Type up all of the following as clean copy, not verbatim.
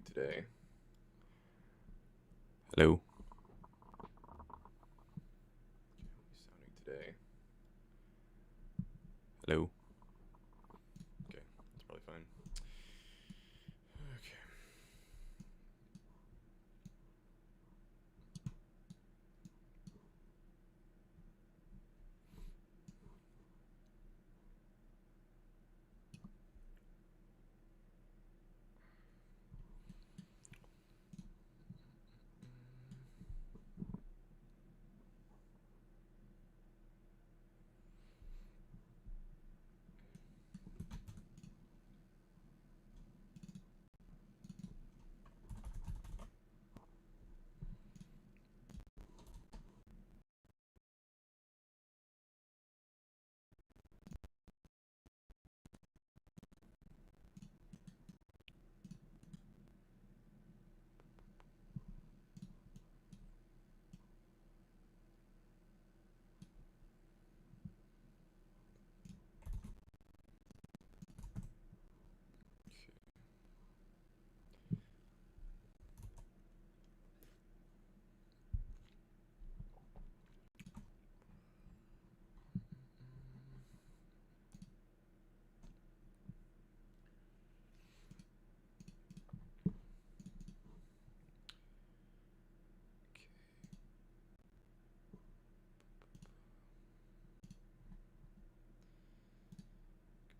today? Hello. Sounding today. Hello. Okay, that's probably fine. Okay.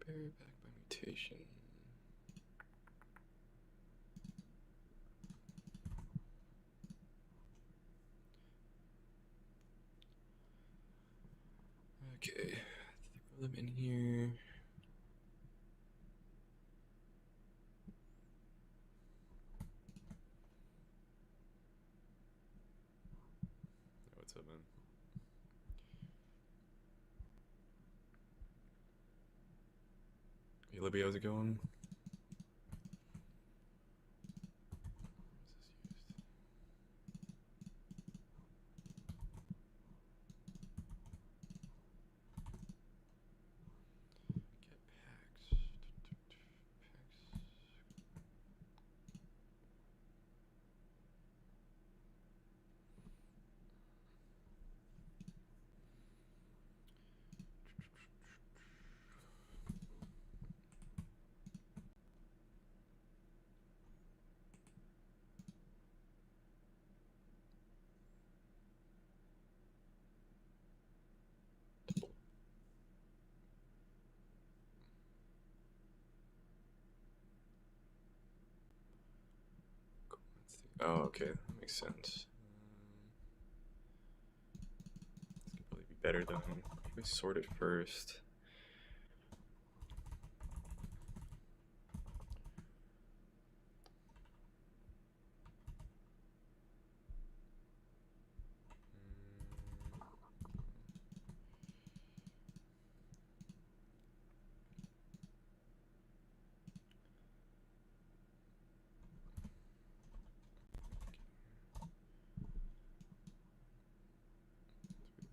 Compare back by mutation. Okay, throw them in here. What's up, man? Hey, Libby, how's it going? Oh, okay, that makes sense. This could probably be better though. If we sort it first.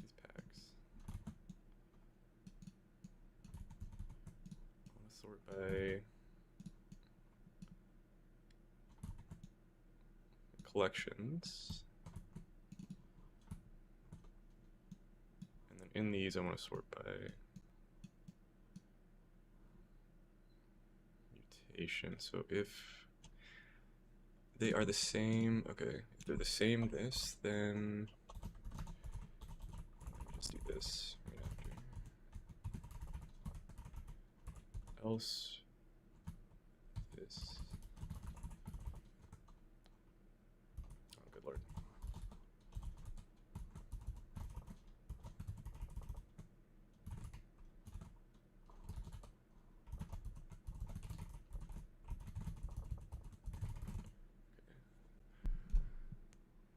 These packs. I want to sort by collections. And then in these, I want to sort by mutation. So if they are the same, okay, if they're the same this, then let me just do this right after. Else this. Oh, good lord.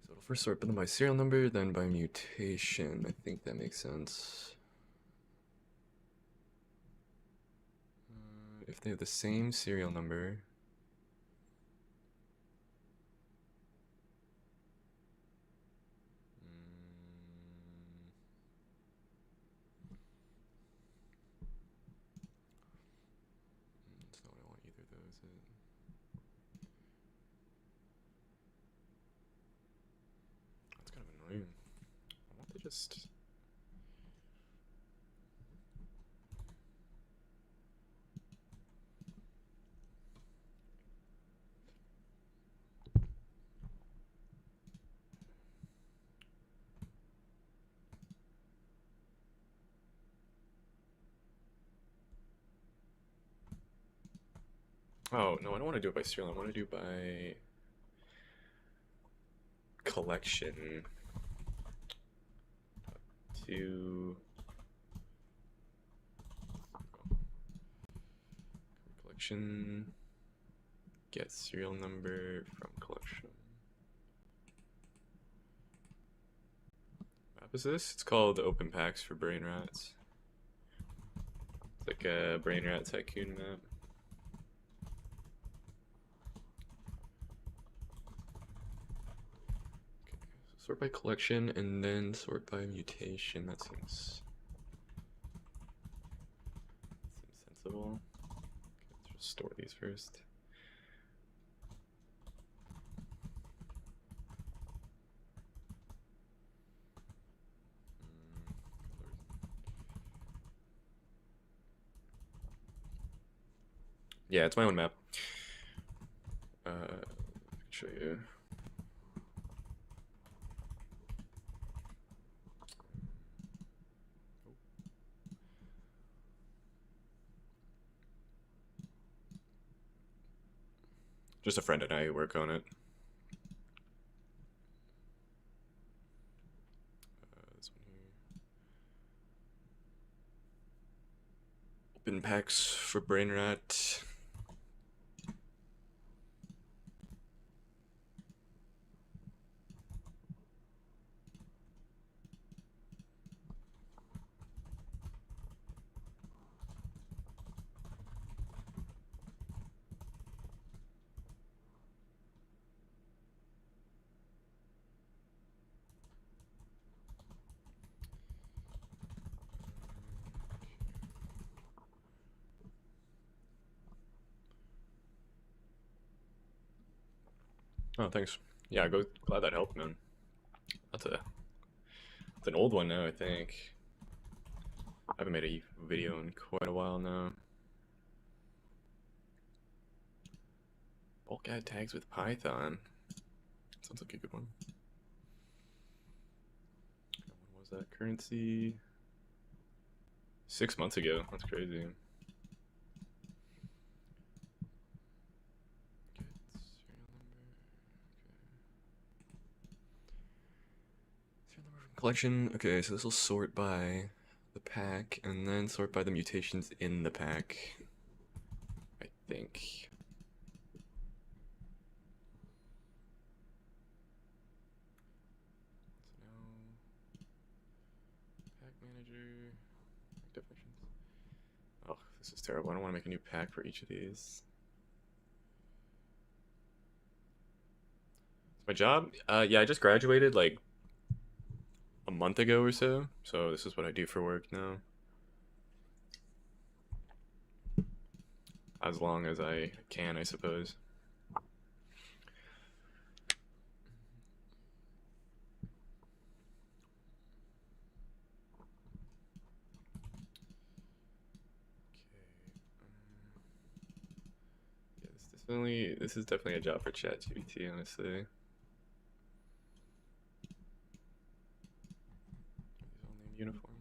So it'll first sort them by serial number, then by mutation. I think that makes sense. If they have the same serial number, that's not what I want either though, is it? just... Oh, no, I don't want to do it by serial. I want to do it by collection. To collection, get serial number from collection. What map is this? It's called Open Packs for Brain Rats. It's like a Brain Rat Tycoon map. Okay, so sort by collection and then sort by mutation. That seems sensible. Okay, let's just store these first. Yeah, it's my own map. I can show you. Just a friend and I work on it. This one here. Open packs for Brain Rat. Oh, thanks. Yeah, glad that helped, man. That's an old one now, I think. I haven't made a video in quite a while now. Bulk add tags with Python. Sounds like a good one. When was that? Currency? 6 months ago. That's crazy. Collection. Okay, so this will sort by the pack and then sort by the mutations in the pack, I think. So now, pack manager, definitions. Oh, this is terrible. I don't want to make a new pack for each of these. My job? Yeah, I just graduated like a month ago or so. So this is what I do for work now. As long as I can, I suppose. Yeah, this is definitely a job for ChatGPT, honestly. Uniformly.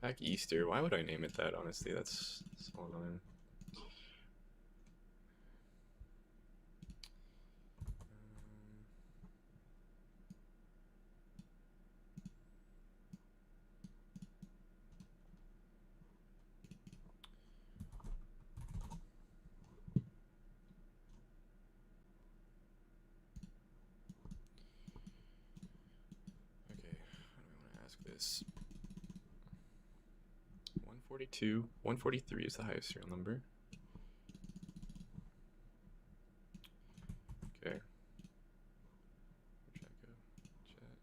Pack Easter. Why would I name it that, honestly? That's so annoying. Okay, how do I want to ask this? 142, 143 is the highest serial number. Okay. Where'd chat go? Chat.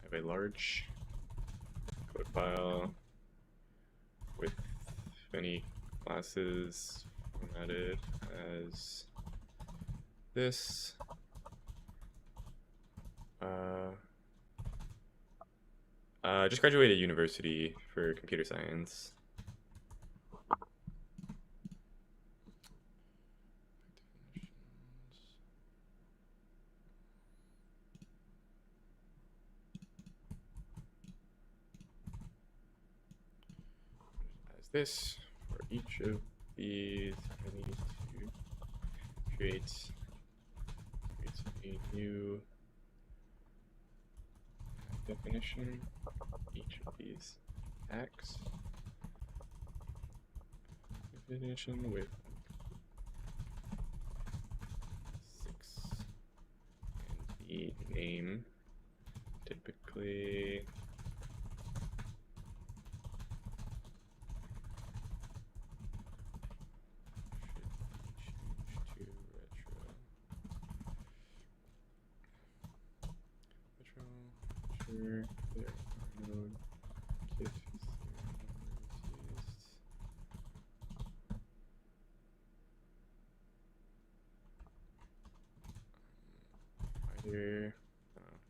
I have a large code file with many classes, formatted as this. Just graduated university for computer science. As this, for each of these, I need to create a new definition. Each of these acts definition with 6 and the name typically should change to retro. Sure, there are no kit used.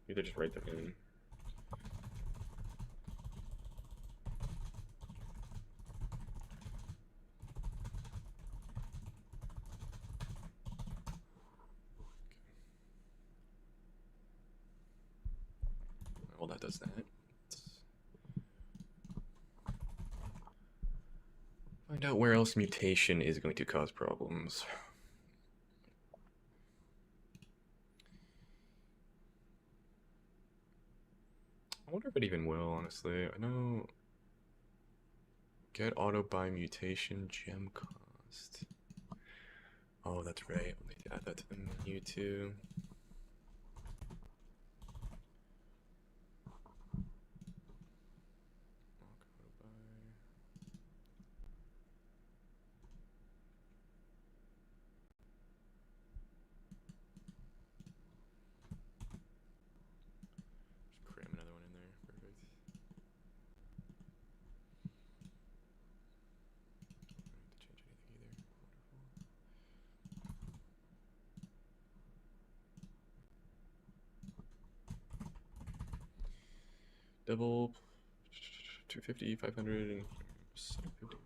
Either just write them in. Well, that does that. Find out where else mutation is going to cause problems. I wonder if it even will, honestly. I know get auto by mutation gem cost. Oh, that's right. I'll need to add that to the menu too. Just cram another one in there. Perfect. Double 250, 500, and 750.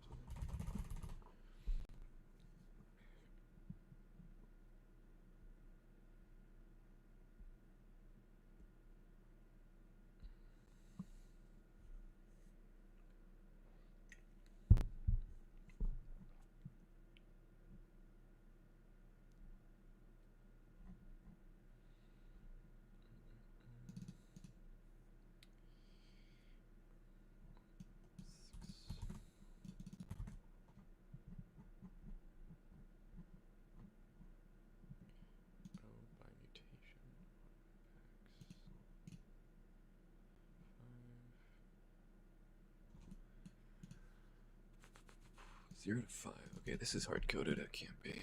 0 to 5. Okay, this is hard coded. It can't be.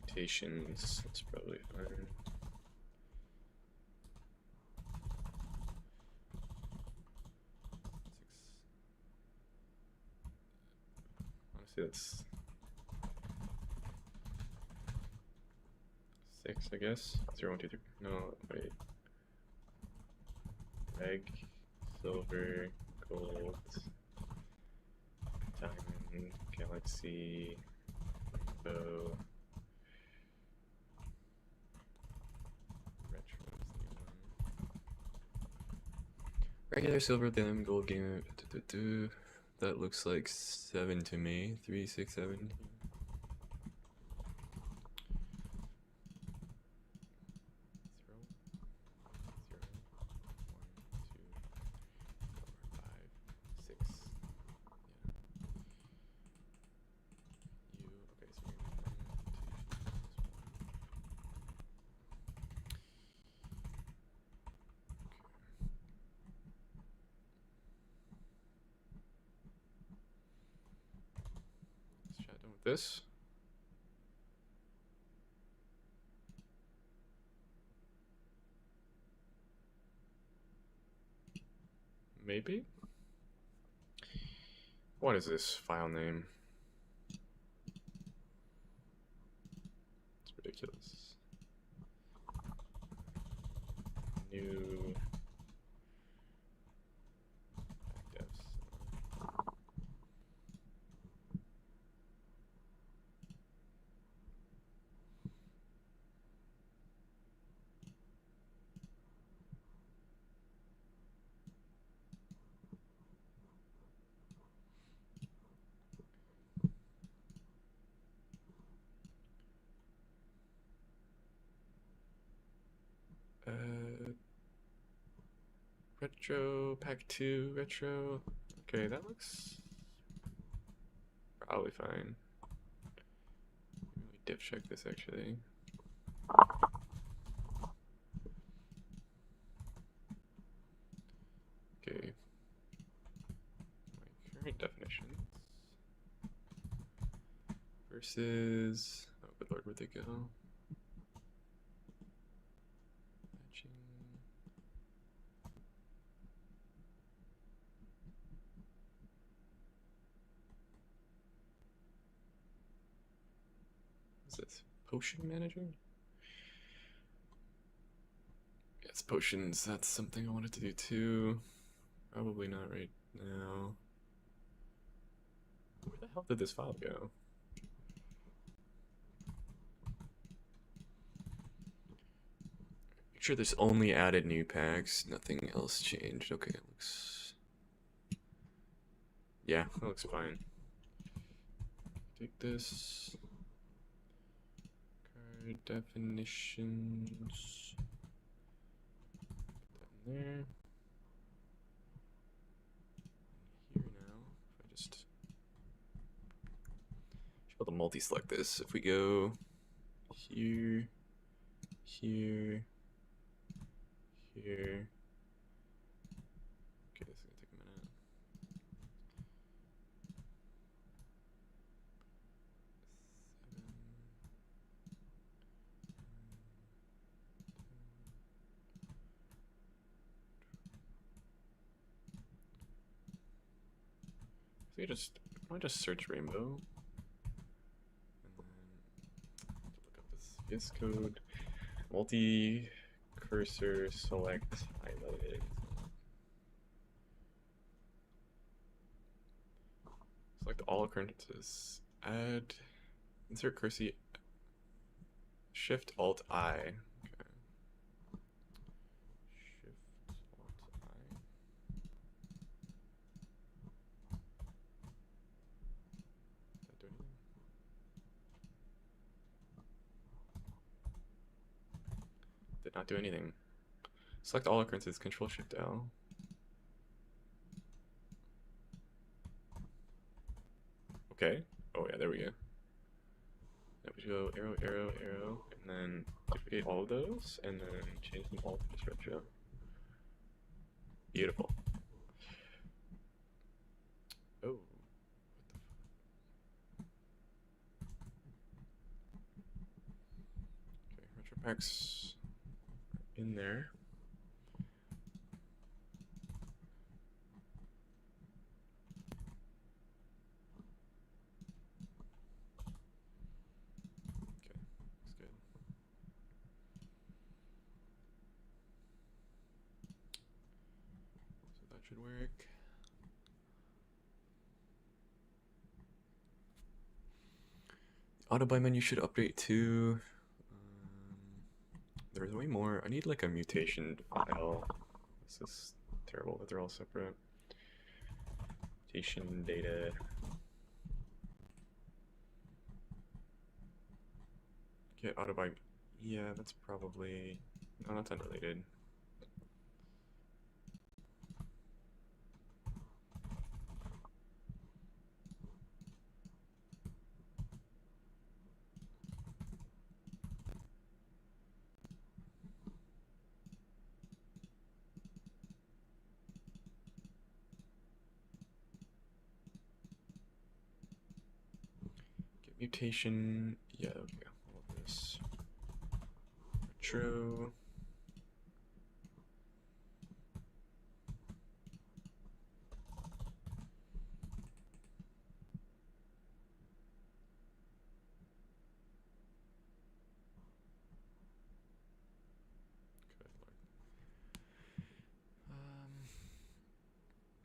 Mutations. That's probably fine. Honestly, that's 6, I guess. 0, 1, 2, 3. No, wait. Egg, silver, gold, diamond, galaxy, rainbow, retro is the new one. Regular silver, diamond, gold, gamer. That looks like 7 to me. 3, 6, 7. This. Maybe? What is this file name? It's ridiculous. New devs. Retro, pack 2, retro. Okay, that looks probably fine. Let me diff check this actually. Okay. My current definitions versus, oh good lord, where'd they go? Matching. What's this? Potion manager? Yes, potions, that's something I wanted to do too. Probably not right now. Where the hell did this file go? Make sure this only added new packs, nothing else changed. Okay, it looks... yeah, that looks fine. Take this. Card definitions. Put that in there. Here now, if I just should be able to multi-select this. If we go here, here, here. Okay, this is gonna take a minute. So you just, why don't I just search rainbow? And then look up this VS Code. Multi-cursor select highlighted. Select all occurrences. Add, insert cursor, Shift Alt I. Okay. Shift Alt I. Did that do anything? Did not do anything. Select all occurrences, Control Shift L. Okay. Oh yeah, there we go. Then we go arrow, arrow, arrow, and then duplicate all of those, and then change them all to just retro. Beautiful. Oh. Okay, retro packs are in there. Should work. Auto buy menu should update too. There's way more. I need like a mutation file. This is terrible that they're all separate. Mutation data. Get auto buy. Yeah, that's probably. No, that's unrelated. Mutation, yeah, okay, all of this. Retro.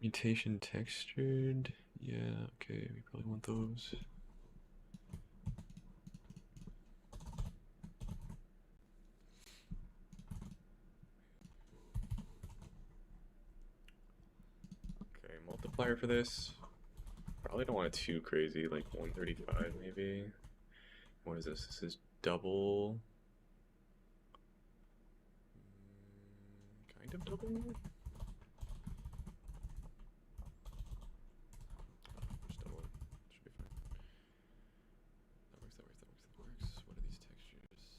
Mutation textured. Yeah, okay, we probably want those. Okay, multiplier for this. Probably don't want it too crazy, like 135 maybe. What is this? This is double. Kind of double? Just double it. Should be fine. That works, that works, that works, that works. What are these textures?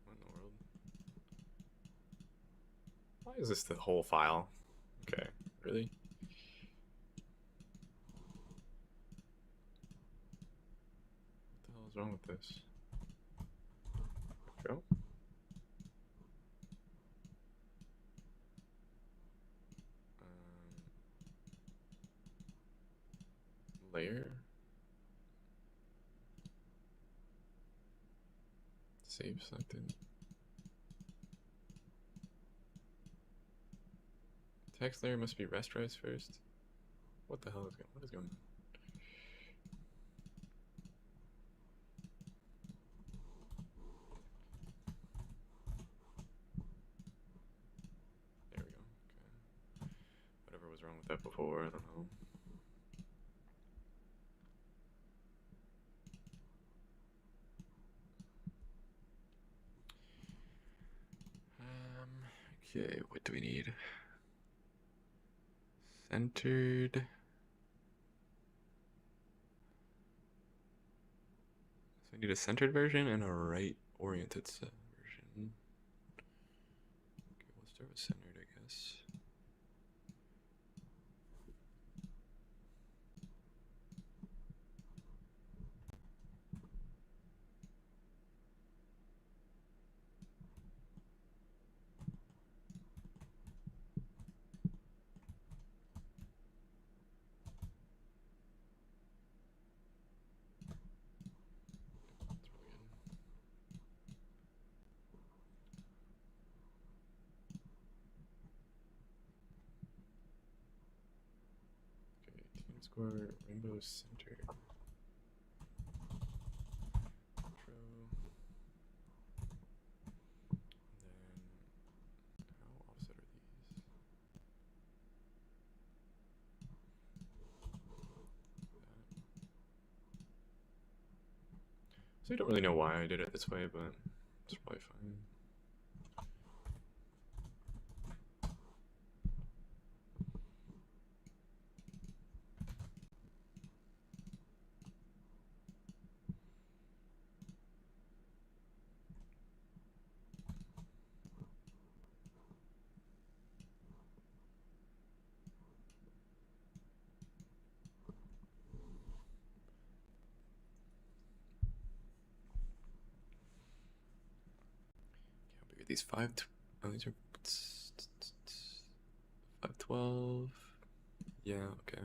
What in the world? Why is this the whole file? Okay, really? What the hell is wrong with this? Go. Layer. Save selected. Text layer must be rasterized first. What the hell is going on? There we go. Okay. Whatever was wrong with that before, I don't know. Okay, what do we need? Centered. So we need a centered version and a right-oriented version. Okay, we'll start with centered, I guess. Score rainbow center. Intro. And then how offset are these? So I don't really know why I did it this way, but it's probably fine. These these are 512. Yeah, okay.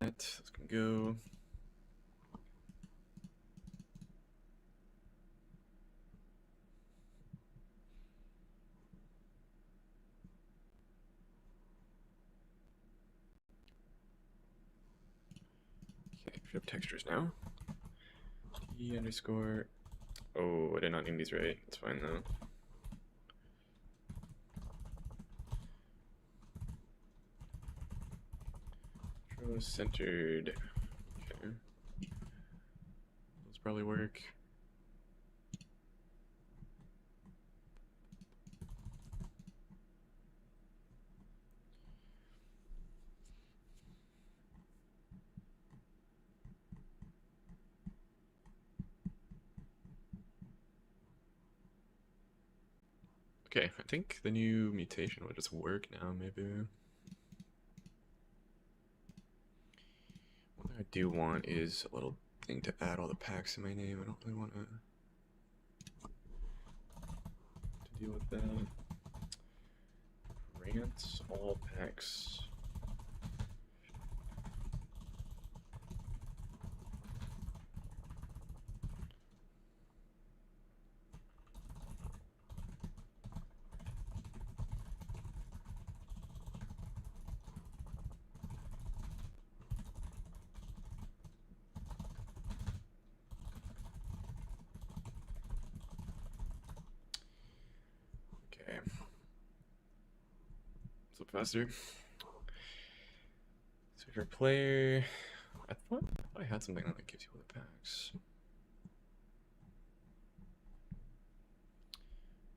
Let's go. Okay, should have textures now. T underscore. Oh, I did not name these right. It's fine though. Centered. Okay. Those probably work. Okay, I think the new mutation will just work now, maybe. What I do want is a little thing to add all the packs in my name. I don't really want to deal with that. Grant all packs. Okay. So faster. So if you're a player, I thought I had something that gives you all the packs.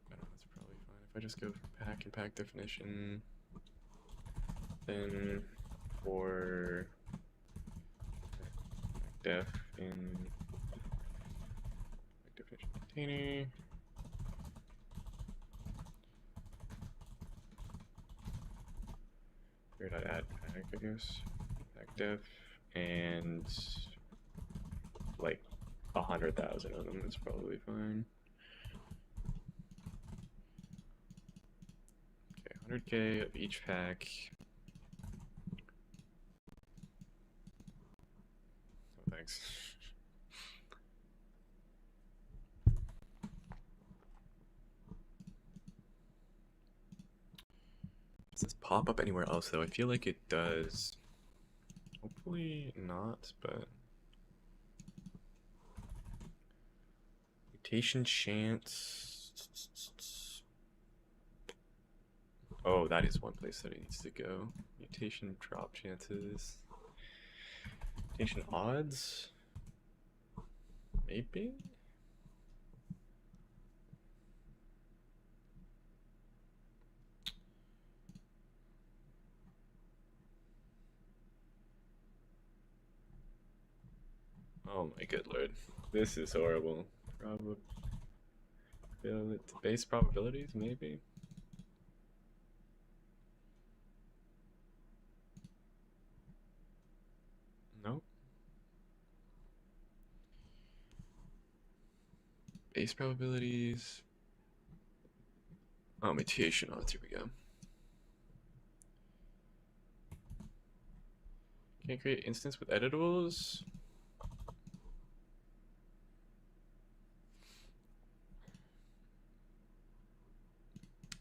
I don't know, that's probably fine. If I just go for pack and pack definition, then for def in definition container, here dot add pack, I guess, pack def, and like 100,000 of them is probably fine. Okay, 100K of each pack. Oh, thanks. Does this pop up anywhere else though? I feel like it does. Hopefully not, but mutation chance. Oh, that is one place that it needs to go. Mutation drop chances. Mutation odds? Maybe? Oh my good lord. This is horrible. Base probabilities, maybe? Nope. Base probabilities. Oh, mutation odds, here we go. Can I create instance with editables?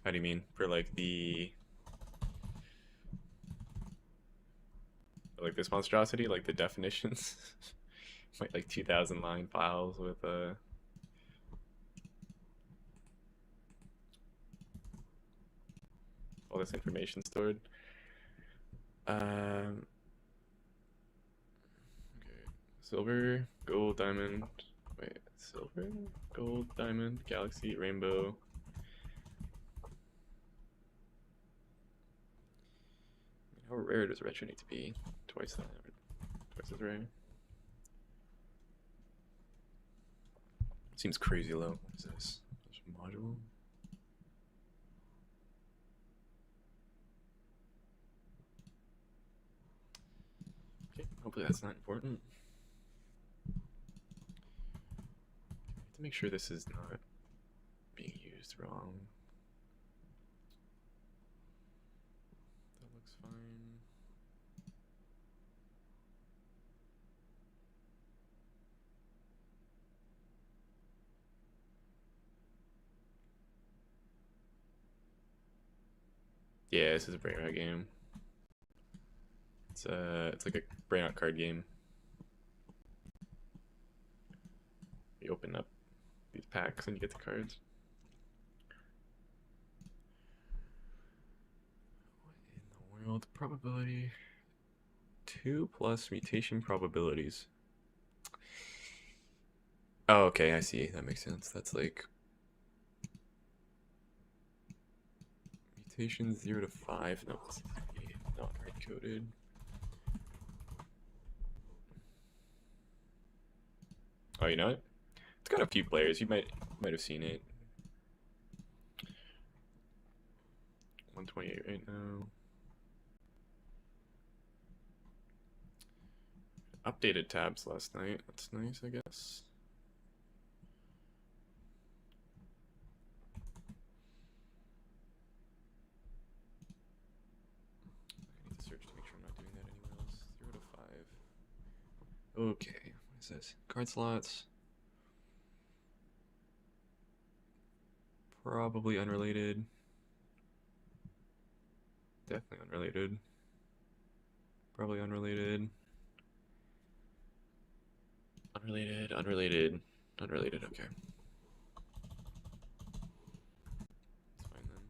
How do you mean? For like this monstrosity, like the definitions? Like 2,000 line files with all this information stored. Okay. Silver, gold, diamond. Wait, silver, gold, diamond, galaxy, rainbow. How rare does retro need to be? Twice that, twice as rare. Seems crazy low. What is this? Module. Okay, hopefully that's not important. To make sure this is not being used wrong. That looks fine. Yeah, this is a brain rot game. It's like a brain rot card game. You open up these packs and you get the cards. What in the world? Probability 2 plus mutation probabilities. Oh, okay, I see. That makes sense. That's like mutation 0 to 5. No, it's not hard coded. Oh, you know it? It's got a few players. You might have seen it. 128 right now. Updated tabs last night. That's nice, I guess. I need to search to make sure I'm not doing that anywhere else. 0 to 5. Okay, what is this? Card slots. Probably unrelated. Definitely unrelated. Probably unrelated. Unrelated. Okay. That's fine then.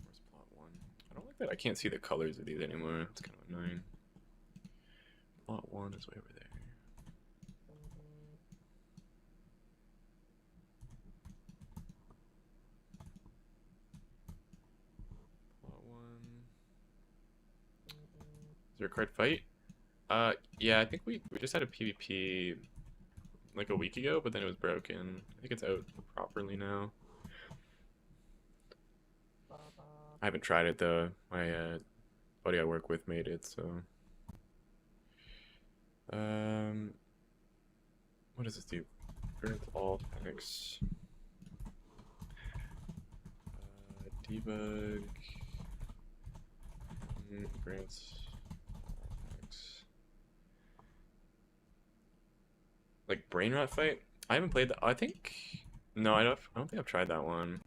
Where's plot 1? I don't like that I can't see the colors of these anymore. It's kind of annoying. Plot 1 is way over there. Plot 1. Is there a card fight? Yeah, I think we just had a PvP like a week ago, but then it was broken. I think it's out properly now. I haven't tried it though. My buddy I work with made it, so. What does this do? Grant all tags. Debug. Grants all tags. Like brain rot fight? I haven't played that. I think. No, I don't think I've tried that one.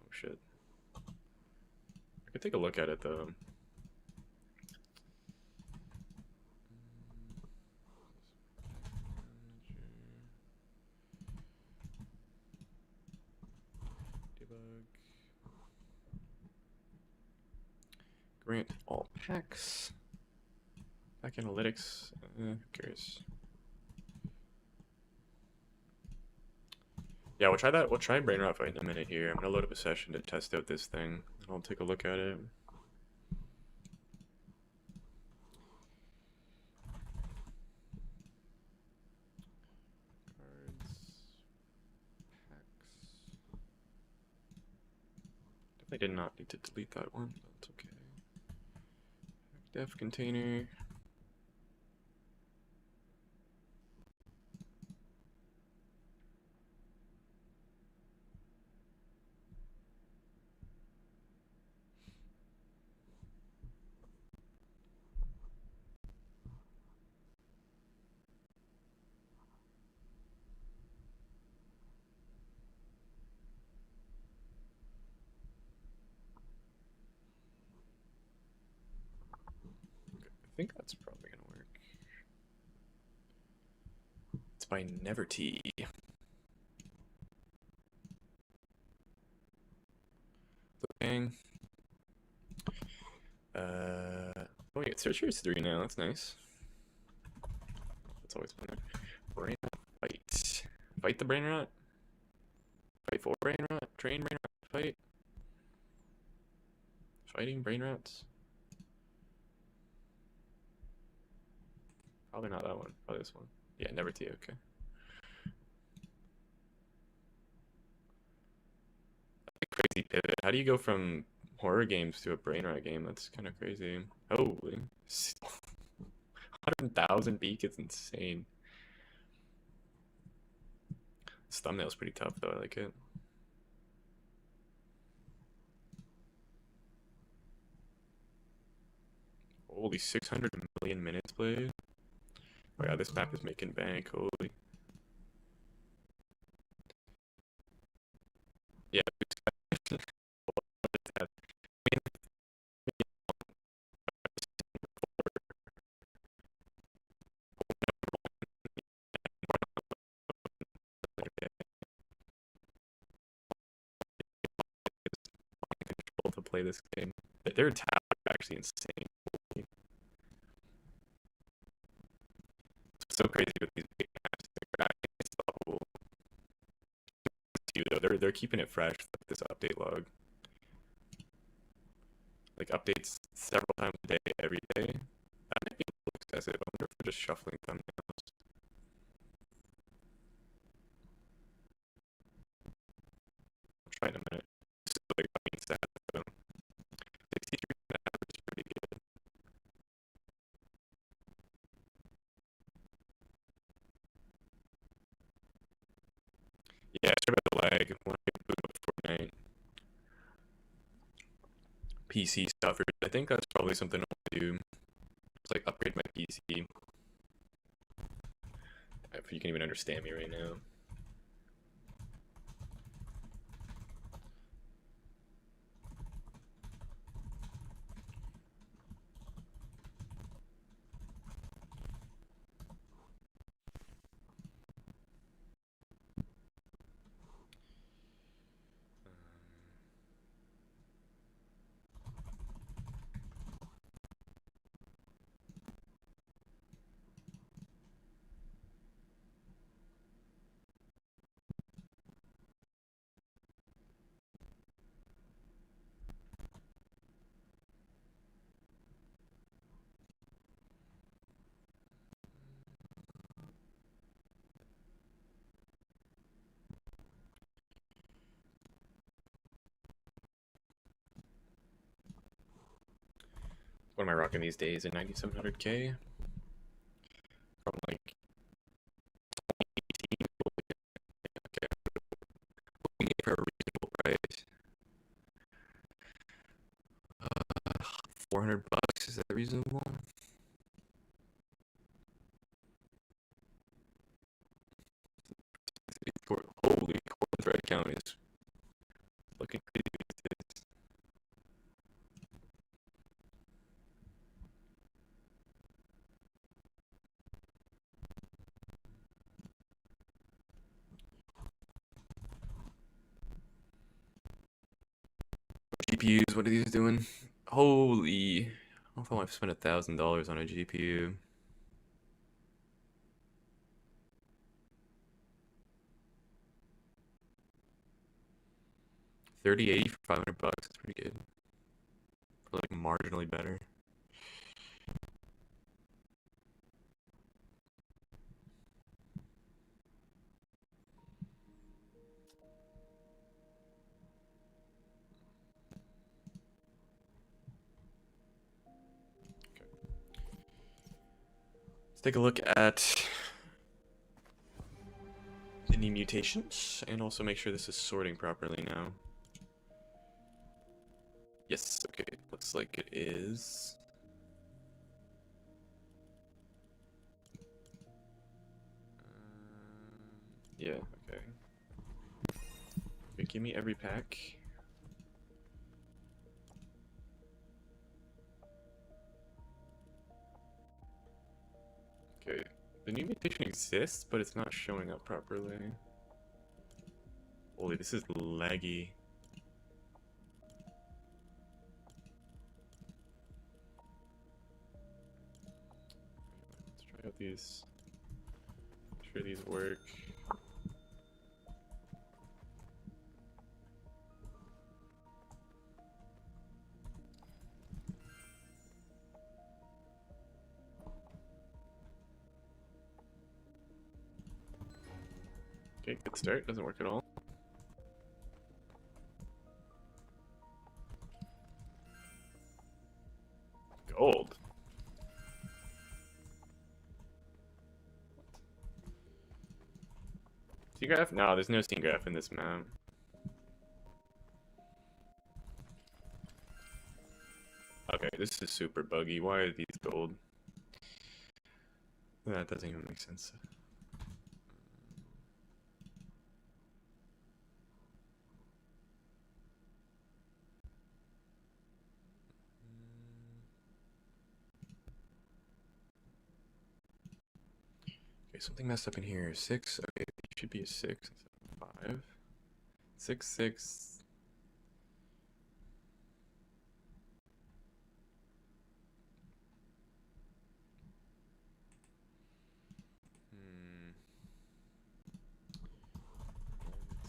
Oh shit. I could take a look at it though. Debug. Grant all packs. Back analytics. Who cares? Yeah, we'll try that. We'll try brain rot fight in a minute here. I'm gonna load up a session to test out this thing, and I'll take a look at it. I did not need to delete that one. That's okay. Def container. I think that's probably gonna work. It's by Neverty. Bang. Oh, we get searchers 3 now. That's nice. That's always fun. Brain rot fight. Fight the brain rot. Fight for brain rot. Train brain rot. Fight. Fighting brain rots. Probably not that one. Probably this one. Yeah, never T. Okay. Crazy pivot. How do you go from horror games to a brain rot game? That's kind of crazy. Holy. 100,000 beak is insane. This thumbnail's pretty tough though. I like it. Holy 600 million minutes played. Oh yeah, this map is making bank. Holy. Yeah. To play this game. Their tab is actually insane. It's so crazy with these big maps. They're actually unstoppable. They're keeping it fresh. Like this update log. Like updates several times a day, every day. That might be a little excessive. I wonder if they're just shuffling thumbnails. I'll try in a minute. This is like fucking sad though. 63 average is pretty good. Yeah, sorry about the lag when I boot up Fortnite. PC suffers. I think that's probably something I'll do. Just like upgrade my PC. If you can even understand me right now. What am I rocking these days? A 9700K? From like 18. Okay, looking for a reasonable price. 400 bucks, is that reasonable? Holy, Corbin's red count is looking crazy these days. GPUs, what are these doing? Holy, I don't know if I want to spend $1,000 on a GPU. $3080 for 500 bucks, that's pretty good. For like marginally better. Let's take a look at any mutations and also make sure this is sorting properly now. Yes, okay, looks like it is. Yeah, okay. Okay, give me every pack. Okay, the new mutation exists, but it's not showing up properly. Holy, this is laggy. Let's try out these. Make sure these work. Okay, good start. Doesn't work at all. Gold. Scene graph? No, there's no scene graph in this map. Okay, this is super buggy. Why are these gold? That doesn't even make sense. Okay, something messed up in here. 6. Okay, it should be a 6 instead of 5. 6, 6.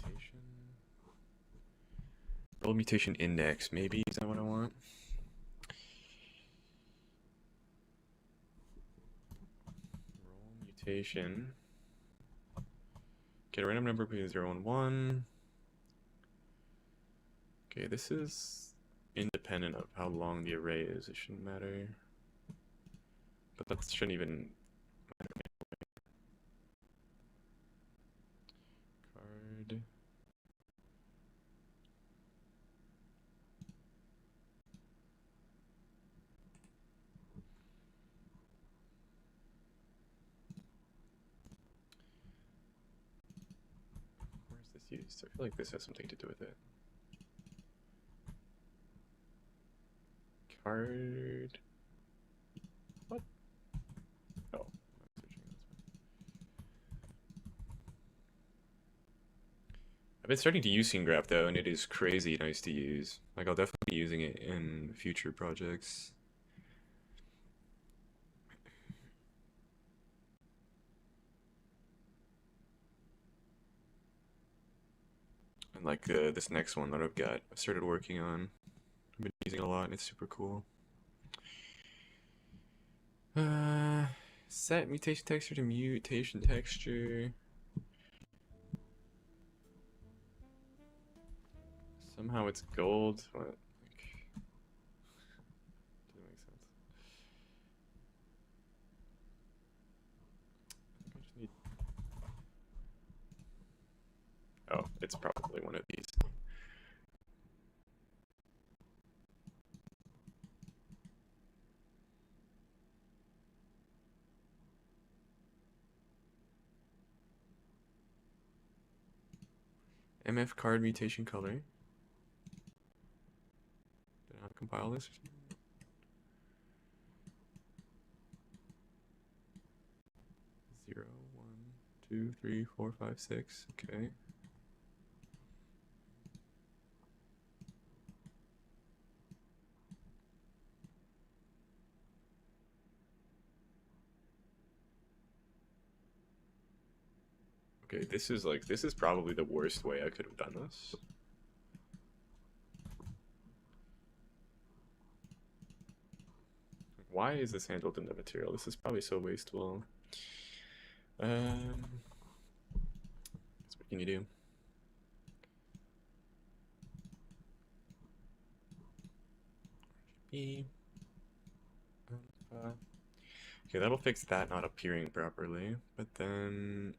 Mutation. Roll mutation index, maybe? Is that what I want? Roll mutation. Get a random number between 0 and 1. Okay, this is independent of how long the array is. It shouldn't matter. But that shouldn't even matter. Card. Where's this used? I feel like this has something to do with it. Card. What? Oh, I'm searching. I've been starting to use scene graph though, and it is crazy nice to use. Like I'll definitely be using it in future projects. And like this next one that I've started working on. I've been using it a lot, and it's super cool. Set mutation texture to mutation texture. Somehow it's gold. What? Like, doesn't make sense. I just need. Oh, it's probably one of these. MF card mutation color. Did I not compile this? 0, 1, 2, 3, 4, 5, 6. Okay. Okay, this is probably the worst way I could have done this. Why is this handled in the material? This is probably so wasteful. So what can you do? RGB. Okay, that'll fix that not appearing properly, but then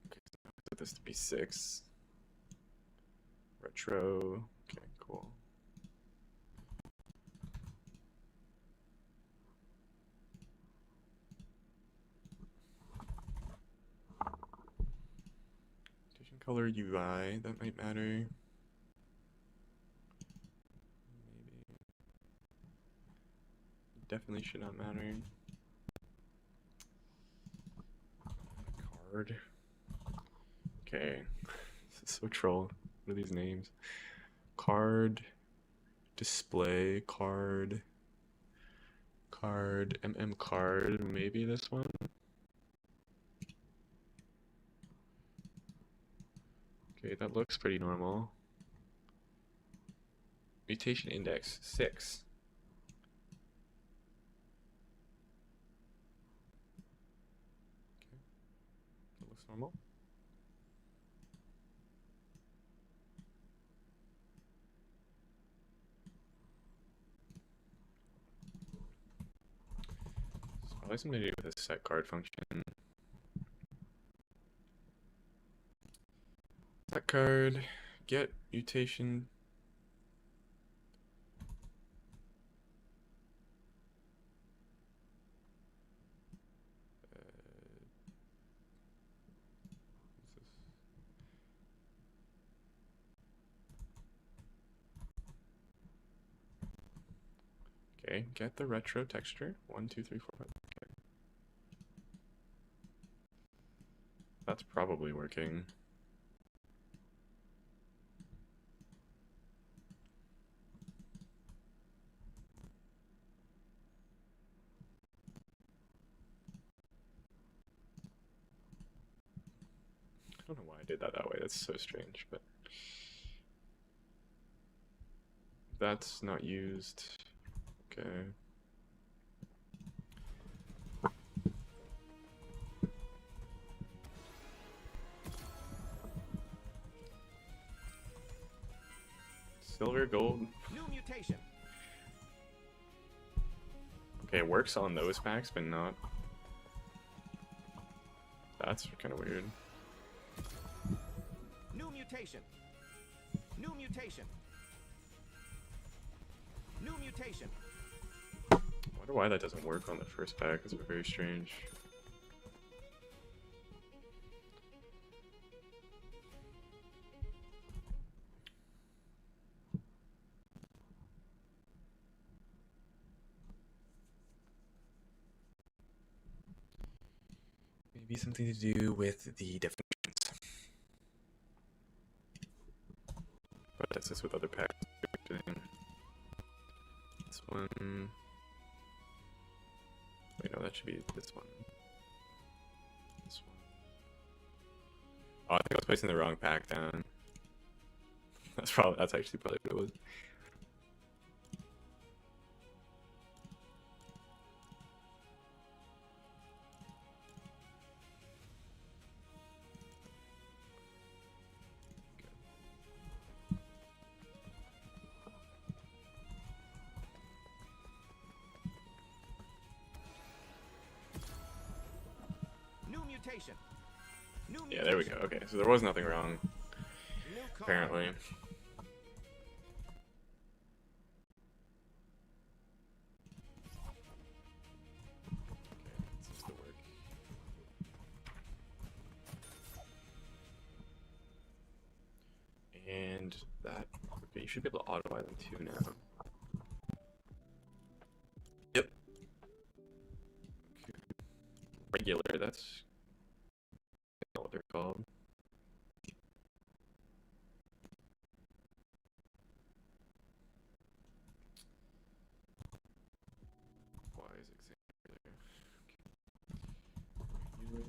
okay, so I set this to be 6. Retro. Okay, cool. Mutation color UI, that might matter. Maybe. Definitely should not matter. Card. Okay. This is so troll. What are these names? Card. Display. Card. Card. Card. Maybe this one? Okay, that looks pretty normal. Mutation index 6. Normal. It's probably something to do with a set card function. Set card, get mutation. Okay, get the retro texture. 1, 2, 3, 4, 5. Okay. That's probably working. I don't know why I did that way. That's so strange, but that's not used. Okay. Silver, gold. New mutation. Okay, it works on those packs, but not. That's kind of weird. New mutation. New mutation. New mutation. I wonder why that doesn't work on the first pack. It's very strange. Maybe something to do with the definitions. But that's just with other packs. This one. Wait, no, that should be this one. This one. Oh, I think I was placing the wrong pack down. That's actually probably what it was. New mutation. New Yeah, there we go. Okay, so there was nothing wrong, New card. apparently. Seems to work. And that, okay, you should be able to auto buy them too now. Yep. Okay. Regular, that's not what they're called. Why is exam there? Regular.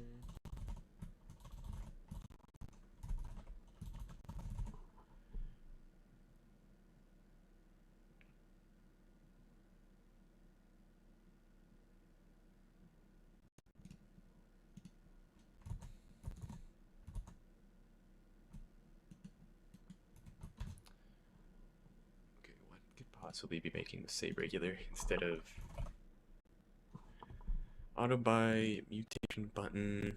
Okay, what could possibly be making this say regular instead of auto buy mutation button?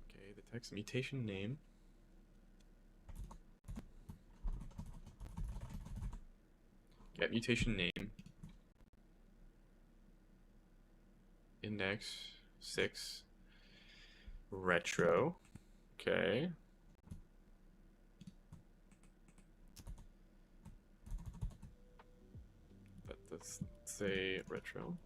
Okay, the text mutation name. Get mutation name. Index 6 retro. Okay. Let's say retro.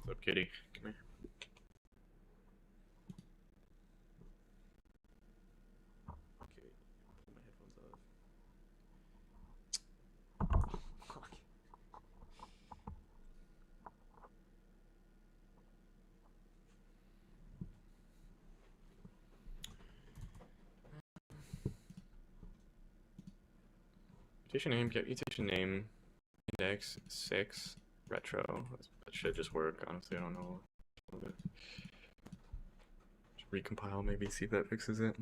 What's up, kitty? Come here. Okay, pull my headphones off. Mutation name, get mutation name, index 6, retro. That should just work, honestly, I don't know. Just recompile, maybe, see if that fixes it.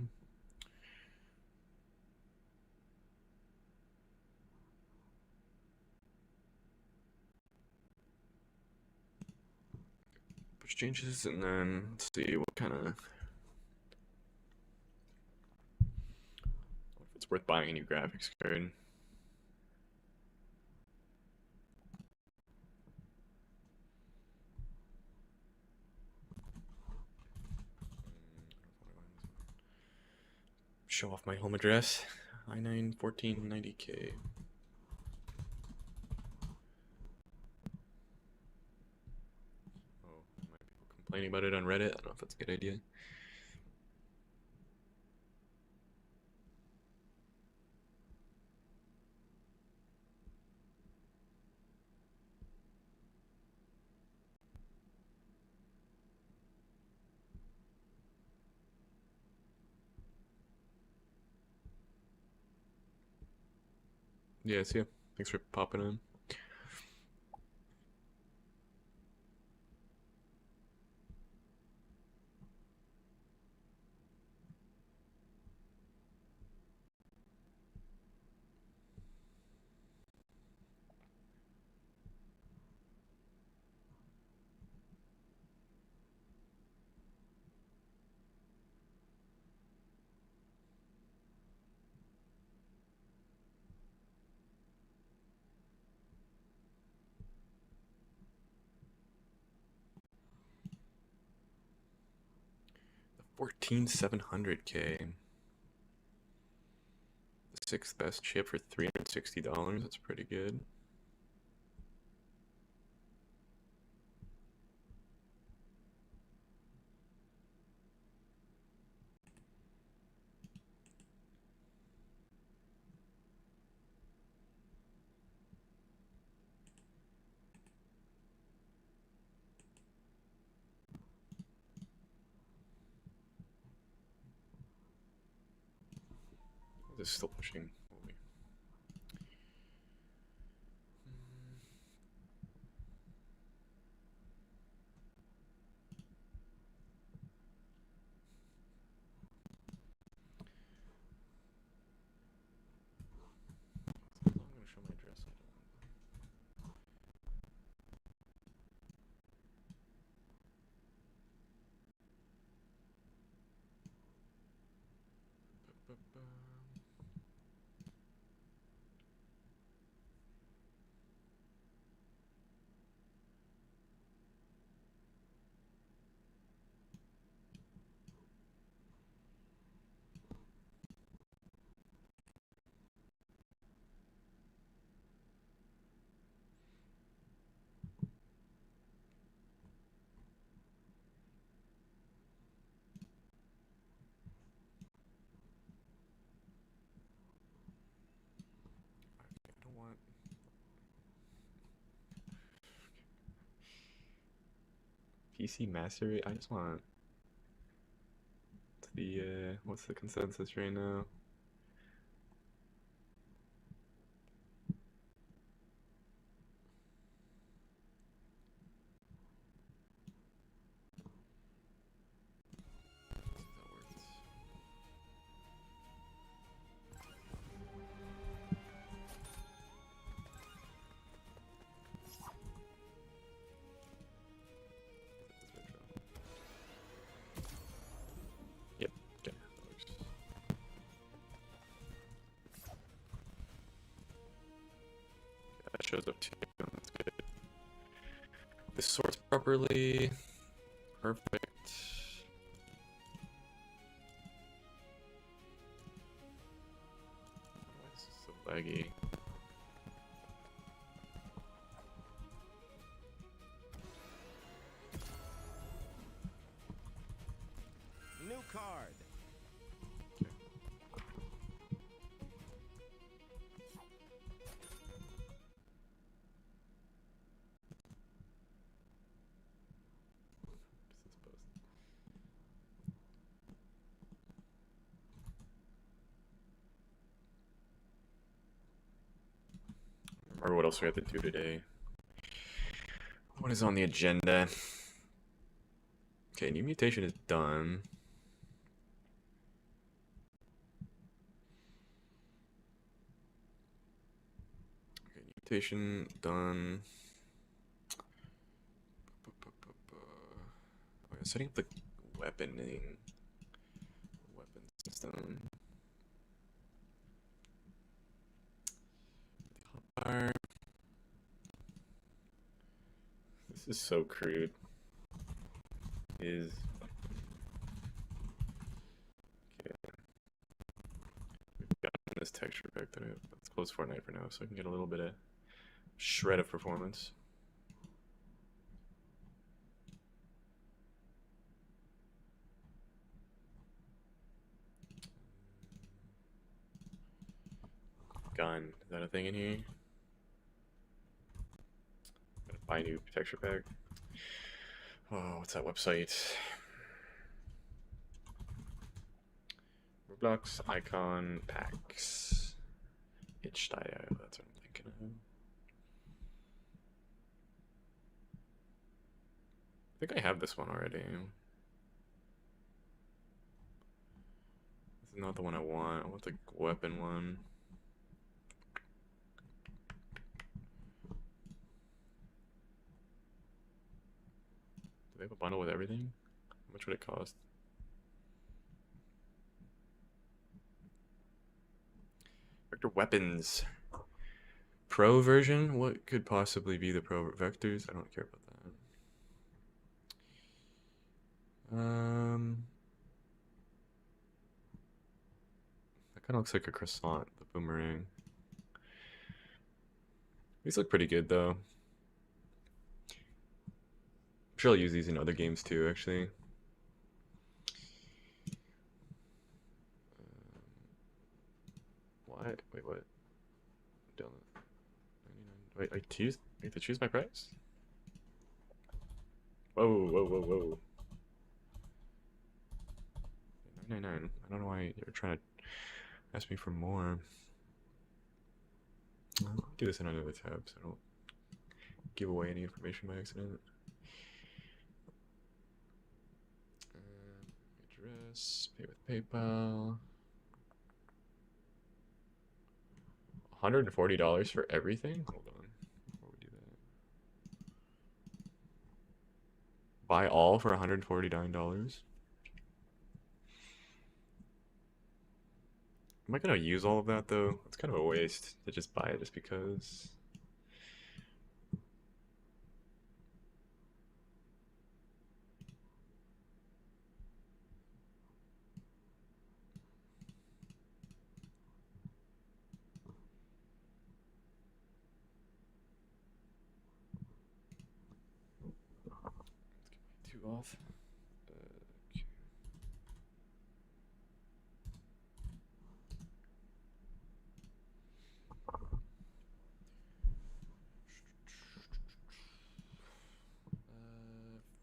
Push changes, and then let's see what kind of. If it's worth buying a new graphics card. Show off my home address. I9-1490K. Oh, might be complaining about it on Reddit. I don't know if that's a good idea. Yeah, see ya. Thanks for popping in. The 14700K. The 6th best chip for $360. That's pretty good. This is still pushing. Holy. I'm going to show my address. I don't want PC Mastery. I just want the what's the consensus right now? That works. Yep. Okay. That works. That shows up too. That's good. This sorts properly. Perfect. Why is this so laggy? New card. This is supposed. Remember what else we have to do today. What is on the agenda? Okay, new mutation is done. Okay, mutation done. Oh, yeah, setting up the weaponing. Weapon system. Hotbar. This is so crude. Is okay. We've gotten this texture back that let's close Fortnite for now so I can get a little bit of shred of performance. Gun. Is that a thing in here? Gotta buy a new texture pack. Oh, what's that website? Roblox icon packs. Itch.io, that's what I'm thinking of. I think I have this one already. This is not the one I want. I want the weapon one. Do they have a bundle with everything? How much would it cost? Vector weapons. Pro version? What could possibly be the pro vectors? I don't care about that. That kind of looks like a croissant, the boomerang. These look pretty good though. I'm sure I'll use these in other games too, actually. What? Wait, what? Dylan. 99. Wait, I have to choose my price? Whoa, whoa, whoa, whoa. 999. I don't know why you're trying to ask me for more. I'll do this in another tab so I don't give away any information by accident. Address, pay with PayPal. $140 for everything? Hold on. Before we do that. Buy all for $149. Am I gonna use all of that though? It's kind of a waste to just buy it just because. Let's get my 2 off. Okay.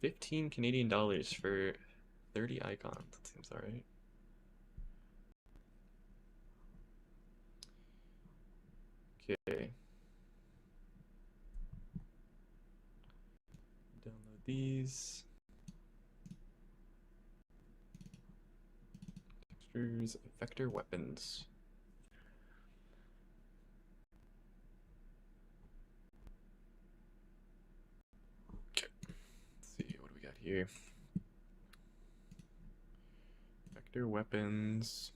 $15 Canadian for 30 icons. That seems alright. Okay. Download these. Textures, vector weapons. Okay. Let's see, what do we got here? Vector weapons.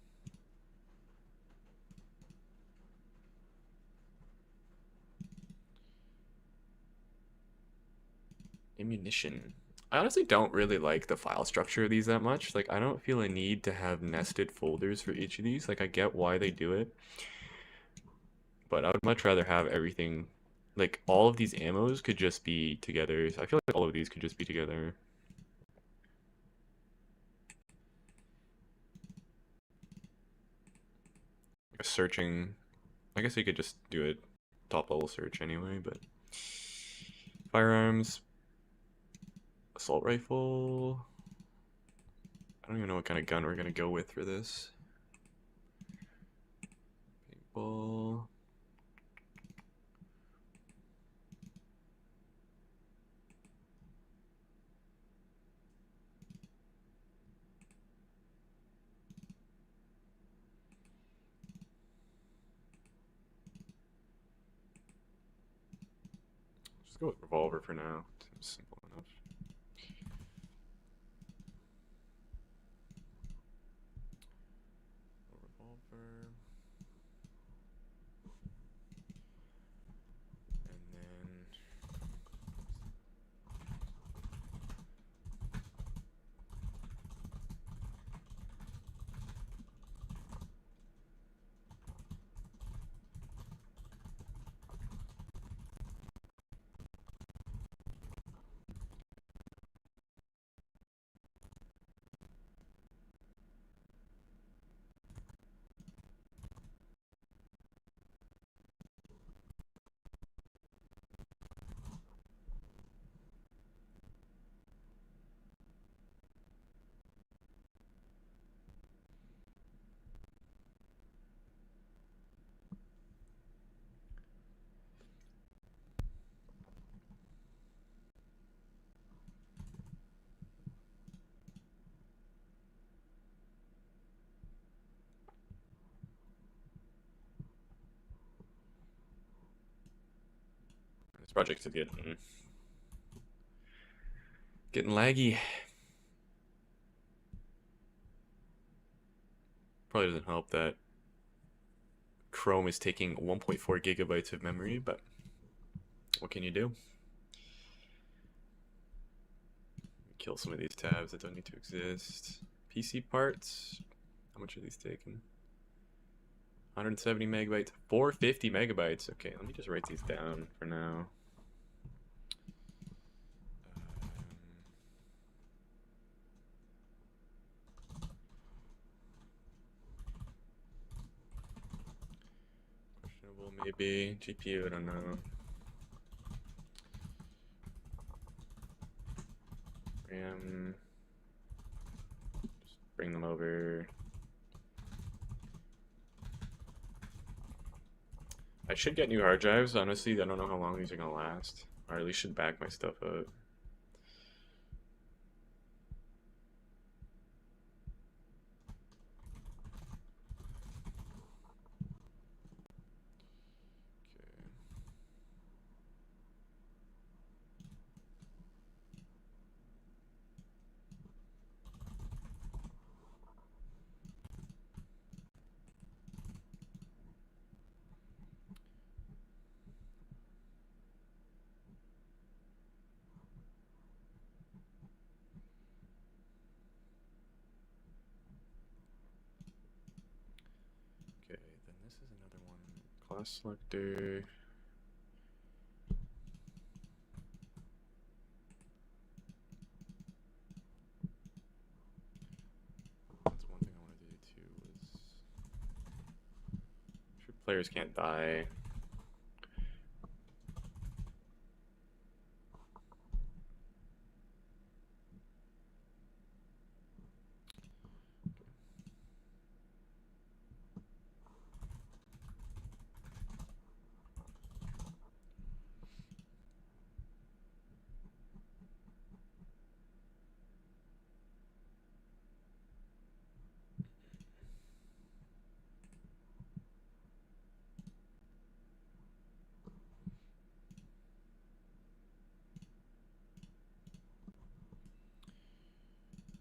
Ammunition. I honestly don't really like the file structure of these that much. Like, I don't feel a need to have nested folders for each of these. Like, I get why they do it, but I would much rather have everything. Like, all of these ammos could just be together. I feel like all of these could just be together. Like searching. I guess you could just do a top level search anyway, but firearms, assault rifle. I don't even know what kind of gun we're gonna go with for this. Paintball. go with revolver for now. Seems simple enough. Revolver. And then this project is getting laggy. Probably doesn't help that Chrome is taking 1.4 gigabytes of memory, but what can you do? Kill some of these tabs that don't need to exist. PC parts. How much are these taking? 170 megabytes, 450 megabytes. Okay, let me just write these down for now. Questionable maybe. GPU, I don't know. RAM. Just bring them over. I should get new hard drives, honestly. I don't know how long these are gonna last. Or at least should back my stuff up. Okay, then this is another one. Class selector. That's one thing I wanted to do too was make sure players can't die.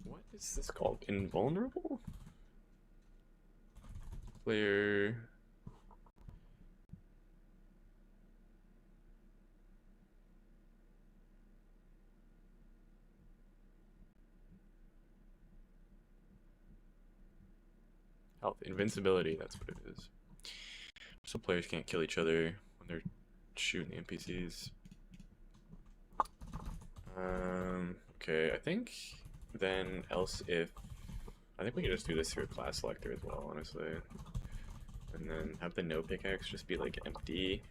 What is this called? Invulnerable? Player. Health. Invincibility, that's what it is. So players can't kill each other when they're shooting the NPCs. Okay, I think then else if I think we can just do this through a class selector as well, honestly. And then have the no pickaxe just be like empty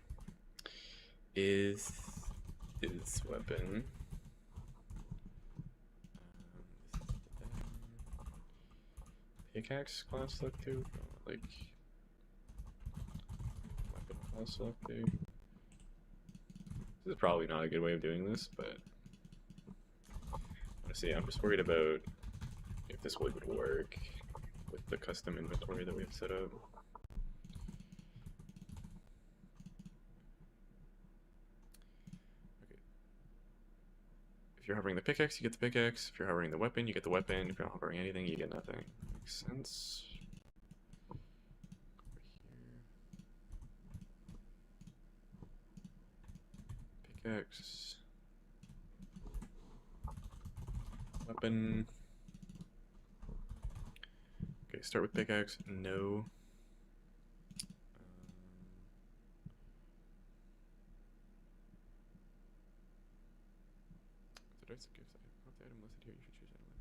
is weapon. Pickaxe class selector, like weapon class selector. This is probably not a good way of doing this, but honestly, I'm just worried about if this would work with the custom inventory that we have set up. Okay, If you're hovering the pickaxe, you get the pickaxe. If you're hovering the weapon, you get the weapon. If you're not hovering anything, you get nothing. Makes sense. Over here. Pickaxe. Weapon. Okay, start with pickaxe. No. Did I skip the item listed here? You should choose item.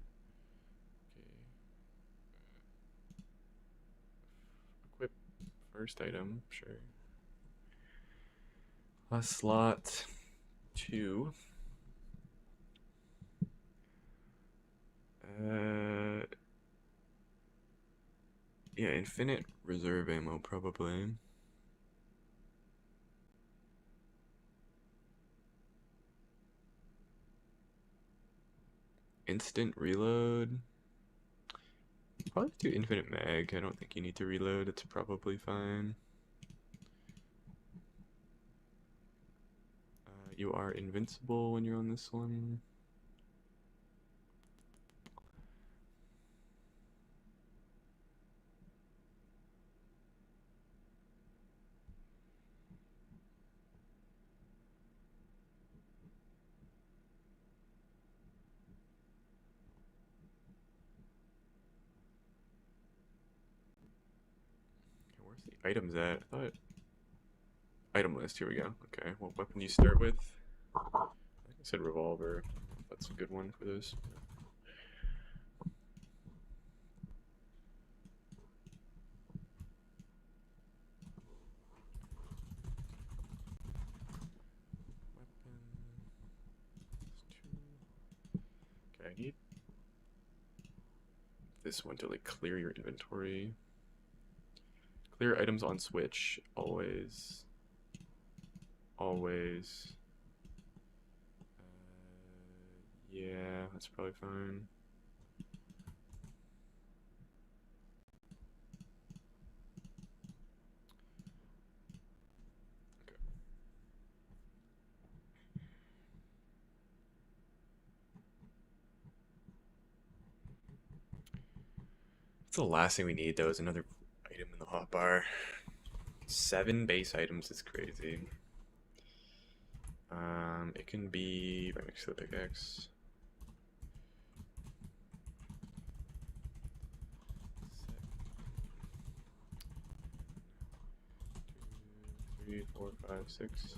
Okay. Equip first item, sure. Slot 2. Yeah, infinite reserve ammo, probably. Instant reload. Probably do infinite mag. I don't think you need to reload. It's probably fine. You are invincible when you're on this one. Where's the items at? I thought... Item list, here we go. Okay, what weapon do you start with? I think I said revolver. That's a good one for this. Okay, I need this one to like clear your inventory. Clear items on switch, always. Always. Yeah, that's probably fine. Okay. That's the last thing we need, though, is another item in the hotbar. 7 base items is crazy. It can be right next to the pickaxe. 2, 3, 4, 5, 6.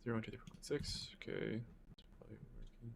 Zero, 1, 2, 3, 4, 5, 6. Okay. It's probably working.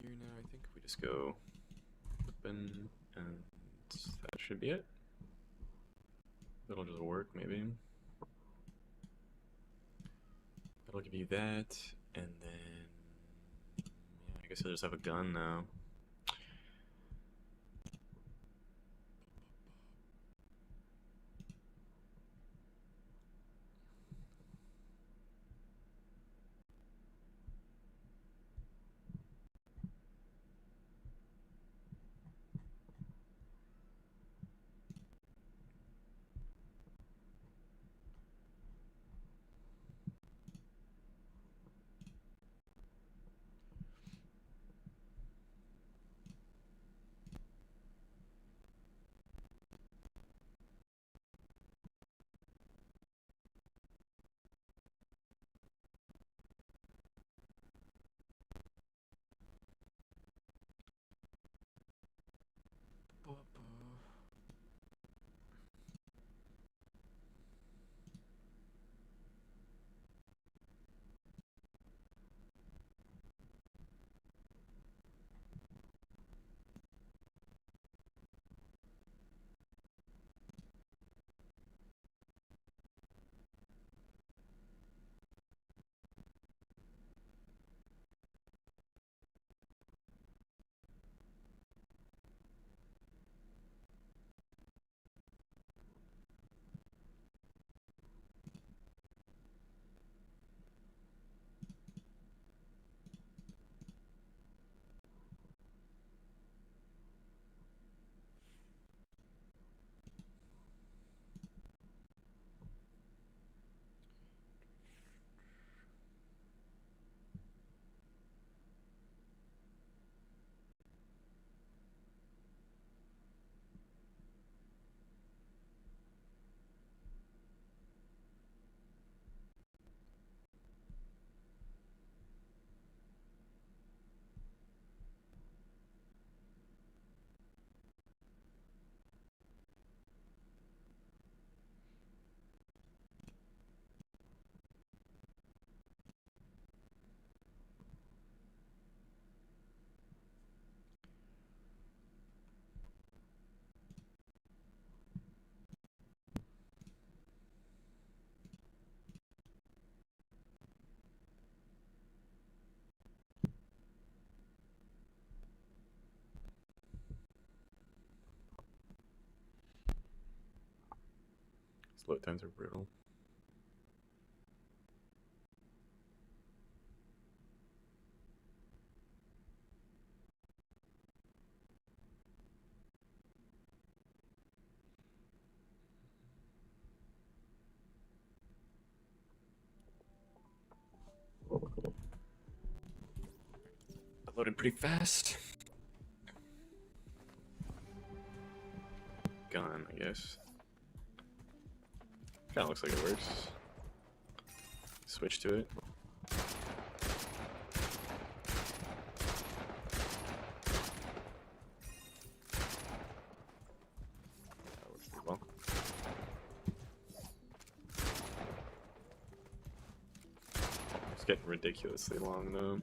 In here now, I think we just go open, and that should be it. That'll just work, maybe. That'll give you that, and then yeah, I guess I'll just have a gun now. Load times are brutal. Loaded pretty fast. Gun, I guess. Kinda looks like it works. Switch to it. That works pretty well. It's getting ridiculously long though.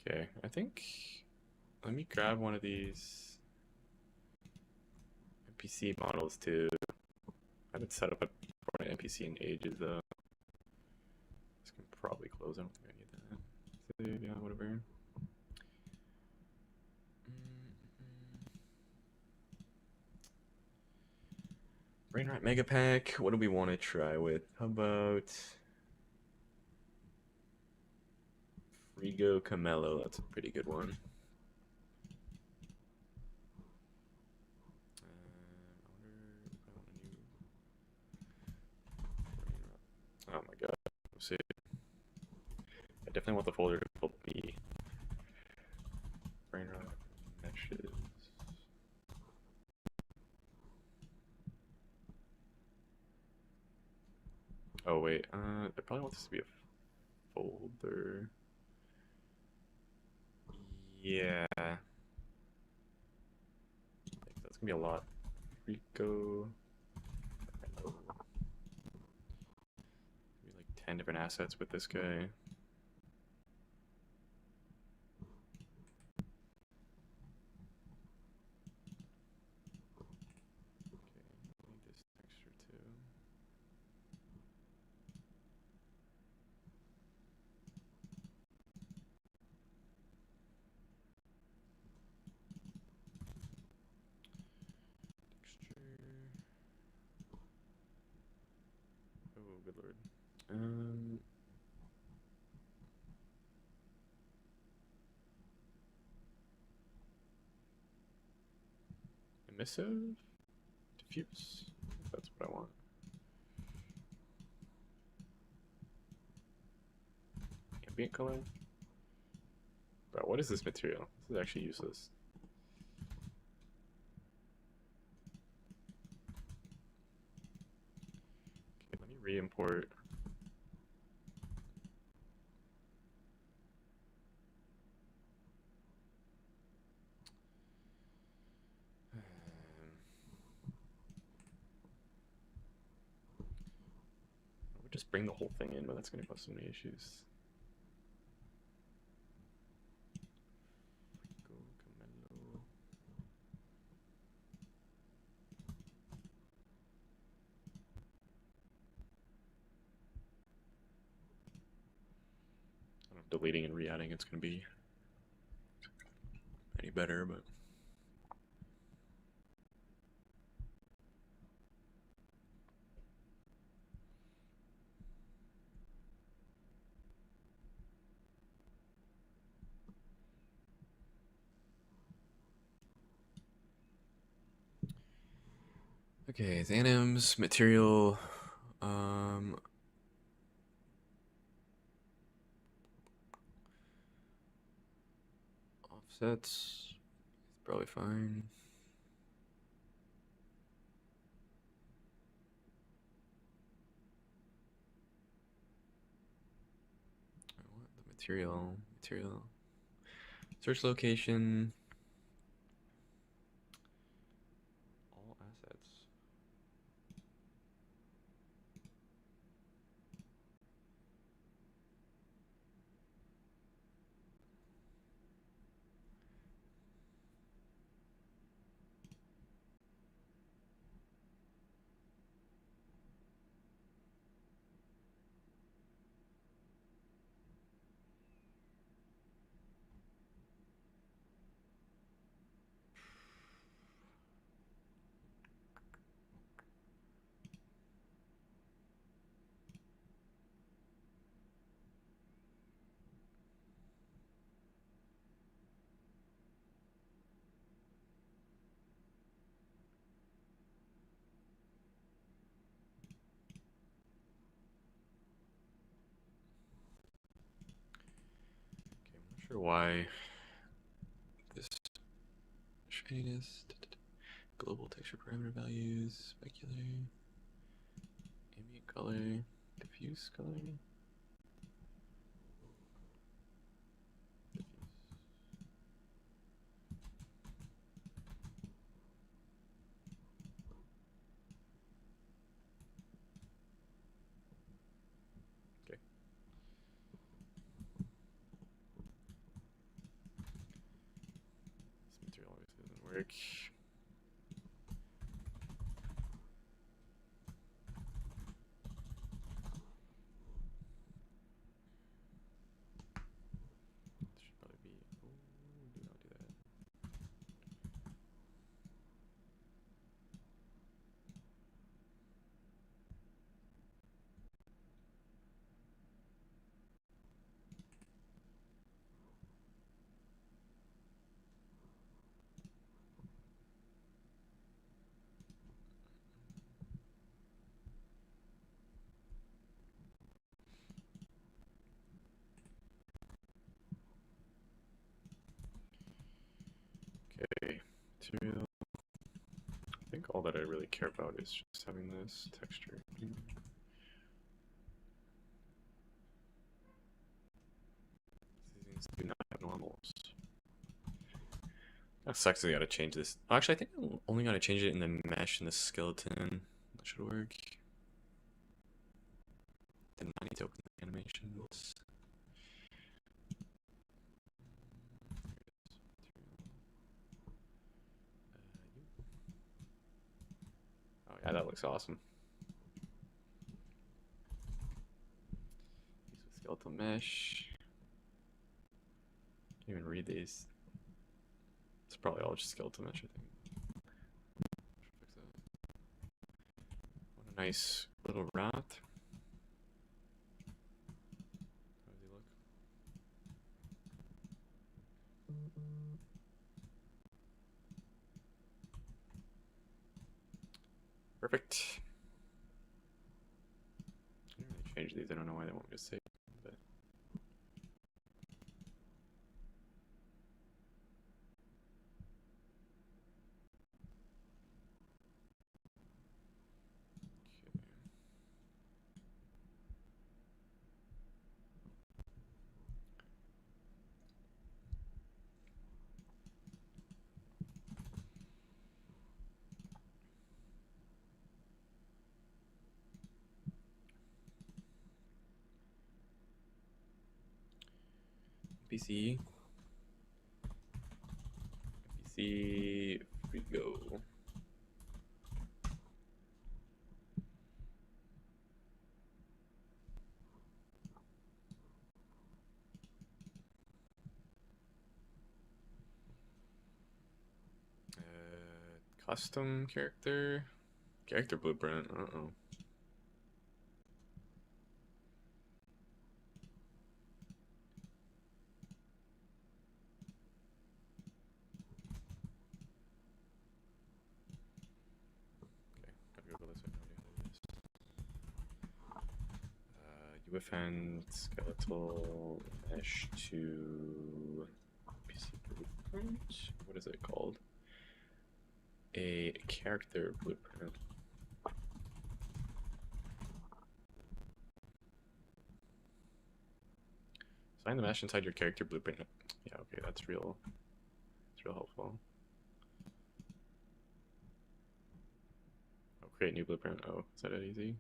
Okay, I think let me grab one of these NPC models too. I haven't set up a Fortnite NPC in ages though. This can probably close. I don't think I need that. Save, yeah, whatever. Brainrot Mega Pack. What do we want to try with? How about Frigo Camelo? That's a pretty good one. Oh my god. Let's see. I definitely want the folder to be Brainrot Meshes. Oh wait, I probably want this to be a folder. Yeah. That's gonna be a lot. Rico. Maybe like 10 different assets with this guy. Okay, I need this texture too. Oh, good lord. Emissive? Diffuse? That's what I want. Ambient color? Bro, what is this material? This is actually useless. Okay, let me re-import. I would just bring the whole thing in, but that's gonna cause so many issues. I don't know if deleting and re-adding it's gonna be any better, but okay, Xanims, material, offsets, probably fine. I want the material, search location, all assets. sure why this shininess, global texture parameter values, specular, ambient color, diffuse color. Okay. This material obviously doesn't work. Should probably be. Ooh, do not do that. Okay, material. I think all that I really care about is just having this texture. These do not have normals. That sucks that I gotta change this. Oh, actually, I think I only gotta change it in the mesh and the skeleton. That should work. Then I need to open the animations. Oh yeah, that looks awesome. Use the skeletal mesh. Can't even read these. It's probably all just skeletal mesh, I think. Fix that. What a nice little rat. How does he look? Perfect. I didn't really change these. I don't know why they want me to save them, but PC. PC. Free go. Custom character blueprint. Uh-oh. Okay, gotta Google this. I have no idea what it is. UEFN skeletal mesh to PC blueprint. What is it called? A character blueprint. Find the mesh inside your character blueprint. Yeah, okay, that's real. It's real helpful. Oh, create new blueprint. Oh, is that easy?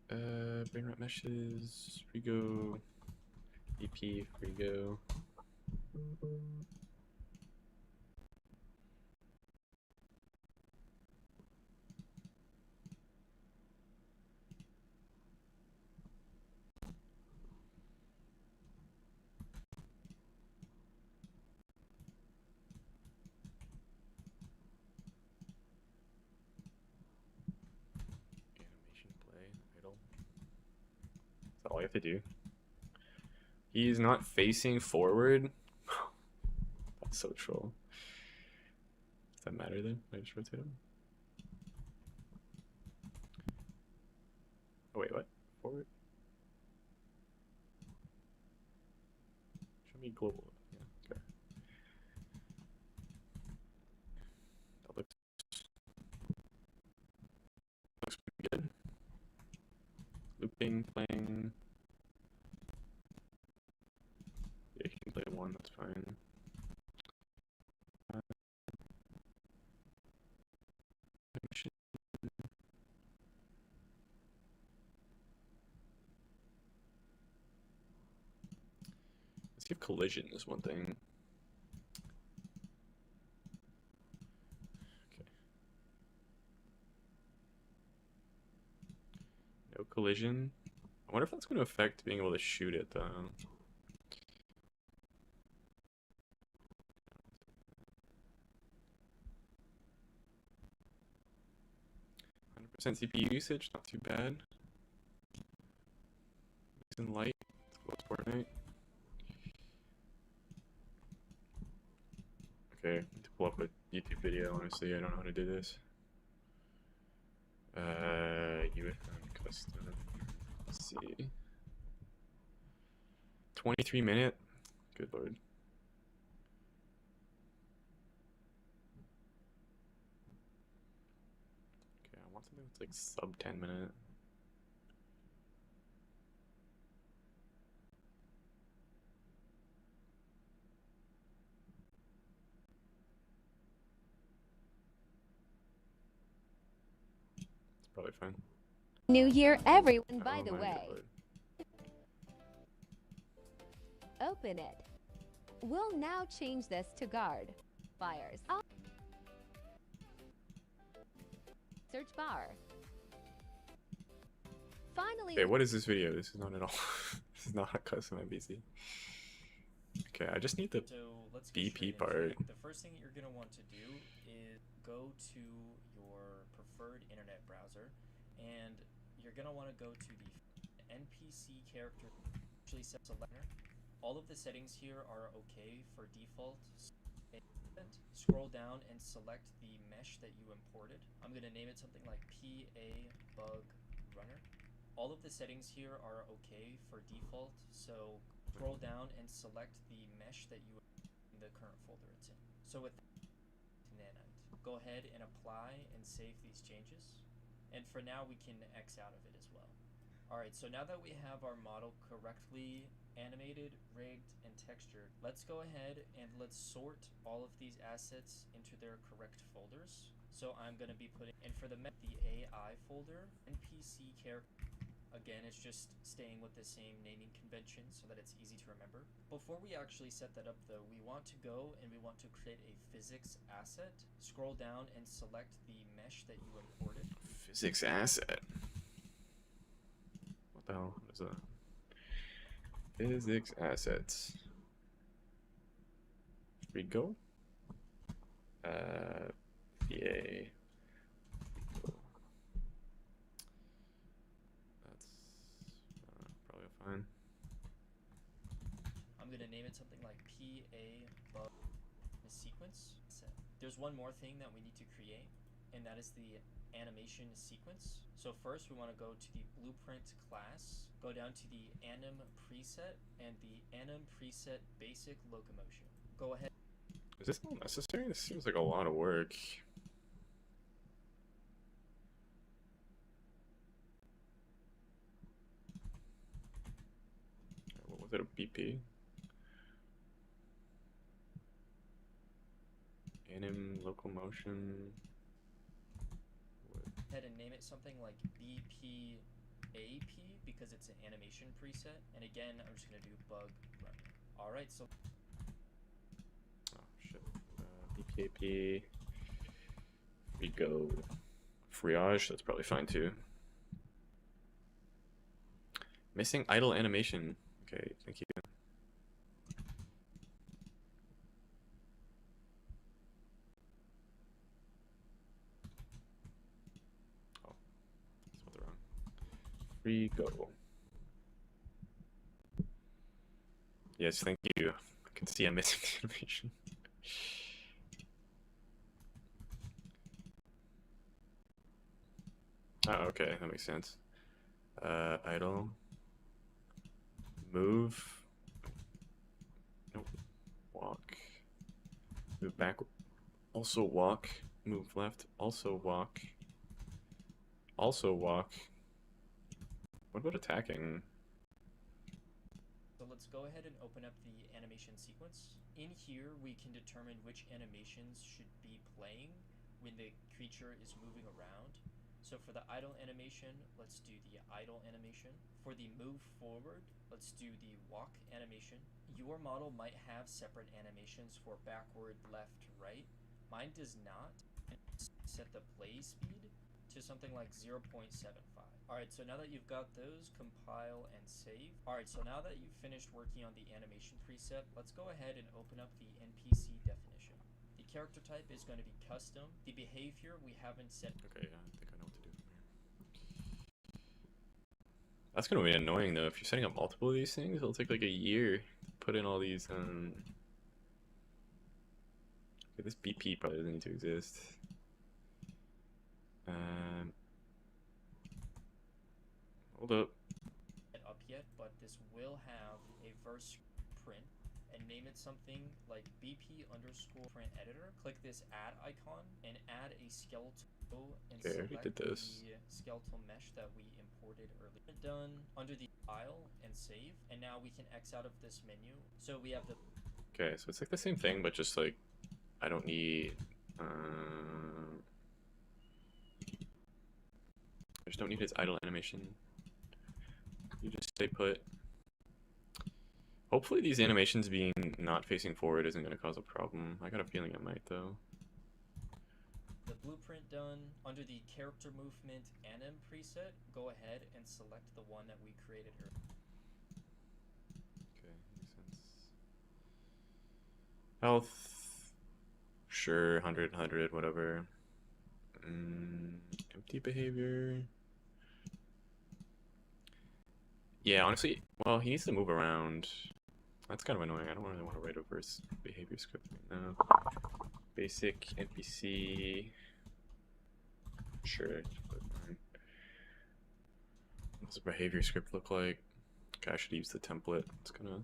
Brain rot meshes. Frigo. EP. Frigo. Animation play. Idle. Is that all you have to do? He's not facing forward. That's so troll. Does that matter then? I just rotate him. Oh wait, what? Forward? Show Let me global. Yeah, okay. That looks pretty good. Looping, playing. Yeah, you can play one, that's fine. Let's give collision is one thing. Okay. No collision. I wonder if that's going to affect being able to shoot it though. 100% CPU usage, not too bad. It's in light. Let's close Fortnite. Okay, I need to pull up a YouTube video. Honestly, I don't know how to do this. UEFN custom. Let's see. 23-minute. Good lord. Okay, I want something that's like sub 10-minute. It's probably fine. New Year, everyone, by Oh the my way. God. Open it. We'll now change this to guard. Fires. Search bar. Finally. Okay, what is this video? This is not at all. This is not a custom MVC. Okay, I just need the let's get BP straight into part. it. The first thing that you're going to want to do is go to your preferred internet browser, and you're going to want to go to the NPC character actually set selector. All of the settings here are okay for default. Scroll down and select the mesh that you imported. I'm going to name it something like PA bug runner. All of the settings here are okay for default, so scroll down and select the mesh that you in the current folder it's in. So with nanite, go ahead and apply and save these changes. And for now, we can X out of it as well. Alright, so now that we have our model correctly animated, rigged, and textured, let's go ahead and let's sort all of these assets into their correct folders. So I'm going to be putting, and for the AI folder, NPC character. Again, it's just staying with the same naming convention so that it's easy to remember. Before we actually set that up though, we want to go and we want to create a physics asset. Scroll down and select the mesh that you imported. Physics asset. What the hell? What is that? Physics assets. We go. VA. That's probably fine. I'm gonna name it something like PA bug sequence. There's one more thing that we need to create, and that is the animation sequence. So first we want to go to the blueprint class, go down to the anim preset and the anim preset basic locomotion. Go ahead. Is this all necessary? This seems like a lot of work. What was it, a BP? Anim locomotion. Go ahead and name it something like BPAP because it's an animation preset. And again, I'm just gonna do bug run. All right, so. Oh shit. BPAP. We go. Friage. That's probably fine too. Missing idle animation. Okay, thank you. Oh, spelled it wrong. Free go. Yes, thank you. I can see I'm missing the animation. Oh, okay, that makes sense. Idle. Move. Move backward. Also walk. Move left. Also walk. Also walk. What about attacking? So let's go ahead and open up the animation sequence. In here, we can determine which animations should be playing when the creature is moving around. So for the idle animation, let's do the idle animation. For the move forward, let's do the walk animation. Your model might have separate animations for backward, left, right. Mine does not. Set the play speed to something like 0.75. Alright, so now that you've got those, compile and save. Alright, so now that you've finished working on the animation preset, let's go ahead and open up the NPC definition. The character type is going to be custom. The behavior we haven't set. Okay, yeah, I think I know what to do from here. That's gonna be annoying though. If you're setting up multiple of these things, it'll take like a year to put in all these. Okay, this BP probably doesn't need to exist. Hold up. Up yet, but this will have a verse print and name it something like BP underscore print editor. Click this add icon and add a skeletal and Okay, I already select did this. the skeletal mesh that we imported earlier. Done under the file and save, and now we can X out of this menu. So we have the Okay, so it's like the same thing, but just like I don't need. I just don't need his idle animation. You just stay put. Hopefully these animations being not facing forward isn't going to cause a problem. I got a feeling it might though. the blueprint done. Under the character movement anim preset, go ahead and select the one that we created earlier. Okay, makes sense. Health, sure, 100, 100, whatever. Empty behavior. Yeah, honestly, well, he needs to move around. That's kind of annoying. I don't really want to write a verse behavior script right now. Basic NPC. Sure. What does a behavior script look like? Okay, I should use the template. It's gonna.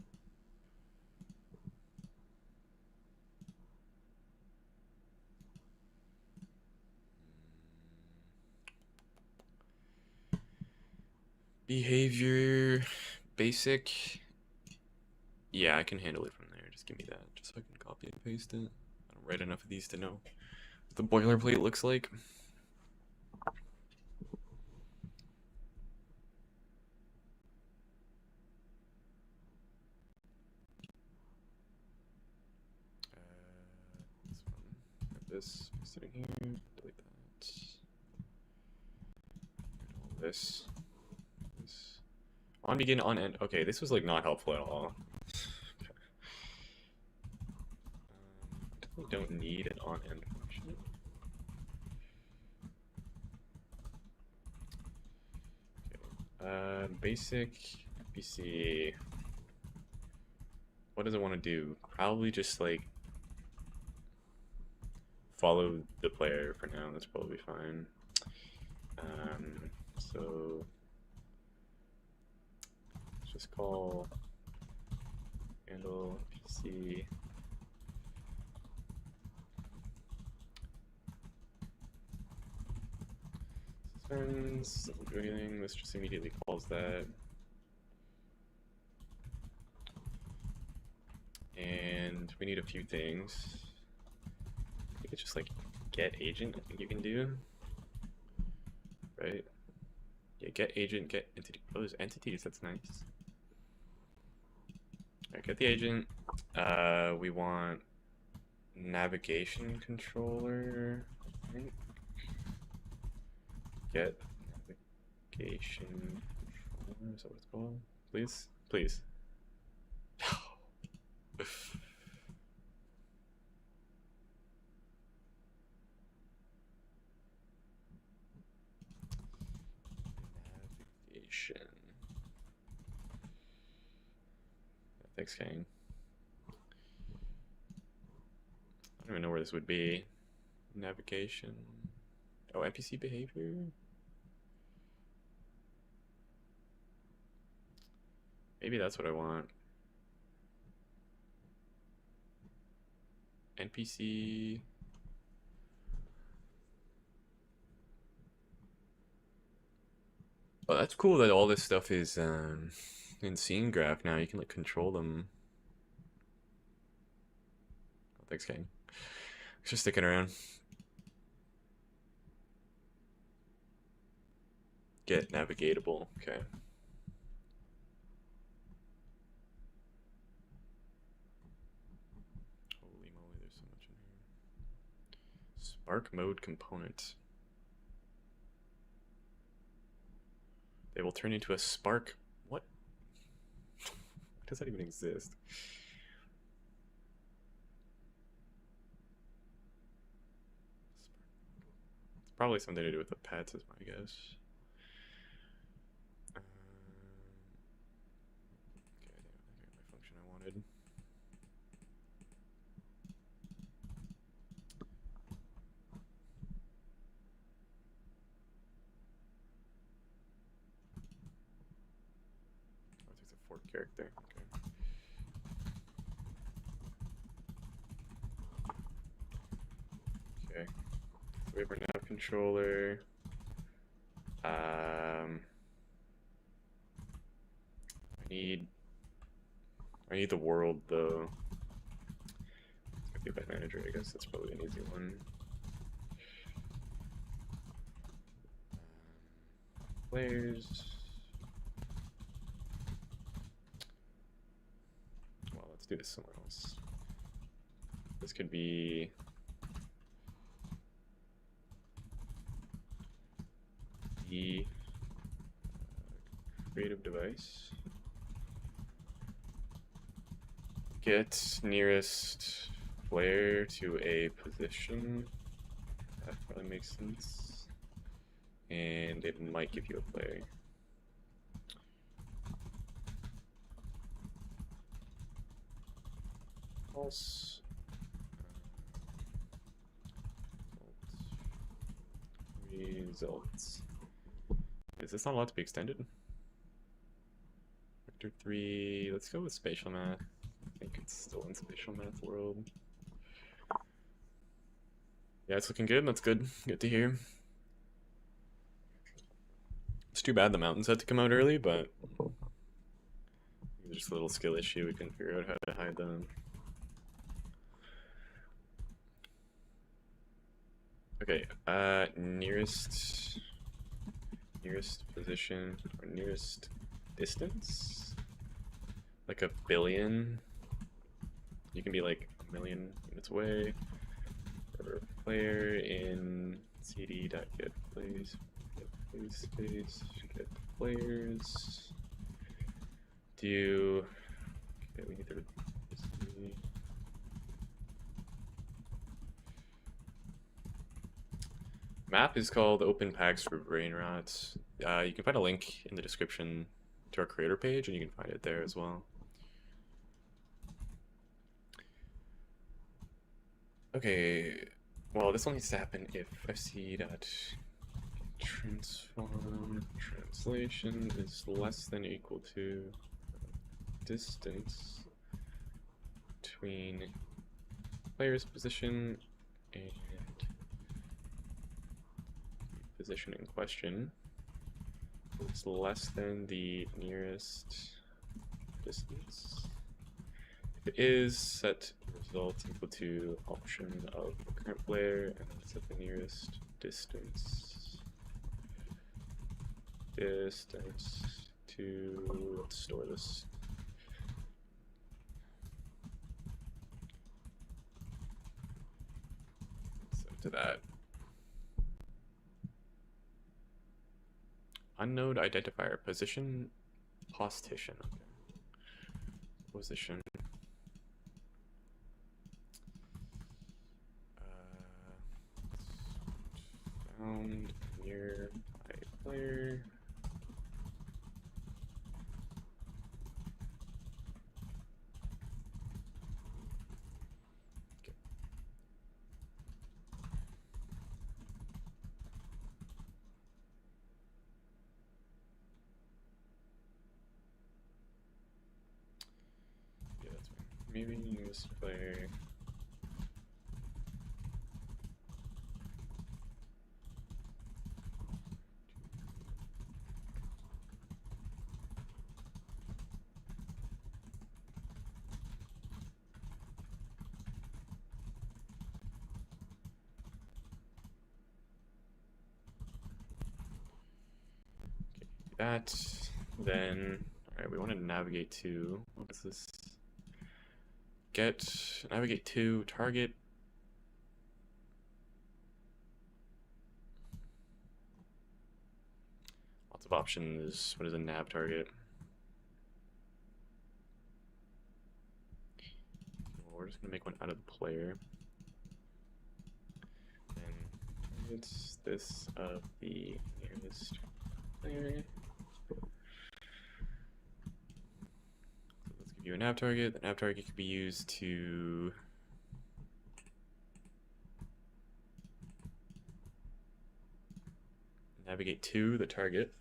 Behavior. Basic. Yeah, I can handle it from there. Just give me that, just so I can copy and paste it. I don't write enough of these to know what the boilerplate looks like. This one. Have this sitting here. Delete that. All this. This. On begin, on end. Okay, this was like not helpful at all. Definitely don't need an on end function. Okay. Basic NPC. What does it want to do? Probably just like follow the player for now. That's probably fine. So let's just call handle NPC. Suspends, doesn't do anything. This just immediately calls that. And we need a few things. I think it's just like get agent, I think you can do. Right? Yeah, get agent, get entity. Oh, there's entities, that's nice. Alright, get the agent. We want navigation controller, I think. Get navigation controller, is that what it's called? Please? Please. Navigation. Thanks, Kang. I don't even know where this would be. Navigation. Oh, NPC behavior. Maybe that's what I want. NPC. Oh, that's cool that all this stuff is in scene graph now. You can like control them. Oh, thanks, gang. Thanks for sticking around. Get navigatable. Okay. Holy moly, there's so much in here. Spark mode component. They will turn into a spark. What? Does that even exist? It's probably something to do with the pets, is my guess. Okay, I think I got my function I wanted. Oh, it takes a fork character. Okay. Okay. So we have our nav controller. I need the world though. It's gonna be event manager, I guess that's probably an easy one. Players. Well, let's do this somewhere else. This could be the creative device. Get nearest player to a position. That probably makes sense. And it might give you a player. False. Results. Is this not allowed to be extended? Vector 3. Let's go with spatial math. I think it's still in spatial math world. Yeah, it's looking good. That's good. Good to hear. It's too bad the mountains had to come out early, but just a little skill issue. We couldn't figure out how to hide them. Okay, nearest position or nearest distance, like 1 billion. You can be like 1 million units away. For player in cd.getPlays, space, get players. Do okay, we need to. Map is called Open Packs for Brain Rots. You can find a link in the description to our creator page, and you can find it there as well. Okay, well, this only needs to happen if fc.transform translation is less than or equal to distance between player's position and position in question. It's less than the nearest distance. If it is, set result equal to option of the current player and then set the nearest distance. Distance to, let's store this. Set to that. Unknown identifier, position, postician. Okay. Position. Found near by player. Okay. Yeah, that's fine. Maybe use player that. Then, alright, we want to navigate to, what is this? Navigate to, target. Lots of options. What is a nav target? Well, we're just gonna make one out of the player. And it's this of the nearest player. Let's give you a nav target. The nav target can be used to navigate to the target.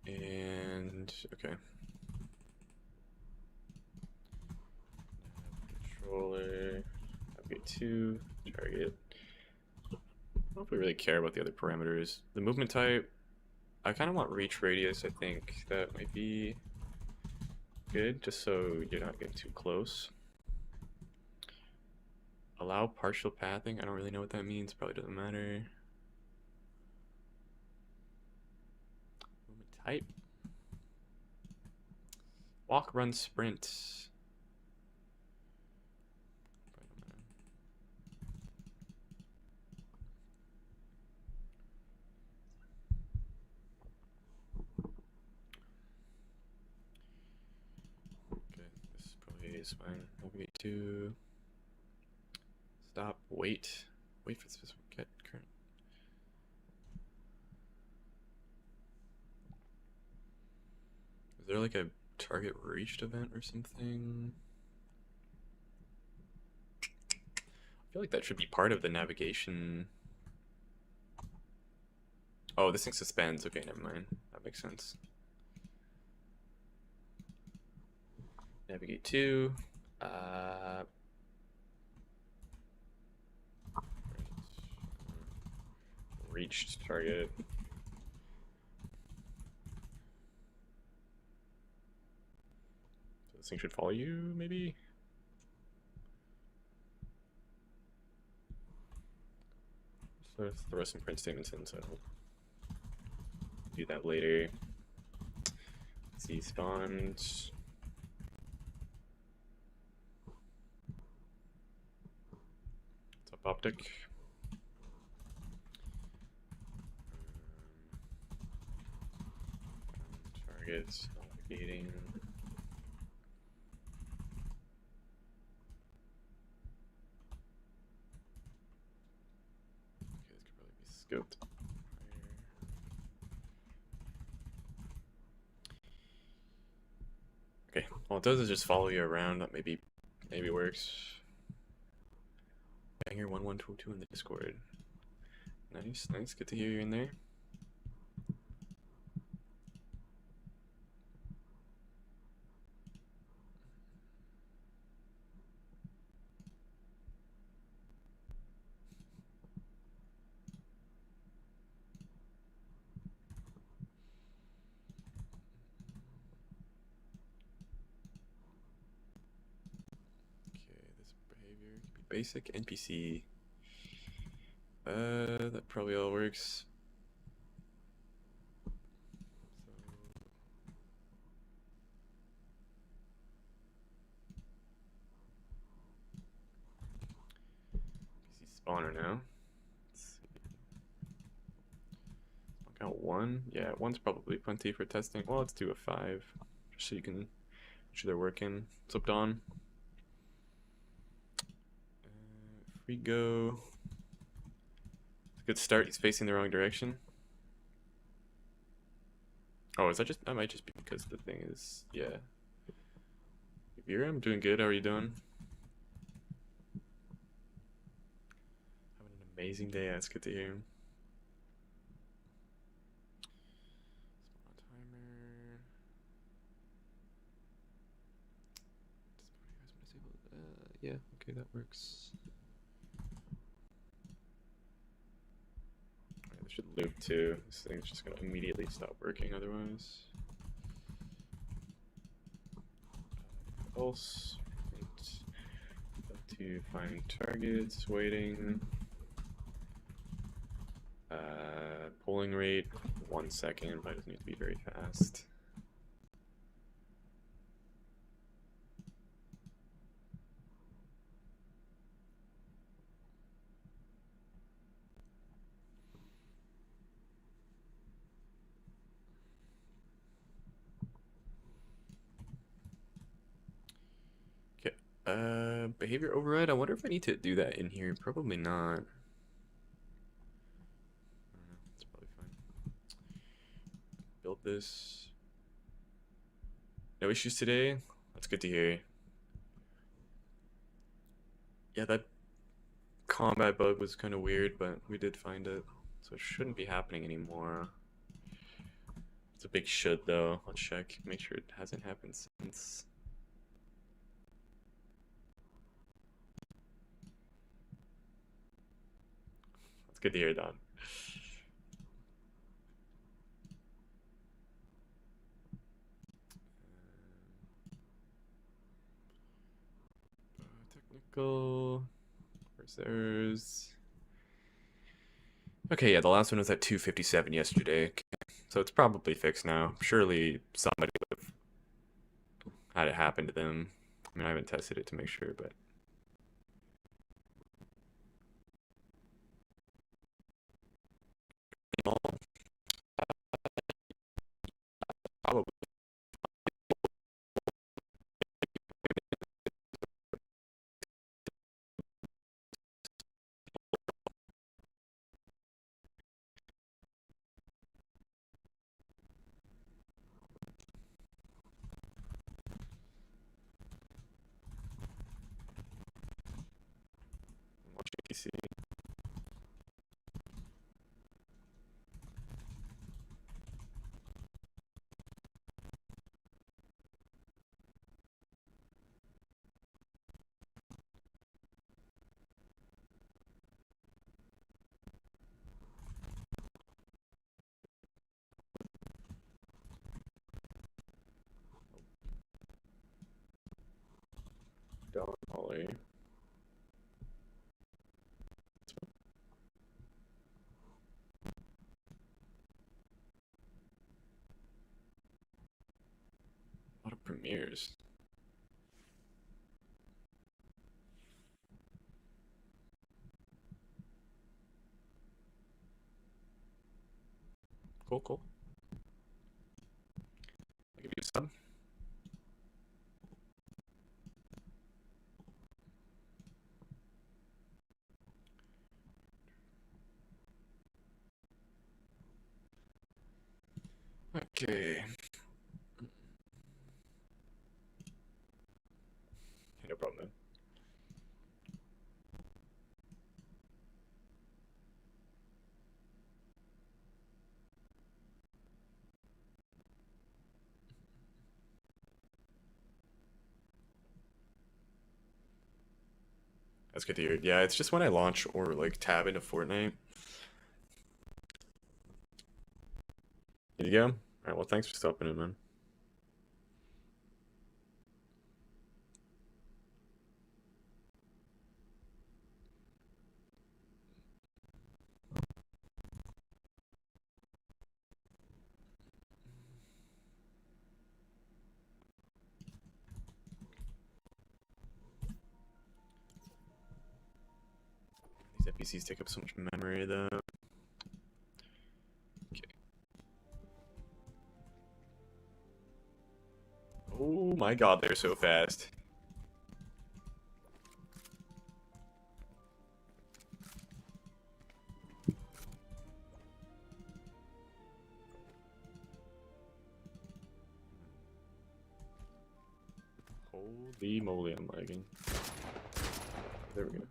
And okay. Controller, navigate to target. I don't know if we really care about the other parameters. The movement type, I kind of want reach radius. I think that might be good, just so you're not getting too close. Allow partial pathing. I don't really know what that means. Probably doesn't matter. Movement type. Walk, run, sprint. Okay, this probably is fine. Navigate to. Stop. Wait. Wait for the specific get current. Is there like a target reached event or something? I feel like that should be part of the navigation. Oh, this thing suspends. Okay, never mind. That makes sense. Navigate to. Reached target. So this thing should follow you, maybe? So let's throw some print statements in, so I'll do that later. See spawned. Top optic. Targets, navigating. Okay, this could probably be scoped. Okay, all it does is just follow you around. That maybe works. I hear 1122 in the Discord. Nice, nice. Good to hear you in there. Behavior could be basic NPC. That probably all works. NPC spawner now. Let's see. I'll count 1. Yeah, 1's probably plenty for testing. Well, let's do a 5, just so you can make sure they're working. What's up, Dawn? If we go, it's a good start. He's facing the wrong direction. Oh, is that just? That might just be because the thing is, yeah. Vera, I'm doing good. How are you doing? Having an amazing day. That's good to hear. Timer. Yeah. Okay, that works. This should loop too. This thing's just gonna immediately stop working otherwise. Else, to find targets, waiting. Polling rate 1 second, but it doesn't need to be very fast. Behavior override. I wonder if I need to do that in here. Probably not. I don't know. It's probably fine. Build this. No issues today. That's good to hear. Yeah, that combat bug was kind of weird, but we did find it, so it shouldn't be happening anymore. It's a big should though. Let's check. Make sure it hasn't happened since. It's good to hear, Don. Technical. Where's theirs? Okay, yeah, the last one was at 2:57 yesterday. Okay. So it's probably fixed now. Surely somebody would have had it happen to them. I mean, I haven't tested it to make sure, but probably. Watch PC. Don Ollie. A lot of premieres. Cool, cool. I'll give you a sub. Okay. No problem, man. That's good to hear. Yeah, it's just when I launch or like tab into Fortnite. Need to go? Alright, well, thanks for stopping in, man. These NPCs take up so much memory, though. Okay. Oh my god, they're so fast. Holy moly, I'm lagging. There we go.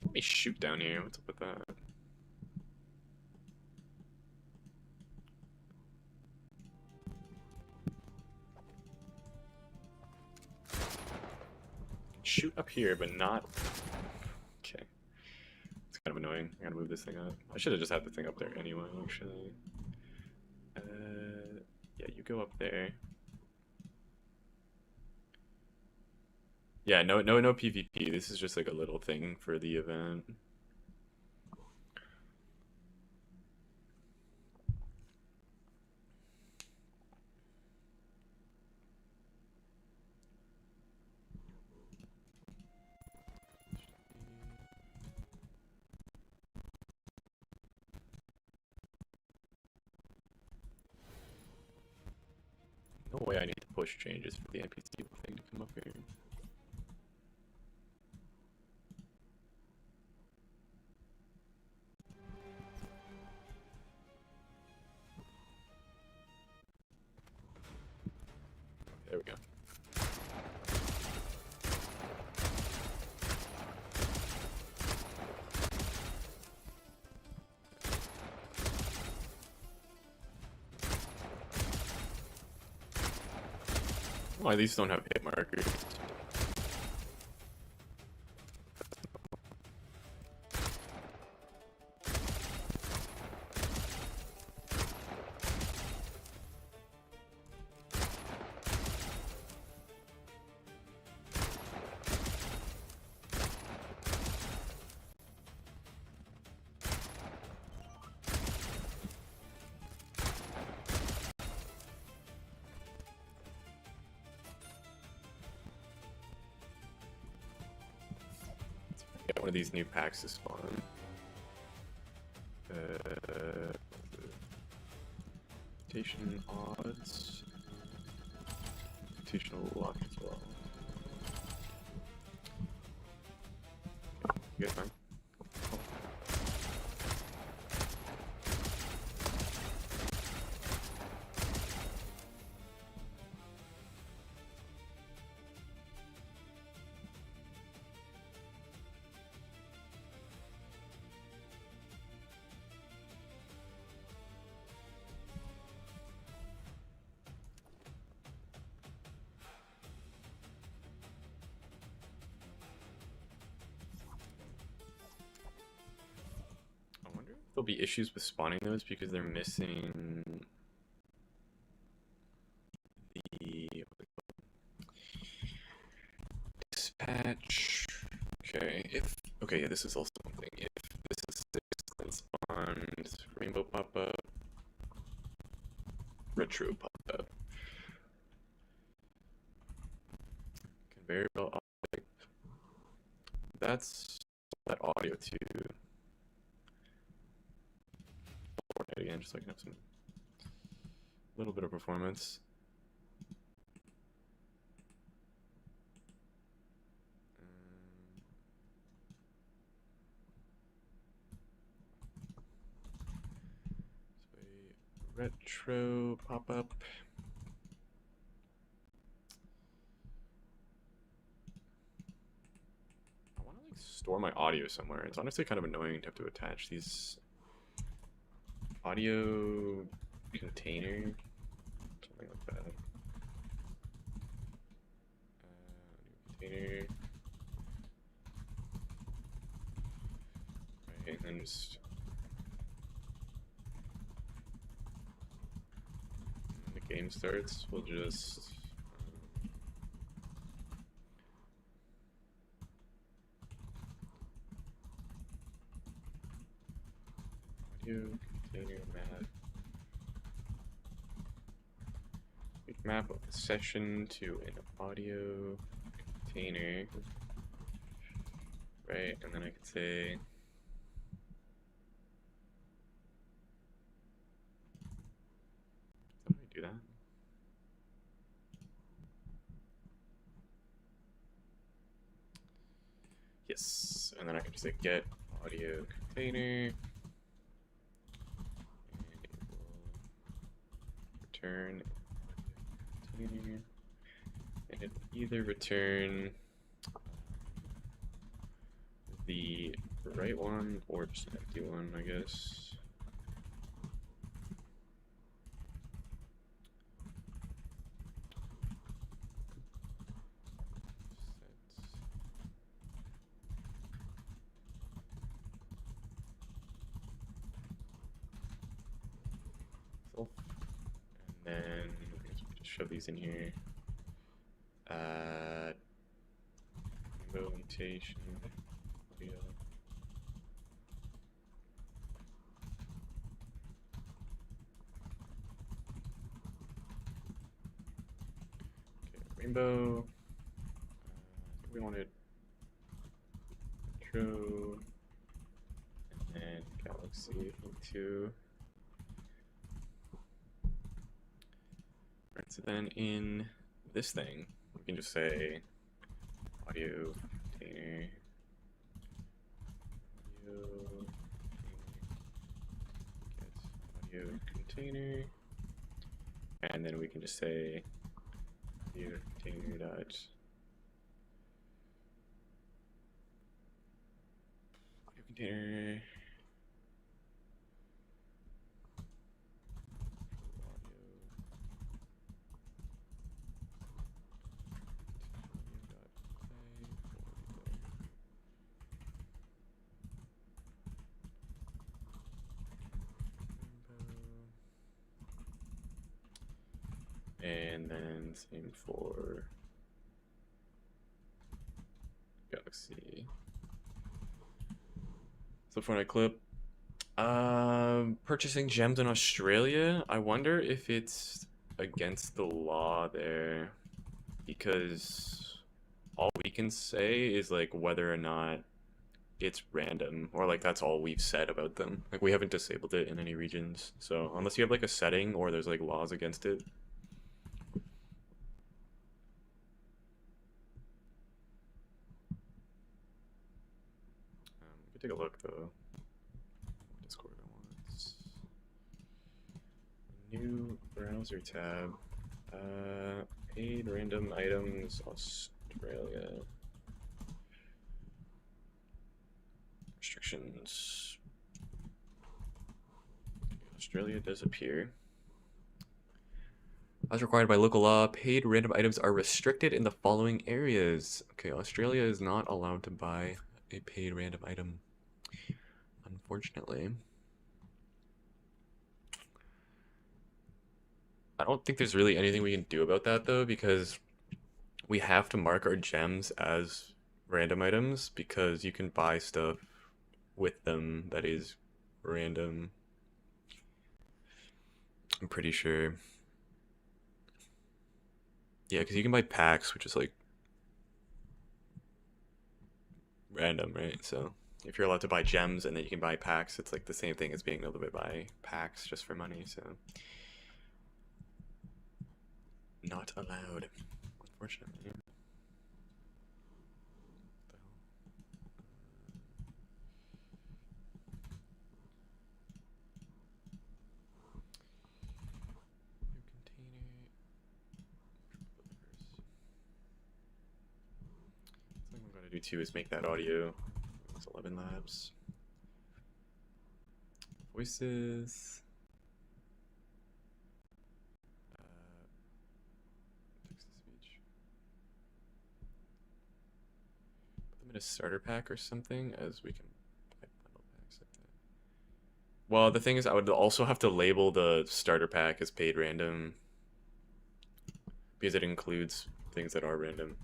Let me shoot down here. What's up with that? Shoot up here, but not. Okay. It's kind of annoying. I gotta move this thing up. I should have just had the thing up there anyway, actually. Yeah, you go up there. Yeah, no PvP. This is just like a little thing for the event. No way I need to push changes for the NPC thing to come up here. There we go. Why these don't have hit markers? Get one of these new packs to spawn. Mutation odds. Mutational luck as well. You guys fine? There'll be issues with spawning those because they're missing the dispatch. Okay, yeah, this is also something. If this is 6, then spawned rainbow pop-up, retro pop-up, conveyor belt object. That's that audio too. Fortnite again, just so I can have some little bit of performance. So a retro pop-up. I want to like store my audio somewhere. It's honestly kind of annoying to have to attach these audio container, something like that. Container. Right, and then just when the game starts, we'll just audio container map. Map of the session to an audio container, right? And then I could say how do I do that? Yes, and then I can just say get audio container, and it will return container, and it will either return the right one or just an empty one, I guess. And then just shove these in here. rainbow mutation. Audio. Okay, rainbow. I think we wanted intro and then galaxy, I think too. Right, so then in this thing, we can just say audio container. Audio container, and then we can just say audio container dot audio container and then same for galaxy. So Fortnite clip. Purchasing gems in Australia. I wonder if it's against the law there, because all we can say is like whether or not it's random, or like that's all we've said about them. Like we haven't disabled it in any regions. So unless you have like a setting or there's like laws against it. We could take a look though. Discord wants new browser tab. Paid random items Australia. Restrictions. Australia does appear. As required by local law, paid random items are restricted in the following areas. Okay, Australia is not allowed to buy a paid random item, unfortunately. I don't think there's really anything we can do about that though, because we have to mark our gems as random items because you can buy stuff with them that is random. I'm pretty sure. Yeah, because you can buy packs, which is like random, right? So if you're allowed to buy gems and then you can buy packs, it's like the same thing as being able to buy packs just for money. So not allowed, unfortunately. What I'm gonna do too is make that audio. It's 11 labs. Voices. Text to speech. Put them in a starter pack or something, as we can buy bundle packs like that. Well, the thing is, I would also have to label the starter pack as paid random because it includes things that are random.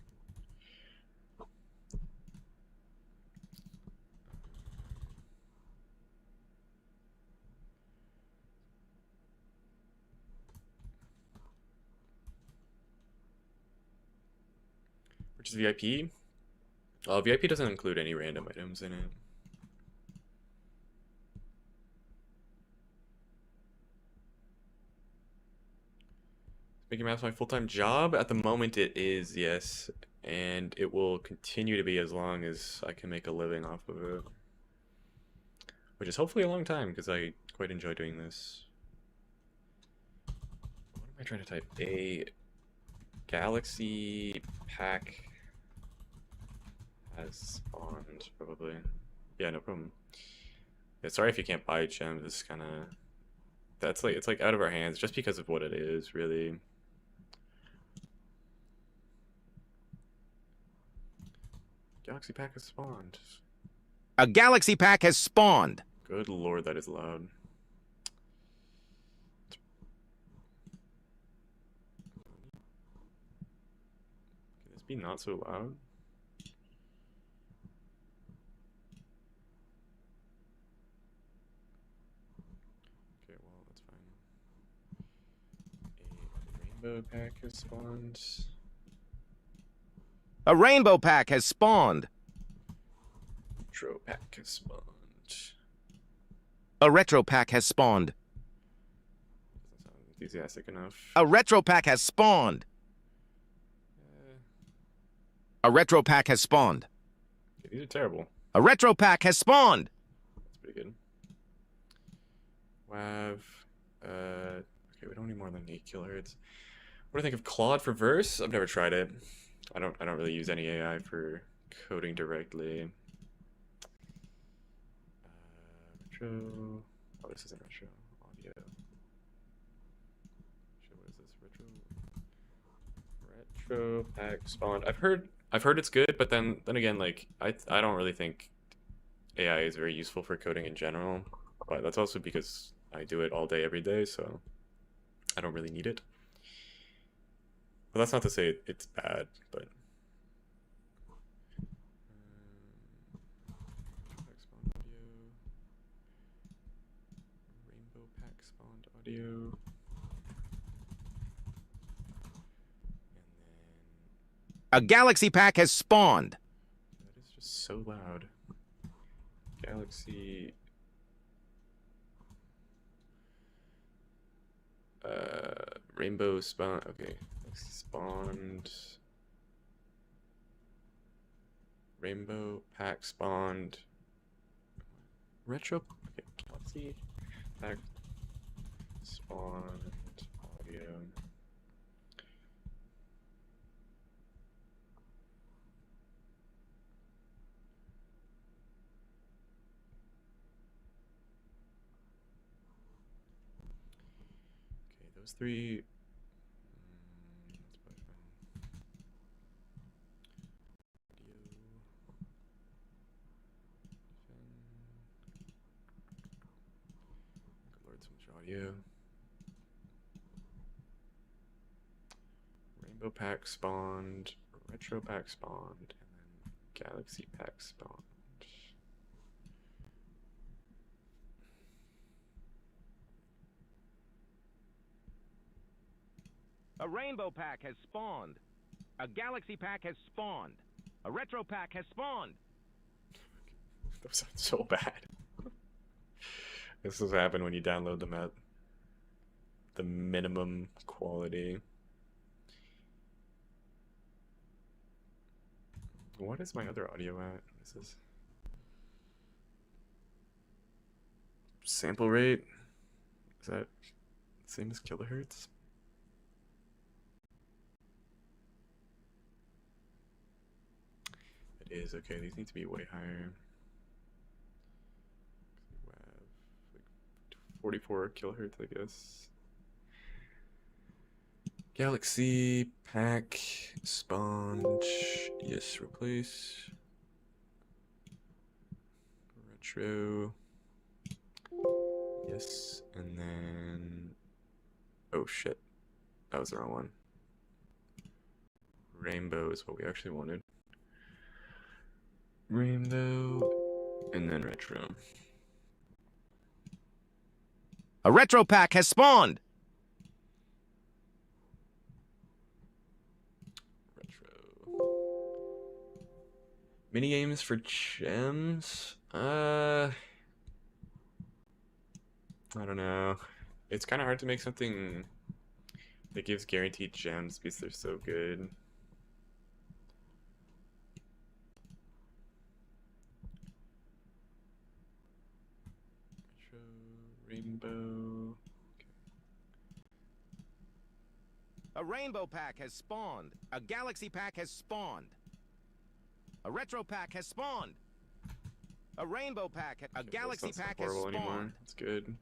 Which is VIP? VIP doesn't include any random items in it. Making maps my full-time job? At the moment it is, yes. And it will continue to be as long as I can make a living off of it. Which is hopefully a long time, because I quite enjoy doing this. What am I trying to type? A galaxy pack has spawned, probably. Yeah, no problem. Yeah, sorry if you can't buy gems. It's kind of... That's like, it's like out of our hands just because of what it is, really. Galaxy pack has spawned. A galaxy pack has spawned. Good lord, that is loud. Can this be not so loud? Rainbow pack has spawned. A rainbow pack has spawned. Retro pack has spawned. A retro pack has spawned. Doesn't sound enthusiastic enough. A retro pack has spawned. A retro pack has spawned. Okay, these are terrible. A retro pack has spawned. That's pretty good. WAV. Okay, we don't need more than 8 kilohertz. What do I think of Claude for verse? I've never tried it. I don't really use any AI for coding directly. Retro. Oh, this isn't retro. Audio. What is this? Retro pack spawned. I've heard it's good, but then again, like I don't really think AI is very useful for coding in general. But that's also because I do it all day, every day, so I don't really need it. Well, that's not to say it's bad, but rainbow pack spawned audio, and A galaxy pack has spawned. that is just so loud. Galaxy. Rainbow spawn. Okay, spawned. Rainbow pack spawned. Retro. Okay, Galaxy pack spawned audio. Okay, those three. That's probably fine. Audio. Good lord, so much audio. Rainbow pack spawned, retro pack spawned, and then galaxy pack spawned. A rainbow pack has spawned. A galaxy pack has spawned. A retro pack has spawned. Those sound so bad. This has happened when you download them at the minimum quality. What is my other audio at? This is sample rate. Is that same as kilohertz? It is. Okay, these need to be way higher. Like 44 kilohertz, I guess. Galaxy pack sponge. Yes, replace. Retro. Yes, and then. Oh shit, that was the wrong one. Rainbow is what we actually wanted. Rainbow, and then retro. A retro pack has spawned. Mini games for gems? I don't know. It's kind of hard to make something that gives guaranteed gems because they're so good. Retro, rainbow. A rainbow pack has spawned. A galaxy pack has spawned. A retro pack has spawned. A rainbow pack. A galaxy pack has spawned. Anymore. That's good.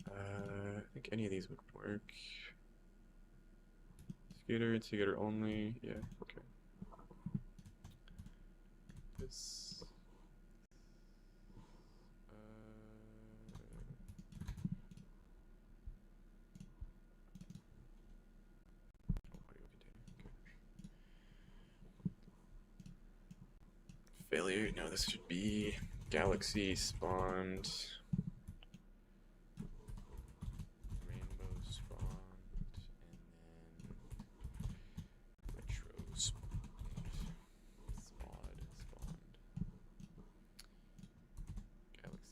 I think any of these would work. Skater and skater only. Yeah. Okay. This. Audio container. Okay. Failure. No, this should be galaxy spawned. Rainbow spawned, and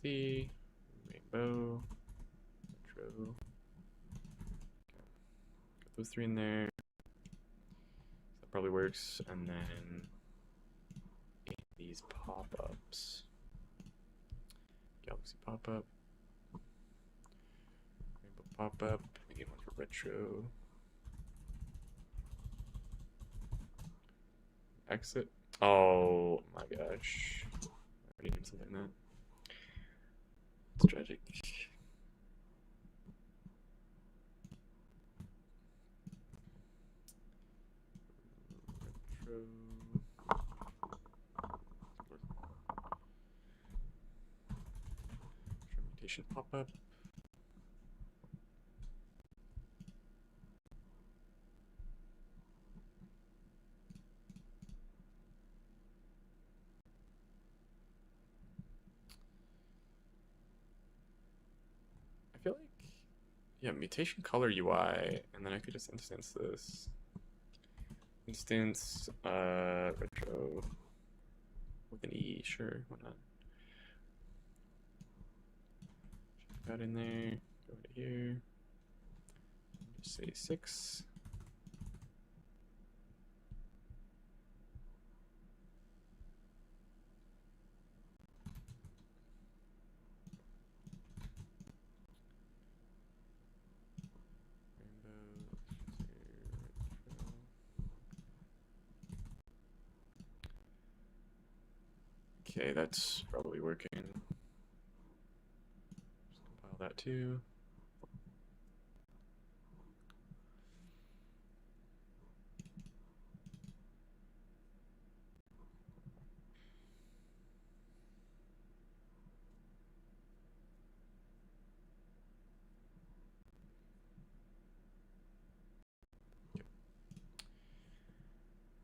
Galaxy, rainbow, retro. Got those three in there. That probably works. And then these pop-ups. Galaxy pop-up. Rainbow pop-up. We get one for retro. Exit. Oh my gosh. I already did something like that. It's tragic. Retro. Mutation pop-up. I feel like, yeah, mutation color UI, and then I could just instance this. Instance retro with an E, sure, why not? Check that in there, go to here, just say 6. Okay, that's probably working. Just compile that too.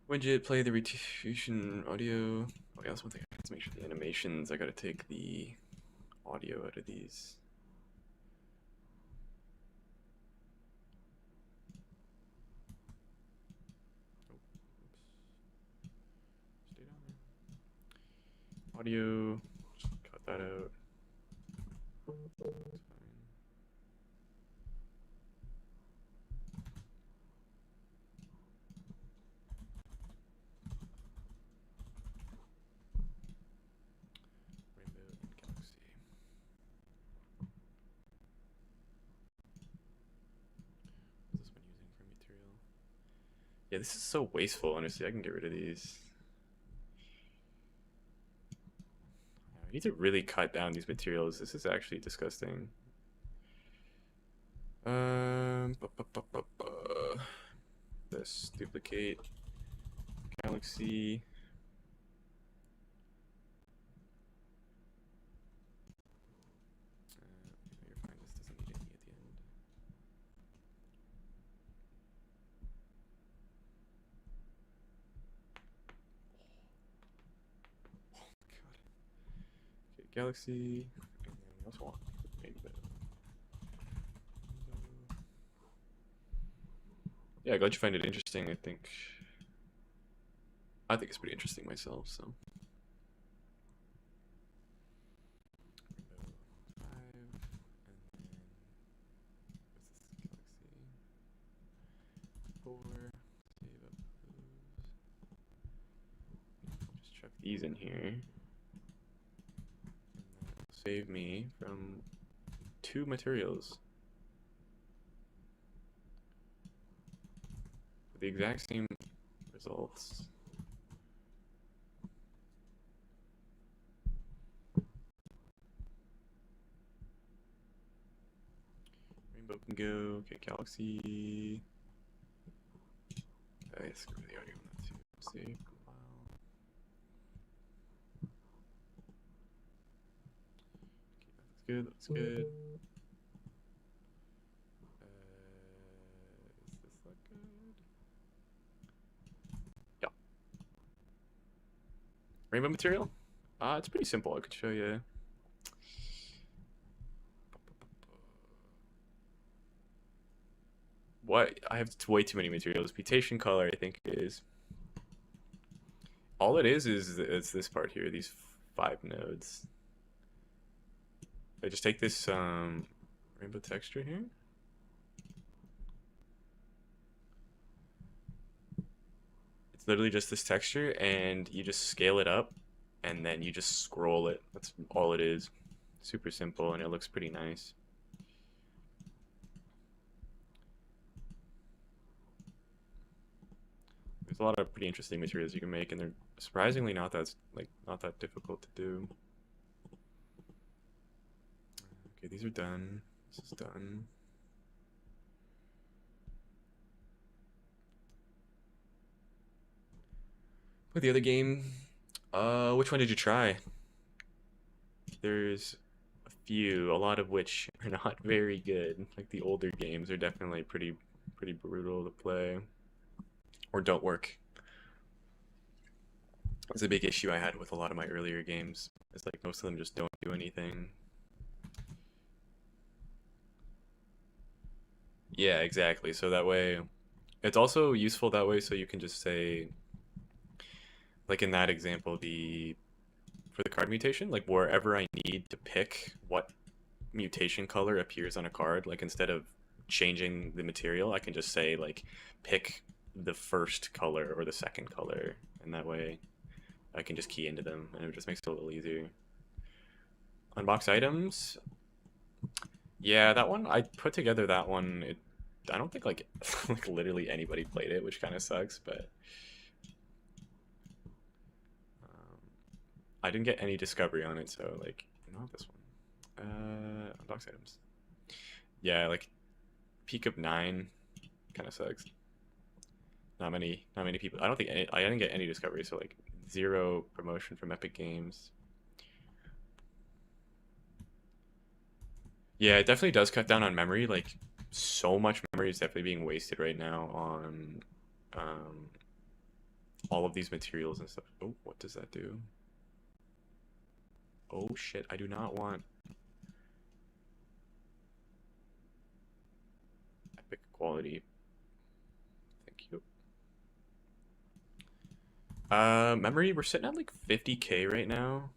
Widget, play the retution audio. Oh yeah, that's one thing. I have to make sure the animations, I gotta take the audio out of these. Oh, oops. Stay down there. Audio, just cut that out. That's fine. Rainbow and Galaxy. What's this one using for material? Yeah, this is so wasteful, honestly. I can get rid of these. I need to really cut down these materials. This is actually disgusting. This duplicate Galaxy. You're fine. This doesn't need any at the end. Oh my god. Okay, Galaxy. And then we also want rainbow. Yeah, glad you find it interesting. I think it's pretty interesting myself. So. Rainbow 5, and then what's this? Galaxy 4. Save up those. Just chuck these in here. And that'll save me from 2 materials. With the exact same results. Rainbow can go. Okay, Galaxy. Yes, go to the audio on that too. Save, compile. Okay, that looks good. That looks good. Does this look good? Yeah. Rainbow material? It's pretty simple. I could show you. What? I have way too many materials. Mutation color, I think, is all it is it's this part here, these 5 nodes. I just take this rainbow texture here. It's literally just this texture, and you just scale it up, and then you just scroll it. That's all it is. Super simple, and it looks pretty nice. There's a lot of pretty interesting materials you can make, and they're surprisingly not that difficult to do. Okay, these are done. This is done. With the other game, which one did you try? There's a few, a lot of which are not very good. Like the older games are definitely pretty brutal to play, or don't work. It's a big issue I had with a lot of my earlier games. It's like most of them just don't do anything. Yeah, exactly. So that way, it's also useful that way, so you can just say, like in that example, for the card mutation, like wherever I need to pick what mutation color appears on a card, like instead of changing the material, I can just say like pick the first color or the second color, and that way I can just key into them, and it just makes it a little easier. Unbox items. Yeah, that one I put together. That one, I don't think like like literally anybody played it, which kind of sucks, but I didn't get any discovery on it, so like not this one. Unbox items. Yeah, like peak of 9 kind of sucks. Not many people. I didn't get any discovery, so like 0 promotion from Epic Games. Yeah, it definitely does cut down on memory. Like so much memory is definitely being wasted right now on all of these materials and stuff. Oh, what does that do? Oh shit, I do not want epic quality. Thank you. Memory, we're sitting at like 50K right now.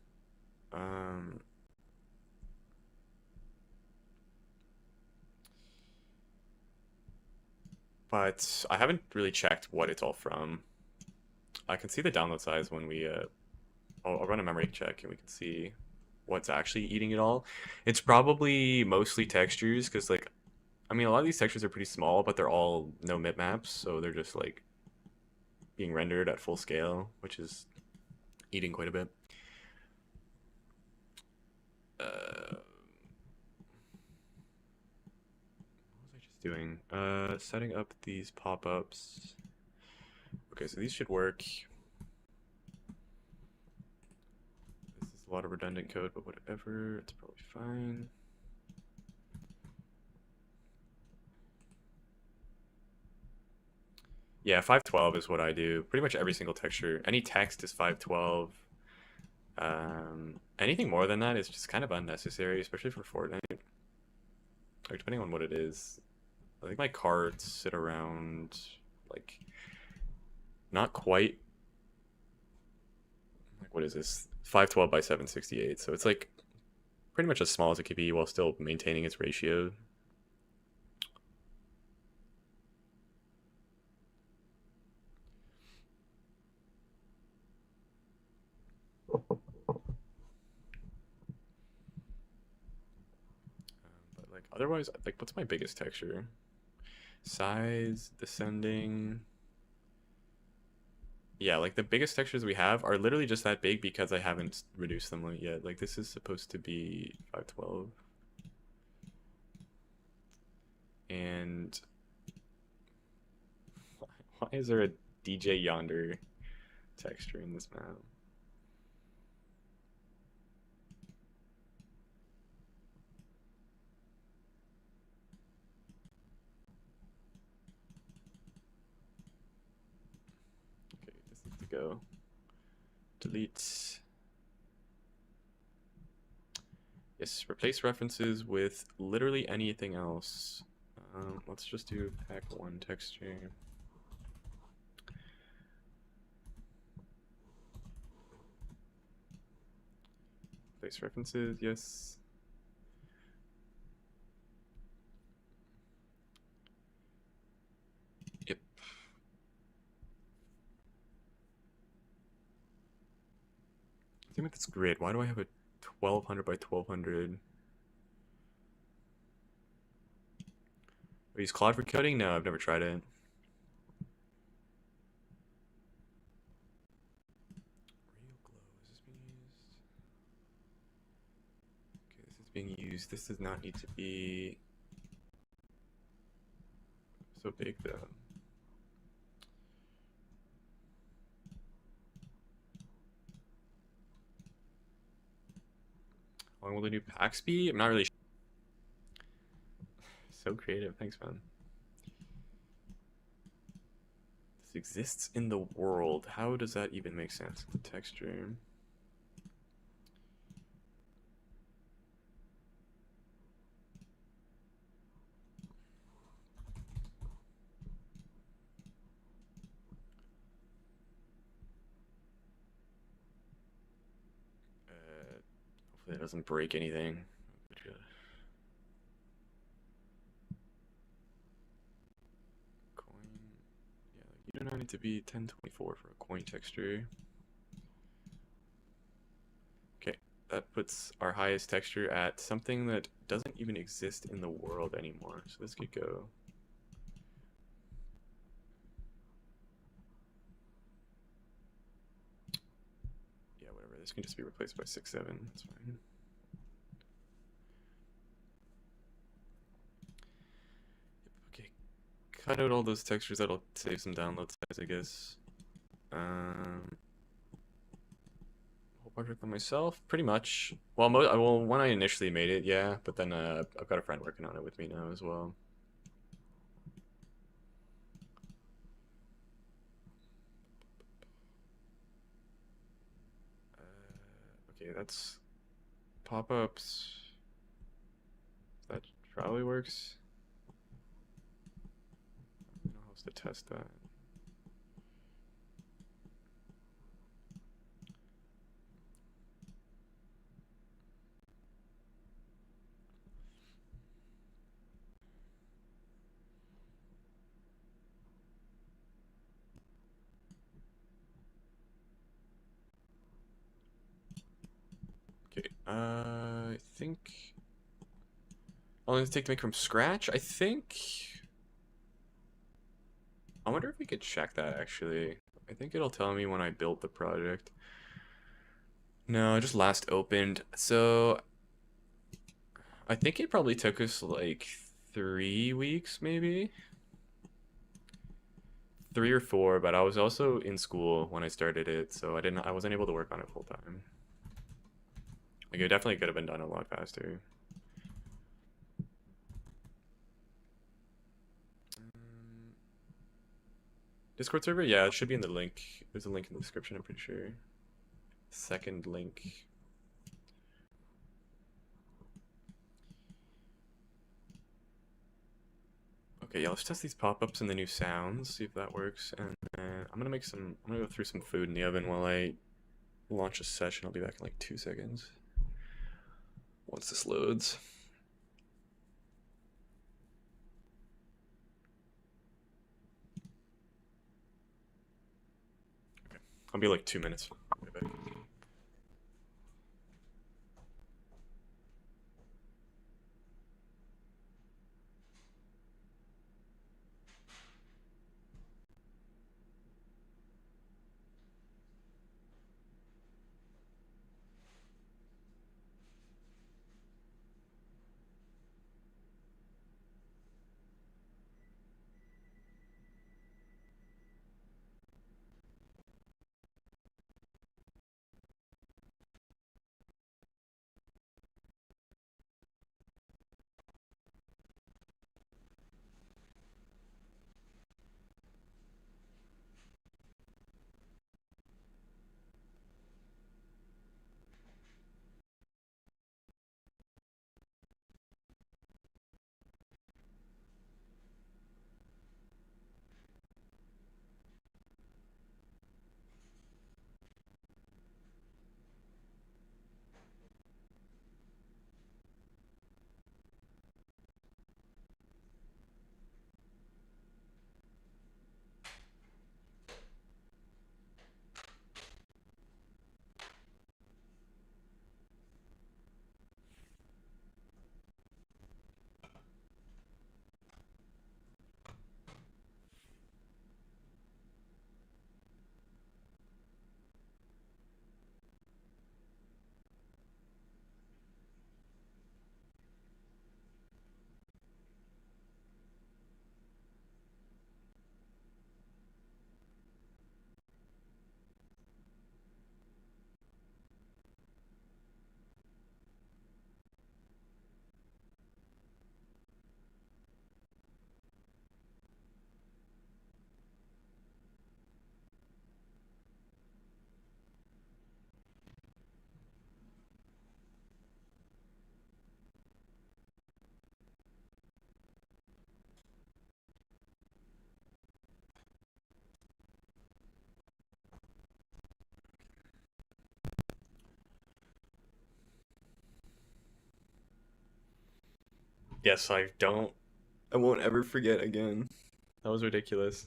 But I haven't really checked what it's all from. I can see the download size when we I'll run a memory check and we can see what's actually eating it all. It's probably mostly textures, because like I mean a lot of these textures are pretty small, but they're all no bitmaps, so they're just like being rendered at full scale, which is eating quite a bit. What was I just doing? Setting up these pop-ups. Okay, so these should work. This is a lot of redundant code, but whatever, it's probably fine. Yeah, 512 is what I do. Pretty much every single texture. Any text is 512. Anything more than that is just kind of unnecessary, especially for Fortnite. Like, depending on what it is. I think my cards sit around, like, not quite, like, what is this? 512 by 768. So it's, like, pretty much as small as it could be while still maintaining its ratio. But, like, otherwise, like, what's my biggest texture? Size, descending. Yeah, like the biggest textures we have are literally just that big because I haven't reduced them yet. Like this is supposed to be 512. And why is there a DJ Yonder texture in this map? Okay, this needs to go. Delete. Yes, replace references with literally anything else. Let's just do pack 1 texture. Replace references, yes. Same with this grid. Why do I have a 1200 by 1200? We use Claude for coding? No, I've never tried it. Real glow. Is this being used? Okay, this is being used. This does not need to be so big though. How long will the new packs be? I'm not really sure. So creative. Thanks, man. This exists in the world. How does that even make sense? The texture. Hopefully it doesn't break anything. Coin. Yeah, you do not need to be 1024 for a coin texture. Okay, that puts our highest texture at something that doesn't even exist in the world anymore. So this could go. Yeah, whatever. This can just be replaced by 6.7. That's fine. Okay, cut out all those textures. That'll save some download size, I guess. Whole project on myself, pretty much. Well, well, when I initially made it, yeah, but then I've got a friend working on it with me now as well. Okay, that's pop-ups. That probably works. I don't know how else to test that. Okay, I think. How long does it take to make from scratch? I think. I wonder if we could check that actually. I think it'll tell me when I built the project. No, I just last opened. So I think it probably took us like 3 weeks, maybe 3 or 4. But I was also in school when I started it, so I wasn't able to work on it full time. Like it definitely could have been done a lot faster. Discord server? Yeah, it should be in the link. There's a link in the description, I'm pretty sure. Second link. Okay, yeah, let's test these pop-ups and the new sounds, see if that works. And then I'm gonna go through some food in the oven while I launch a session. I'll be back in like 2 seconds. Once this loads. Okay, I'll be like 2 minutes. I'll be back. Yes, I don't. I won't ever forget again. That was ridiculous.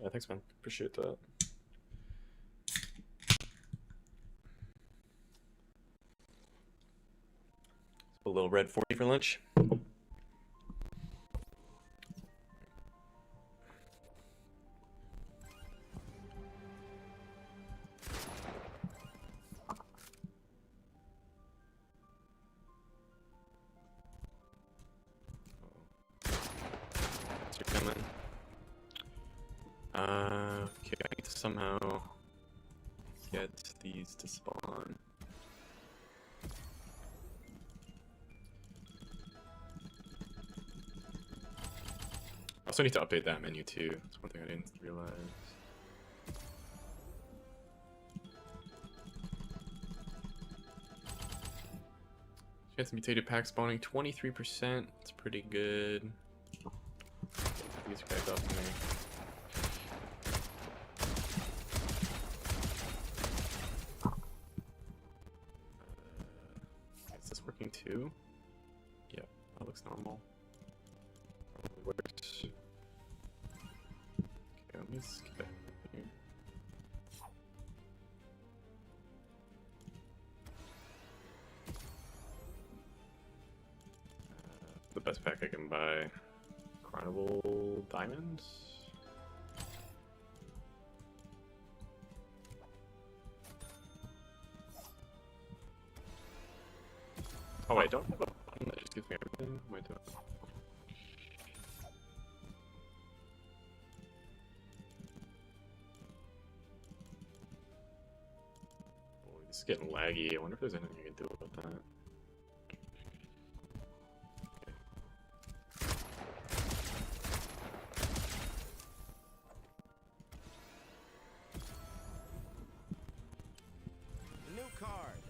Yeah, thanks, man. Appreciate that. A little red 40 for lunch. Coming. Okay, I need to somehow get these to spawn. I also need to update that menu too. That's one thing I didn't realize. Chance mutated pack spawning 23%. It's pretty good. These back up to me. Is this working too? Yep, that looks normal. Probably works. Okay, let me skip it here. The best pack I can buy. Carnival Diamonds? Oh wait, don't have a button that just gives me everything? What am I doing? Oh, this is getting laggy. I wonder if there's anything you can do about that. New card.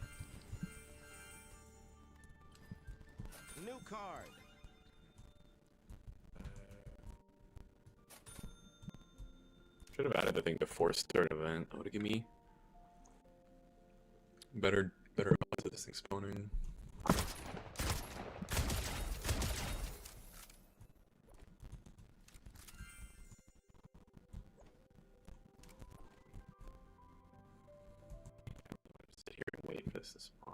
New card. Should have added the thing before start event. That would give me better odds of this thing spawning. Sit here and wait for this to spawn.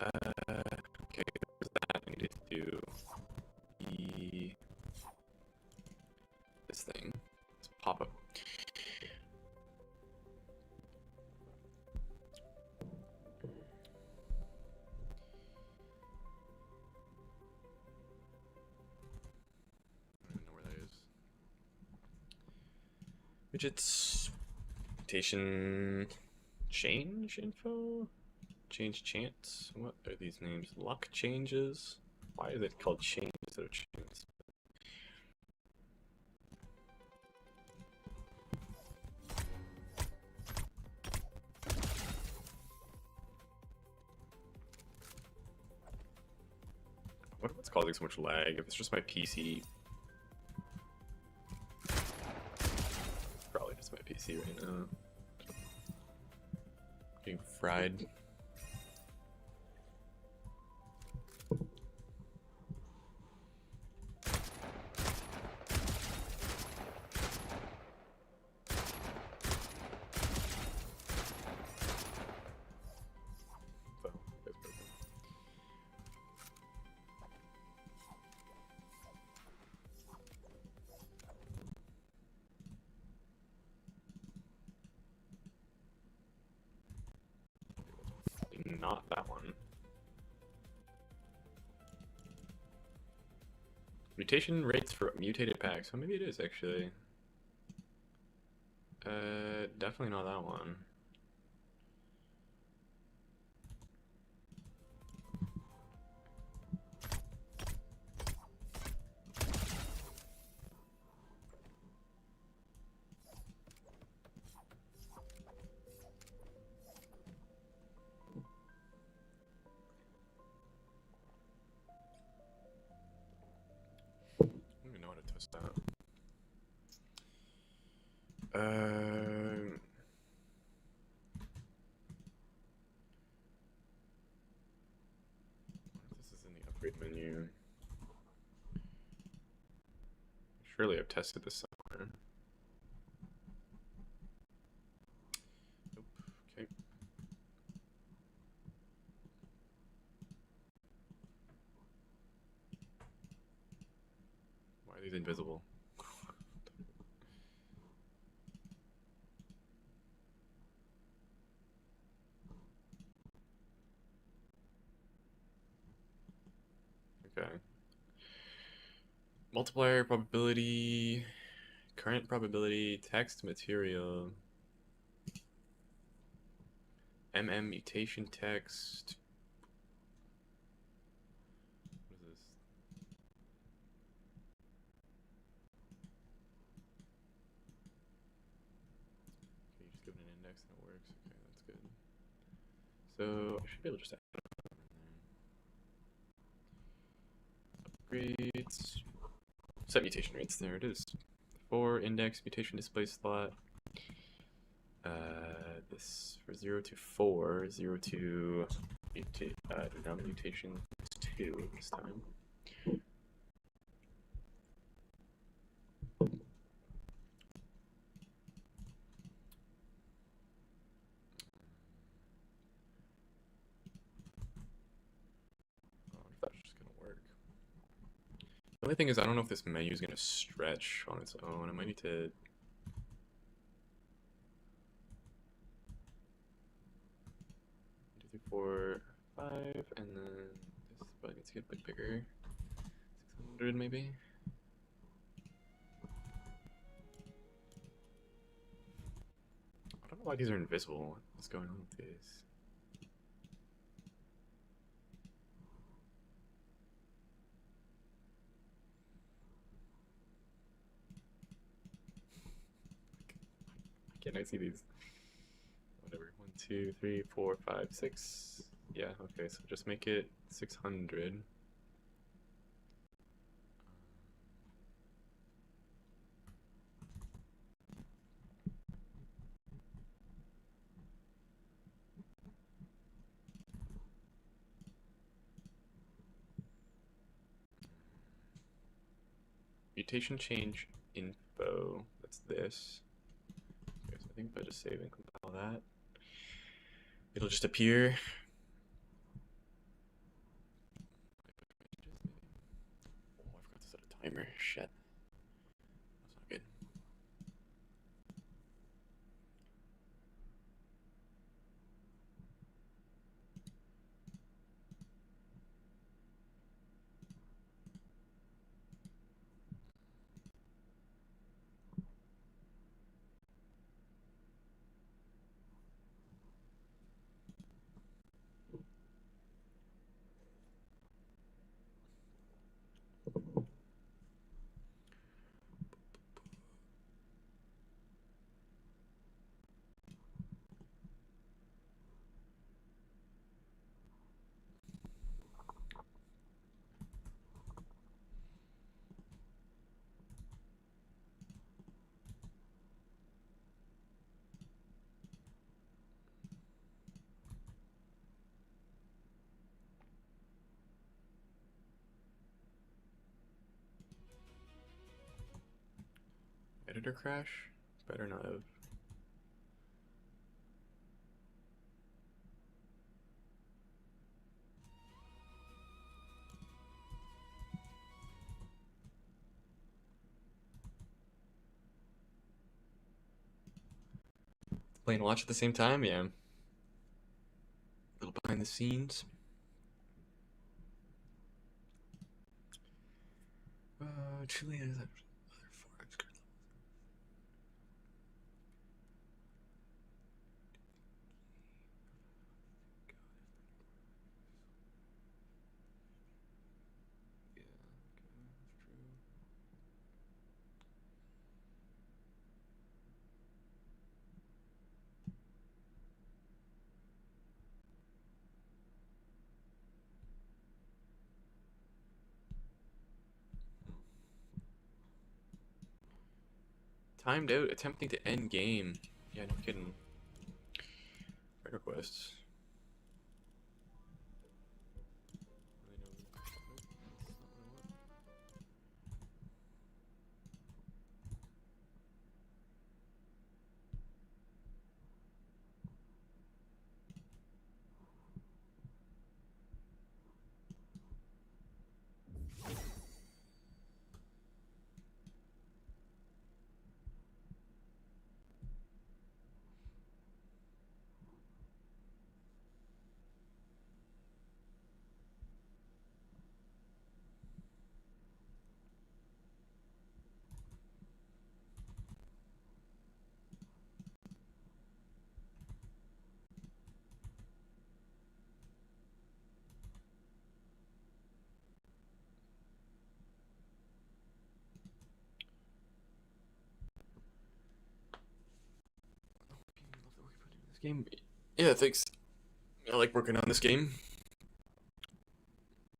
Okay, there's that. I need to do this thing. This pop-up. I don't know where that is. Widgets. Mutation. Change info? Change chance? What are these names? Luck changes? Why is it called change instead of chance? What's causing so much lag? If it's just my PC. Probably just my PC right now. Getting fried. Not that one. Mutation rates for mutated packs. So maybe it is actually. Definitely not that one. I don't even know how to test that. menu. Surely I've tested this somewhere. Nope. Okay. Why are these invisible? Okay. Multiplier probability, current probability, text material, mutation text. What is this? Okay, you just give it an index and it works. Okay, that's good. So I should be able to just add upgrades. Set mutation rates. There it is. For index mutation display slot. This for 0 to 4, 0 to non-mutation is 2 this time. That's just gonna work. The only thing is, I don't know if this menu is gonna stretch on its own. I might need to. 2, 3, 4, 5, and then this button needs to get a bit bigger. 600 maybe. I don't know why these are invisible. What's going on with these? Can't I see these? Whatever. 1, 2, 3, 4, 5, 6. Yeah, okay, so just make it 600. Mutation change info. That's this. Okay, so I think if I just save and compile that, it'll just appear. Oh, I forgot to set a timer. Shit. That's not good. Editor crash? Better not have. Play and watch at the same time? Yeah. A little behind the scenes. Chile has other forex card levels. Yeah, okay, that's true. Timed out, attempting to end game. Yeah, no kidding. Friend requests. game. Yeah, thanks. I like working on this game.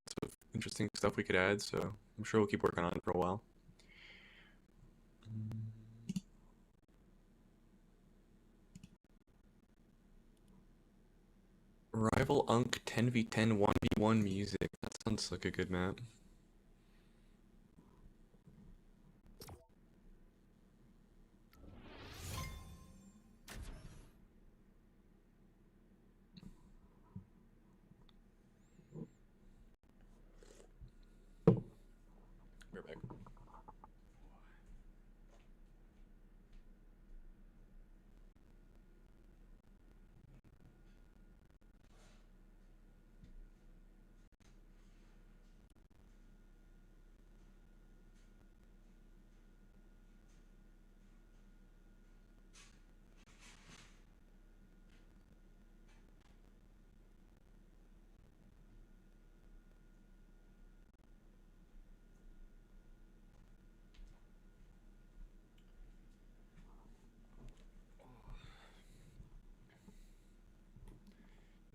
Lots of interesting stuff we could add, so I'm sure we'll keep working on it for a while. Rival Unk 10v10 1v1 music. That sounds like a good map. We're back.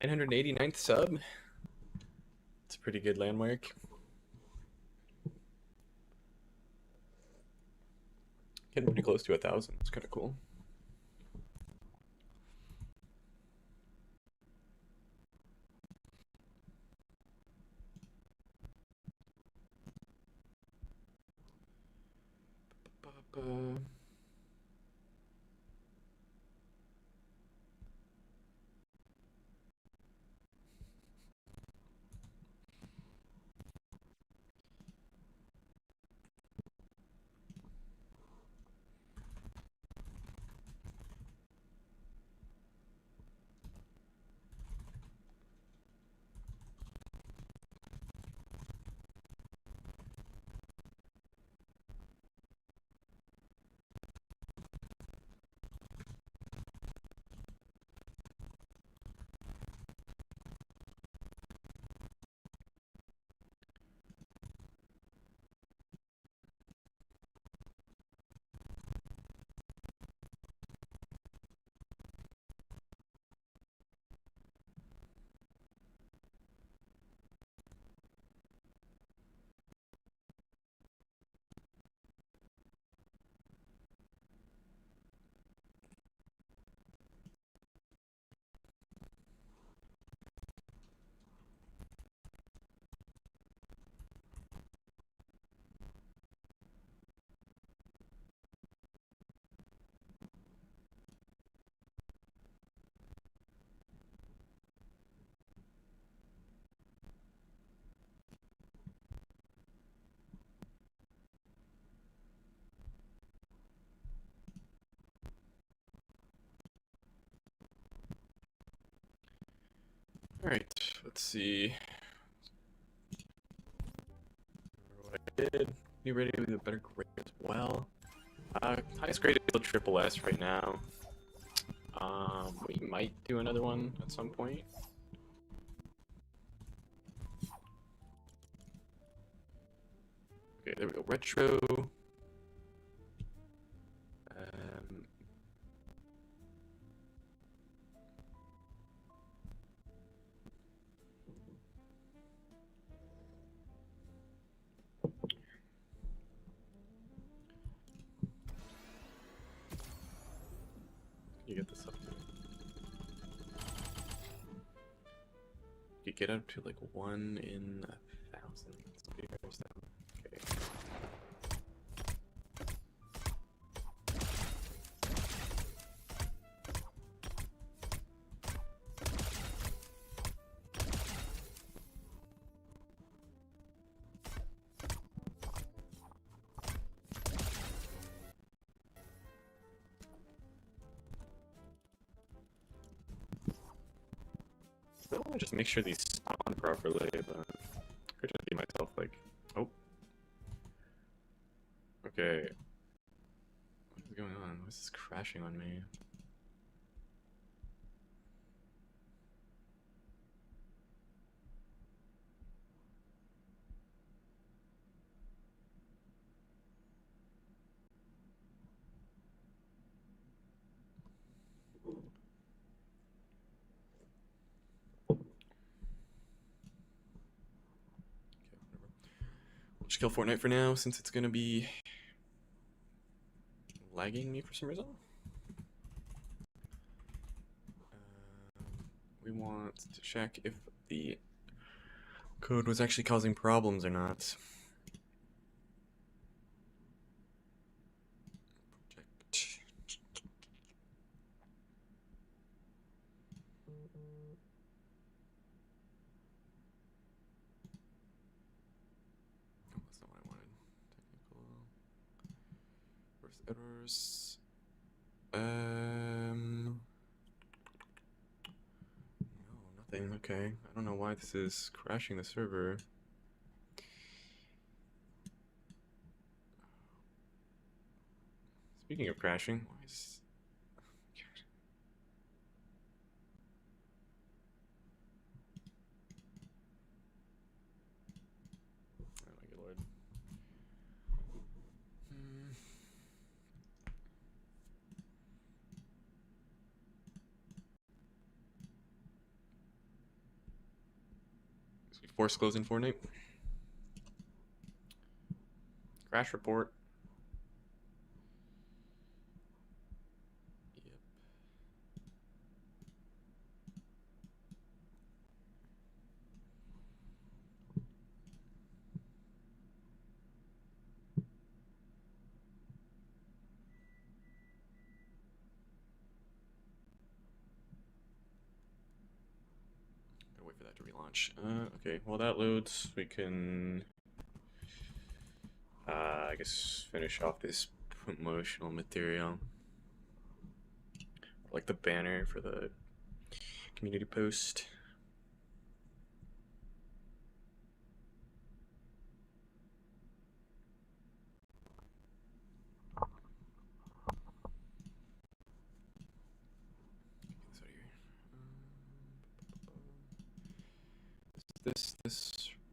$989th sub. It's a pretty good landmark. Getting pretty close to 1,000. It's kind of cool. All right, let's see. What I did. Be ready with a better grade as well. Highest grade is still triple S right now. We might do another one at some point. Okay, there we go. Retro. You get this up. You get up to like 1 in 1,000. Okay. I want to just make sure these spawn properly, but I could just be myself like, oh. Okay. What is going on? Why is this crashing on me? just kill Fortnite for now since it's gonna be lagging me for some reason. We want to check if the code was actually causing problems or not. Project. Oh, that's not what I wanted. Technical. First errors. No, nothing. Okay. I don't know why this is crashing the server. Speaking of crashing, why is... Oh my good lord. So we force closing Fortnite. Crash report. Yep. Gotta wait for that to relaunch. Okay, while that loads, we can I guess finish off this promotional material. Like the banner for the community post. Get this out of here. This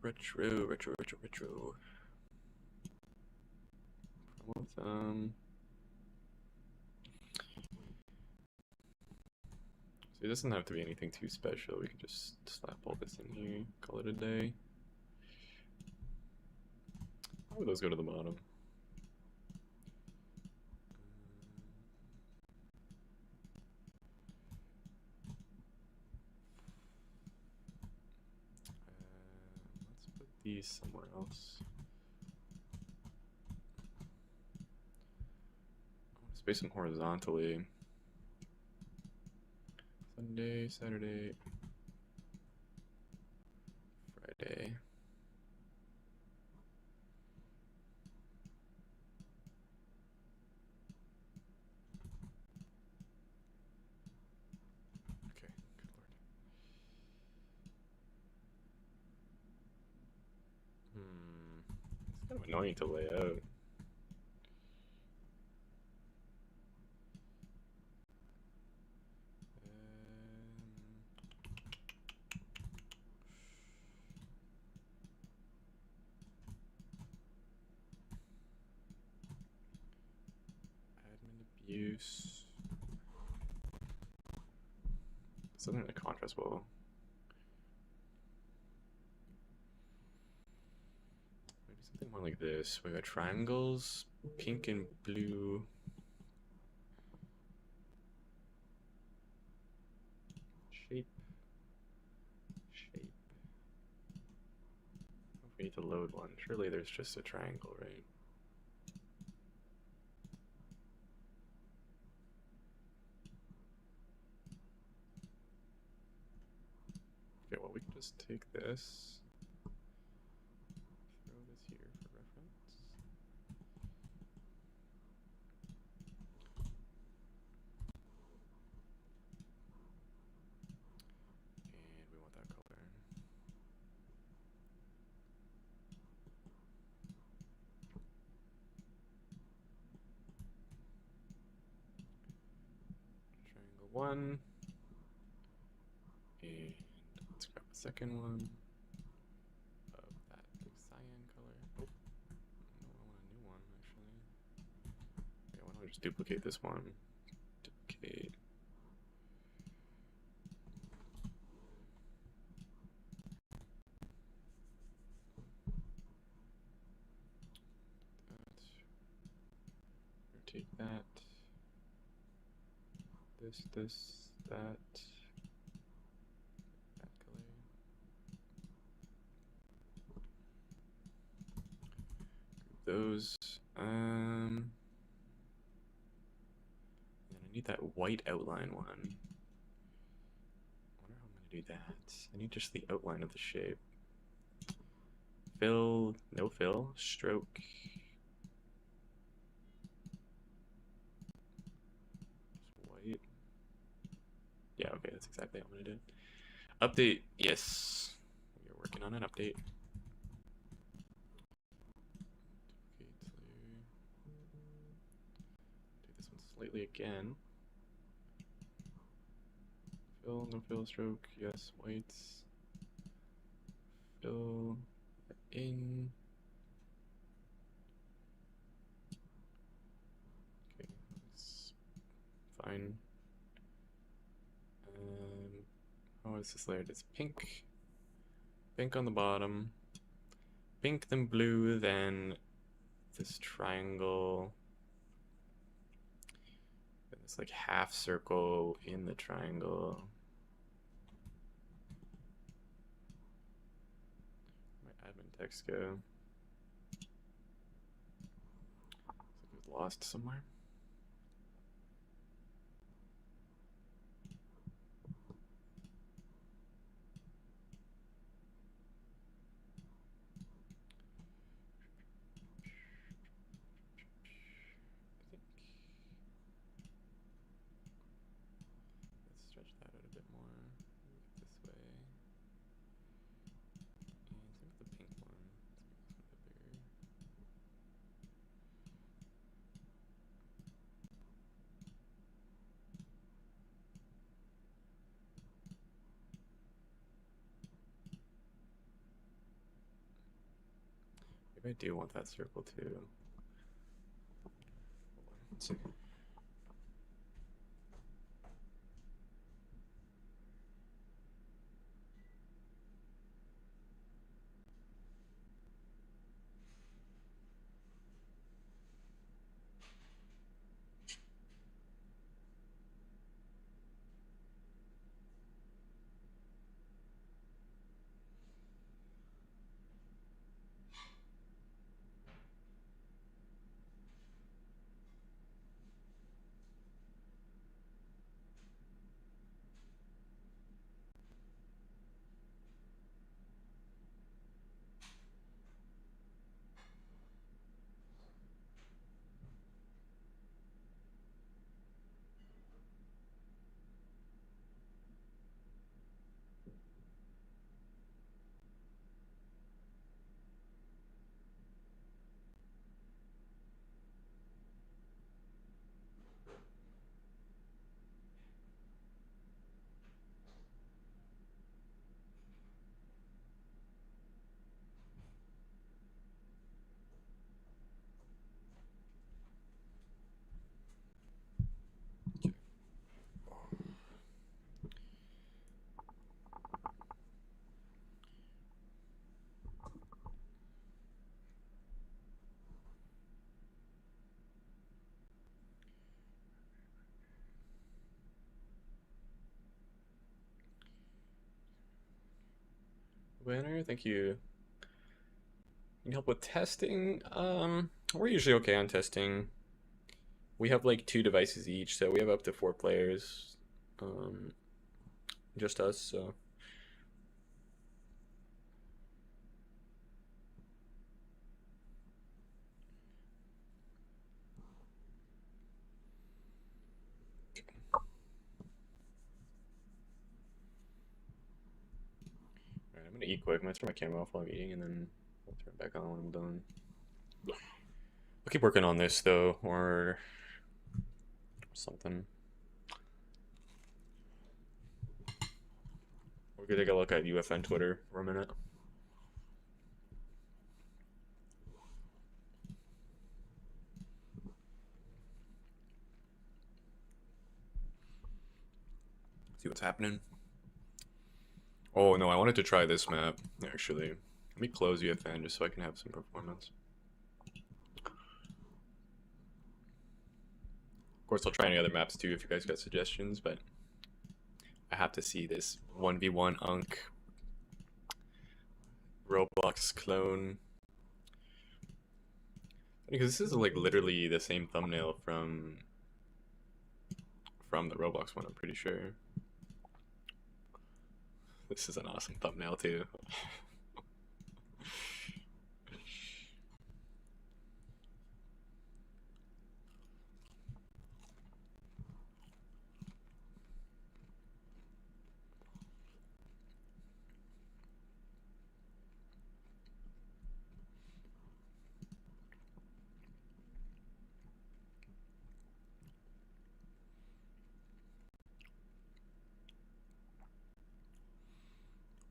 retro. Promo So it doesn't have to be anything too special. We can just slap all this in here, call it a day. How would those go to the bottom? Let's put these somewhere else. I want to space them horizontally. Sunday, Saturday, Friday. Okay, good lord. It's kind of annoying to lay out. Admin abuse. This doesn't really contrast well. Maybe something more like this. We got triangles, pink and blue. Shape. We need to load one. Surely there's just a triangle, right? Okay, well, we can just take this, throw this here for reference. And we want that color. Triangle one. And let's grab a second one of that cyan color. Oh, no, I want a new one actually. Okay, why don't I just duplicate this one? Duplicate. This, that. That color. Those. And I need that white outline one. I wonder how I'm gonna do that. I need just the outline of the shape. Fill, no fill, stroke. Just white. Yeah, okay, that's exactly how I'm gonna do it. Update, yes. We are working on an update. Do this one slightly again. Fill, no fill, stroke, yes, whites. Fill in. Okay, that's fine. Oh, is this layered? It's pink. Pink on the bottom. Pink, then blue, then this triangle. Then this like half circle in the triangle. My admin text go. It was lost somewhere. Let's stretch that out a bit more. This way. And same with the pink one. Let's make this one a bit bigger. Maybe I do want that circle too. Let's see. Winner, thank you. Can you help with testing? We're usually okay on testing. We have like 2 devices each, so we have up to 4 players. Just us, so. Alright, I'm gonna eat quick. I'm gonna turn my camera off while I'm eating, and then I'll turn it back on when I'm done. I'll keep working on this though, or something. We're gonna take a look at UEFN Twitter for a minute. See what's happening. Oh no, I wanted to try this map actually. Let me close UEFN just so I can have some performance. Of course, I'll try any other maps too if you guys got suggestions, but I have to see this 1v1 Unk Roblox clone. Because this is like literally the same thumbnail from the Roblox one, I'm pretty sure. This is an awesome thumbnail too.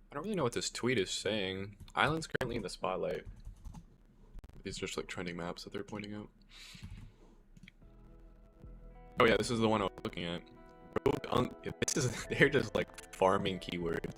I don't really know what this tweet is saying. Island's currently in the spotlight. These are just like trending maps that they're pointing out. Oh yeah, this is the one I was looking at. This is they're just like farming keywords.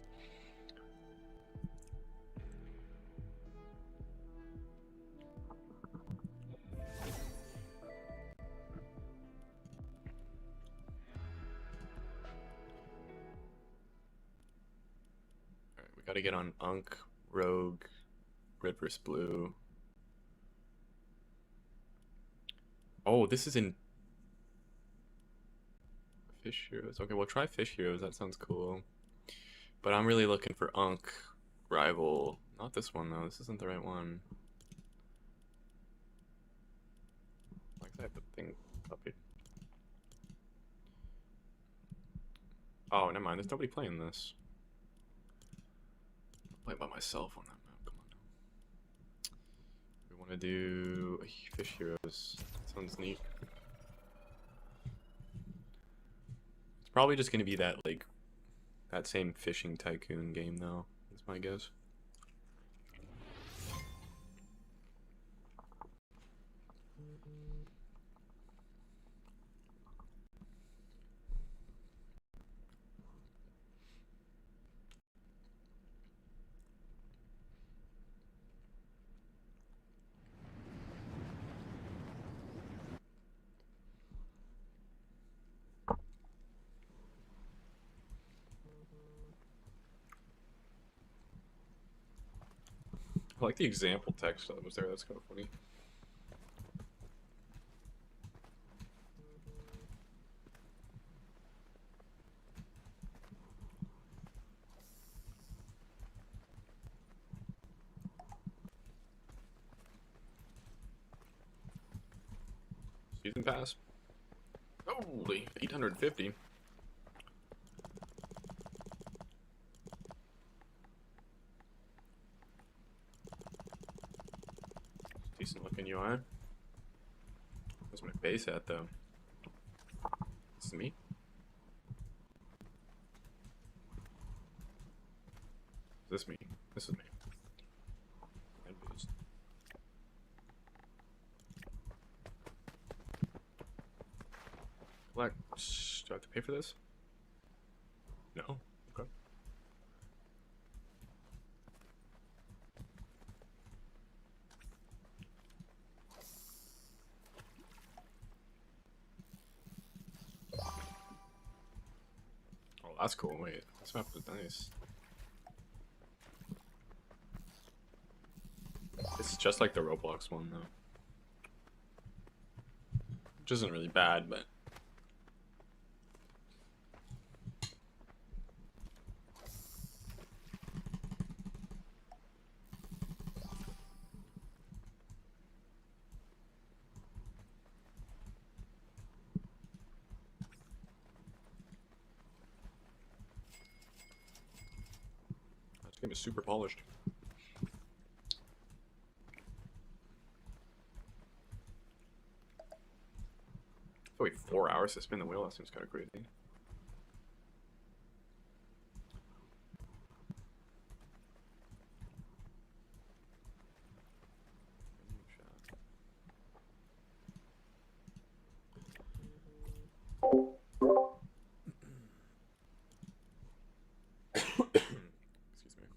Alright, we gotta get on Unk, Rogue, Red vs. Blue. Oh, this is in Fish Heroes. Okay, we'll try Fish Heroes. That sounds cool. But I'm really looking for Unk Rival. Not this one though. This isn't the right one. Like I have the thing up here. Oh, never mind. There's nobody playing this. I'm playing by myself on that map. Come on now. We want to do Fish Heroes. That sounds neat. It's probably just gonna be that like that same fishing tycoon game though. That's my guess. I like the example text that was there. That's kind of funny. Season pass. Holy, 850. Decent looking UI. Where's my base at though? This is me. Is this me? This is me. And boost. Collect. Do I have to pay for this? No. Okay. Oh, that's cool. Wait, this map is nice. It's just like the Roblox one, though. Which isn't really bad, but... This game is super polished. So wait, 4 hours to spin the wheel? That seems kind of crazy. Excuse me.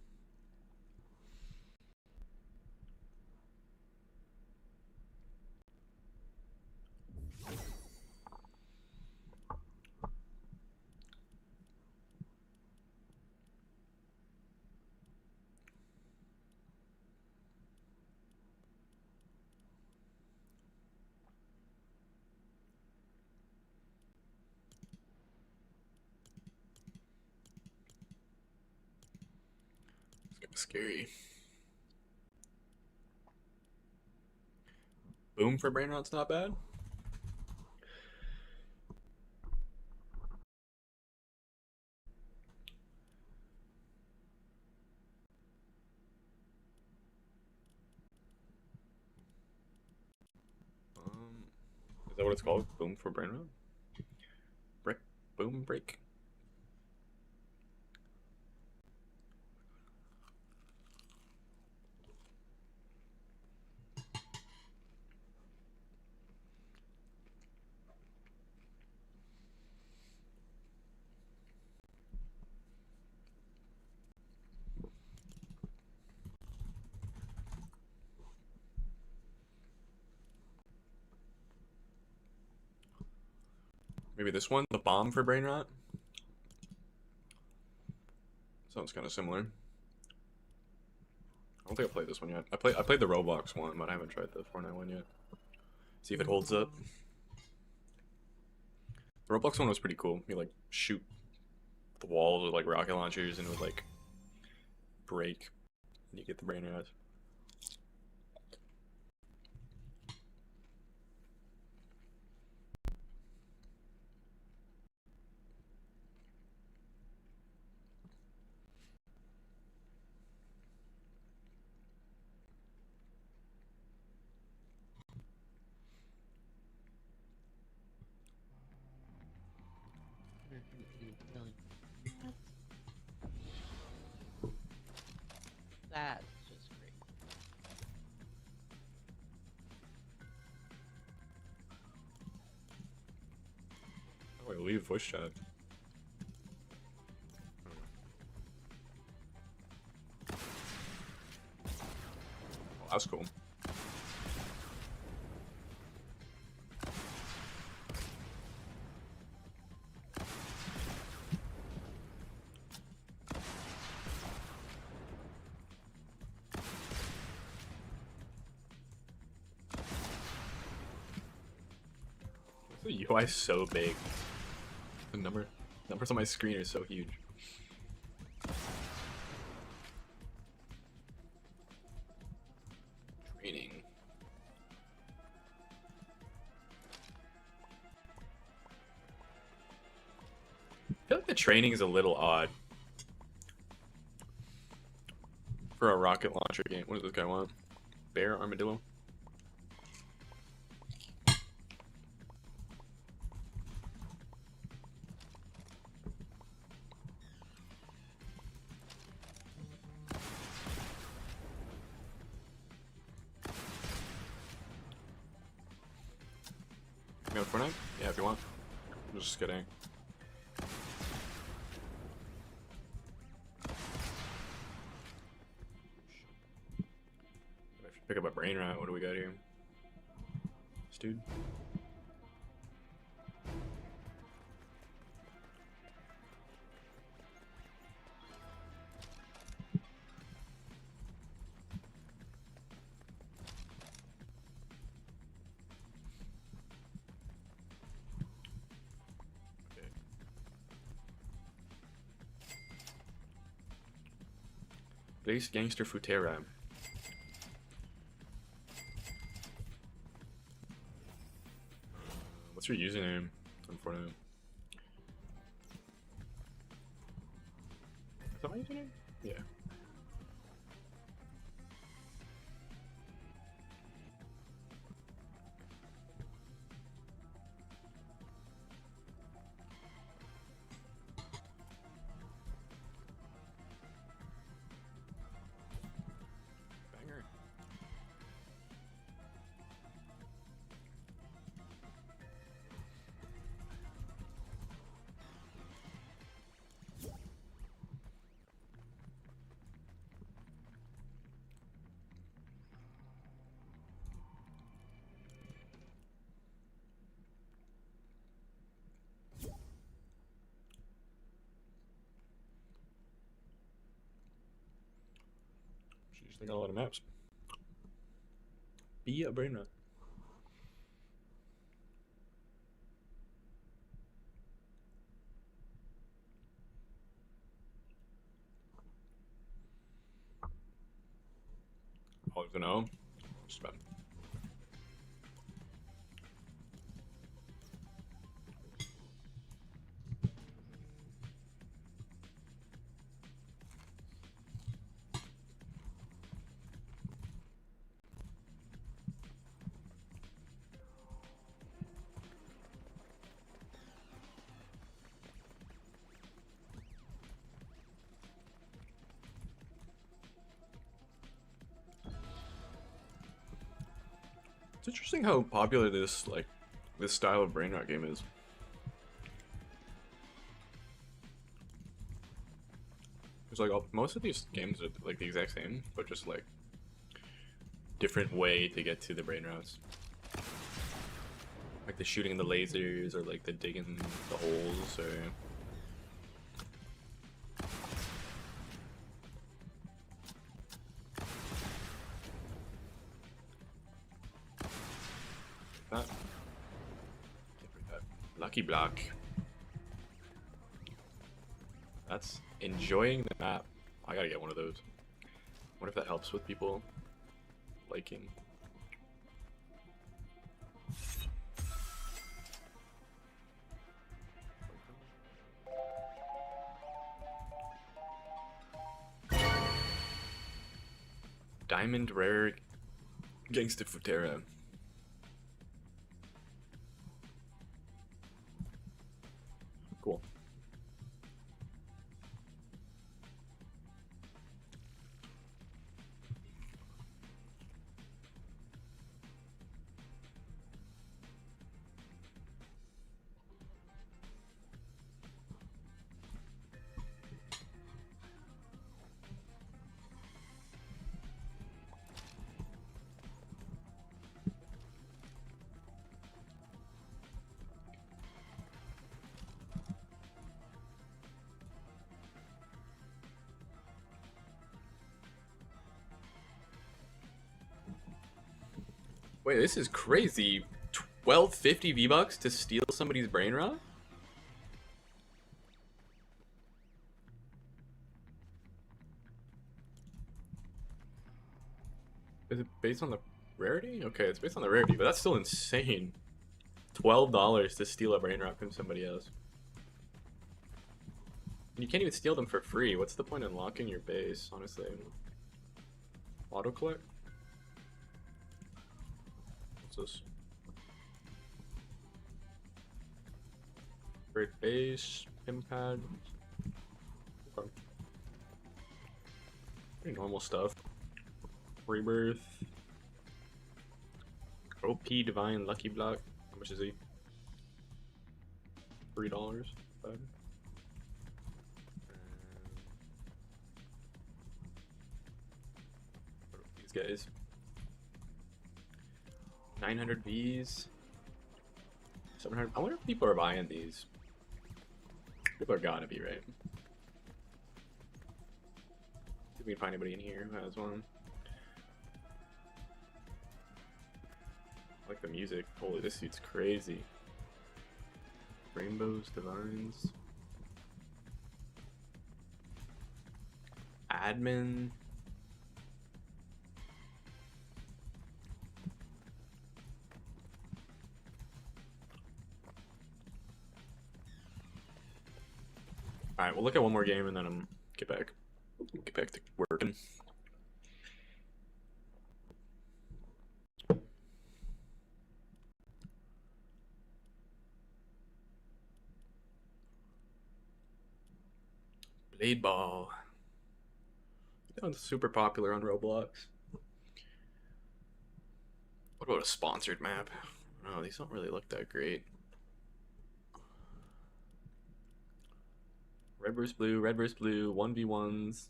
Scary. Boom for brain rot's not bad. Is that what it's called? Boom for brain rot? Break. Boom break. Maybe this one, the bomb for brain rot. Sounds kind of similar. I don't think I played this one yet. I played the Roblox one, but I haven't tried the Fortnite one yet. See if it holds up. The Roblox one was pretty cool. You like shoot the walls with like rocket launchers and it would like break and you get the brain rot. That's just great. Oh, I leave voice chat. Oh, that's cool. The UI is so big. The numbers on my screen are so huge. Training. I feel like the training is a little odd for a rocket launcher game. What does this guy want? Bear armadillo? You go Fortnite? Yeah, if you want. I'm just kidding. I should pick up a brain rot. What do we got here? This dude. Base Gangster Futera. What's your username on Fortnite? Is that my username? Yeah. Banger. Jeez, they got a lot of maps. Be a brain rot. Always gonna know. Just about. It's interesting how popular this style of brain rot game is. It's like most of these games are like the exact same, but just like different way to get to the brain rots. Like the shooting the lasers, or like the digging the holes, or that. Lucky block. That's enjoying the map. I gotta get one of those. What if that helps with people liking? Diamond rare gangsta futera. Cool. Wait, this is crazy. 1250 V-Bucks to steal somebody's brain rot? Is it based on the rarity? Okay, it's based on the rarity, but that's still insane. $12 to steal a brain rot from somebody else. And you can't even steal them for free. What's the point in unlocking your base, honestly? Auto collect? What's this? Great base, pad. Okay. Pretty normal stuff. Rebirth. OP Divine Lucky Block. How much is he? $3. These guys. 900 Vs. 700. I wonder if people are buying these. People are gotta be, right? See if we can find anybody in here who has one. I like the music. Holy, this suit's crazy. Rainbows, divines. Admin. Alright, we'll look at one more game and then get back to working. Blade Ball. That one's super popular on Roblox. What about a sponsored map? No, these don't really look that great. Red vs blue, 1v1s.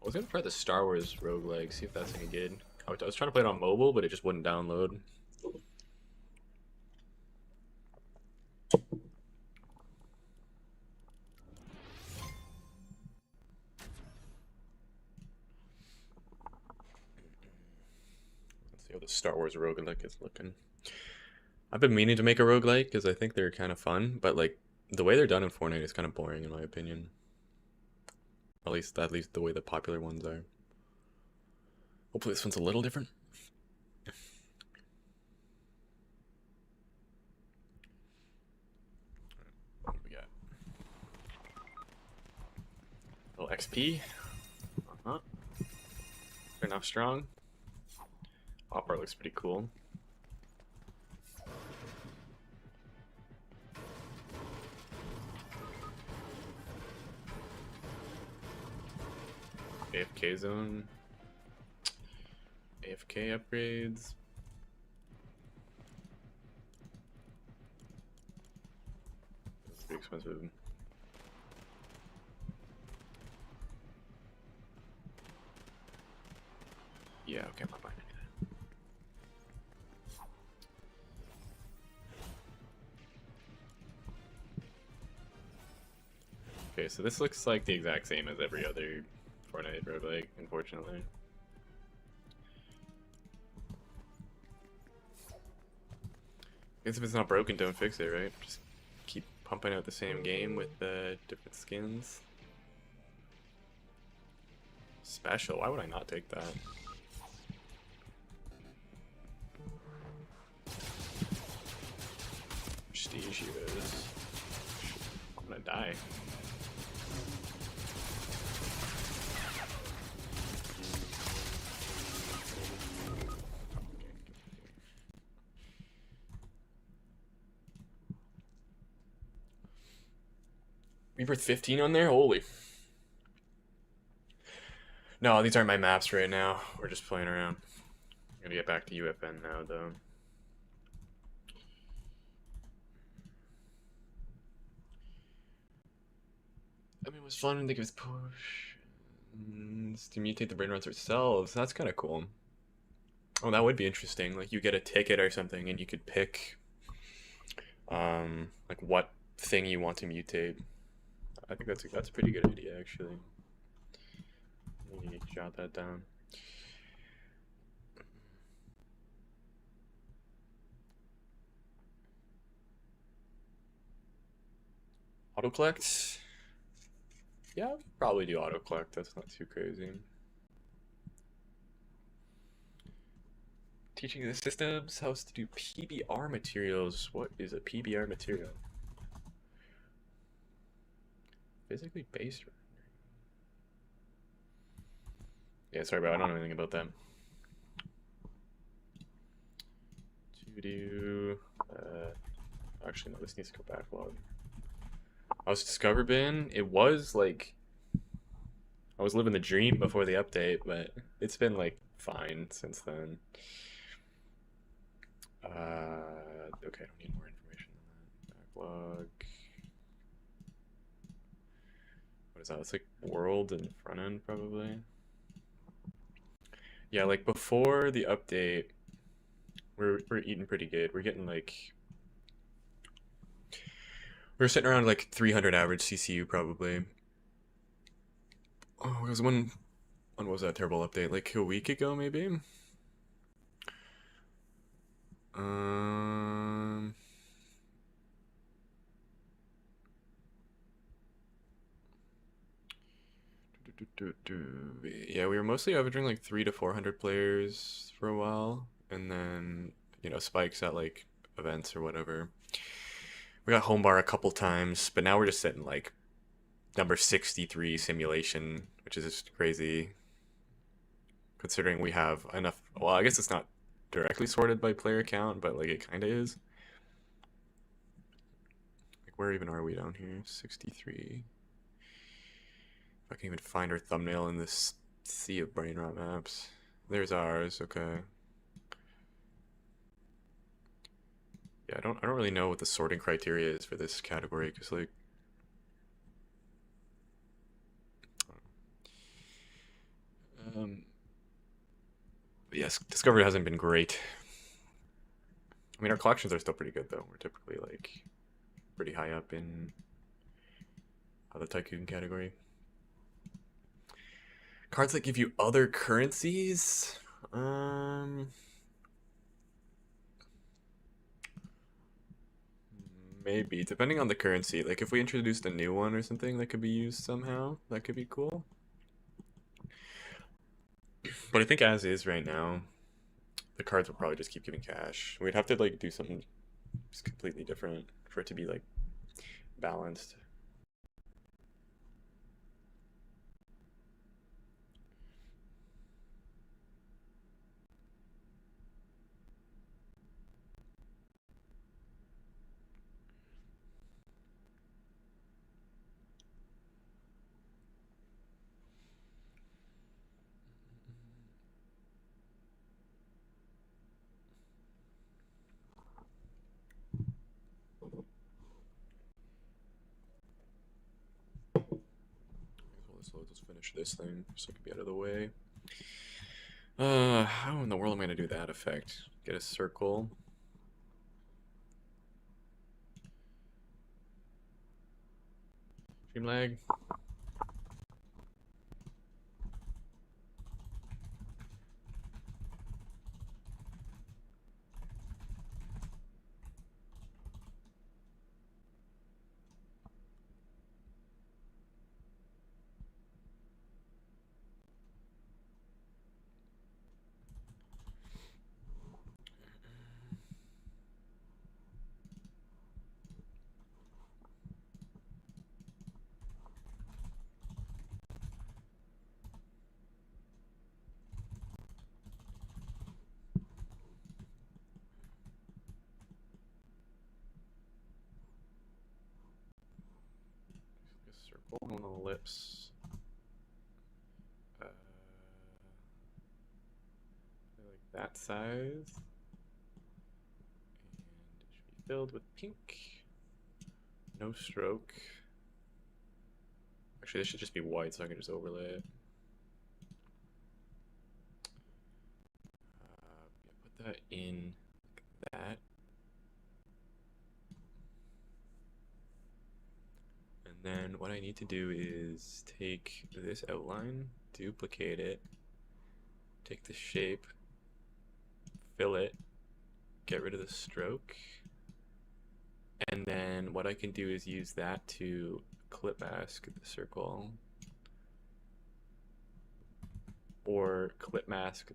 I was gonna try the Star Wars roguelike, see if that's any good. I was trying to play it on mobile, but it just wouldn't download. Let's see how the Star Wars roguelike is looking. I've been meaning to make a roguelike because I think they're kind of fun, but like the way they're done in Fortnite is kind of boring in my opinion. At least the way the popular ones are. Hopefully this one's a little different. What do we got? A little XP. Uh-huh. They're not strong. Op art looks pretty cool. AFK zone. AFK upgrades. That's pretty expensive. Yeah, okay, I'm not buying any of that. Okay, so this looks like the exact same as every other Fortnite roguelike, unfortunately. I guess if it's not broken, don't fix it, right? Just keep pumping out the same game with different skins. Special, why would I not take that? Prestige heroes. I'm gonna die. Rebirth 15 on there? Holy. No, these aren't my maps right now. We're just playing around. I'm gonna get back to UEFN now, though. I mean, it was fun when they give us push. To mutate the brain rods ourselves. That's kind of cool. Oh, that would be interesting. Like, you get a ticket or something, and you could pick, like, what thing you want to mutate. I think that's a pretty good idea, actually. Maybe jot that down. Auto collect? Yeah, I'll probably do auto collect. That's not too crazy. Teaching the systems how to do PBR materials. What is a PBR material? Physically based. Yeah, sorry, bro. I don't know anything about them. To do. Actually, no. This needs to go backlog. I was Discover Bin. It was like. I was living the dream before the update, but it's been like fine since then. Okay, I don't need more information than that. Backlog. What is that? It's like world and front end, probably. Yeah, like before the update, we're eating pretty good. We're getting like we're sitting around like 300 average CCU probably. Oh, it was when was that terrible update? Like a week ago, maybe. Um. Yeah, we were mostly averaging like 300 to 400 players for a while, and then spikes at like events or whatever. We got home bar a couple times, but now we're just sitting like number 63 simulation, which is just crazy considering we have enough. Well, I guess it's not directly sorted by player count, but like it kind of is. Like, where even are we down here? 63. If I can even find our thumbnail in this sea of brain rot maps. There's ours. Okay. Yeah, I don't really know what the sorting criteria is for this category because like but yes, Discovery hasn't been great. I mean, our collections are still pretty good though. We're typically like pretty high up in the tycoon category. Cards that give you other currencies. Maybe, depending on the currency. Like if we introduced a new one or something that could be used somehow, that could be cool. But I think as is right now, the cards will probably just keep giving cash. We'd have to like do something just completely different for it to be like balanced. So let's just finish this thing so it can be out of the way. How in the world am I gonna do that effect? Get a circle. Stream lag. Circle on the lips. Like that size. And it should be filled with pink. No stroke. Actually, this should just be white so I can just overlay it. Put that in like that. And then what I need to do is take this outline, duplicate it, take the shape, fill it, get rid of the stroke, and then what I can do is use that to clip mask the circle, or clip mask.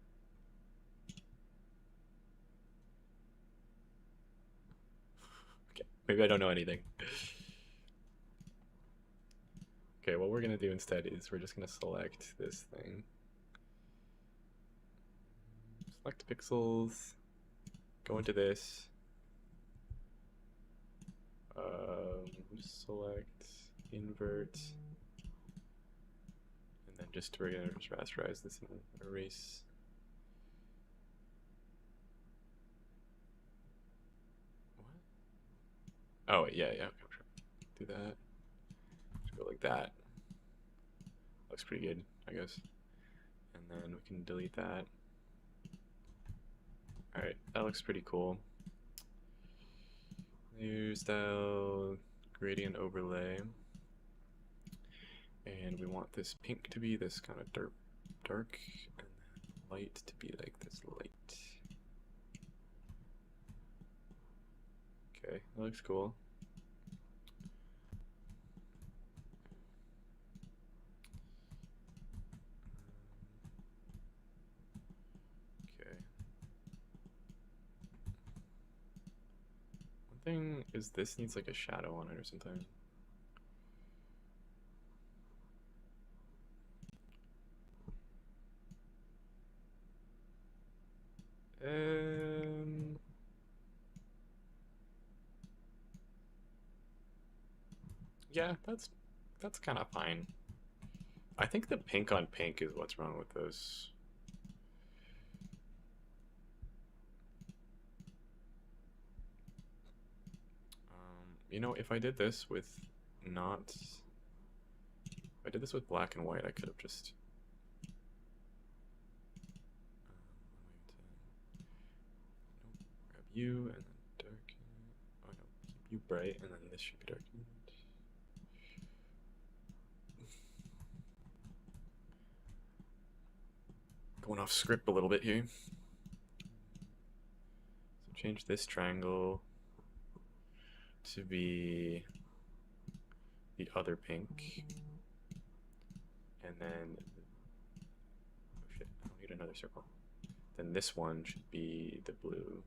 Okay, maybe I don't know anything. Okay, what we're gonna do instead is we're just gonna select this thing. Select pixels, go into this, just select invert, and then we're gonna just rasterize this and erase. What? Oh yeah, okay, do that. Just go like that. Looks pretty good, I guess. And then we can delete that. Alright, that looks pretty cool. New style, gradient overlay. And we want this pink to be this kind of dark, and then light to be like this light. Okay, that looks cool. Okay. One thing is this needs like a shadow on it or something. Yeah, that's kind of fine. I think the pink on pink is what's wrong with this. You know, if I did this with black and white, I could have just grab you and then darken. Oh no, keep you bright, and then this should be darkened. Going off script a little bit here. So change this triangle to be the other pink. And then, oh shit, I don't need another circle. Then this one should be the blue.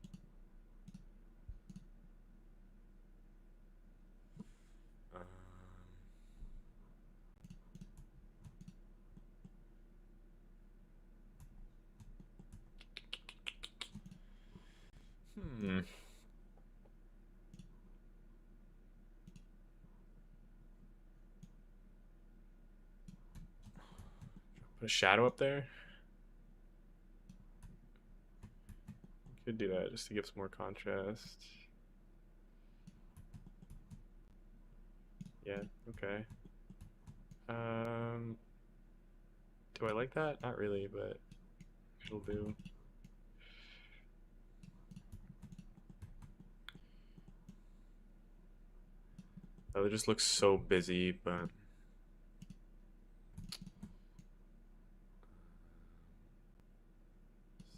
Put a shadow up there. Could do that just to give some more contrast. Yeah, okay. Do I like that? Not really, but it'll do. Oh, it just looks so busy, but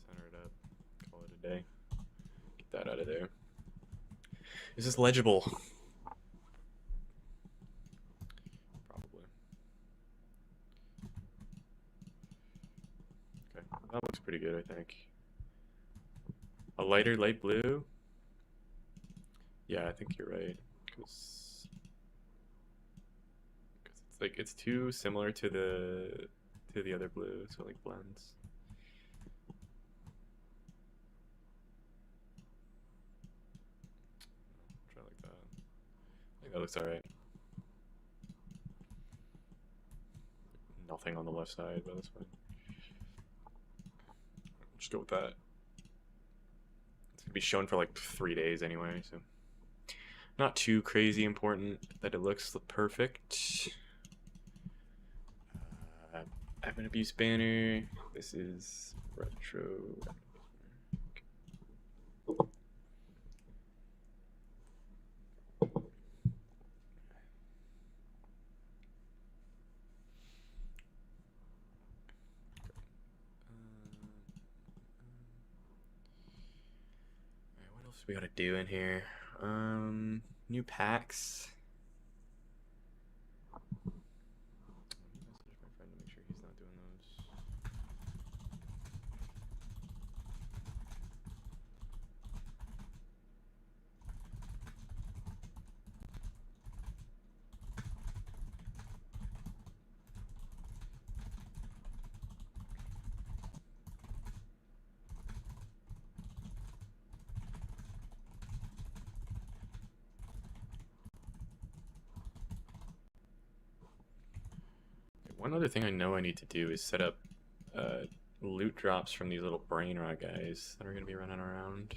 center it up, call it a day. Get that out of there. Is this legible? Probably. Okay, that looks pretty good, I think. A lighter light blue? Yeah, I think you're right. Because it's like it's too similar to the other blue, so it like blends. Try like that. I think that looks alright. Nothing on the left side, but that's fine. Just go with that. It's gonna be shown for like 3 days anyway, so not too crazy important that it looks perfect. Admin abuse banner. This is retro. Alright, what else do we gotta do in here? New packs. Message my friend to make sure he's not doing those. One other thing I know I need to do is set up loot drops from these little brain rot guys that are going to be running around.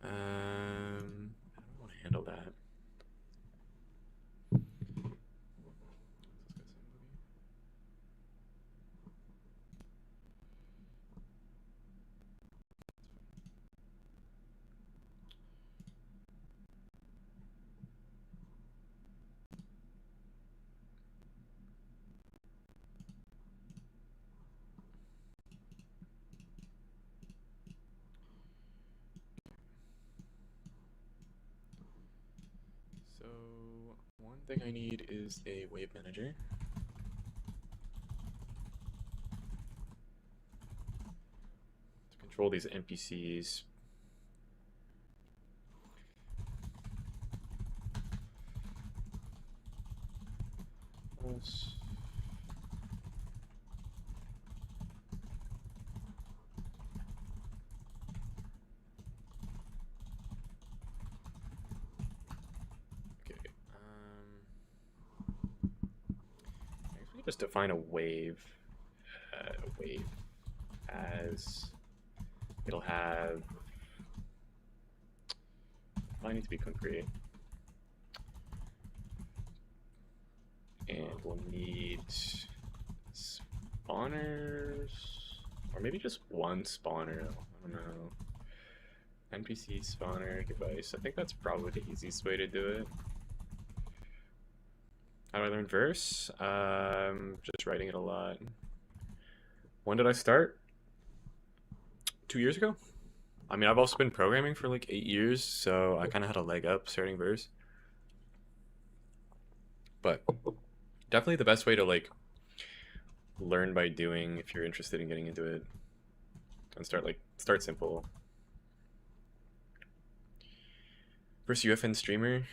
How do I want to handle that? So one thing I need is a wave manager. To control these NPCs. Plus I guess we just define a wave as it'll have. I need to be concrete, and we'll need spawners, or maybe just one spawner. I don't know. NPC spawner device. I think that's probably the easiest way to do it. How do I learn verse? Just writing it a lot. When did I start? 2 years ago? I mean, I've also been programming for like 8 years, so I kind of had a leg up starting verse. But definitely the best way to like learn by doing if you're interested in getting into it, and start simple. First UFN streamer.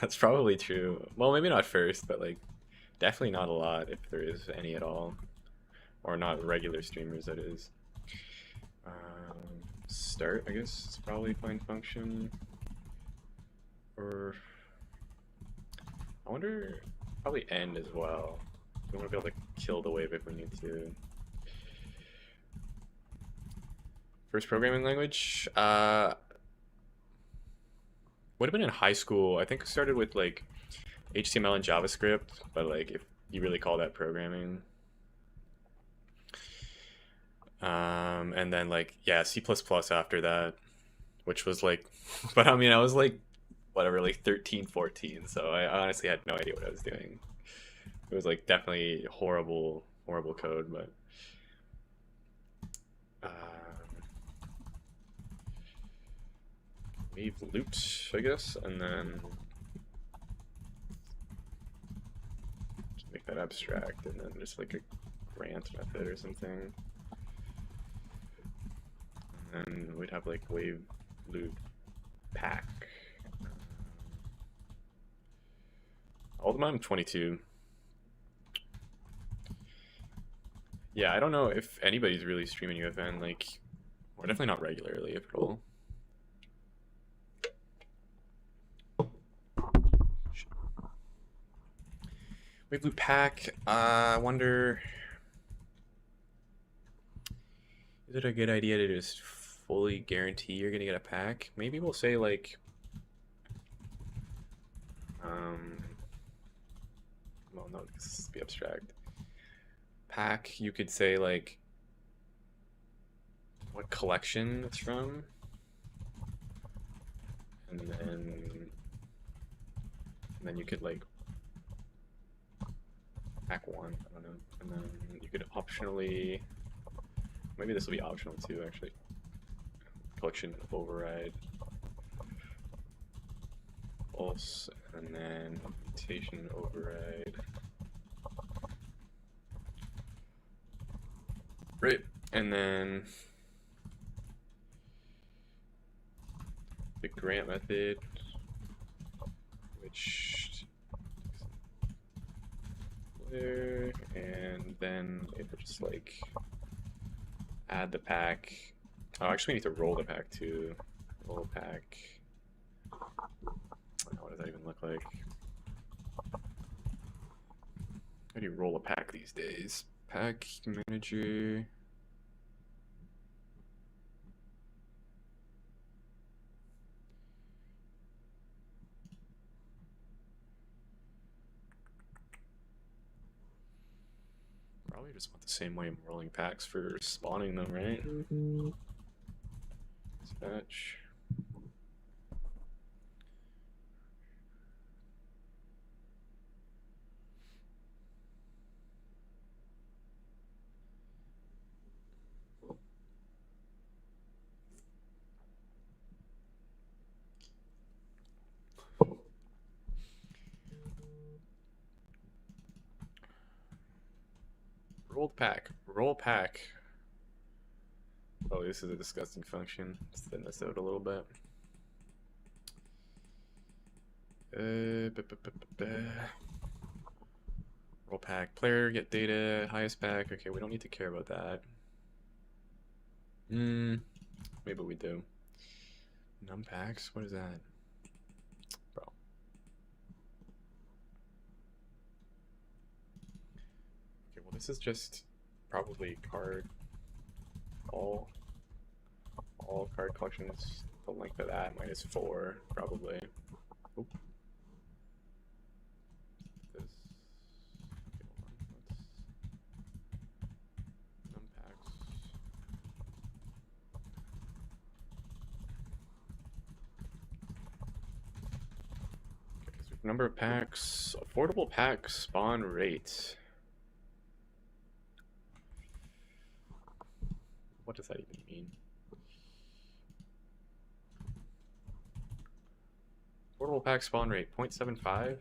That's probably true. Well, maybe not first, but like definitely not a lot if there is any at all, or not regular streamers. That is. Start, I guess it's probably find function, or I wonder probably end as well. We want to be able to kill the wave if we need to. First programming language, would have been in high school. I think I started with like HTML and JavaScript, but like if you really call that programming. And then like, yeah, C++ after that, which was like, but I mean, I was like, whatever, like 13, 14. So I honestly had no idea what I was doing. It was like definitely horrible code, but leave loot, I guess, and then just make that abstract, and then just like a grant method or something. And then we'd have like wave loop pack. All the I'm 22. Yeah, I don't know if anybody's really streaming UFN, like, or definitely not regularly, if at all. Wave loop pack, I wonder, is it a good idea to just fully guarantee you're gonna get a pack? Maybe we'll say like, well, no, this is be abstract. Pack, you could say like what collection it's from, and then you could like pack one, I don't know, and then you could optionally, maybe this will be optional too actually, collection override false, and then mutation override. Right, and then the grant method, which there, and then it would just like add the pack. Oh, actually, we need to roll the pack too. Roll pack. What does that even look like? How do you roll a pack these days? Pack manager. Probably just want the same way I'm rolling packs for spawning them, right? Dispatch. Rolled pack. Roll pack. Oh, this is a disgusting function. Let's thin this out a little bit. Roll pack. Player, get data, highest pack. Okay, we don't need to care about that. Maybe we do. Num packs? What is that? Bro. Okay, well this is just probably card. All card collections, the length of that -4 probably. Oop. This. Okay, hold on. Num packs. Okay, so number of packs, affordable pack spawn rate. What does that even mean? Portable pack spawn rate 0.75.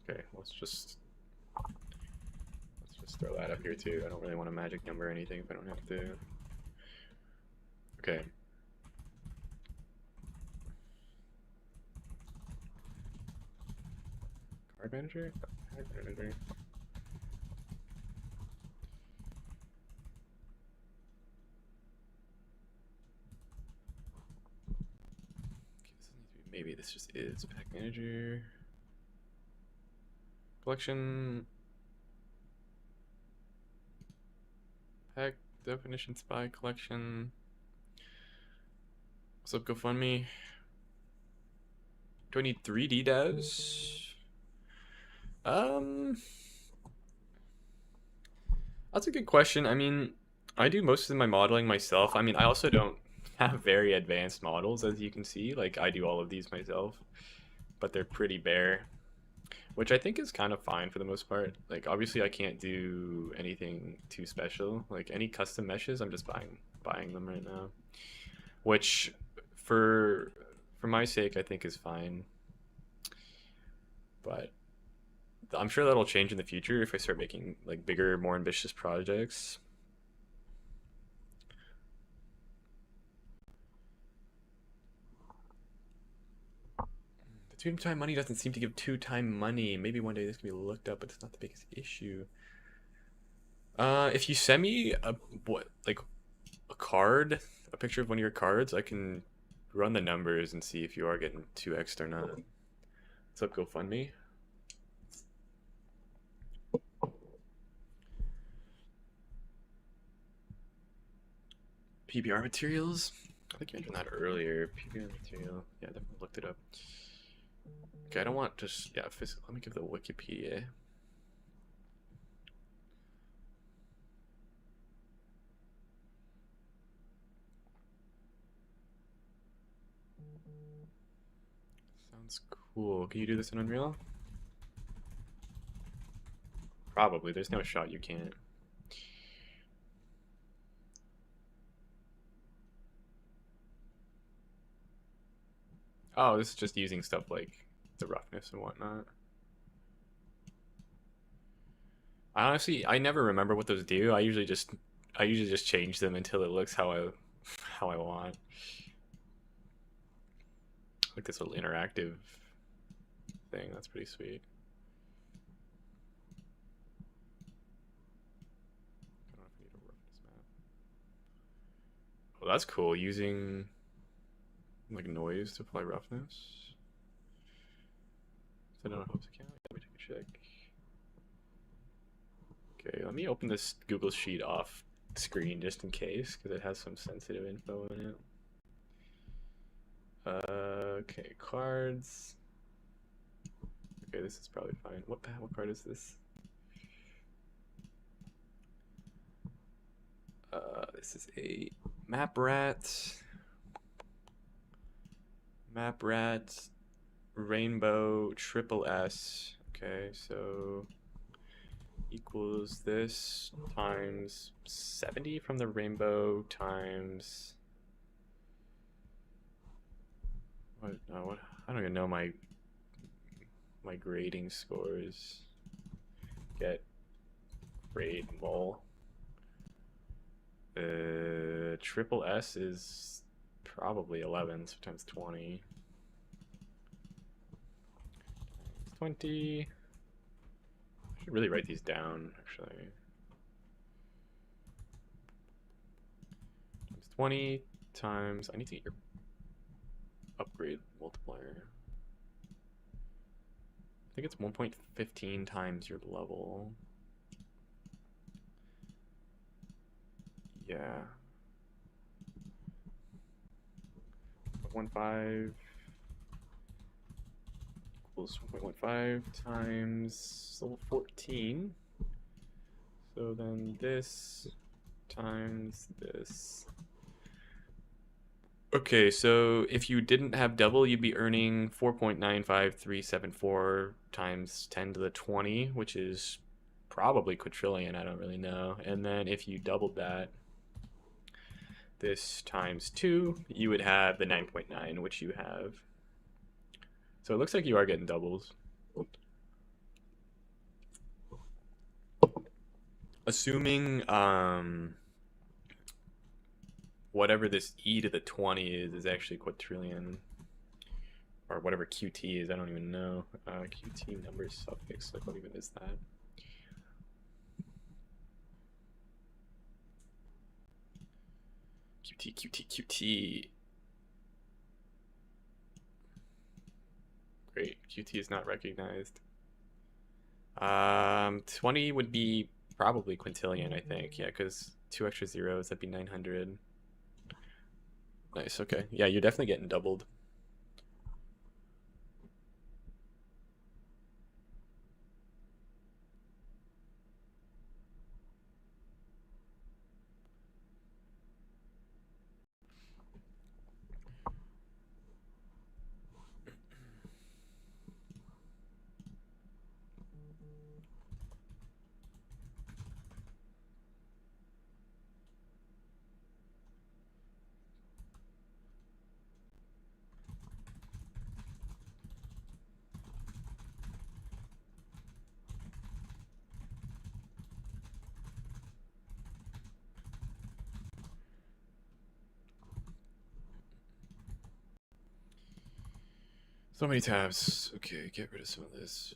Okay, let's just throw that up here too. I don't really want a magic number or anything if I don't have to. Okay. Card manager? Card manager. Maybe this just is pack manager. Collection. Pack definitions by collection. What's up, GoFundMe? Do I need 3D devs? That's a good question. I mean, I do most of my modeling myself. I mean, I also don't have very advanced models, as you can see. Like, I do all of these myself, but they're pretty bare, which I think is kind of fine for the most part. Like, obviously, I can't do anything too special. Like, any custom meshes, I'm just buying them right now, which for my sake, I think is fine. But I'm sure that'll change in the future if I start making like bigger, more ambitious projects. The two-time money doesn't seem to give two-time money. Maybe one day this can be looked up, but it's not the biggest issue. If you send me a card, a picture of one of your cards, I can run the numbers and see if you are getting 2x or not. What's up, GoFundMe? PBR materials? I think you mentioned that earlier. PBR material. Yeah, I definitely looked it up. Okay, I don't want just, yeah, physical. Let me give the Wikipedia. Sounds cool. Can you do this in Unreal? Probably. There's no shot you can't. Oh, this is just using stuff like the roughness and whatnot. Honestly, I never remember what those do. I usually just change them until it looks how I want. Like this little interactive thing. That's pretty sweet. I don't know if I need a roughness map. Oh, that's cool. Using like noise to apply roughness. Is that on a host account? Let me take a check. Okay, let me open this Google Sheet off screen just in case, because it has some sensitive info in it. Okay, cards. Okay, this is probably fine. What card is this? This is a map rat. Map rat, rainbow, triple S. Okay, so equals this times 70 from the rainbow times what? No, what? I don't even know my grading scores. Get grade mole. Triple S is probably 11, so times 20. Times 20. I should really write these down, actually. Times 20 times, I need to get your upgrade multiplier. I think it's 1.15 times your level. Yeah. 1.15 equals 1.15 times level 14. So then this times this. Okay, so if you didn't have double, you'd be earning 4.95374 times 10 to the 20, which is probably quadrillion, I don't really know. And then if you doubled that, this times 2, you would have the 9.9, which you have. So it looks like you are getting doubles. Assuming whatever this e to the 20 is actually quadrillion, or whatever qt is, I don't even know. Qt number suffix, like what even is that? Qt. Great, Qt is not recognized. 20 would be probably quintillion, I think. Yeah, because 2 extra zeros, that'd be 900. Nice, okay. Yeah, you're definitely getting doubled. So many tabs. Okay, get rid of some of this.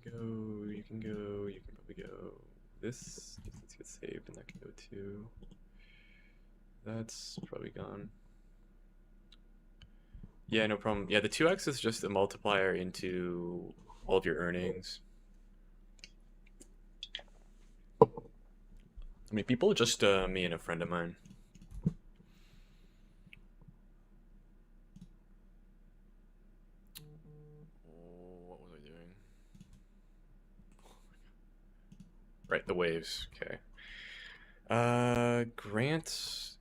You can probably go. This, let's get saved, and that can go too. That's probably gone. Yeah, no problem. Yeah, the 2x is just a multiplier into all of your earnings. I mean, people just me and a friend of mine. What was I doing? Right, the waves. Okay. Grant is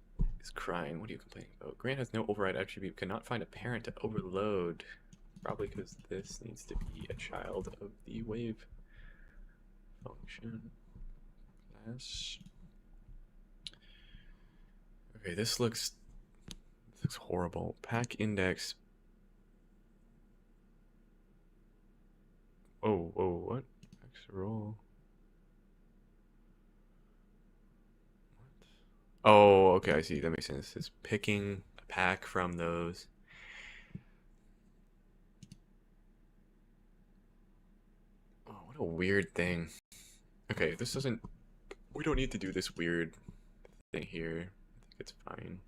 crying. What are you complaining about? Grant has no override attribute. Cannot find a parent to overload. Probably because this needs to be a child of the wave function class. Okay, this looks horrible. Pack index. Oh, what? X roll. What? Oh, okay, I see. That makes sense. It's picking a pack from those. Oh, what a weird thing. Okay, this doesn't. We don't need to do this weird thing here. I think it's fine.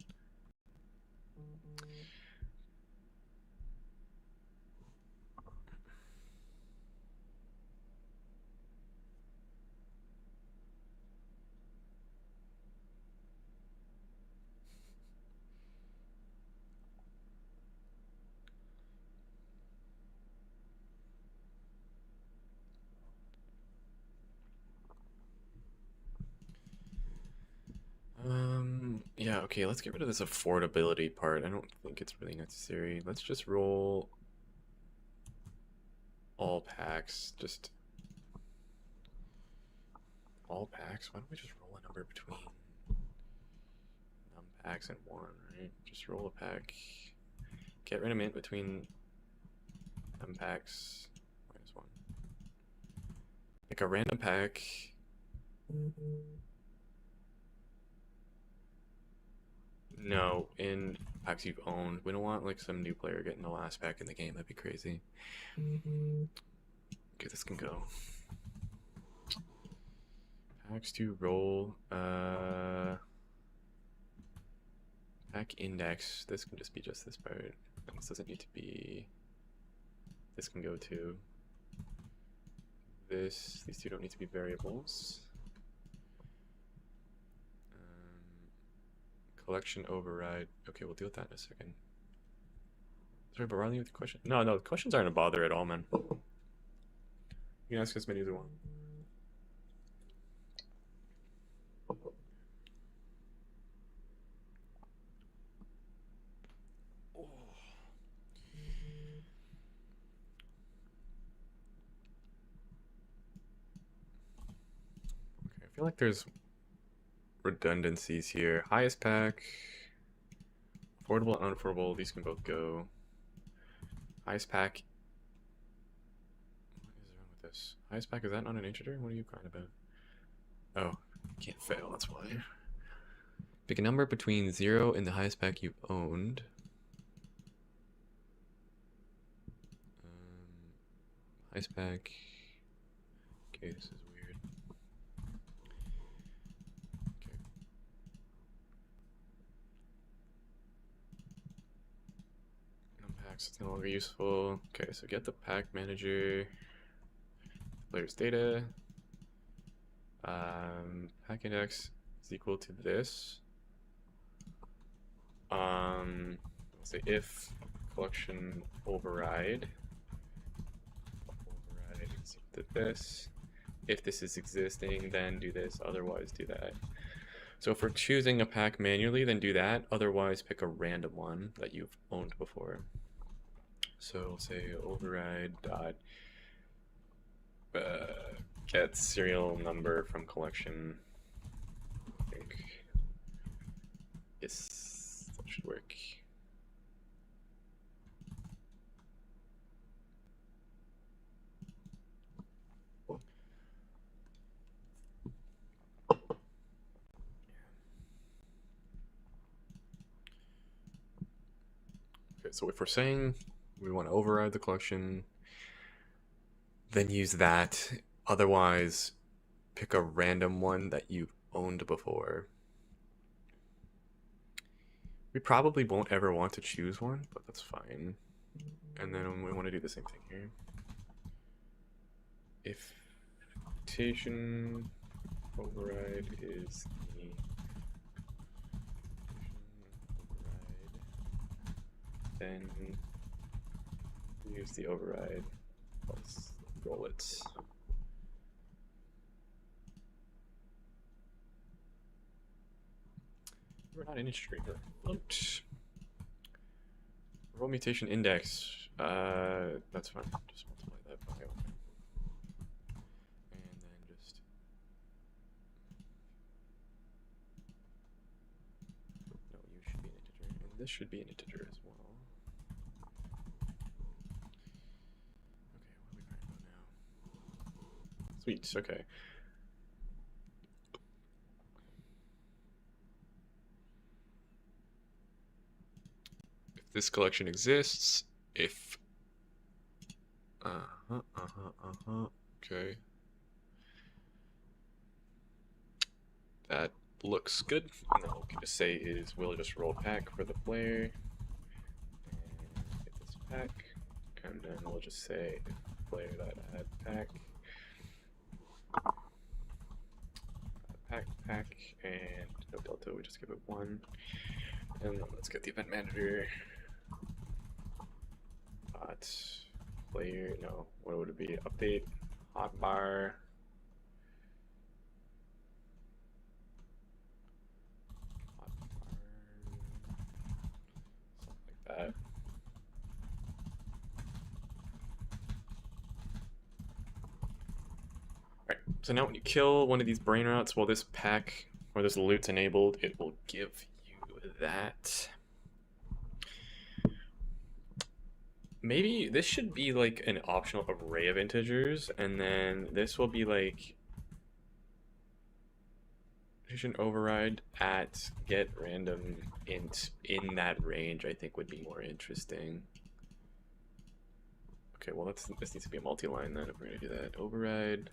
Yeah, okay, let's get rid of this affordability part. I don't think it's really necessary. Let's just roll all packs. Just all packs. Why don't we just roll a number between num packs and 1, right? Just roll a pack. Get rid of mint between num packs -1. Pick a random pack. No, in packs you've owned. We don't want like some new player getting the last pack in the game. That'd be crazy. Okay, this can go. Packs to roll. Pack index. This can just be just this part. This doesn't need to be. This can go to. This. These two don't need to be variables. Collection override. Okay, we'll deal with that in a second. Sorry, but running with the question. No, the questions aren't a bother at all, man. You can ask as many as you want. Okay, I feel like there's redundancies here. Highest pack, Affordable and unaffordable, these can both go. Highest pack. What is wrong with this? Highest pack, is that not an integer? What are you crying about? Oh, can't fail, that's why. Pick a number between 0 and the highest pack you've owned. Highest pack. Okay, this is weird. Okay. Unpacks, it's no longer useful. Okay, so get the pack manager. Player's data. Pack index is equal to this. Let's say if collection override is equal to this. If this is existing, then do this, otherwise do that. So if we're choosing a pack manually, then do that. Otherwise, pick a random one that you've owned before. So say override dot get serial number from collection. I think yes, that should work. Okay, so if we're saying we want to override the collection, then use that. Otherwise, pick a random one that you've owned before. We probably won't ever want to choose one, but that's fine. And then we want to do the same thing here. If mutation override is the override, then use the override. Let's roll it. We're not in a streamer. Roll mutation index. That's fine. Just multiply that by one. And then just no, you should be an integer, and this should be an integer as well. Okay, what are we crying about now? Sweet. Okay. This collection exists if okay, that looks good. And then what we can just say is we'll just roll pack for the player and get this pack, and then we'll just say player that add pack pack, and no delta, we just give it 1. And then let's get the event manager. Player, no, what would it be? Update, hotbar. Something like that. Alright, so now when you kill one of these brain rots while this pack or this loot's enabled, it will give you that. Maybe this should be like an optional array of integers, and then this will be like an override at get random int in that range. I think would be more interesting. Okay, well this needs to be a multi-line then if we're gonna do that. Override,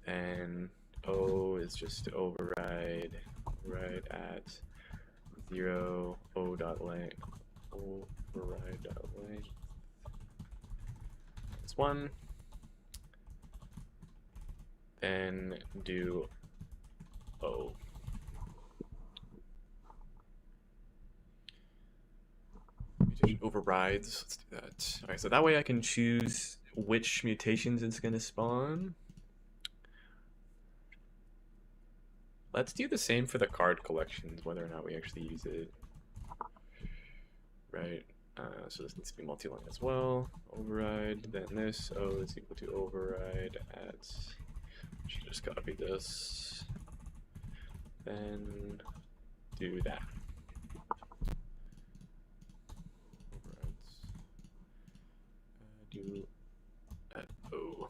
and O is just override at 0 O dot length. Override dot length. That's 1. Then do O. Mutation overrides. Let's do that. Alright, so that way I can choose which mutations it's going to spawn. Let's do the same for the card collections, whether or not we actually use it. Right. So this needs to be multi-line as well. Override, then this O is equal to override at, should just copy this, then do that. do at O.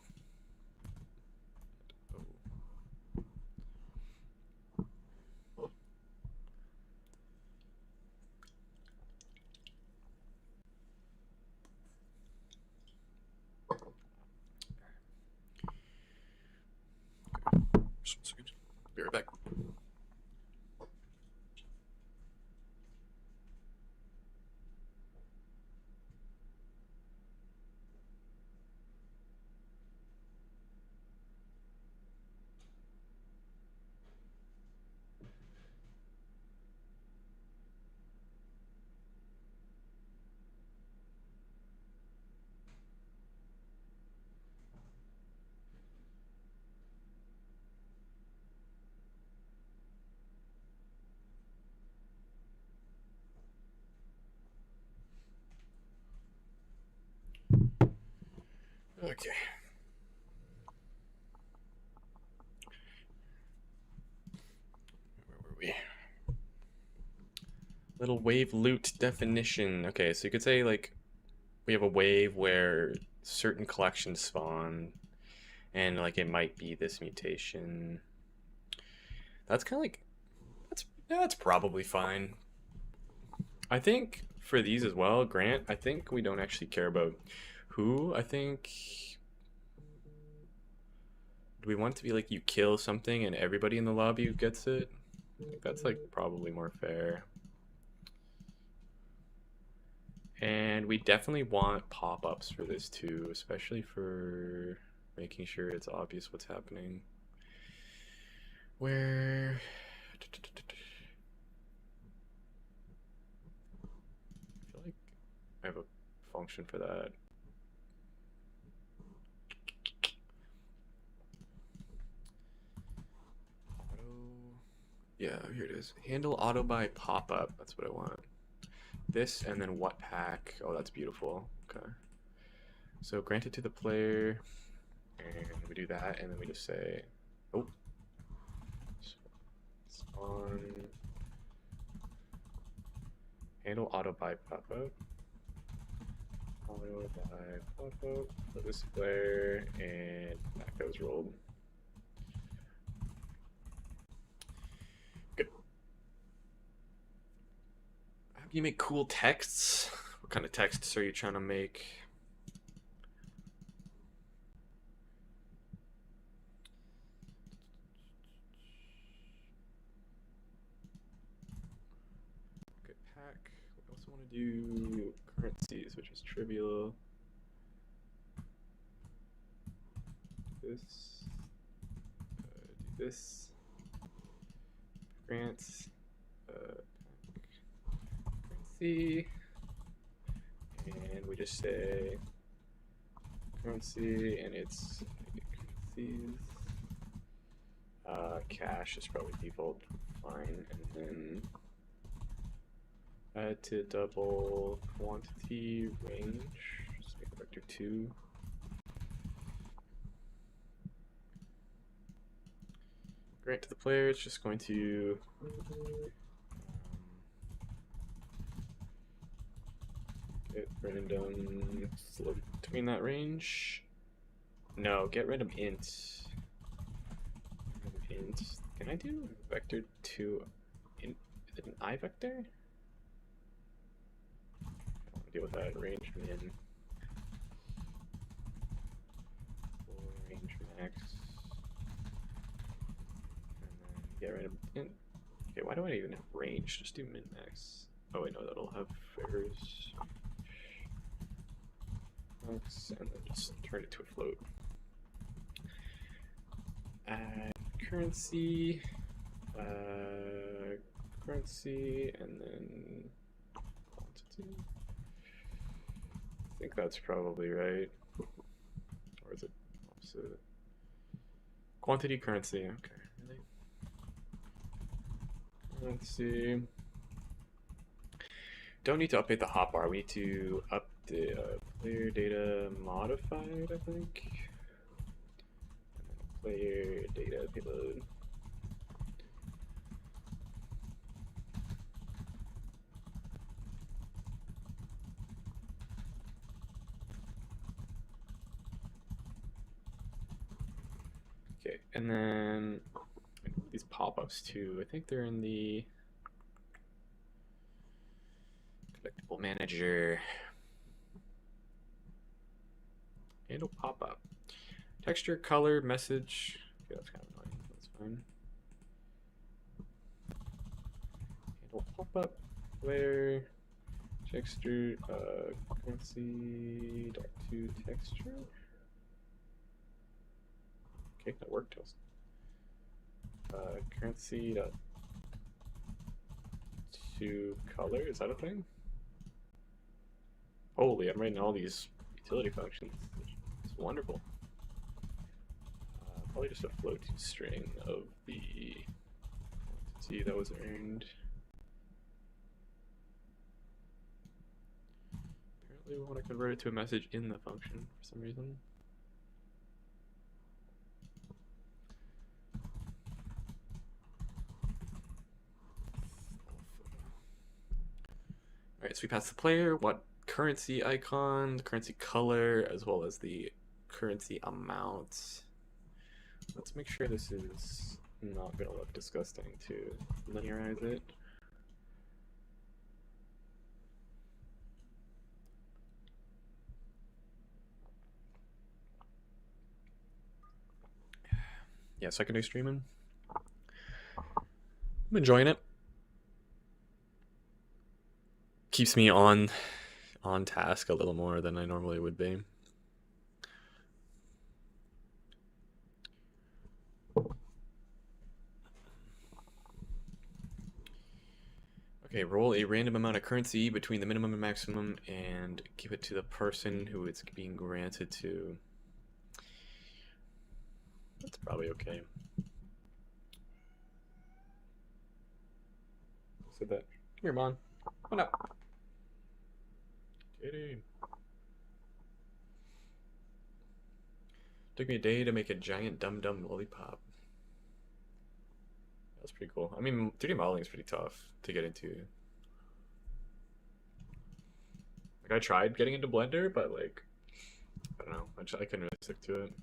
Just 1 second. Be right back. Okay. Where were we? Little wave loot definition. Okay, so you could say like we have a wave where certain collections spawn, and like it might be this mutation. That's kind of like that's probably fine. I think for these as well, Grant, I think we don't actually care about who. I think, do we want it to be like you kill something and everybody in the lobby gets it? I think that's like probably more fair. And we definitely want pop-ups for this too, especially for making sure it's obvious what's happening. Where I feel like I have a function for that. Auto. Yeah, here it is. Handle auto by pop-up. That's what I want. This and then what pack. Oh, that's beautiful. Okay. So grant it to the player, and we do that, and then we just say, oh, spawn handle auto by pop-up. Auto by pop-up for this player, and back that was rolled. Good. How can you make cool texts? What kind of texts are you trying to make? Okay, pack. We also want to do currencies, which is trivial. This. Do this. Grants. Currency. And we just say currency, and it's currencies. Cash is probably default, fine, and then add to double quantity range, just make vector 2. Grant to the player, it's just going to get random slope between that range. No, get random int. Int. Can I do vector 2 in, is it an I vector? I don't want to deal with that. Range min. Range max. And then get random int. Okay, why do I even have range? Just do min max. Oh wait, no, that'll have errors. Max, and then just turn it to a float. Add currency, and then quantity. I think that's probably right. Or is it opposite? Quantity, currency, okay. Really? Let's see. Don't need to update the hotbar. We need to up the player data modified, I think. Player data payload. And then these pop-ups too. I think they're in the collectible manager. Handle pop-up. Texture, color, message. Okay, that's kind of annoying. That's fine. Handle pop-up, layer, texture, currency, .to texture. Okay, that worked. Currency .to color, is that a thing? Holy, I'm writing all these utility functions. It's wonderful. Probably just a float string of the quantity that was earned. Apparently we want to convert it to a message in the function for some reason. Alright, so we pass the player what currency icon, currency color, as well as the currency amount. Let's make sure this is not going to look disgusting to linearize it. Yeah, secondary streaming. I'm enjoying it. Keeps me on task a little more than I normally would be. Okay, roll a random amount of currency between the minimum and maximum and give it to the person who it's being granted to. That's probably okay. Said that. Come here, Mon. Come on up. Kitty. Took me a day to make a giant dum-dum lollipop. That's pretty cool. I mean, 3D modeling is pretty tough to get into. Like, I tried getting into Blender, but like, I don't know. I couldn't really stick to it.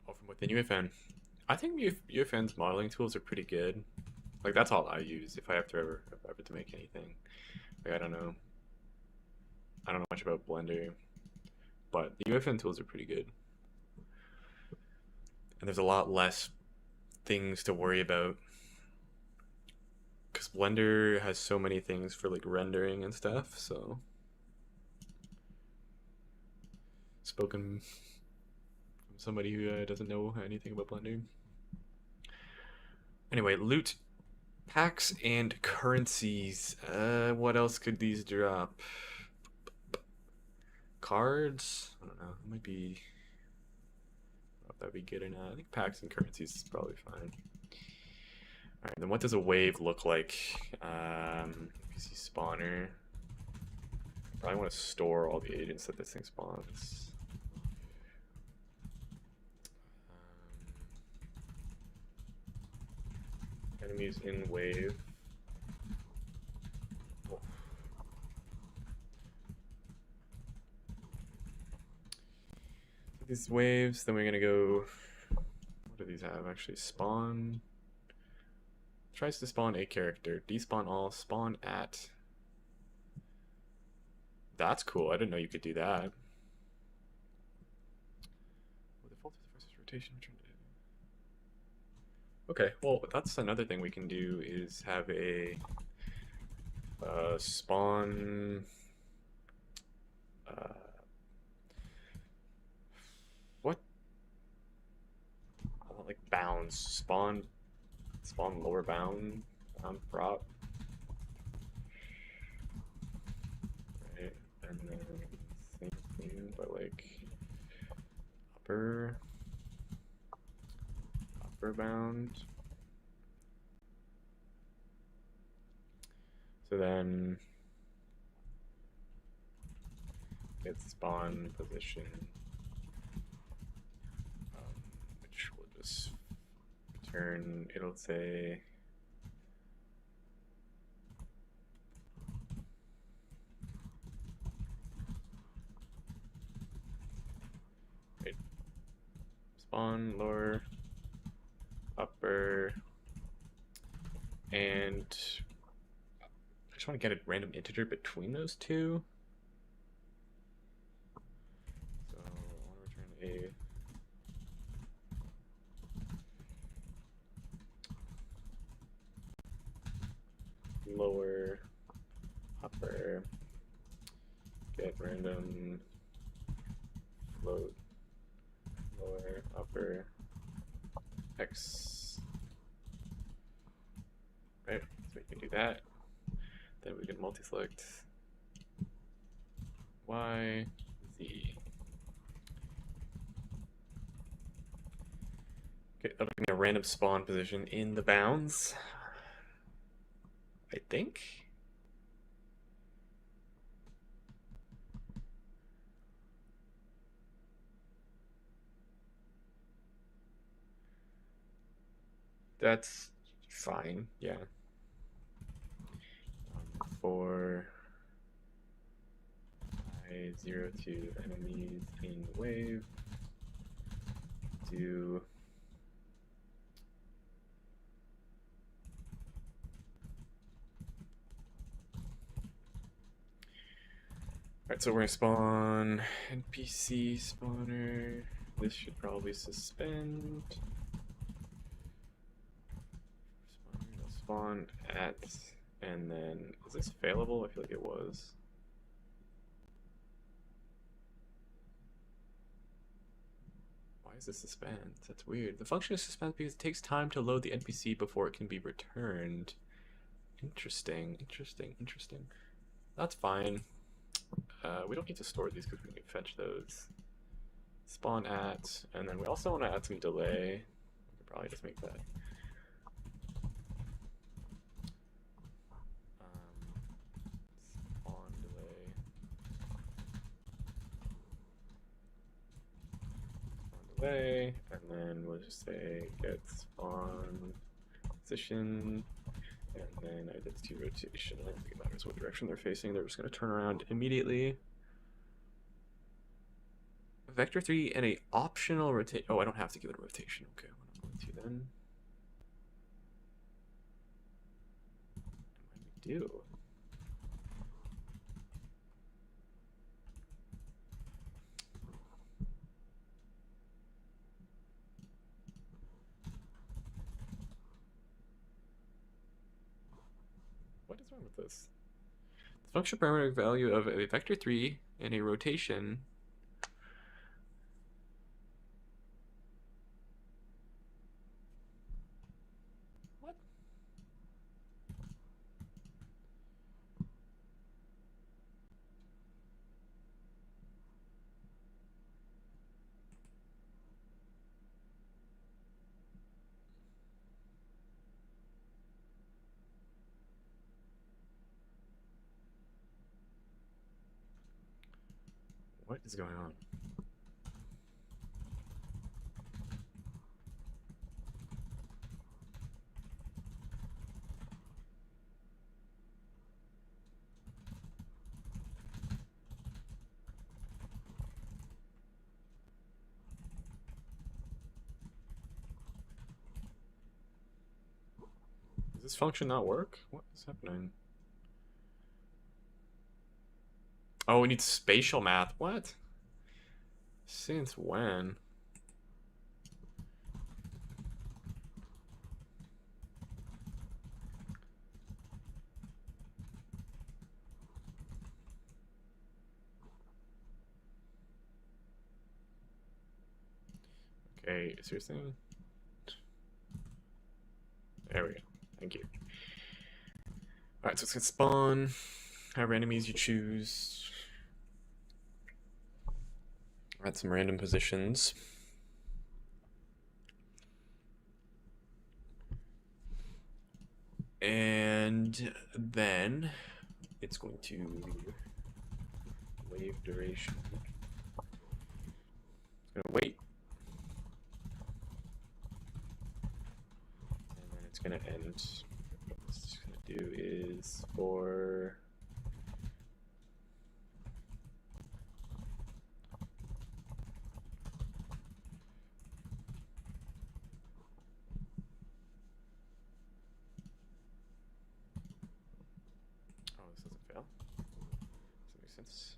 All from within UEFN. I think UEFN's modeling tools are pretty good. Like, that's all I use if I have to ever to make anything. Like, I don't know much about Blender, but the UEFN tools are pretty good. And there's a lot less things to worry about because Blender has so many things for like rendering and stuff. So, spoken from somebody who doesn't know anything about Blender. Anyway, loot packs and currencies. What else could these drop? Cards? I don't know. It might be. I don't know if that'd be good or not. I think packs and currencies is probably fine. Alright, then what does a wave look like? PC spawner. Probably want to store all the agents that this thing spawns. Enemies in wave. Oh. So these waves, then we're gonna go. What do these have? Actually, spawn. Tries to spawn a character. Despawn all. Spawn at. That's cool. I didn't know you could do that. The default is versus rotation. Okay, well, that's another thing we can do is have a spawn. What? Like bounds. Spawn lower bound prop. Right, and then same thing, but like upper. upper bound. So then get spawn position, which will just return, it'll say spawn, lower, upper, and I just want to get a random integer between those two. So I want to return a lower, upper, get random float, lower, upper, x. Right, so we can do that. Then we can multi-select y, z. Okay, that'll give me a random spawn position in the bounds, I think. That's fine, yeah. For I0 to enemies in wave, do Alright, so we're gonna spawn NPC spawner. This should probably suspend. Spawn at, and then is this failable? I feel like it was. Why is this suspend? That's weird. The function is suspend because it takes time to load the NPC before it can be returned. Interesting, interesting, interesting. That's fine. We don't need to store these because we can fetch those. Spawn at, and then we also want to add some delay. We could probably just make that. Spawn delay. Spawn delay, and then we'll just say get spawn position. And then identity rotation. I don't think it matters what direction they're facing. They're just going to turn around immediately. Vector 3 and a optional rotate. Oh, I don't have to give it a rotation. Okay, what I'm going to then. What do I do? What is wrong with this? The function parameter value of a vector 3 and a rotation. What? What is going on? Does this function not work? What is happening? Oh, we need spatial math. What? Since when? Okay, seriously? There we go. Thank you. Alright, so it's gonna spawn. However enemies you choose. Add some random positions. And then it's going to wave duration. It's going to wait. And then it's going to end. What it's going to do is for this doesn't fail. Does that make sense?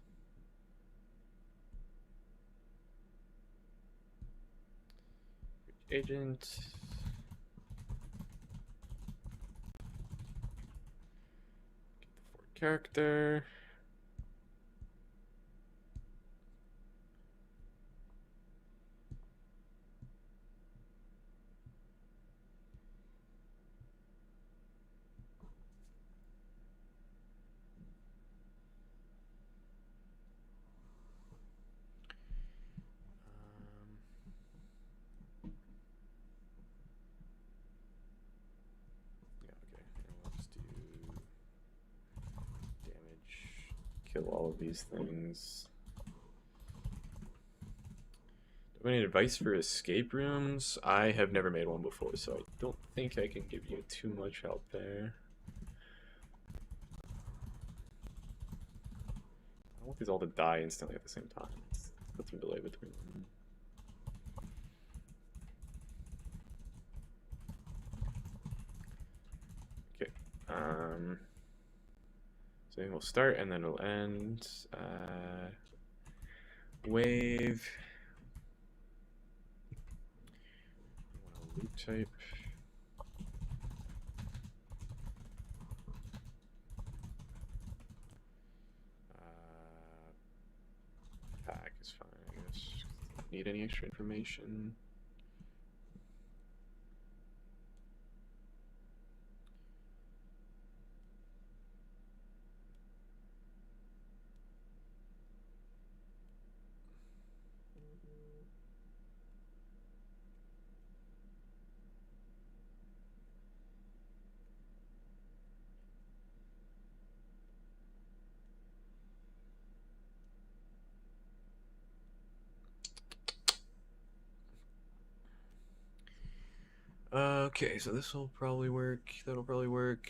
Agent. Get the for character. Yeah, okay. And we'll just do damage, kill all of these things. Do I need advice for escape rooms? I have never made one before, so I don't think I can give you too much help there. I want these all to die instantly at the same time. Let's put some delay between them. Okay. So we'll start and then we'll end. Wave. Loop type. Pack is fine, I guess. Need any extra information? Okay, so this will probably work. That'll probably work.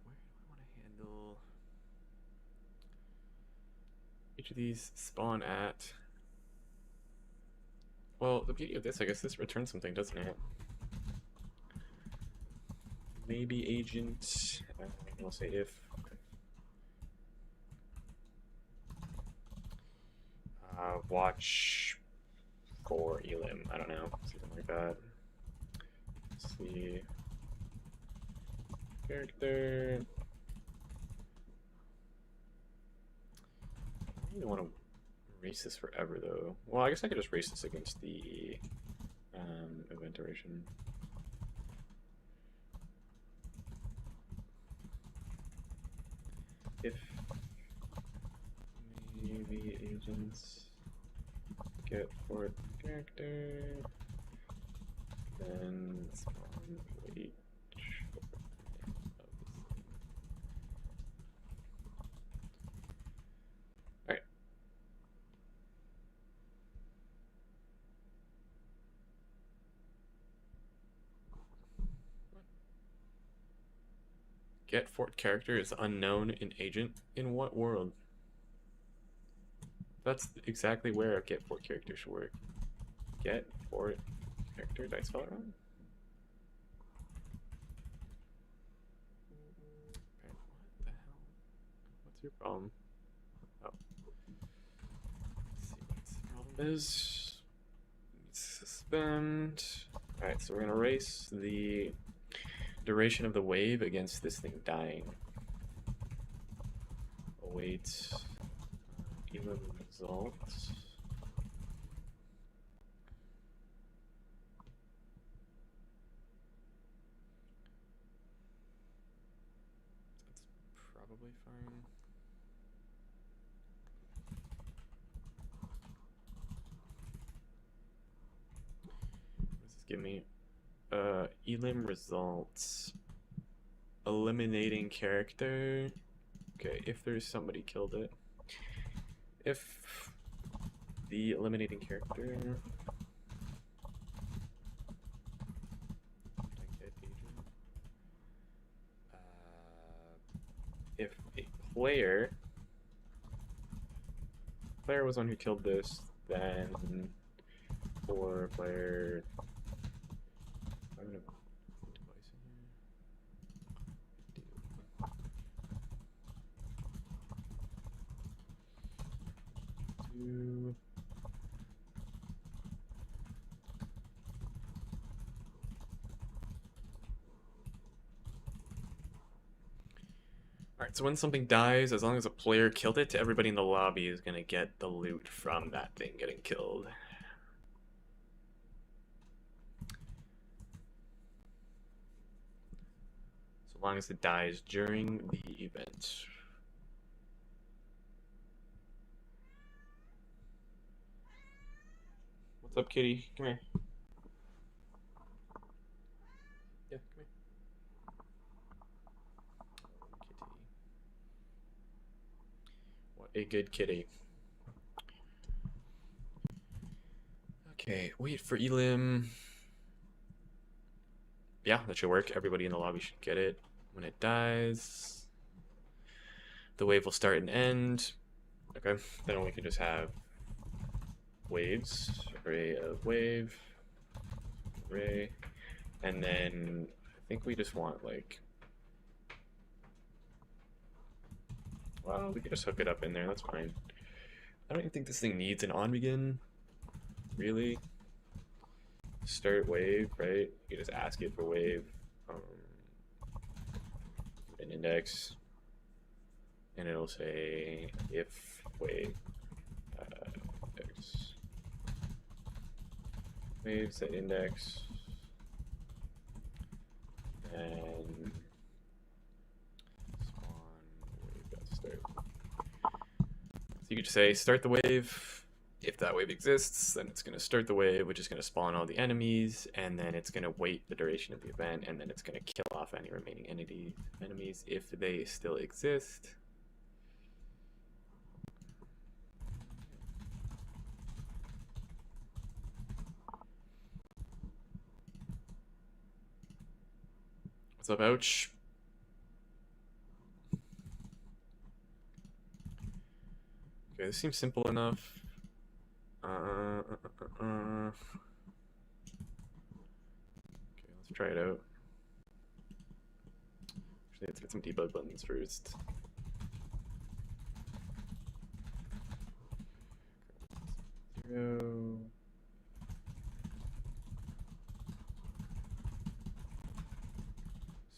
Where do I want to handle each of these spawn at? Well, the beauty of this, I guess this returns something, doesn't it? Maybe agent, we'll say if. Watch for elim, I don't know, something like that. Let's see. Character. I don't really want to race this forever though. Well, I guess I could just race this against the event duration. If maybe agents get for character, then spawn wait. Alright. Get fort character is unknown in agent. In what world? That's exactly where a get fort character should work. Get fort character. Did I spell it wrong? What the hell? What's your problem? Oh. Let's see what the problem is. Suspend. Alright, so we're gonna race the duration of the wave against this thing dying. Await elim results. That's probably fine. give me elim results eliminating character. Okay, if there's somebody killed it. If the eliminating character if a player was one who killed this, then for player I'm gonna device in here. Alright, so when something dies, as long as a player killed it, everybody in the lobby is gonna get the loot from that thing getting killed. So long as it dies during the event. What's up, kitty? Come here. Yeah, come here. Kitty. What a good kitty. Okay, wait for elim. Yeah, that should work. Everybody in the lobby should get it. When it dies, the wave will start and end. Okay, then we can just have waves, array of wave, array, and then I think we just want like, well, we can just hook it up in there, that's fine. I don't even think this thing needs an on begin, really. Start wave, right? You just ask it for wave, an index, and it'll say if wave index. Wave set index, and spawn wave.start. So you could just say start the wave. If that wave exists, then it's going to start the wave, which is going to spawn all the enemies, and then it's going to wait the duration of the event, and then it's going to kill off any remaining enemies if they still exist. What's up, Ouch? Okay, this seems simple enough. Okay, let's try it out. Actually, let's get some debug buttons first. Zero.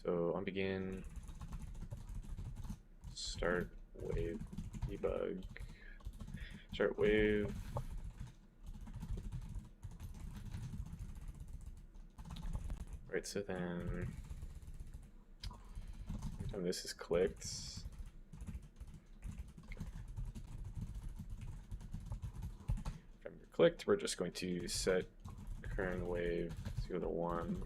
So on begin, start wave debug, start wave. Right, so then every time this is clicked, we're just going to set current wave to the 1,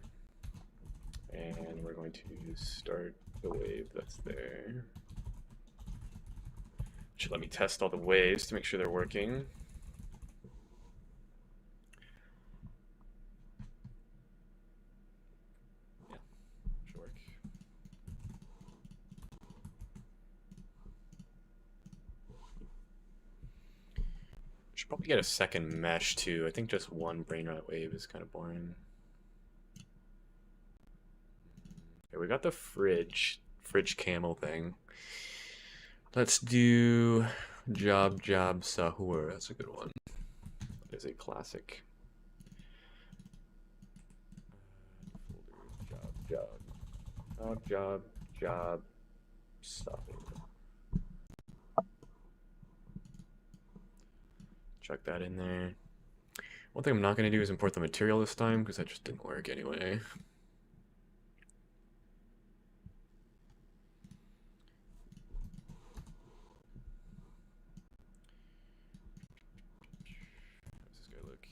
and we're going to start the wave that's there. Should let me test all the waves to make sure they're working. Yeah, should work. Should probably get a second mesh too. I think just one brain rot wave is kind of boring. Okay, we got the fridge camel thing. Let's do job sahur. That's a good one. That is a classic. Job sahur. Chuck that in there. One thing I'm not going to do is import the material this time because that just didn't work anyway. How's this guy look?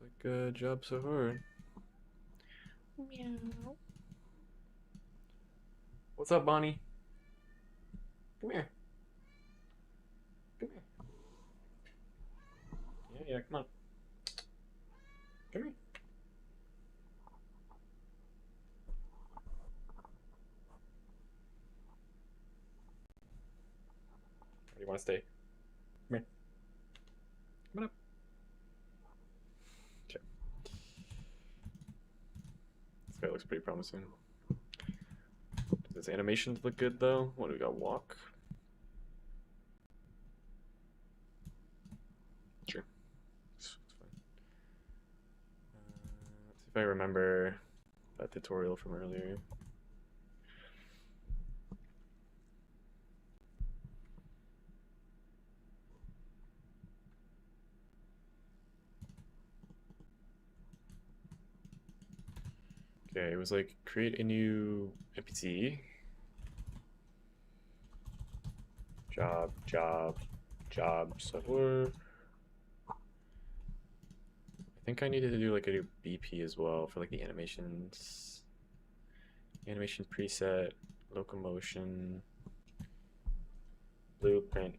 Looks like Good job so far. Meow. What's up, Bonnie? Come here. Come here. Yeah, come on. Come here. Or do you want to stay? Come here. Come on up. Okay. This guy looks pretty promising. Does his animations look good though? What do we got? Walk. Sure. It's fine. Let's see if I remember that tutorial from earlier. Okay, it was like create a new NPC. Job. So I think I needed to do like a new BP as well for like the animations. Animation preset, locomotion, blueprint,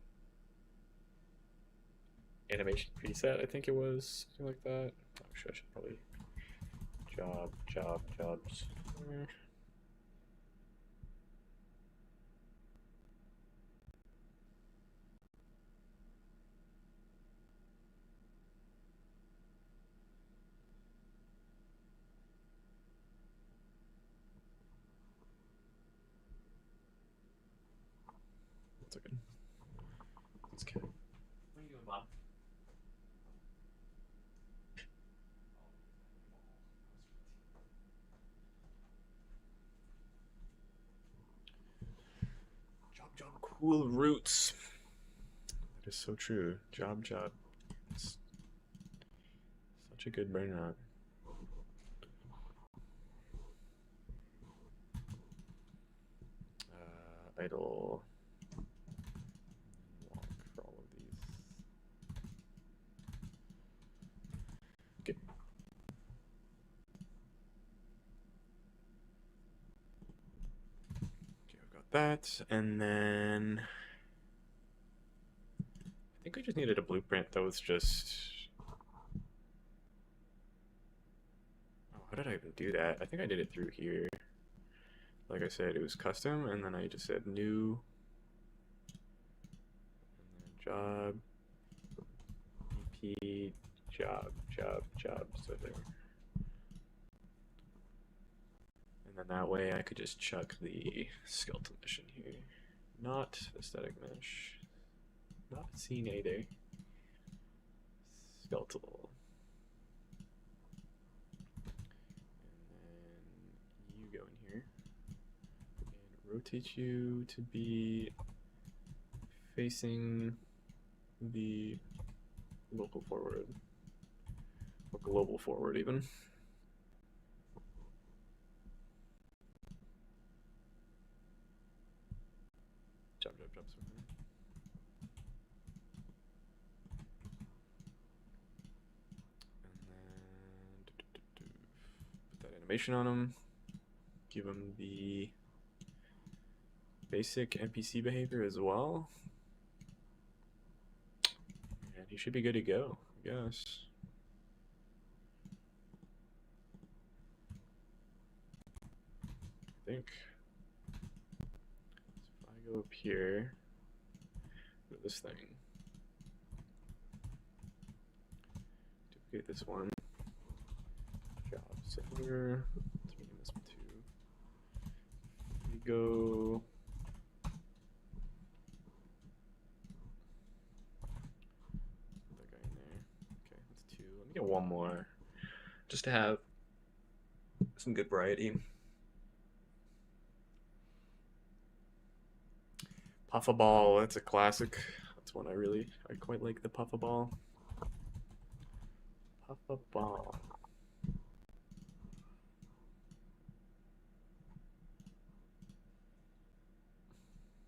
animation preset, I think it was, something like that. I'm sure I should probably jobs. That's okay. That's good. What are you doing, Bob? Job, cool roots. That is so true. Job. It's such a good brain rot. Idle. Walk for all of these. Okay. Okay, I've got that, and then I think I just needed a blueprint that was just. Oh, how did I even do that? I think I did it through here. Like I said, it was custom, and then I just said new, and then job, EP, job. So there. And then that way I could just chuck the skeletal mission here. Not the static mesh. Not scene either. Skeletal. And then you go in here. And rotate you to be facing the local forward. Or global forward even. Jump. And then put that animation on him. Give him the basic NPC behavior as well. And he should be good to go, I guess. I think. So if I go up here, go to this thing. Duplicate this one. Job similar. Let's rename this one too. We go. Put that guy in there. Okay, that's 2. Let me get one more, just to have some good variety. Puffaball, that's a classic. That's one I quite like, the Puffaball. Puffaball.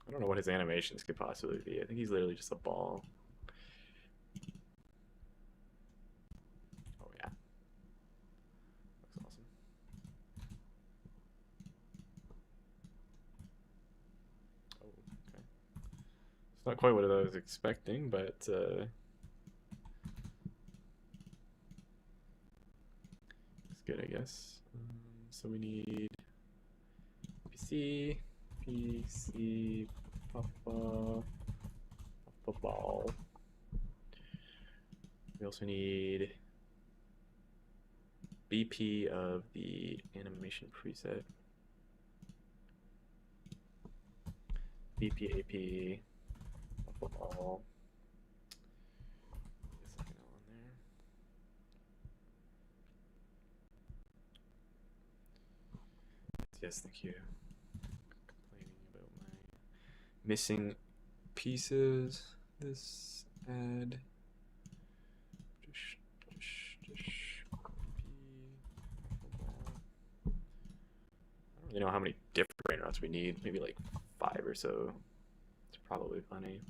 I don't know what his animations could possibly be. I think he's literally just a ball. Oh yeah. Not quite what I was expecting, but it's good, I guess. So we need PC, papa, ball. We also need BP of the animation preset. BP AP, ball. Something on there. Yes, thank you. Complaining about my missing pieces. This add. I don't really know how many different brain routes we need. Maybe like 5 or so. It's probably funny.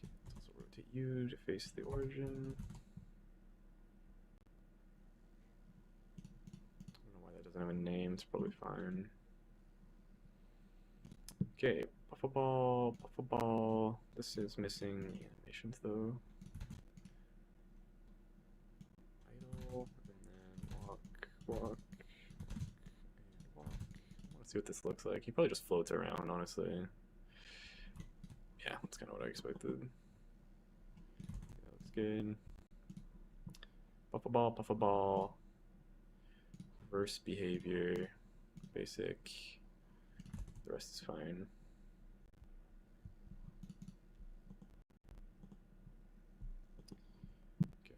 Okay, let's also rotate you to face the origin. I don't know why that doesn't have a name. It's probably fine. Okay, ball. This is missing animations though. Idle, and then walk. Let's see what this looks like. He probably just floats around, honestly. Yeah, that's kind of what I expected. That looks good. Ball. Reverse behavior. Basic. The rest is fine. Okay.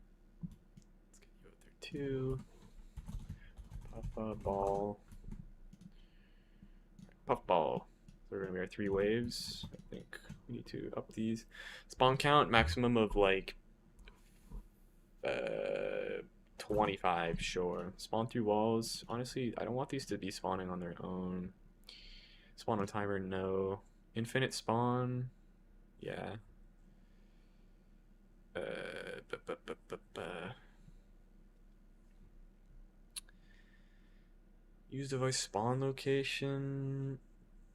Let's get you out there too. Ball. Puffball. So we're gonna be our 3 waves. I think we need to up these. Spawn count maximum of like 25, sure. Spawn through walls. Honestly, I don't want these to be spawning on their own. Spawn on timer, no. Infinite spawn, yeah. Use device spawn location.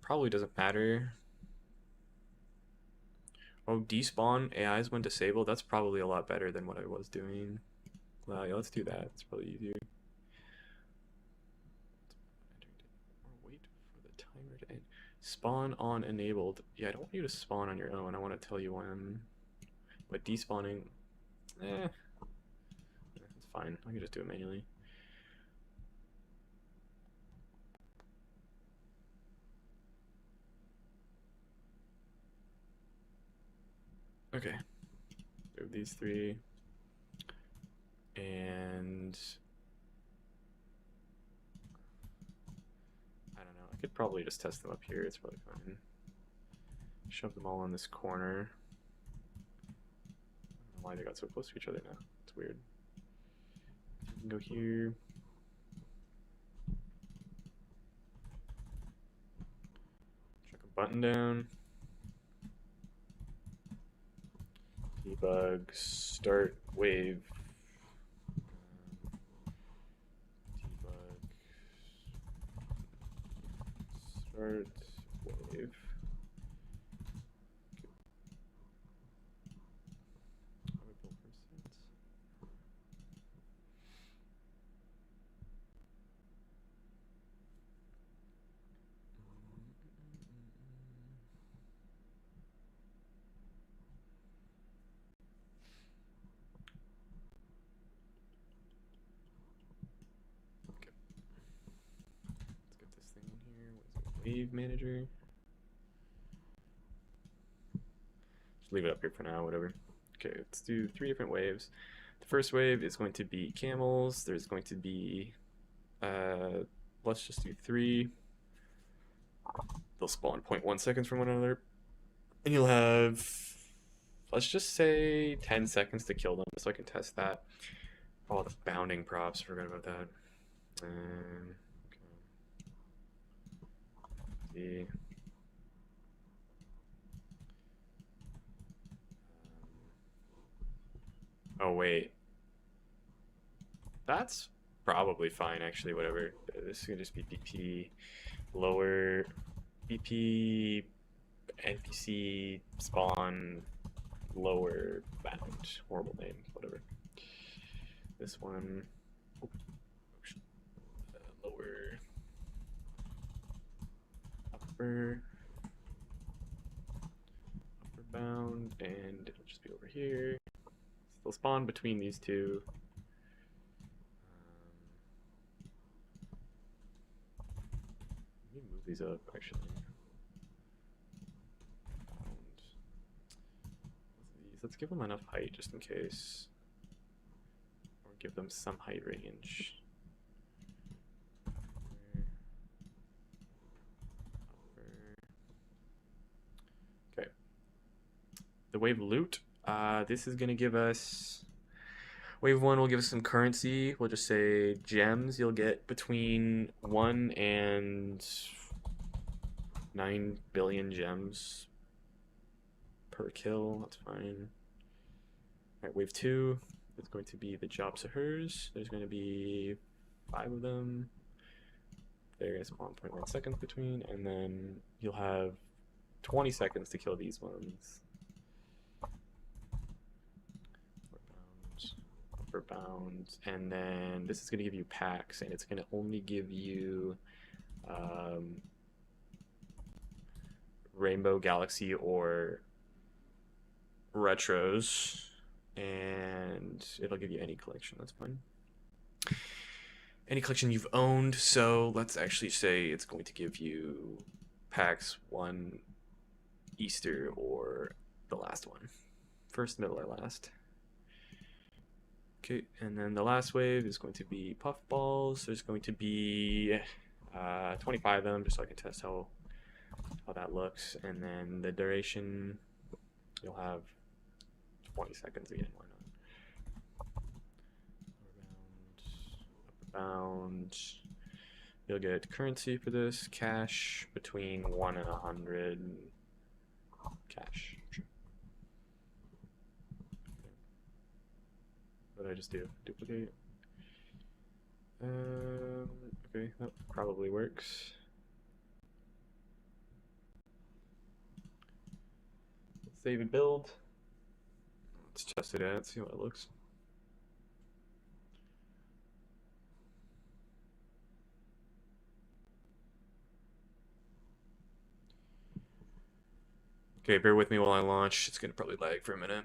Probably doesn't matter. Oh, despawn AIs when disabled. That's probably a lot better than what I was doing. Well, yeah, let's do that. It's probably easier. Or wait for the timer to end. Spawn on enabled. Yeah, I don't want you to spawn on your own. I want to tell you when. But despawning, it's fine. I can just do it manually. Okay. Move these 3. And I don't know. I could probably just test them up here. It's probably fine. Shove them all in this corner. I don't know why they got so close to each other now. It's weird. You can go here. Chuck a button down. Debug, start wave. Debug, start wave. Wave manager. Just leave it up here for now, whatever. Okay, let's do 3 different waves. The first wave is going to be camels. There's going to be, let's just do 3. They'll spawn 0.1 seconds from one another. And you'll have, let's just say 10 seconds to kill them so I can test that. Oh, the bounding props, forgot about that. Okay. Oh wait, that's probably fine actually. Whatever. This is gonna just be BP lower BP NPC spawn lower bound. Horrible name, whatever. This one, lower, upper bound, and it'll just be over here. So they'll spawn between these two. Let me move these up, actually. Let's give them enough height just in case. Or give them some height range. Okay. The wave loot. This is going to give us... Wave 1 will give us some currency. We'll just say gems. You'll get between 1 and 9 billion gems per kill. That's fine. Alright, wave 2 is going to be the jobs are hers. There's going to be 5 of them. They're going to spawn 0.1 seconds between, and then you'll have 20 seconds to kill these ones. Upper bound, and then this is going to give you packs, and it's going to only give you Rainbow, Galaxy, or retros, and it'll give you any collection. That's fine. Any collection you've owned. So let's actually say it's going to give you packs 1 Easter or the last one, first, middle, or last. Okay, and then the last wave is going to be puff balls. There's going to be 25 of them, just so I can test how that looks. And then the duration, you'll have 20 seconds again. Why not? Upper bound. You'll get currency for this, cash between 1 and 100. Cash. What did I just do? Duplicate? Okay, that probably works. Let's save and build. Let's test it out, see how it looks. Okay, bear with me while I launch. It's gonna probably lag for a minute.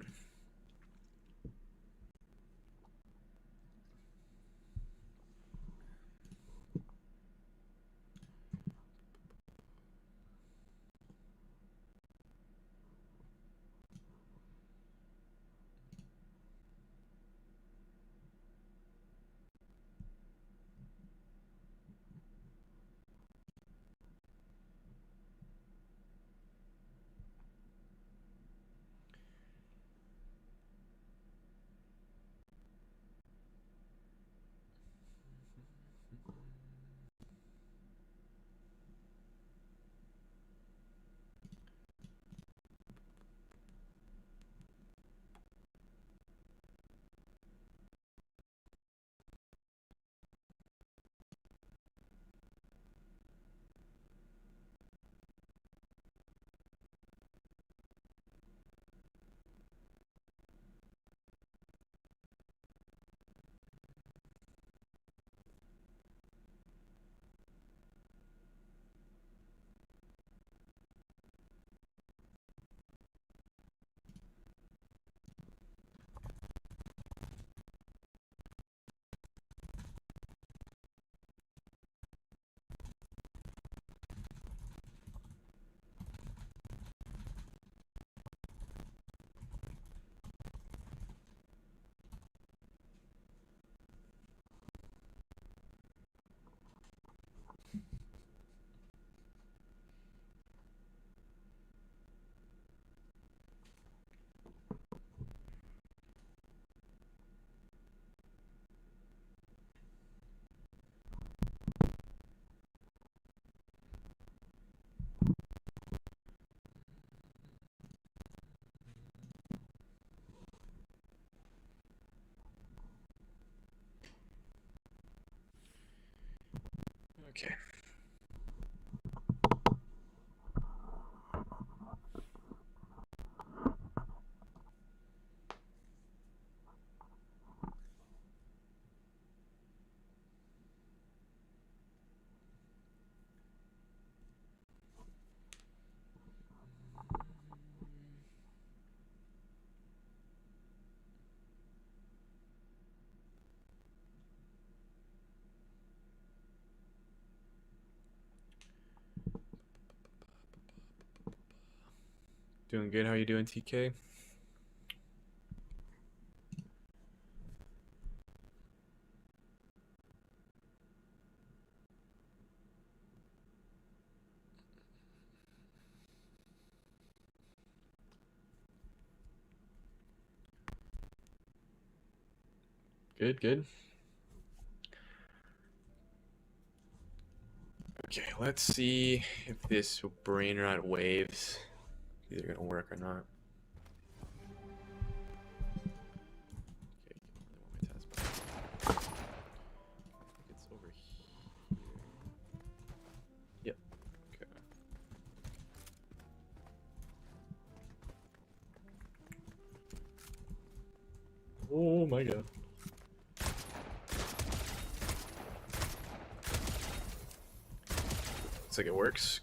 Okay. Doing good. How you doing, TK? Good, good. Okay, let's see if this brain rot waves is either gonna work or not. Okay, I really want my taskbar. I think it's over here. Yep. Okay. Oh my god. Looks like it works.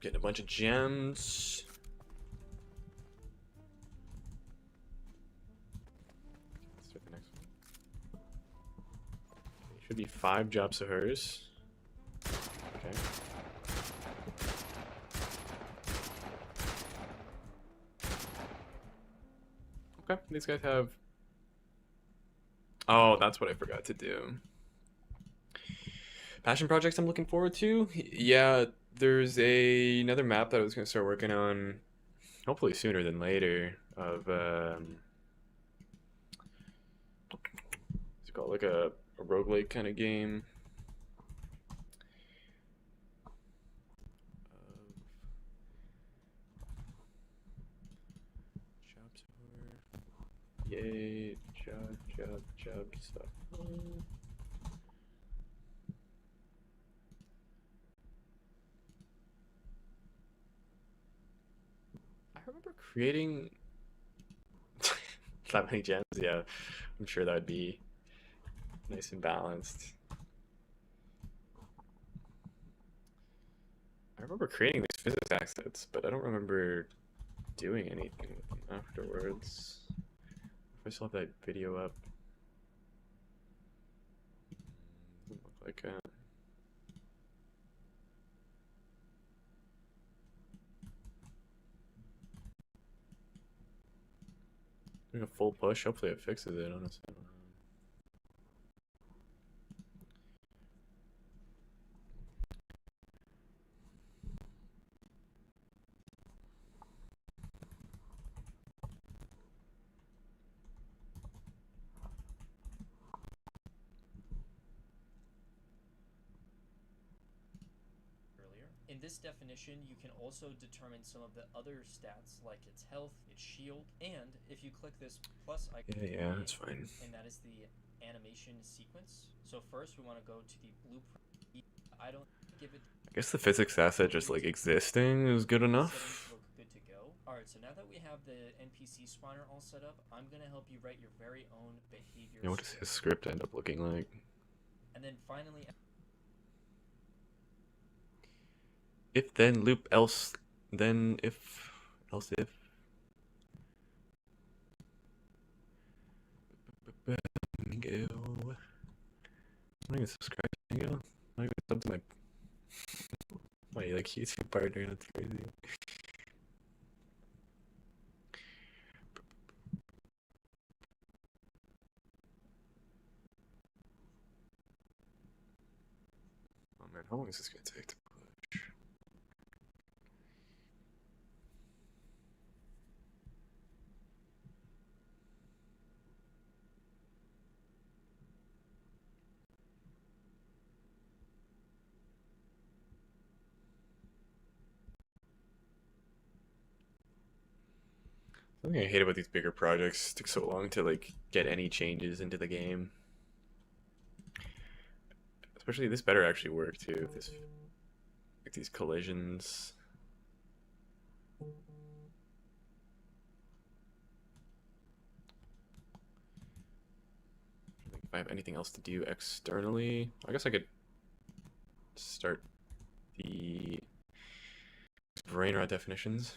Getting a bunch of gems. Let's start the next one. Okay, should be 5 jobs of hers. Okay. Okay, these guys have... Oh, that's what I forgot to do. Passion projects I'm looking forward to? Yeah, there's another map that I was going to start working on, hopefully sooner than later, of, it's called like a roguelike kind of game. Yay, job stuff. I remember creating that many gems. Yeah, I'm sure that would be nice and balanced. I remember creating these physics assets, but I don't remember doing anything with them afterwards. If I still have that video up. Doesn't look like it. Doing a full push, hopefully it fixes it, honestly. In this definition, you can also determine some of the other stats like its health, its shield, and if you click this plus icon, Yeah, that's fine. and that is the animation sequence. So first we want to go to the blueprint. I don't give it. I guess the physics asset just like existing is good enough. Settings look good to go. Alright, so now that we have the NPC spawner all set up, I'm gonna help you write your very own behavior. Yeah, what does his script end up looking like? And then finally, If then loop else then if else if. Mingo. I'm not even subscribed to Mingo. I'm not even sub to my like YouTube partner. That's crazy. Oh man, how long is this gonna take to push? Something I hate about these bigger projects, it took so long to like get any changes into the game. Especially this better actually work too, if this like these collisions. If I have anything else to do externally, I guess I could start the brain rot definitions.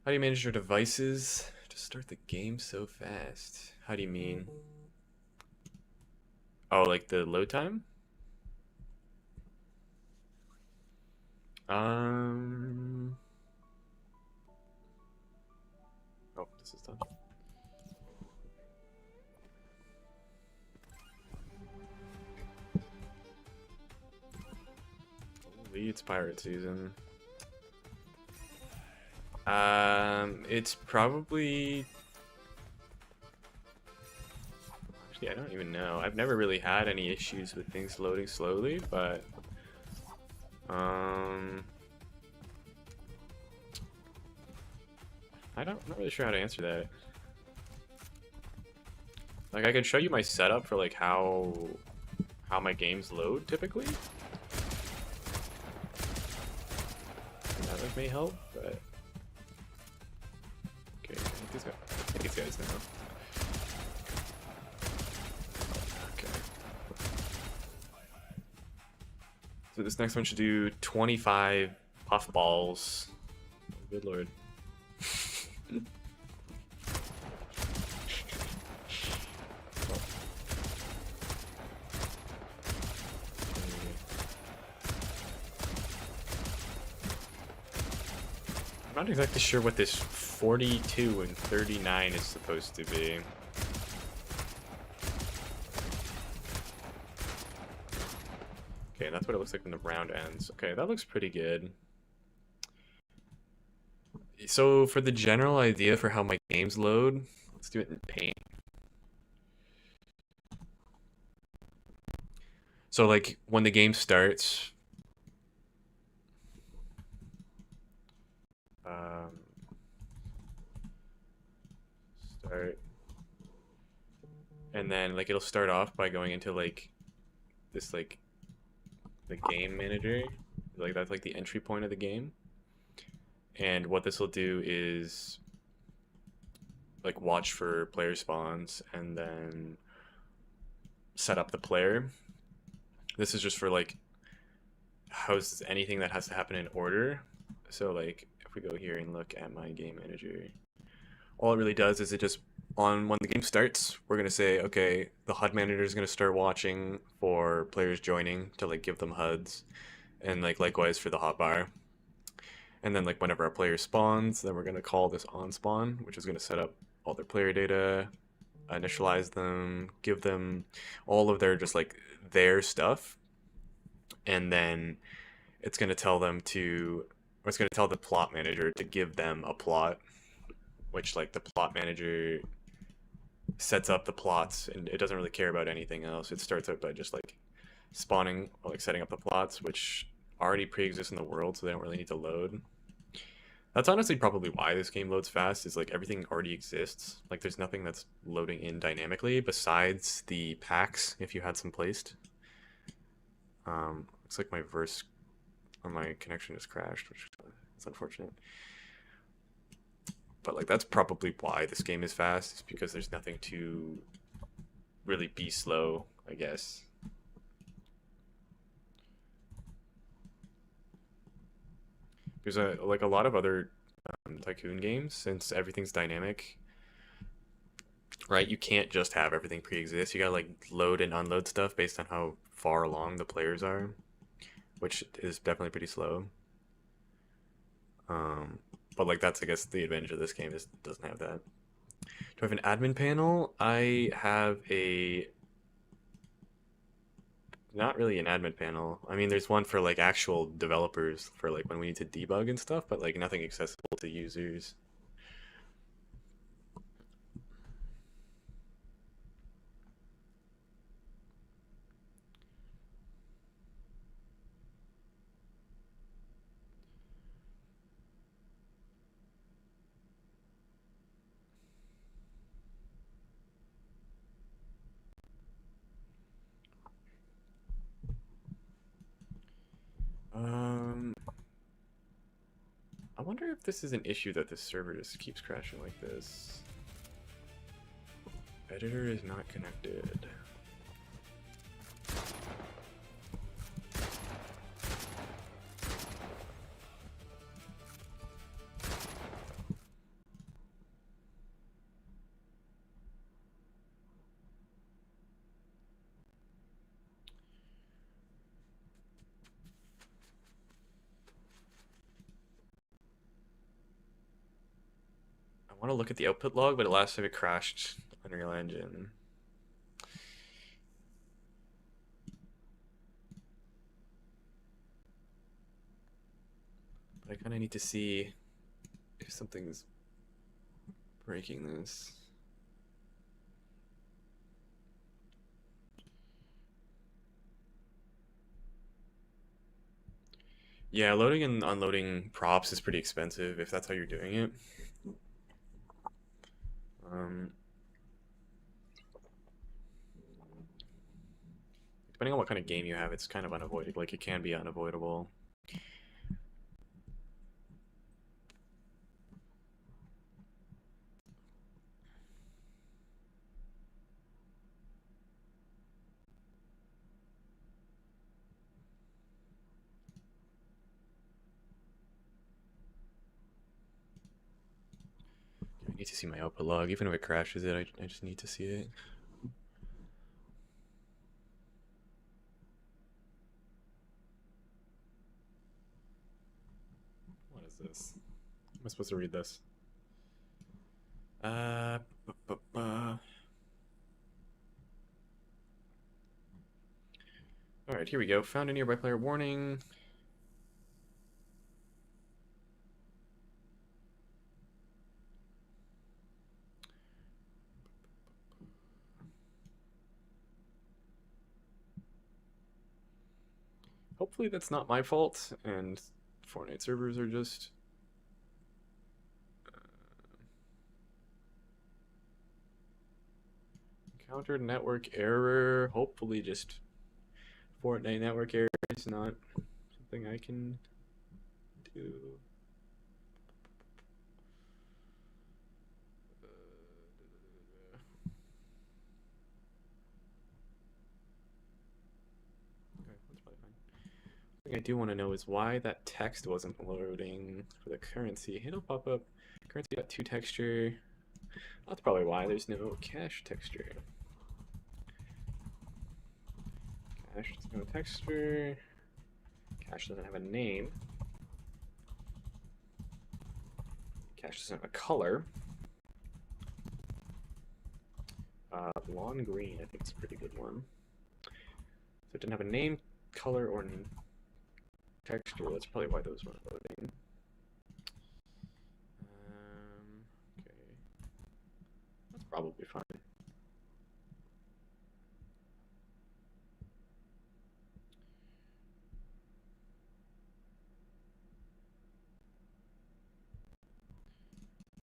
How do you manage your devices to start the game so fast? How do you mean? Oh, like the load time? Oh, this is done. Holy, it's pirate season. It's probably... Actually, I don't even know. I've never really had any issues with things loading slowly, but... I'm not really sure how to answer that. Like, I could show you my setup for, like, how my games load, typically. That, like, may help, but... Okay, I think these guys know. Okay. So this next one should do 25 puff balls. Oh, good lord. I'm not exactly sure what this 42 and 39 is supposed to be. Okay, that's what it looks like when the round ends. Okay, that looks pretty good. So for the general idea for how my games load, let's do it in Paint. So like when the game starts, start, and then like it'll start off by going into like this like the game manager, like that's like the entry point of the game. And what this will do is like watch for player spawns and then set up the player. This is just for like hosts anything that has to happen in order. So like if we go here and look at my game manager, all it really does is it just when the game starts, we're gonna say, okay, the HUD manager is gonna start watching for players joining to like give them HUDs, and like likewise for the hotbar. And then like whenever our player spawns, then we're gonna call this on spawn, which is gonna set up all their player data, initialize them, give them all of their just like their stuff, and then it's gonna tell them to, or it's gonna tell the plot manager to give them a plot, which like the plot manager sets up the plots, and it doesn't really care about anything else. It starts out by just like spawning, or like setting up the plots, which already pre-exist in the world, so they don't really need to load. That's honestly probably why this game loads fast, is like everything already exists. Like there's nothing that's loading in dynamically besides the packs if you had some placed. Looks like my verse on my connection just crashed, which is unfortunate. But like that's probably why this game is fast, is because there's nothing to really be slow, I guess. Because like a lot of other tycoon games, since everything's dynamic, right? You can't just have everything pre-exist. You gotta like load and unload stuff based on how far along the players are, which is definitely pretty slow. But like that's I guess the advantage of this game is it doesn't have that. Do I have an admin panel? I have a not really an admin panel. I mean, there's one for like actual developers for like when we need to debug and stuff, but like nothing accessible to users. I wonder if this is an issue that this server just keeps crashing like this. Editor is not connected. want to look at the output log, but it last time it crashed Unreal Engine. But I kind of need to see if something's breaking this. Yeah, loading and unloading props is pretty expensive if that's how you're doing it. Depending on what kind of game you have, it's kind of unavoidable. Like, it can be unavoidable. I need to see my output log. Even if it crashes it, I just need to see it. What is this? How am I supposed to read this? Alright, here we go. Found a nearby player warning. Hopefully that's not my fault, and Fortnite servers are just... encountered network error. Hopefully just Fortnite network error is not something I can do. Okay, that's probably fine. The thing I do want to know is why that text wasn't loading for the currency. It'll pop up currency.toTexture. That's probably why there's no cache texture. Cache doesn't have a texture. Cache doesn't have a name. Cache doesn't have a color. Blonde green, I think it's a pretty good one. So it didn't have a name, color, or texture. That's probably why those weren't loading. Okay. That's probably fine.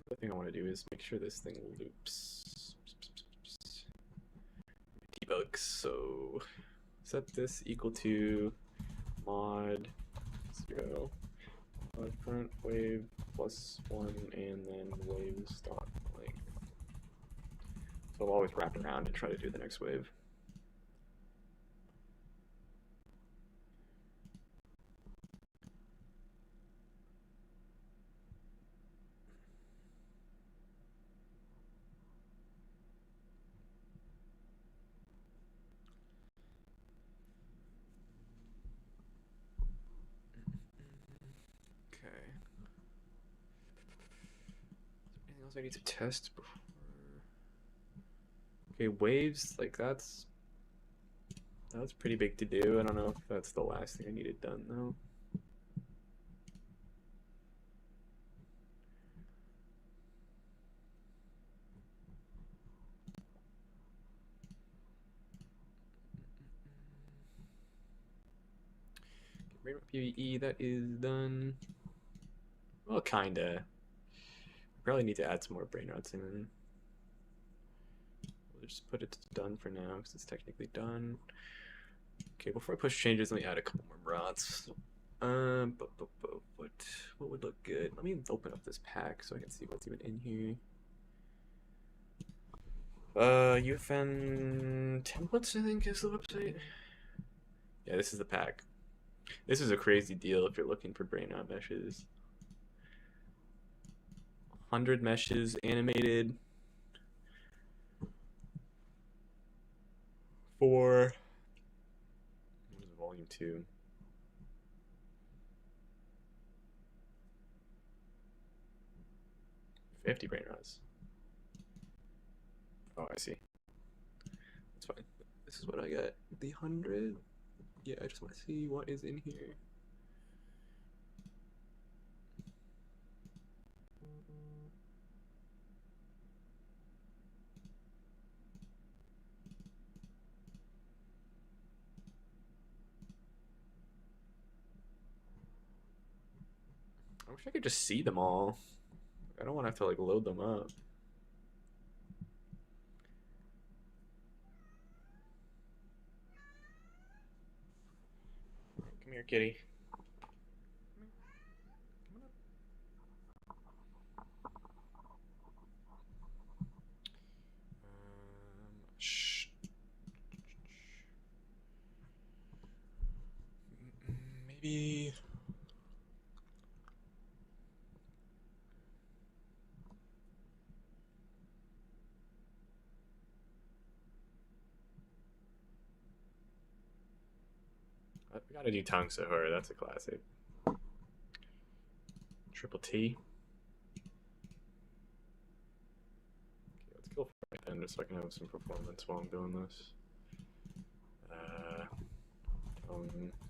The thing I want to do is make sure this thing loops. Debug. So set this equal to mod 0, mod current wave +1, and then waves dot length. So I'll always wrap around and try to do the next wave. Okay. Is there anything else I need to test before? Okay, waves, like that's pretty big to do. I don't know if that's the last thing I needed done though. PvE, that is done. Well, kinda. Probably need to add some more brain rots in. We'll just put it to done for now because it's technically done. Okay, before I push changes, let me add a couple more rots. What would look good? Let me open up this pack so I can see what's even in here. UEFN templates, I think, is the website. Yeah, this is the pack. This is a crazy deal if you're looking for brain rot meshes. 100 meshes animated for what is volume 2? 50 brain rots. Oh, I see. That's fine. This is what I got. The 100. Yeah, I just want to see what is in here. I wish I could just see them all. I don't want to have to like load them up. Come here, kitty. Come on up. Shh. Maybe. We gotta do tongue Sahur, that's a classic. Triple T. Okay, let's kill Fortnite then, just so I can have some performance while I'm doing this.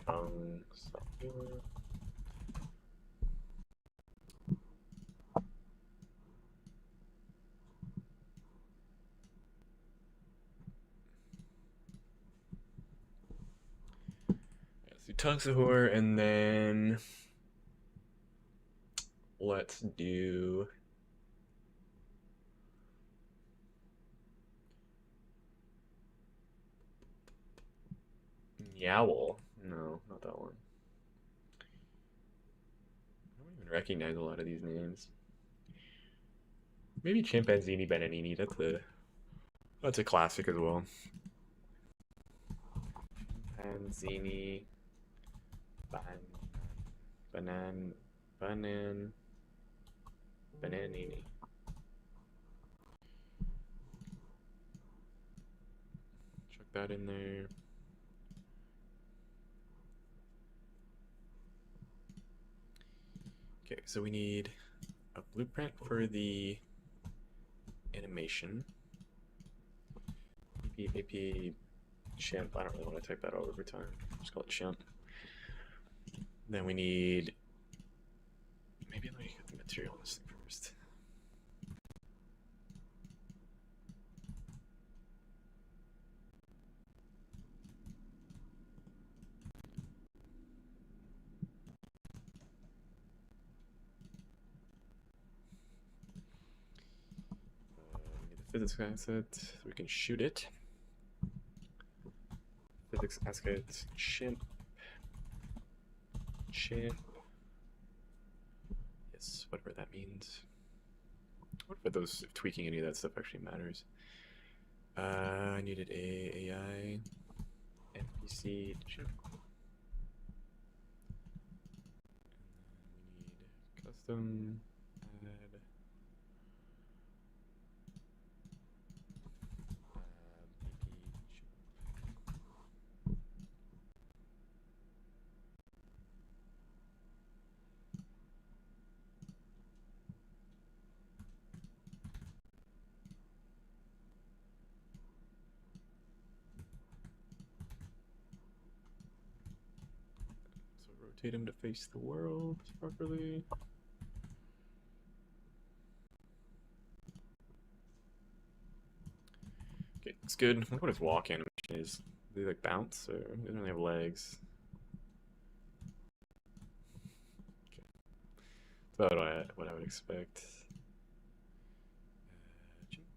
Tongue Sahur. Let's do tongue Sahur, and then let's do Yowl. No, not that one. I don't even recognize a lot of these names. Maybe Chimpanzini Bananini. That's a classic as well. Chimpanzini Bananini. Chuck that in there. Okay, so we need a blueprint for the animation. AP chimp. I don't really want to type that all over time. Just call it chimp. Then we need. Maybe let me get the material on this thing first. We need the physics asset so we can shoot it. Physics asset chimp. Yes, whatever that means. What if those if tweaking any of that stuff actually matters? I needed a AI NPC chimp. And then we need custom add BP chimp. So rotate him to face the world properly. Okay, looks good. I wonder what his walk animation is. Do they like bounce or they don't really have legs? Okay. That's about what I would expect. Jump.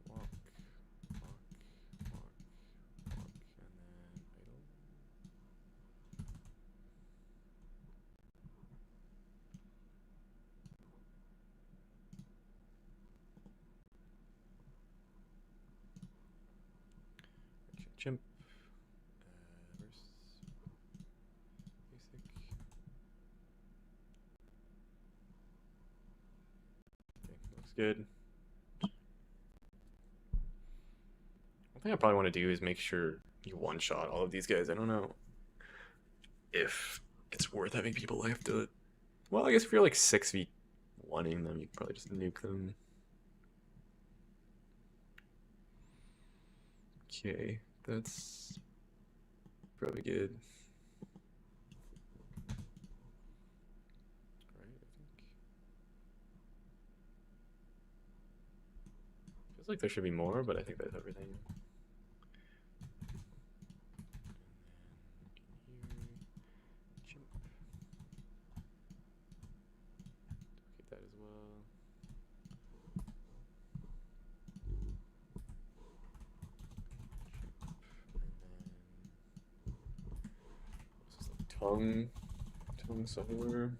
Walk, walk, walk, walk, and then idle. Chimp. Verse. Basic. Okay, looks good. One thing I probably want to do is make sure you one-shot all of these guys. I don't know if it's worth having people have to Well, I guess if you're like 6v1ing them, you could probably just nuke them. Okay, that's probably good. Right, I think. Feels like there should be more, but I think that's everything. Jump. Keep that as well. This is like tongue somewhere.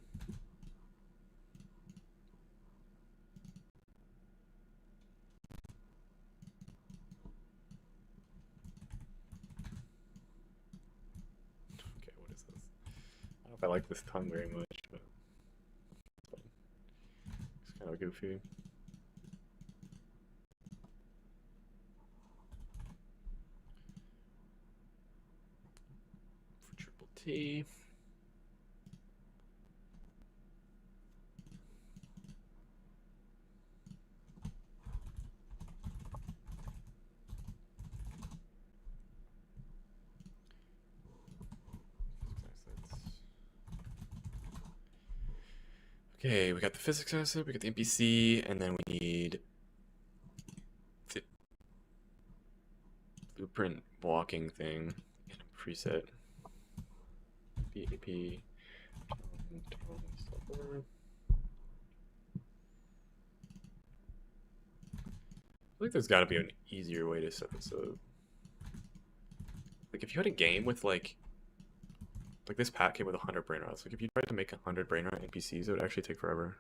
Okay, what is this? I don't know if I like this tongue very much, but it's fine. It's kind of goofy. For triple T. Okay, we got the physics asset, we got the NPC, and then we need the blueprint walking thing in a preset. BAP. I think there's got to be an easier way to set this up. Like if you had a game with like this pack came with 100 brain rots. Like if you tried to make 100 brain rot NPCs, it would actually take forever.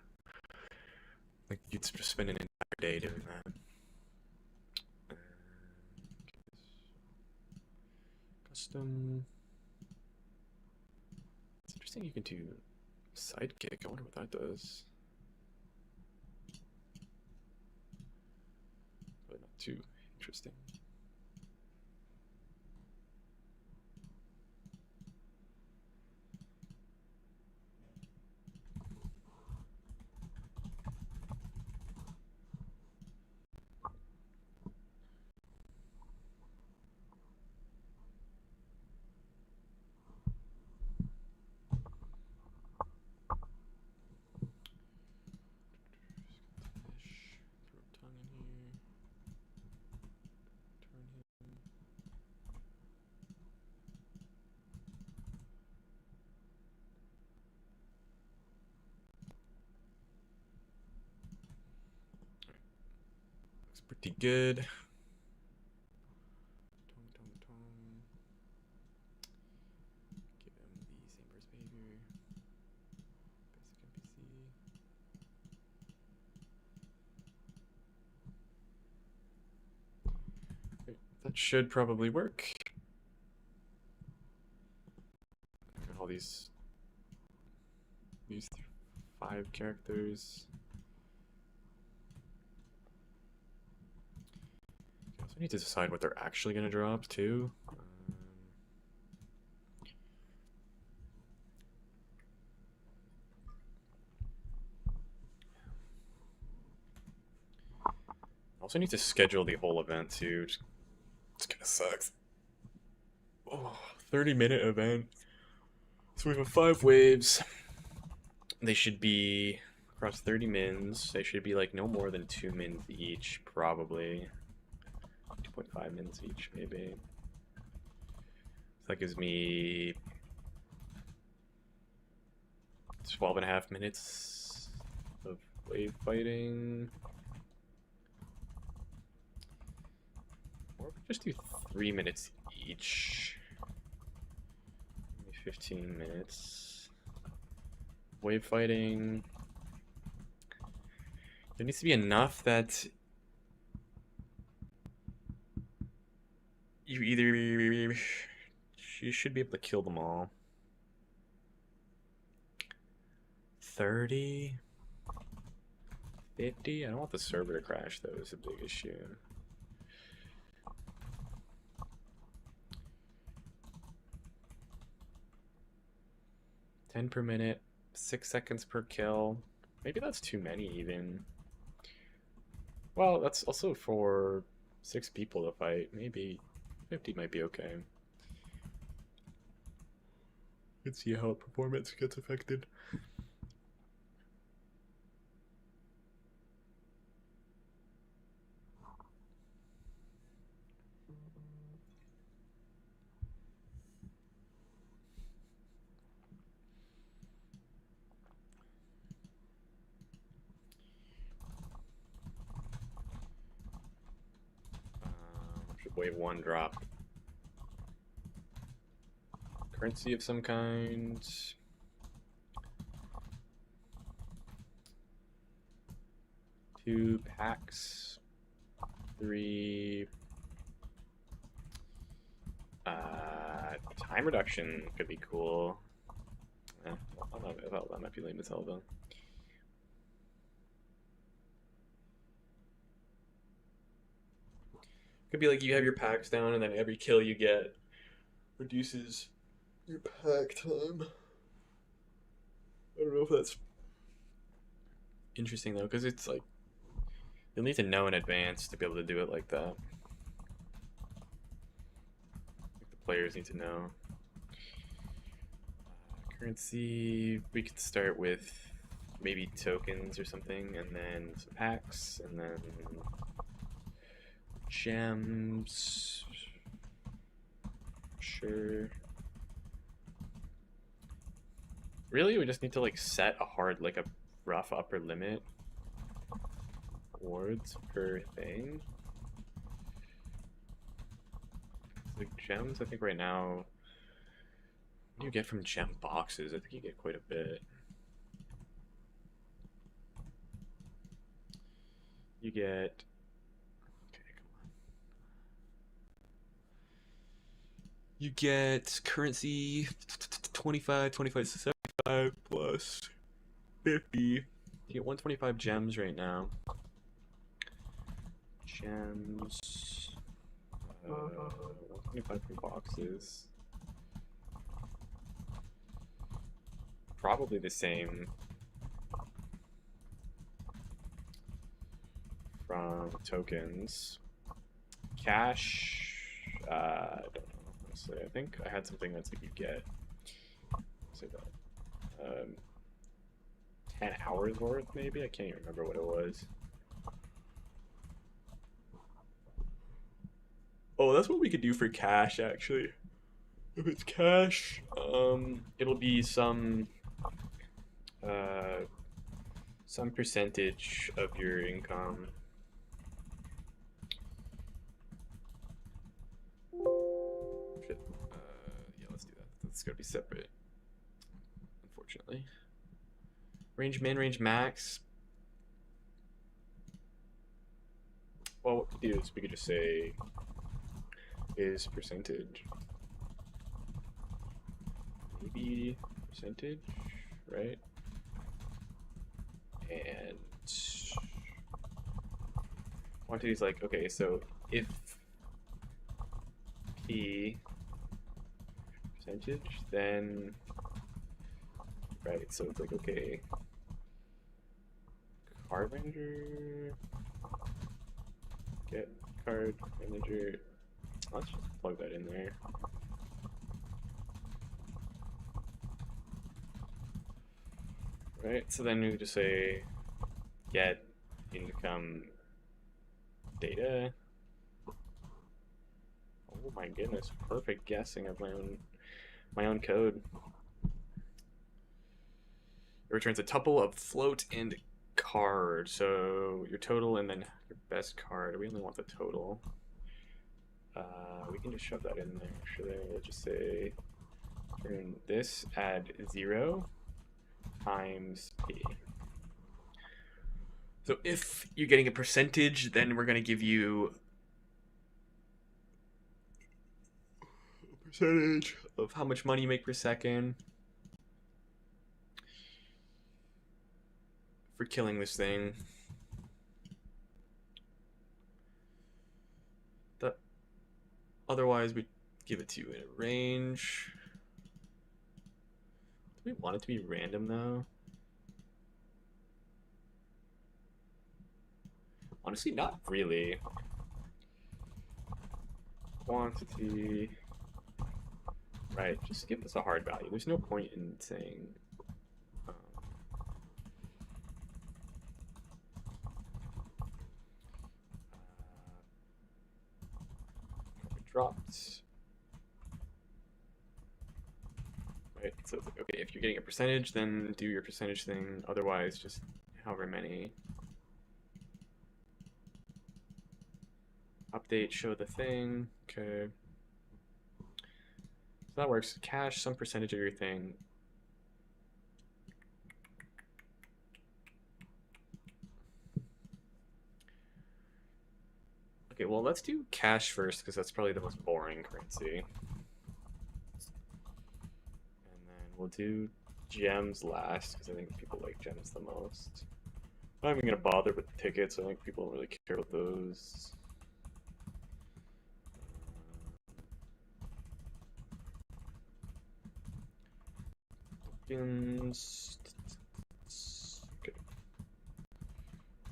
Like you'd just spend an entire day doing that. Custom. It's interesting you can do sidekick. I wonder what that does. But not too interesting. Throw a tongue in here. Turn him. Looks pretty good. Tongue. Give him the same burst behavior. Basic NPC. Great. That should probably work. Got all these 5 characters. I also need to decide what they're actually going to drop too. Also need to schedule the whole event too. It's kind of sucks. Oh, 30-minute event. So we have 5 waves. They should be across 30 mins. They should be like no more than 2 mins each, probably. 2.5 mins each, maybe. So that gives me 12.5 minutes of wave fighting. Or we just do 3 minutes each. Maybe 15 minutes. Wave fighting. There needs to be enough that you should be able to kill them all. 30, 50. I don't want the server to crash though. Is a big issue. $10 per minute, 6 seconds per kill. Maybe that's too many even. Well, that's also for 6 people to fight. Maybe 50 might be okay. Let's see how performance gets affected. Wave 1 drop. Currency of some kind. Two packs. 3. Time reduction could be cool. I thought that might be lame as hell though. Could be like you have your packs down and then every kill you get reduces your pack time. I don't know if that's interesting though, because it's like you'll need to know in advance to be able to do it like that. Like the players need to know. Currency, we could start with maybe tokens or something, and then some packs, and then gems. Sure. Really, we just need to like set a hard, like a rough upper limit words per thing. Like gems, I think right now, what do you get from gem boxes? I think you get quite a bit. You get, okay, come on. You get currency 25, 75 plus 50. You get 125 gems right now. Gems. 125 from boxes. Probably the same from tokens. Cash, I don't know, honestly. I think I had something that's like you get, say that, 10 hours worth maybe? I can't even remember what it was. Oh, that's what we could do for cash actually. If it's cash, it'll be some percentage of your income. Shit. Yeah, let's do that. That's gotta be separate, unfortunately. Range min, range max. Well, what we could do is we could just say is percentage. Maybe percentage, right? And quantity is like, okay, so if P percentage, then, right, so it's like, okay, card manager, get card manager, let's just plug that in there. Right, so then we just say get income data. Oh my goodness, perfect guessing of my own code. It returns a tuple of float and card. So your total and then your best card. We only want the total. We can just shove that in there. Should I just say turn this add 0 times P. So if you're getting a percentage, then we're going to give you a percentage of how much money you make per second for killing this thing. Otherwise, we give it to you in a range. we want it to be random though? Honestly, not really. Quantity. Right, just give us a hard value. There's no point in saying dropped. Right, so it's like, okay, if you're getting a percentage, then do your percentage thing. Otherwise, just however many. Update, show the thing. Okay. So that works. Cache some percentage of your thing. Okay, well, let's do cash first because that's probably the most boring currency. And then we'll do gems last because I think people like gems the most. I'm not even going to bother with the tickets. I think people don't really care about those. Tokens. Okay.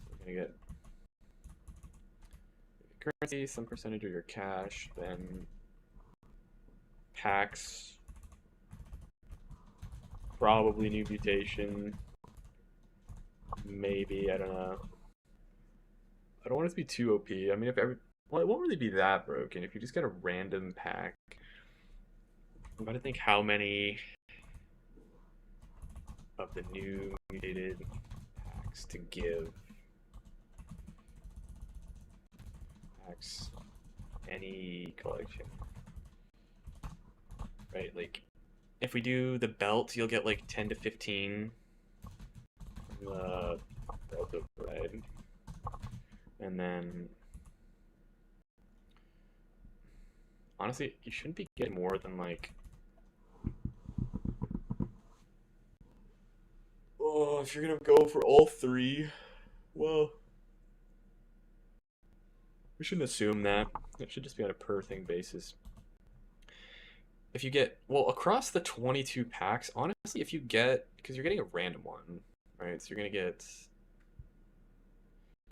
We're going to get currency, some percentage of your cash, then packs, probably new mutation, maybe, I don't know. I don't want it to be too OP. I mean, well, it won't really be that broken if you just get a random pack. I'm trying to think how many of the new mutated packs to give. Packs, any collection. Right, like, if we do the belt, you'll get like 10 to 15 from the belt of red. And then, honestly, you shouldn't be getting more than like, oh, if you're gonna go for all three, well, we shouldn't assume that. It should just be on a per thing basis. If you get, well, across the 22 packs, honestly, if you get, because you're getting a random one, right? So you're gonna get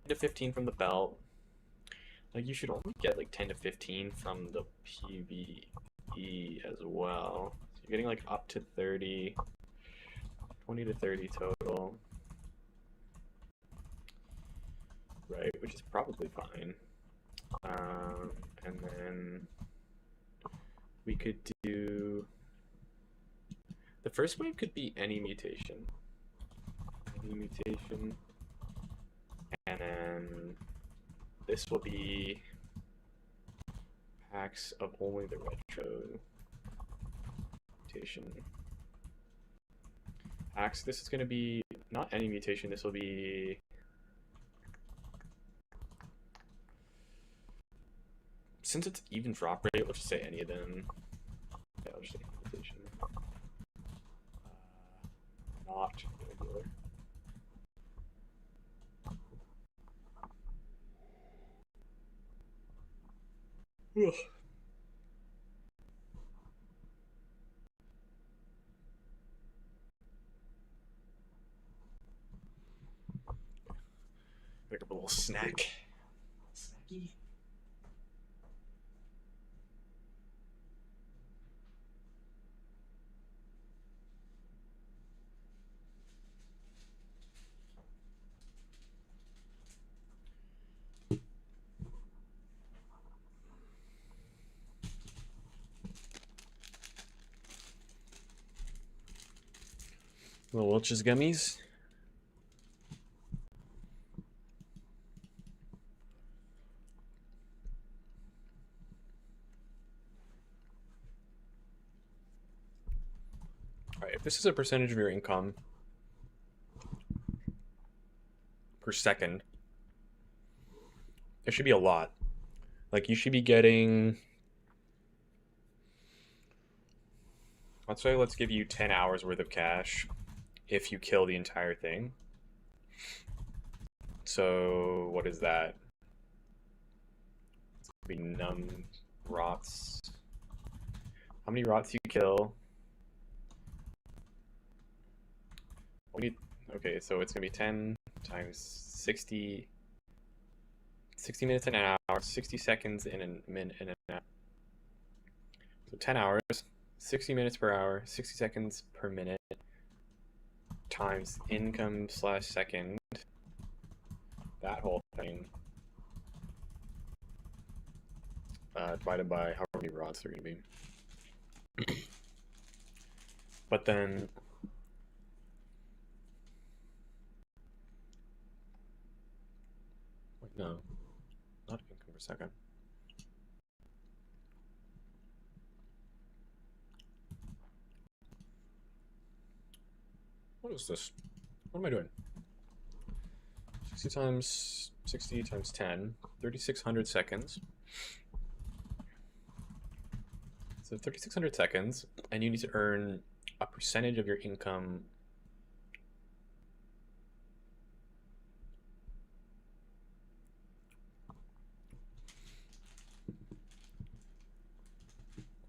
10 to 15 from the belt. Like, you should only get like 10 to 15 from the PvE as well. So you're getting like up to 30, 20 to 30 total. Right, which is probably fine. And then we could do, the first wave could be any mutation. Any mutation. And then this will be packs of only the retro mutation. Packs, this is going to be not any mutation, this will be since it's even drop rate, let's just say any of them. Yeah, I'll just say mutation. Not regular. Ugh. Pick up a little snack. Snacky. Little Welch's gummies. Alright, if this is a percentage of your income per second, it should be a lot. Like, you should be getting, let's say, let's give you 10 hours worth of cash if you kill the entire thing. So what is that? It's gonna be num rots. How many rots you kill? We need, okay, so it's gonna be 10 times 60 minutes in an hour, 60 seconds in a minute in an hour. So 10 hours, 60 minutes per hour, 60 seconds per minute, times income slash second, that whole thing, divided by how many rods they're going to be. But then, wait, no, not income per second. What is this? What am I doing? 60 times 60 times 10, 3,600 seconds. So 3,600 seconds, and you need to earn a percentage of your income.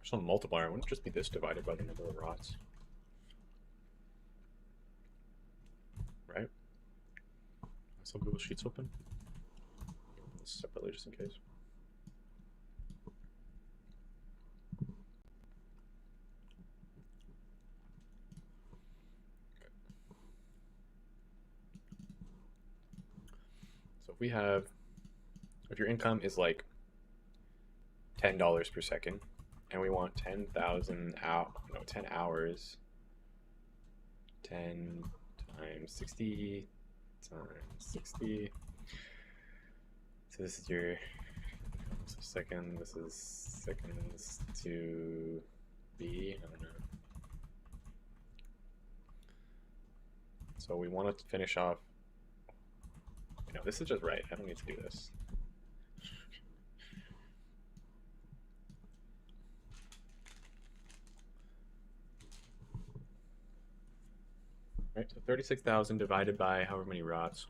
Some multiplier, wouldn't it just be this divided by the number of rods? Right? Some Google Sheets open. Separately, just in case. Okay. So if we have, if your income is like $10 per second, and we want 10,000 out, no, 10 hours, 10 times 60 times 60. So this is your second, this is seconds to be, I don't know. So we want to finish off, you know, this is just right, I don't need to do this. Right, so 36,000 divided by however many rods.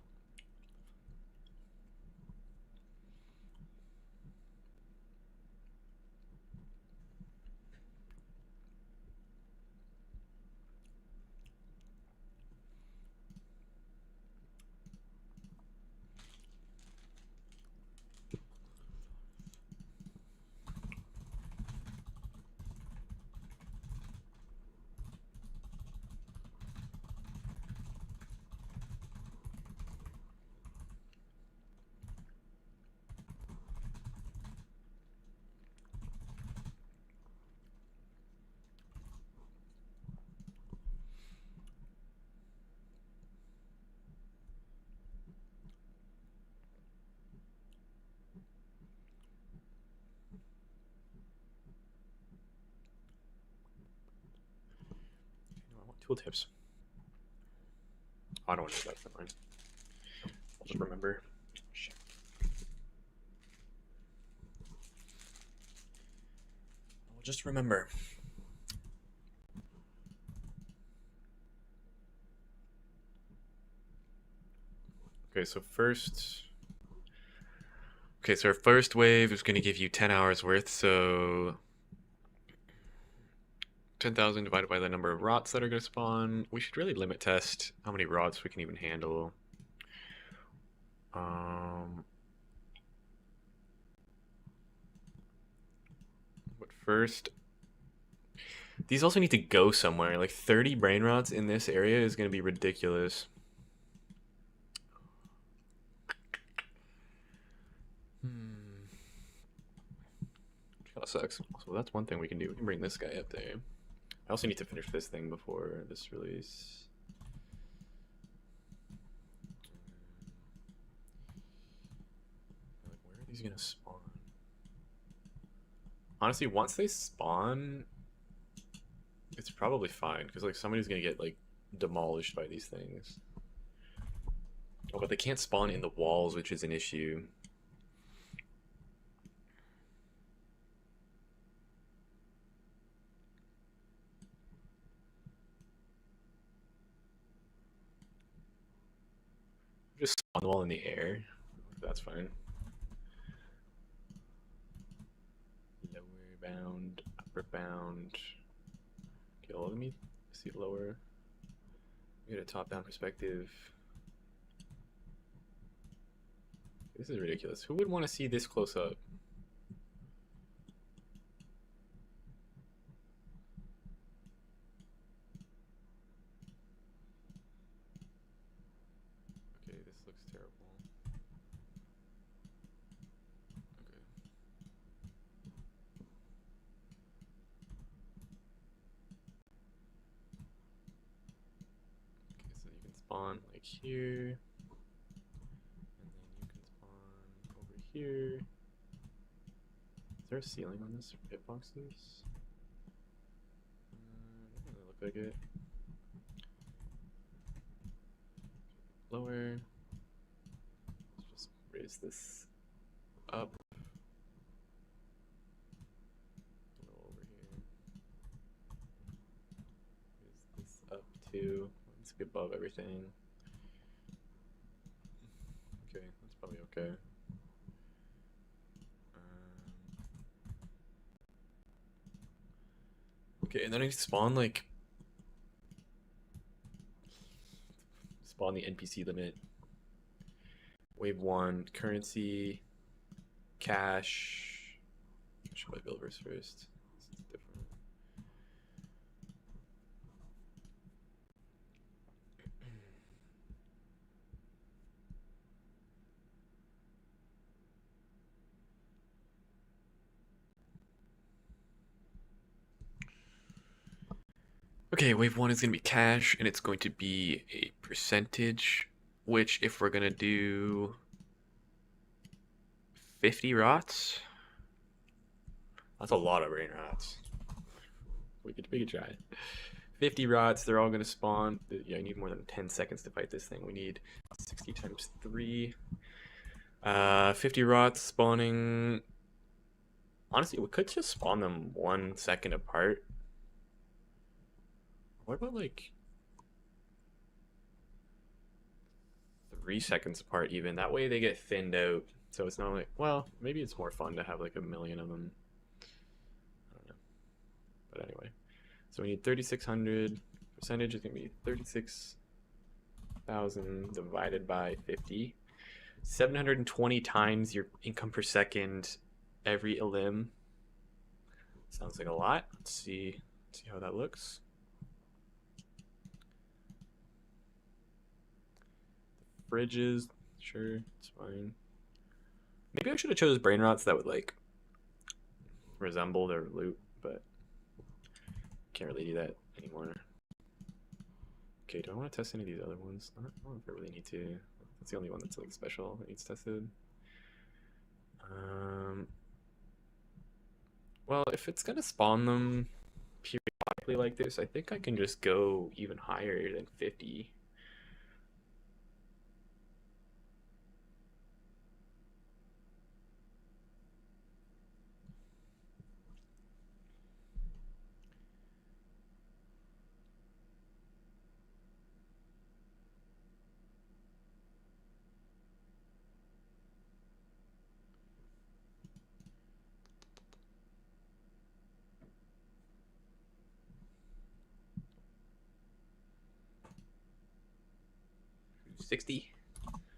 I want tooltips. I don't want to do that, never mind. I'll just remember. Shit. I'll just remember. Okay, so our first wave is going to give you 10 hours worth, so 10,000 divided by the number of rods that are going to spawn. We should really limit test how many rods we can even handle. But first, these also need to go somewhere. Like 30 brain rods in this area is going to be ridiculous. Which kind of sucks. So that's one thing we can do. We can bring this guy up there. I also need to finish this thing before this release. Like, where are these gonna spawn? Honestly, once they spawn, it's probably fine because like somebody's gonna get like demolished by these things. Oh, but they can't spawn in the walls, which is an issue. Just spawn them all in the air. That's fine. Lower bound, upper bound. Okay, let me see lower. We get a top-down perspective. This is ridiculous. Who would want to see this close up? Okay, this looks terrible. Okay. Okay, so you can spawn like here. And then you can spawn over here. Is there a ceiling on this for hitboxes? Doesn't really look like it. Lower. Let's just raise this up. A little over here. Raise this up too. Let's be above everything. Okay, that's probably okay. Okay, and then I spawn like spawn the NPC limit. Wave 1, currency, cash. I should probably builders first. This is different. Okay, wave 1 is going to be cash, and it's going to be a percentage, which if we're going to do 50 rots, that's a lot of brain rots. We could try it. 50 rots, they're all going to spawn. Yeah, you need more than 10 seconds to fight this thing. We need 60 times 3. 50 rots spawning. Honestly, we could just spawn them 1 second apart. What about like 3 seconds apart even? That way they get thinned out. So it's not like, well, maybe it's more fun to have like a million of them. I don't know. But anyway. So we need 3,600. Percentage is going to be 36,000 divided by 50. 720 times your income per second every elim. Sounds like a lot. Let's see how that looks. Fridges, sure, it's fine. Maybe I should have chose brain rots that would like resemble their loot, but can't really do that anymore. Okay, do I want to test any of these other ones? I don't know if I really need to. That's the only one that's like special that needs tested. Well, if it's gonna spawn them periodically like this, I think I can just go even higher than 50. $60.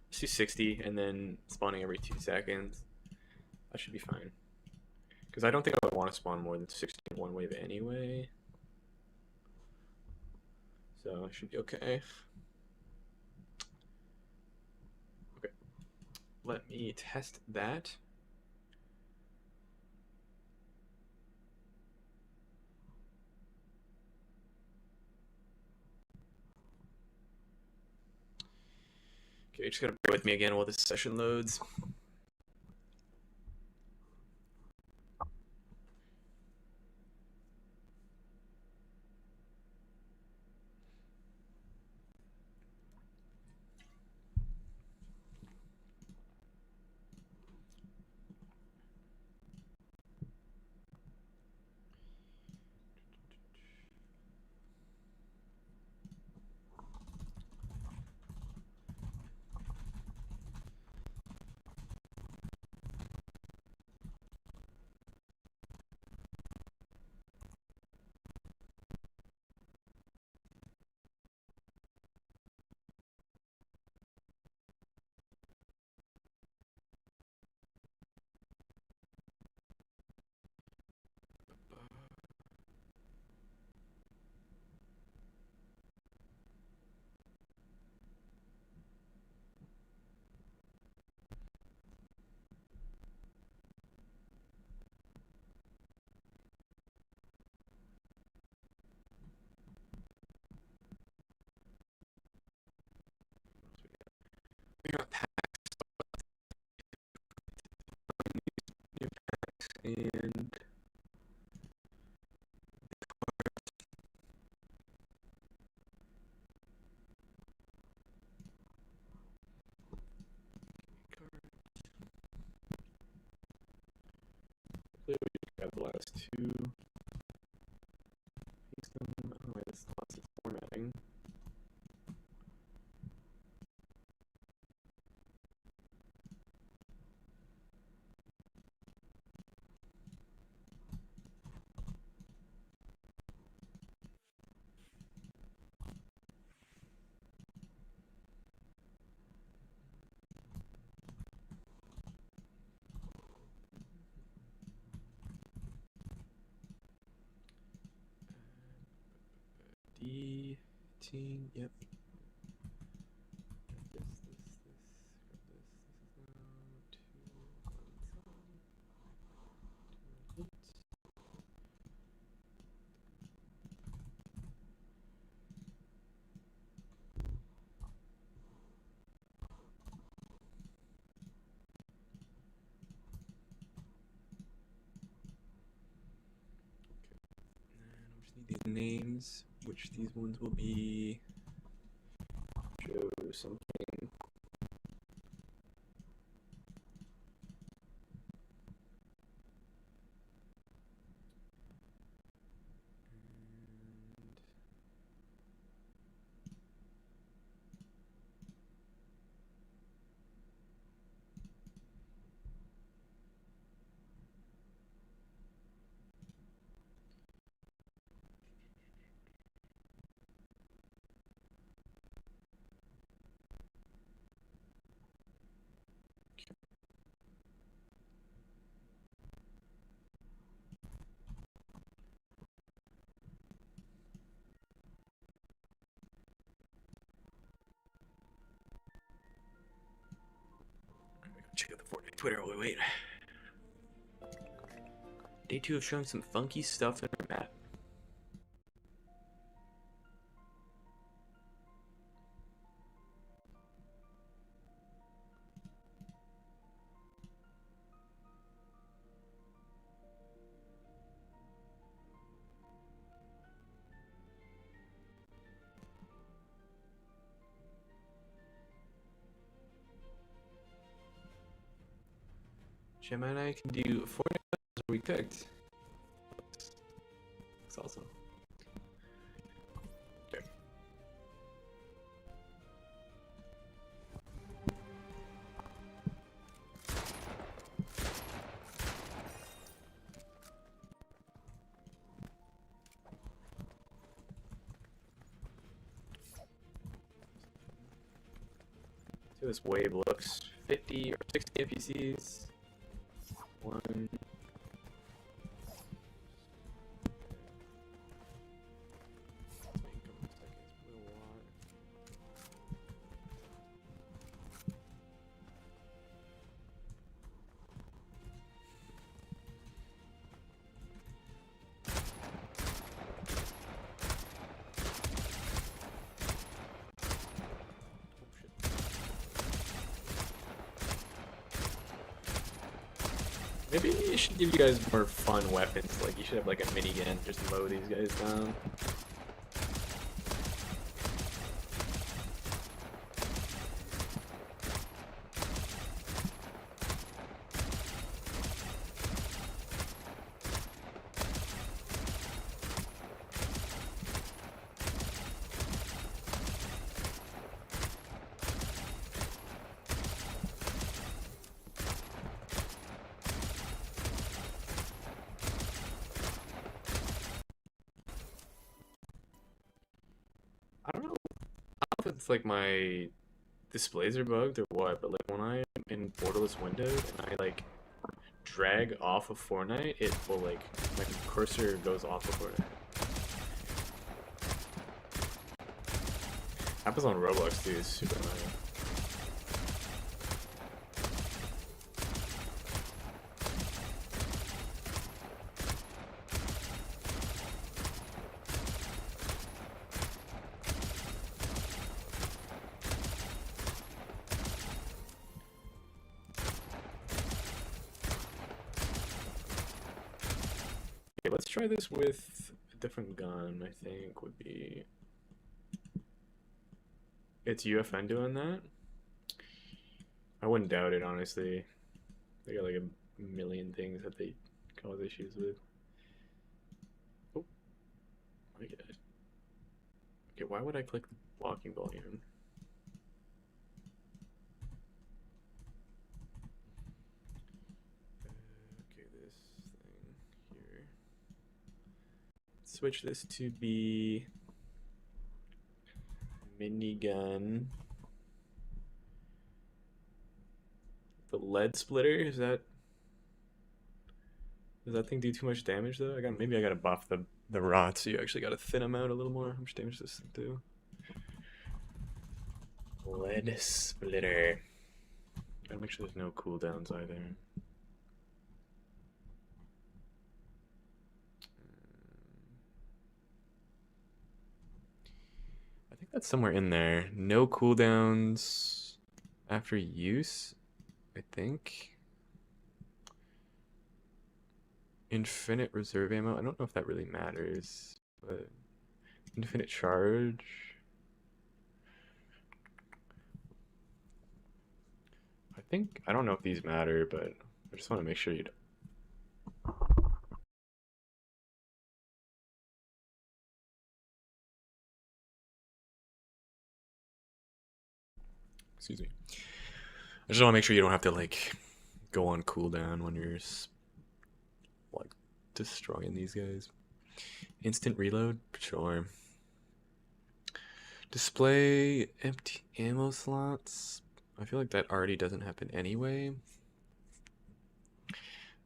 Let's do 60 and then spawning every 2 seconds. That should be fine. Because I don't think I would want to spawn more than 60 in one wave anyway. So it should be okay. Okay. Let me test that. Okay, you're just gonna bear with me again while this session loads. figure out packs. New packs and we just got the last two. Paste them. Oh wait, this lots of formatting. D18, yep. This is now 217. And we just need these names, which these ones will be. Show something. And check out the Fortnite Twitter while we wait. Day 2 of showing some funky stuff in our map. Gemma and I can do Fortnite as we cooked. Looks awesome. Okay. So this wave looks 50 or 60 NPCs. One. Maybe you should give you guys more fun weapons. Like you should have like a minigun, just mow these guys down. I don't know if it's like my displays are bugged or what, but like when I am in borderless windowed and I like drag off of Fortnite, it will like my cursor goes off of Fortnite. Happens on Roblox too, it's super annoying. Okay, let's try this with a different gun, I think would be... It's UEFN doing that? I wouldn't doubt it, honestly. They got like a million things that they cause issues with. Oh, my God. Okay, why would I click the blocking volume? Okay, this thing here. Switch this to be minigun. The lead splitter, is that... Does that thing do too much damage though? Maybe I gotta buff the rot, so you actually gotta thin them out a little more. How much damage does this thing do? Lead splitter. Gotta make sure there's no cooldowns either. I think that's somewhere in there. No cooldowns after use, I think. Infinite reserve ammo. I don't know if that really matters, but infinite charge. I don't know if these matter, but I just want to make sure you don't. Excuse me. I just want to make sure you don't have to like go on cooldown when you're like destroying these guys. Instant reload, sure. Display empty ammo slots. I feel like that already doesn't happen anyway.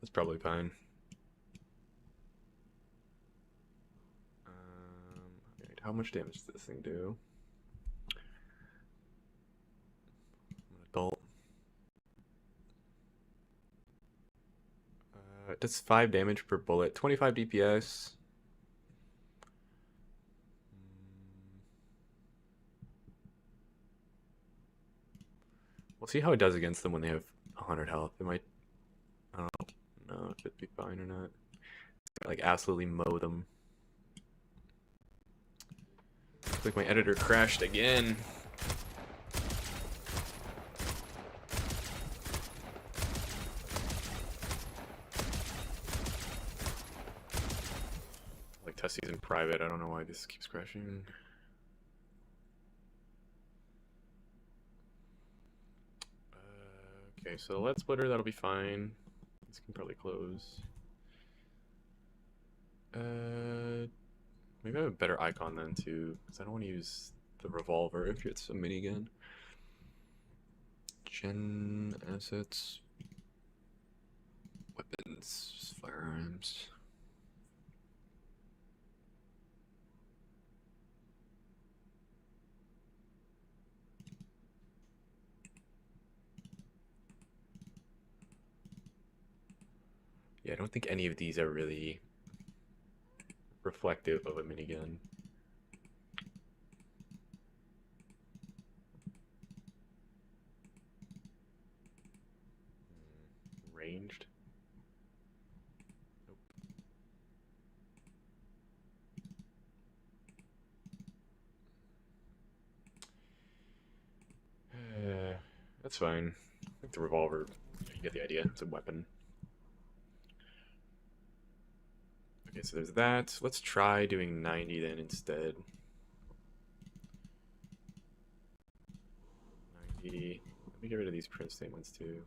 That's probably fine. Right, how much damage does this thing do? Adult. It does 5 damage per bullet, 25 DPS. We'll see how it does against them when they have 100 health. It might... I don't know if it'd be fine or not. Like, absolutely mow them. Looks like my editor crashed again. Like, test these in private. I don't know why this keeps crashing. Okay, so lead splitter, that'll be fine. This can probably close. Maybe I have a better icon then too, because I don't want to use the revolver if it's a minigun. Gen assets, weapons, firearms. Yeah, I don't think any of these are really reflective of a minigun. Ranged? Nope. That's fine. I think the revolver, you get the idea, it's a weapon. Okay, so there's that. Let's try doing 90 then instead. 90. Let me get rid of these print statements too.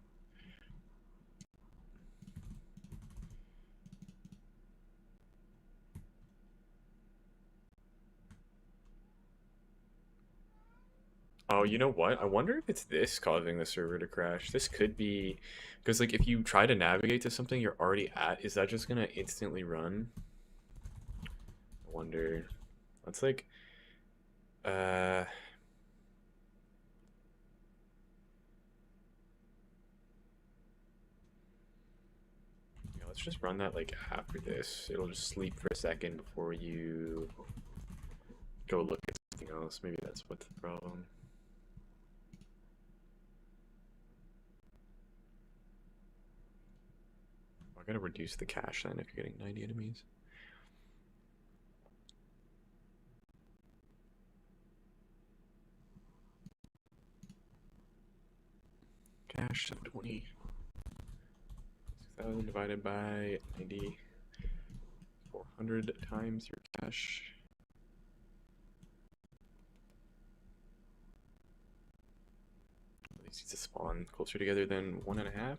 Oh, you know what? I wonder if it's this causing the server to crash. This could be, because like if you try to navigate to something you're already at, is that just gonna instantly run? I wonder. Let's like, yeah, let's just run that like after this. It'll just sleep for a second before you go look at something else. Maybe that's what's the problem. I gotta reduce the cache then if you're getting 90 enemies. cache of 20. 6,000 divided by 90. 400 times your cache. These need to spawn closer together than 1.5,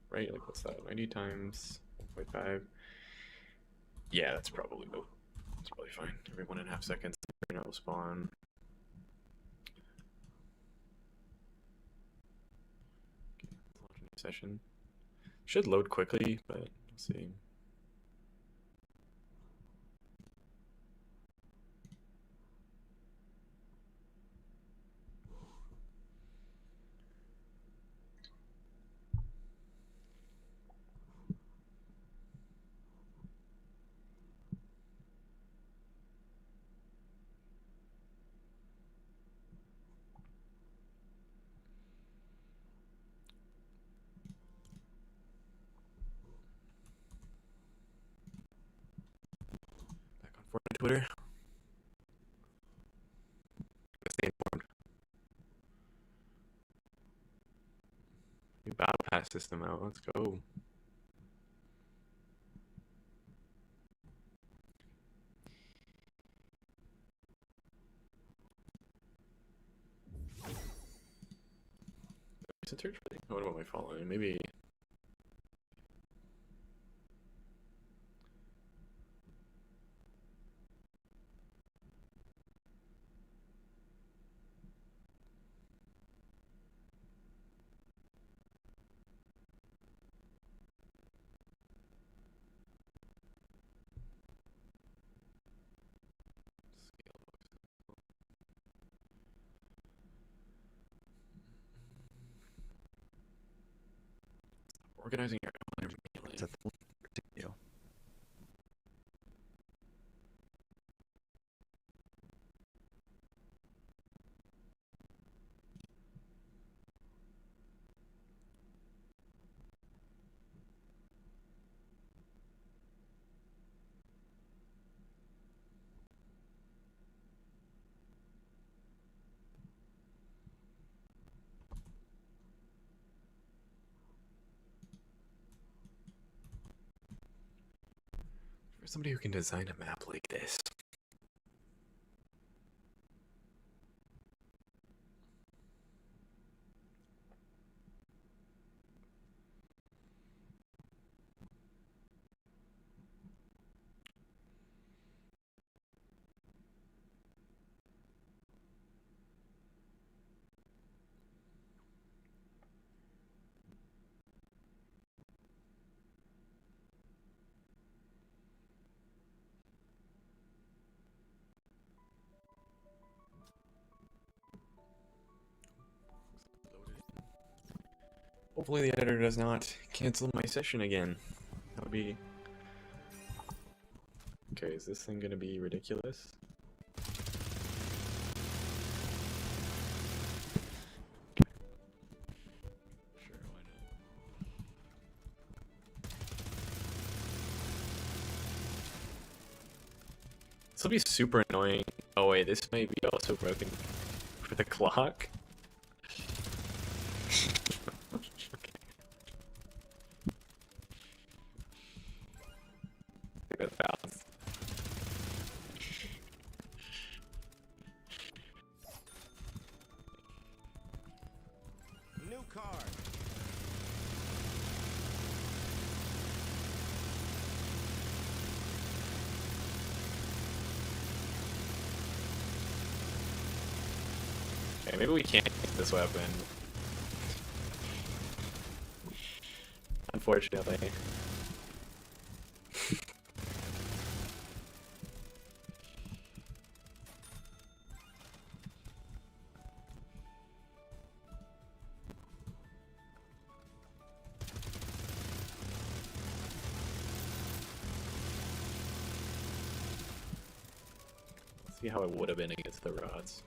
right? Like what's that? 90 times 1.5. Yeah, that's probably fine. Every 1.5 seconds, it will spawn. Okay, let's launch a new session. Should load quickly, but we'll see. Back on Fortnite Twitter. Stay informed. New battle pass system out. Let's go. What about my following? Maybe. Organizing your own immediately. That's a deal. For somebody who can design a map like this. Hopefully the editor does not cancel my session again. That would be... Okay, is this thing gonna be ridiculous? Sure, why not? This will be super annoying. Oh wait, this might be also broken for the clock. New card. Okay, maybe we can't use this weapon. Unfortunately. Let's see how it would have been against the rods.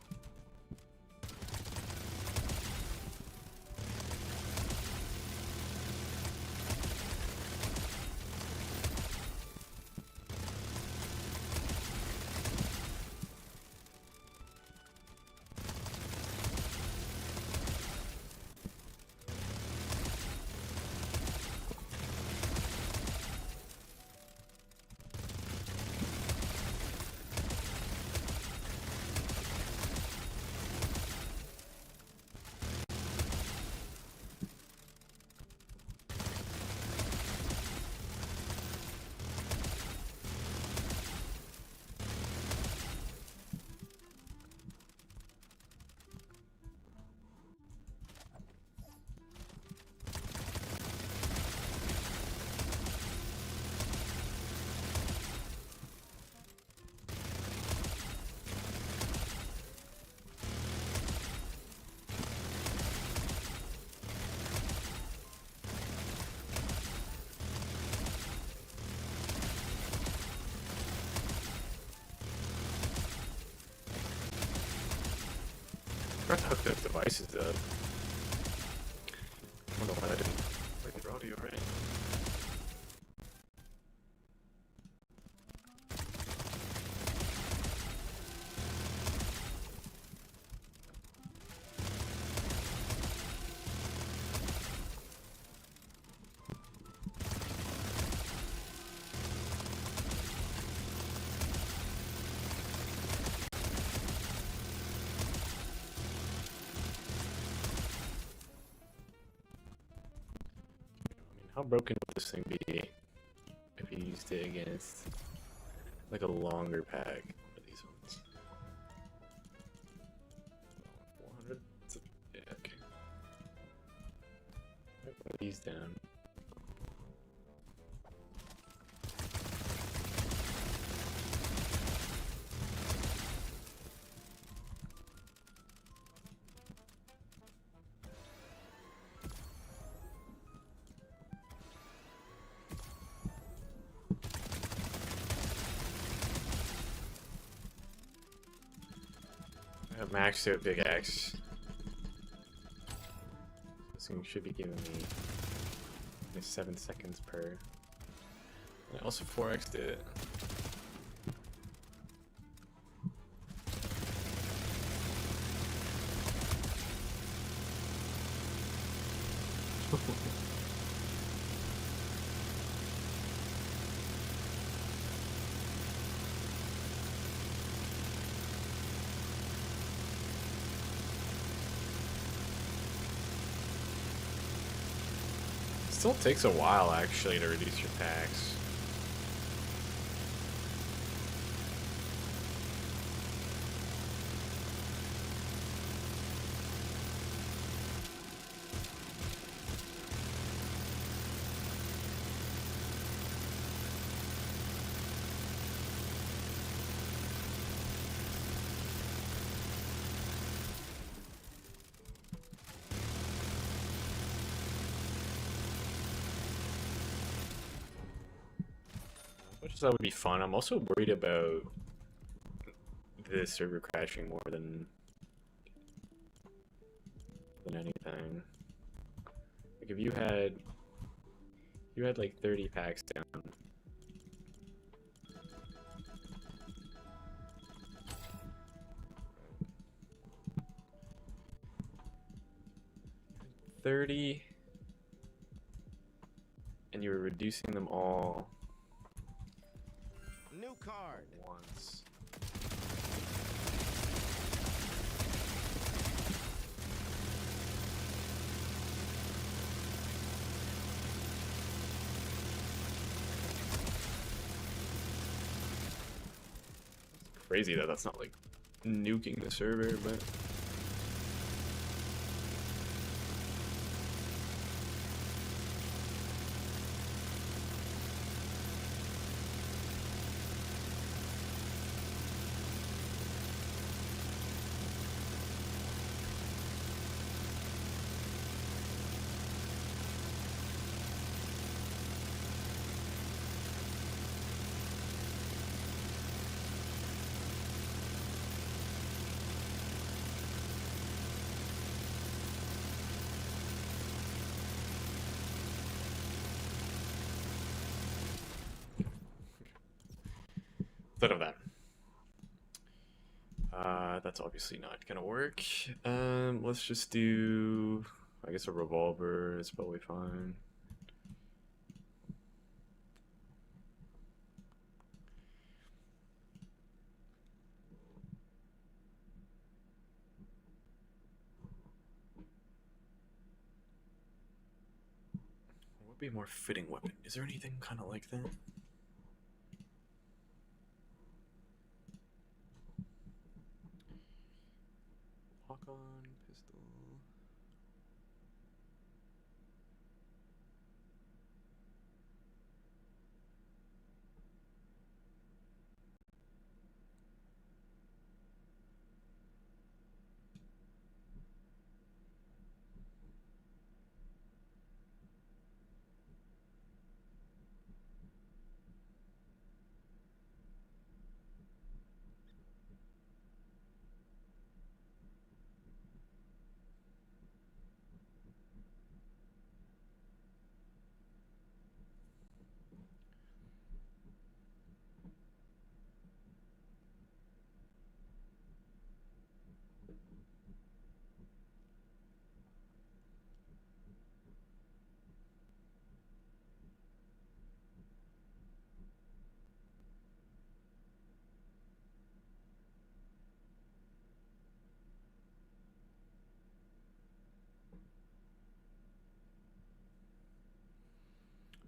forgot to hook those devices up. I don't know why I didn't bring the audio right. How broken would this thing be if you used it against like a longer pack? One of these ones. 400? Yeah, okay. Put these down. I have maxed out big X. This thing should be giving me 7 seconds per. I also 4x'd it. Still takes a while actually to reduce your packs. Much as that would be fun, I'm also worried about the server crashing more than anything. Like if you had like 30 packs down. And you were reducing them all New card. once. It's crazy that that's not like nuking the server, but instead of that. That's obviously not gonna work. Let's just do, I guess a revolver is probably fine. What would be a more fitting weapon? Is there anything kind of like that? Lock-on pistol.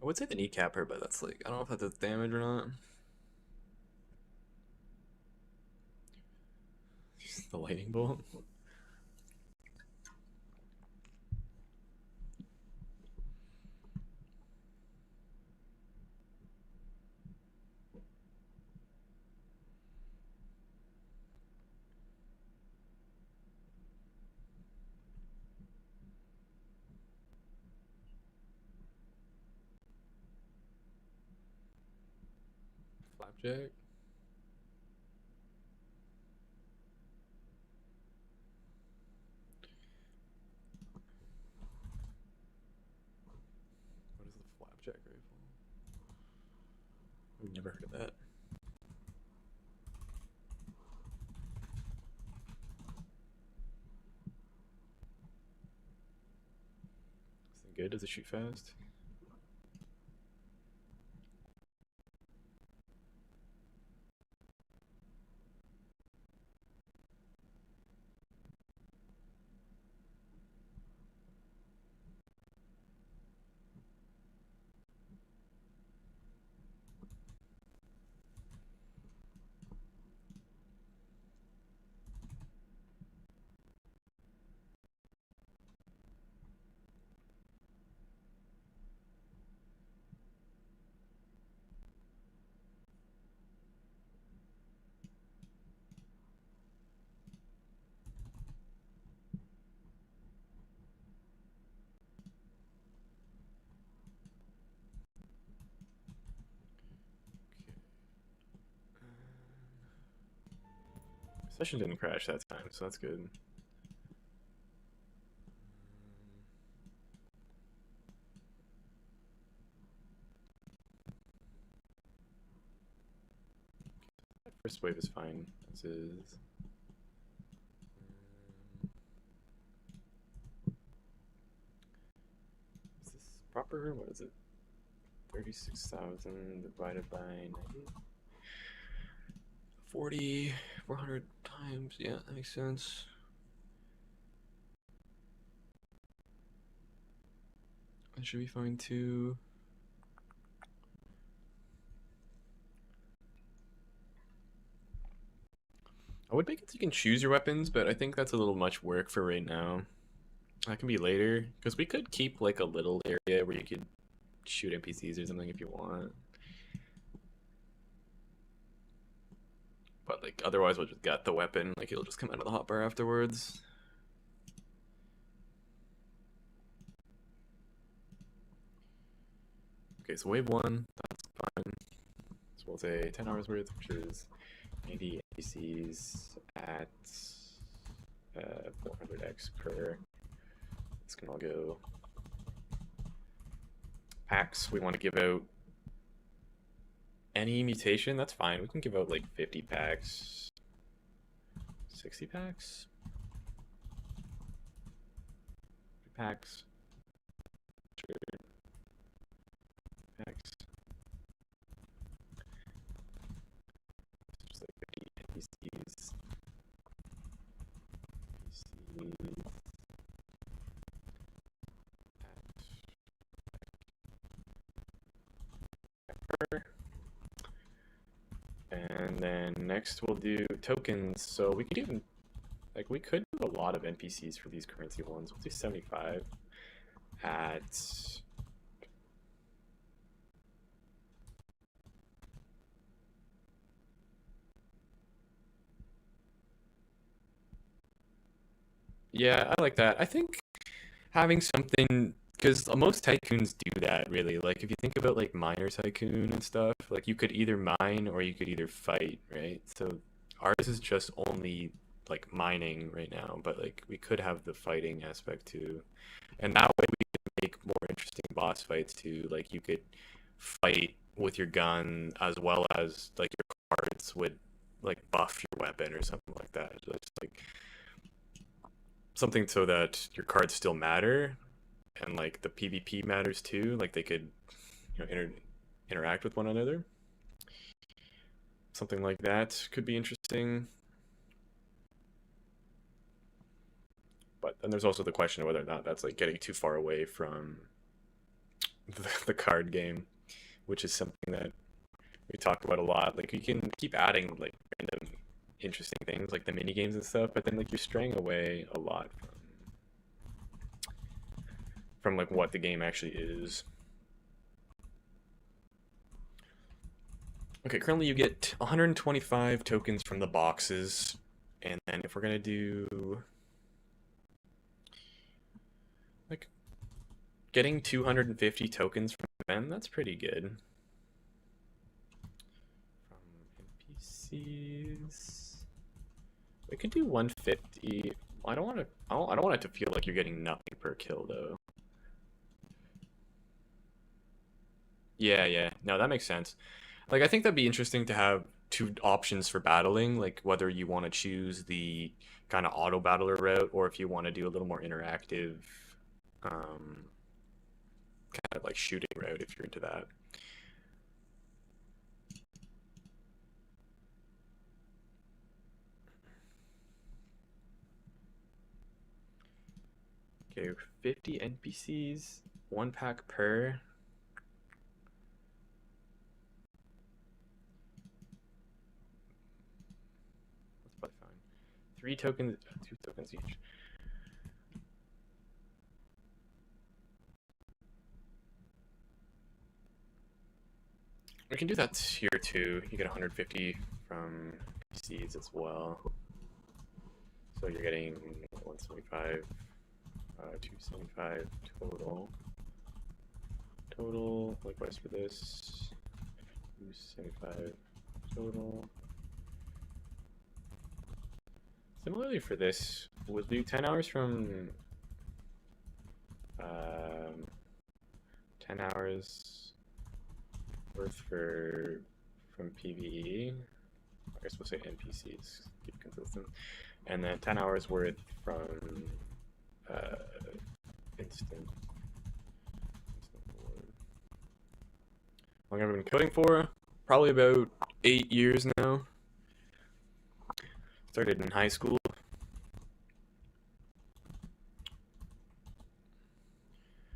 would say the kneecapper, but that's like, I don't know if that does damage or not. Just the lightning bolt. Flapjack. What is the flapjack rifle? We've never heard of that. Is it good? Does it shoot fast? Session didn't crash that time, so that's good. First wave is fine. This is. Is this proper? What is it? 36,000 divided by 90? 400 times. Yeah, that makes sense. That should be fine too. I would make it so you can choose your weapons, but I think that's a little much work for right now. That can be later, because we could keep like a little area where you could shoot NPCs or something if you want. But like otherwise we'll just get the weapon, like it'll just come out of the hotbar afterwards. Okay, so wave 1, that's fine. So we'll say 10 hours worth, which is 90 NPCs at 400x per. This can all go. Packs, we want to give out any mutation, that's fine. We can give out like 50 packs, 60 packs, packs, sure. Packs. Just like 50 NPCs. And then next we'll do tokens. So we could even, like, we could do a lot of NPCs for these currency ones. We'll do 75 at yeah, I like that. I think having something, because most tycoons do that really. Like if you think about like miner tycoon and stuff, like you could either mine or you could either fight, right? So ours is just only like mining right now, but like we could have the fighting aspect too, and that way we could make more interesting boss fights too. Like you could fight with your gun as well as like your cards would like buff your weapon or something like that. Just like something so that your cards still matter and like the PvP matters too. Like they could, you know, interact with one another. Something like that could be interesting. But then there's also the question of whether or not that's like getting too far away from the card game, which is something that we talk about a lot. Like you can keep adding like random interesting things like the mini games and stuff, but then like you're straying away a lot from like what the game actually is. Okay, currently you get 125 tokens from the boxes, and then if we're gonna do like getting 250 tokens from them, that's pretty good. From NPCs, we could do 150. I don't want to. I don't want it to feel like you're getting nothing per kill though. Yeah. No, that makes sense. Like, I think that'd be interesting to have two options for battling, like whether you want to choose the kind of auto battler route or if you want to do a little more interactive, kind of like shooting route if you're into that. Okay, 50 NPCs, one pack per. That's probably fine. 3 tokens, 2 tokens each. We can do that here too. You get 150 from PCs as well. So you're getting 175, 275 total. Total, likewise for this, 275 total. Similarly for this, we'll do 10 hours from 10 hours worth from PvE. I guess we'll say NPCs, keep consistent. And then 10 hours worth from instant. How long have I been coding for? Probably about 8 years now. Started in high school.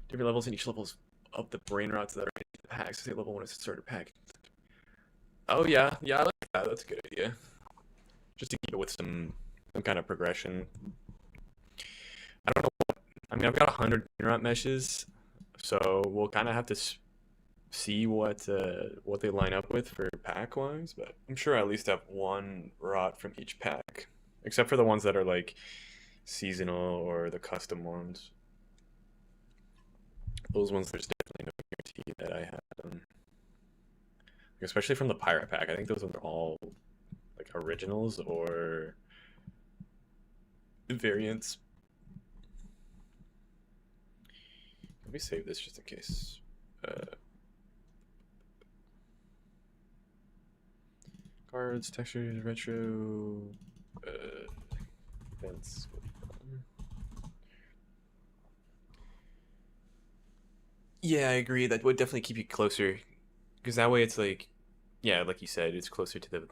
Different levels, in each levels of the brain rots that are in the packs. Say level 1 is a starter pack. Oh yeah, I like that. That's a good idea. Just to keep it with some kind of progression. I don't know. I mean, I've got 100 brain rot meshes, so we'll kind of have to see what they line up with for pack wise. But I'm sure I at least have 1 rot from each pack, except for the ones that are like seasonal or the custom ones. Those ones, there's definitely no guarantee that I have them. Especially from the pirate pack. I think those are all like originals or variants. Let me save this just in case. Cards, textures, retro, events. Yeah, I agree. That would definitely keep you closer, because that way it's like, yeah, like you said, it's closer to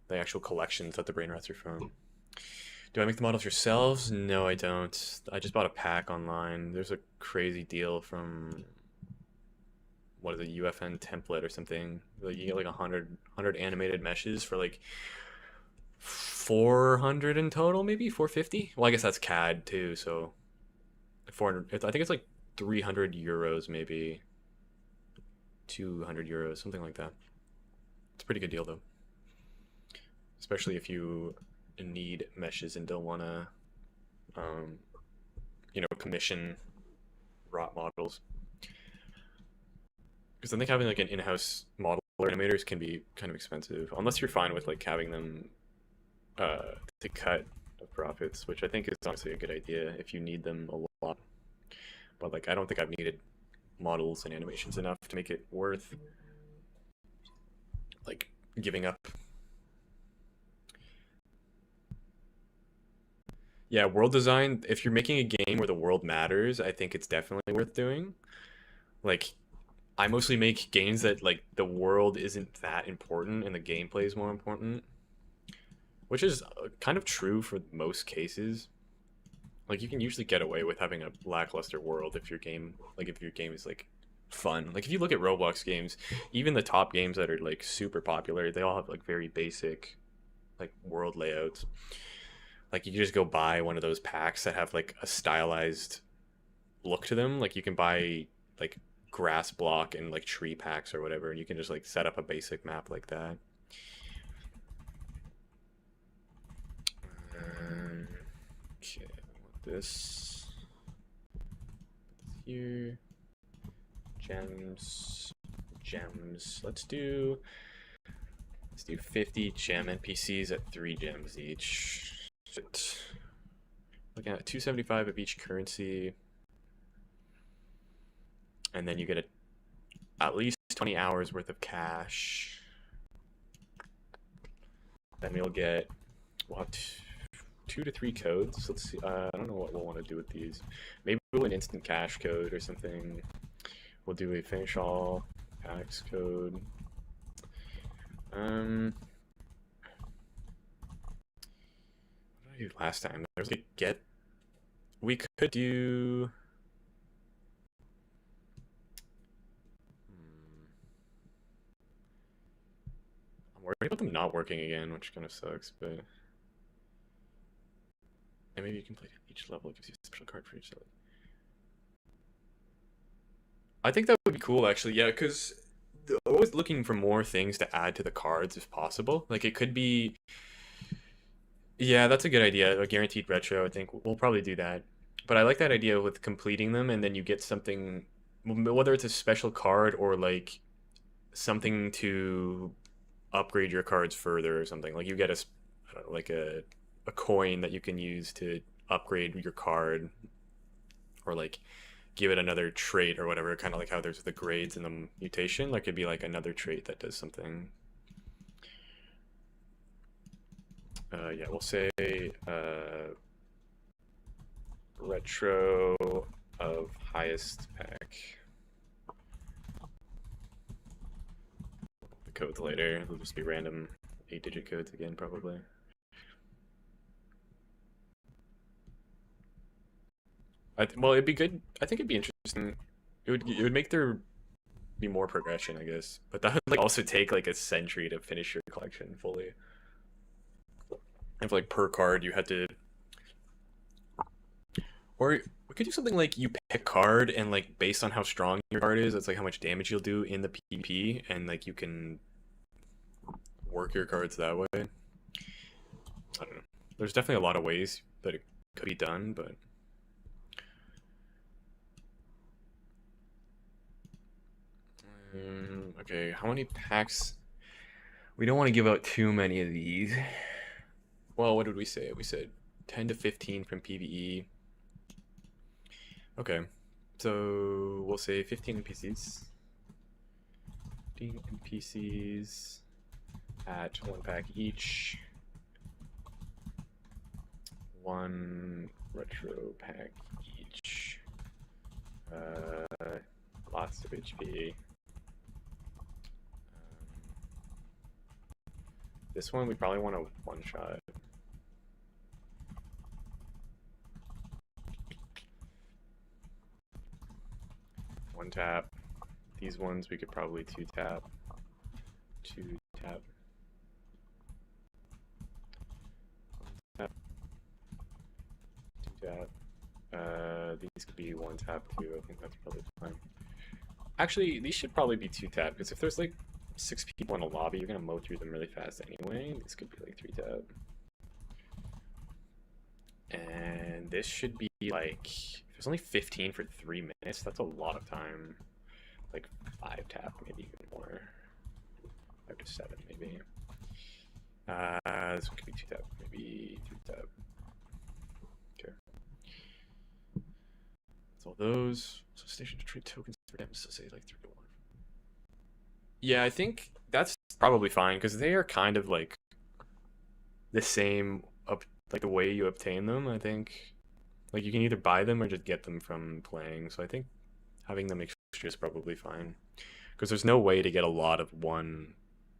the actual collections that the brain rots are from. Do I make the models yourselves? No, I don't. I just bought a pack online. There's a crazy deal from, what is it, UEFN template or something. Like you get like 100 animated meshes for like 400 in total, maybe 450. Well, I guess that's CAD too, so 400. I think it's like 300 euros, maybe 200 euros, something like that. It's a pretty good deal though, especially if you need meshes and don't want to, commission rot models. Because I think having like an in-house model animators can be kind of expensive, unless you're fine with like having them to cut of profits, which I think is honestly a good idea if you need them a lot. But like, I don't think I've needed models and animations enough to make it worth like giving up. Yeah, world design, if you're making a game where the world matters, I think it's definitely worth doing. Like, I mostly make games that like the world isn't that important and the gameplay is more important, which is kind of true for most cases. Like, you can usually get away with having a lackluster world if your game is like fun. Like if you look at Roblox games, even the top games that are like super popular, they all have like very basic like world layouts. Like you can just go buy one of those packs that have like a stylized look to them. Like you can buy like grass block and like tree packs or whatever, and you can just like set up a basic map like that. Okay, I want this here. Gems. Let's do 50 gem NPCs at 3 gems each. Shit. Looking at 275 of each currency, and then you get at least 20 hours worth of cash. Then we'll have 2 to 3 codes. Let's see. I don't know what we'll want to do with these. Maybe we'll an instant cash code or something. We'll do a finish all packs code. What did I do last time? There was a get. We could do. I'm worried about them not working again, which kind of sucks, but. And maybe you can play each level. It gives you a special card for each level. I think that would be cool, actually. Yeah, because always looking for more things to add to the cards if possible. Like it could be. Yeah, that's a good idea. A guaranteed retro. I think we'll probably do that. But I like that idea with completing them, and then you get something, whether it's a special card or like something to upgrade your cards further or something. Like you get I don't know, like a coin that you can use to upgrade your card, or like give it another trait or whatever. Kind of like how there's the grades in the mutation. Like it'd be like another trait that does something. Yeah, we'll say retro of highest pack. The codes later. They'll just be random 8-digit codes again, probably. Well, it'd be good. I think it'd be interesting. It would make there be more progression, I guess. But that would like also take like a century to finish your collection fully. If like per card you had to, or we could do something like you pick a card and like based on how strong your card is, that's like how much damage you'll do in the PvP, and like you can work your cards that way. I don't know. There's definitely a lot of ways that it could be done, but. Okay, how many packs? We don't want to give out too many of these. Well, what did we say? We said 10 to 15 from PvE. Okay, so we'll say 15 NPCs. 15 NPCs at 1 pack each. 1 retro pack each. Lots of HP. This one we probably want a one-shot. One tap. These ones we could probably 2-tap. 2-tap. 1-tap. 2-tap. These could be 1-tap too. I think that's probably fine. Actually, these should probably be 2-tap, because if there's like 6 people in a lobby, you're gonna mow through them really fast anyway. This could be like 3-tap. And this should be like, if there's only 15 for 3 minutes, that's a lot of time. Like 5-tap, maybe even more. 5 to 7 maybe. This one could be 2-tap, maybe 3-tap. Okay. That's all those. So station to trade tokens for them, so say like 3 to 1. Yeah, I think that's probably fine, because they are kind of like the same like the way you obtain them. I think like you can either buy them or just get them from playing. So I think having them extra is probably fine, because there's no way to get a lot of one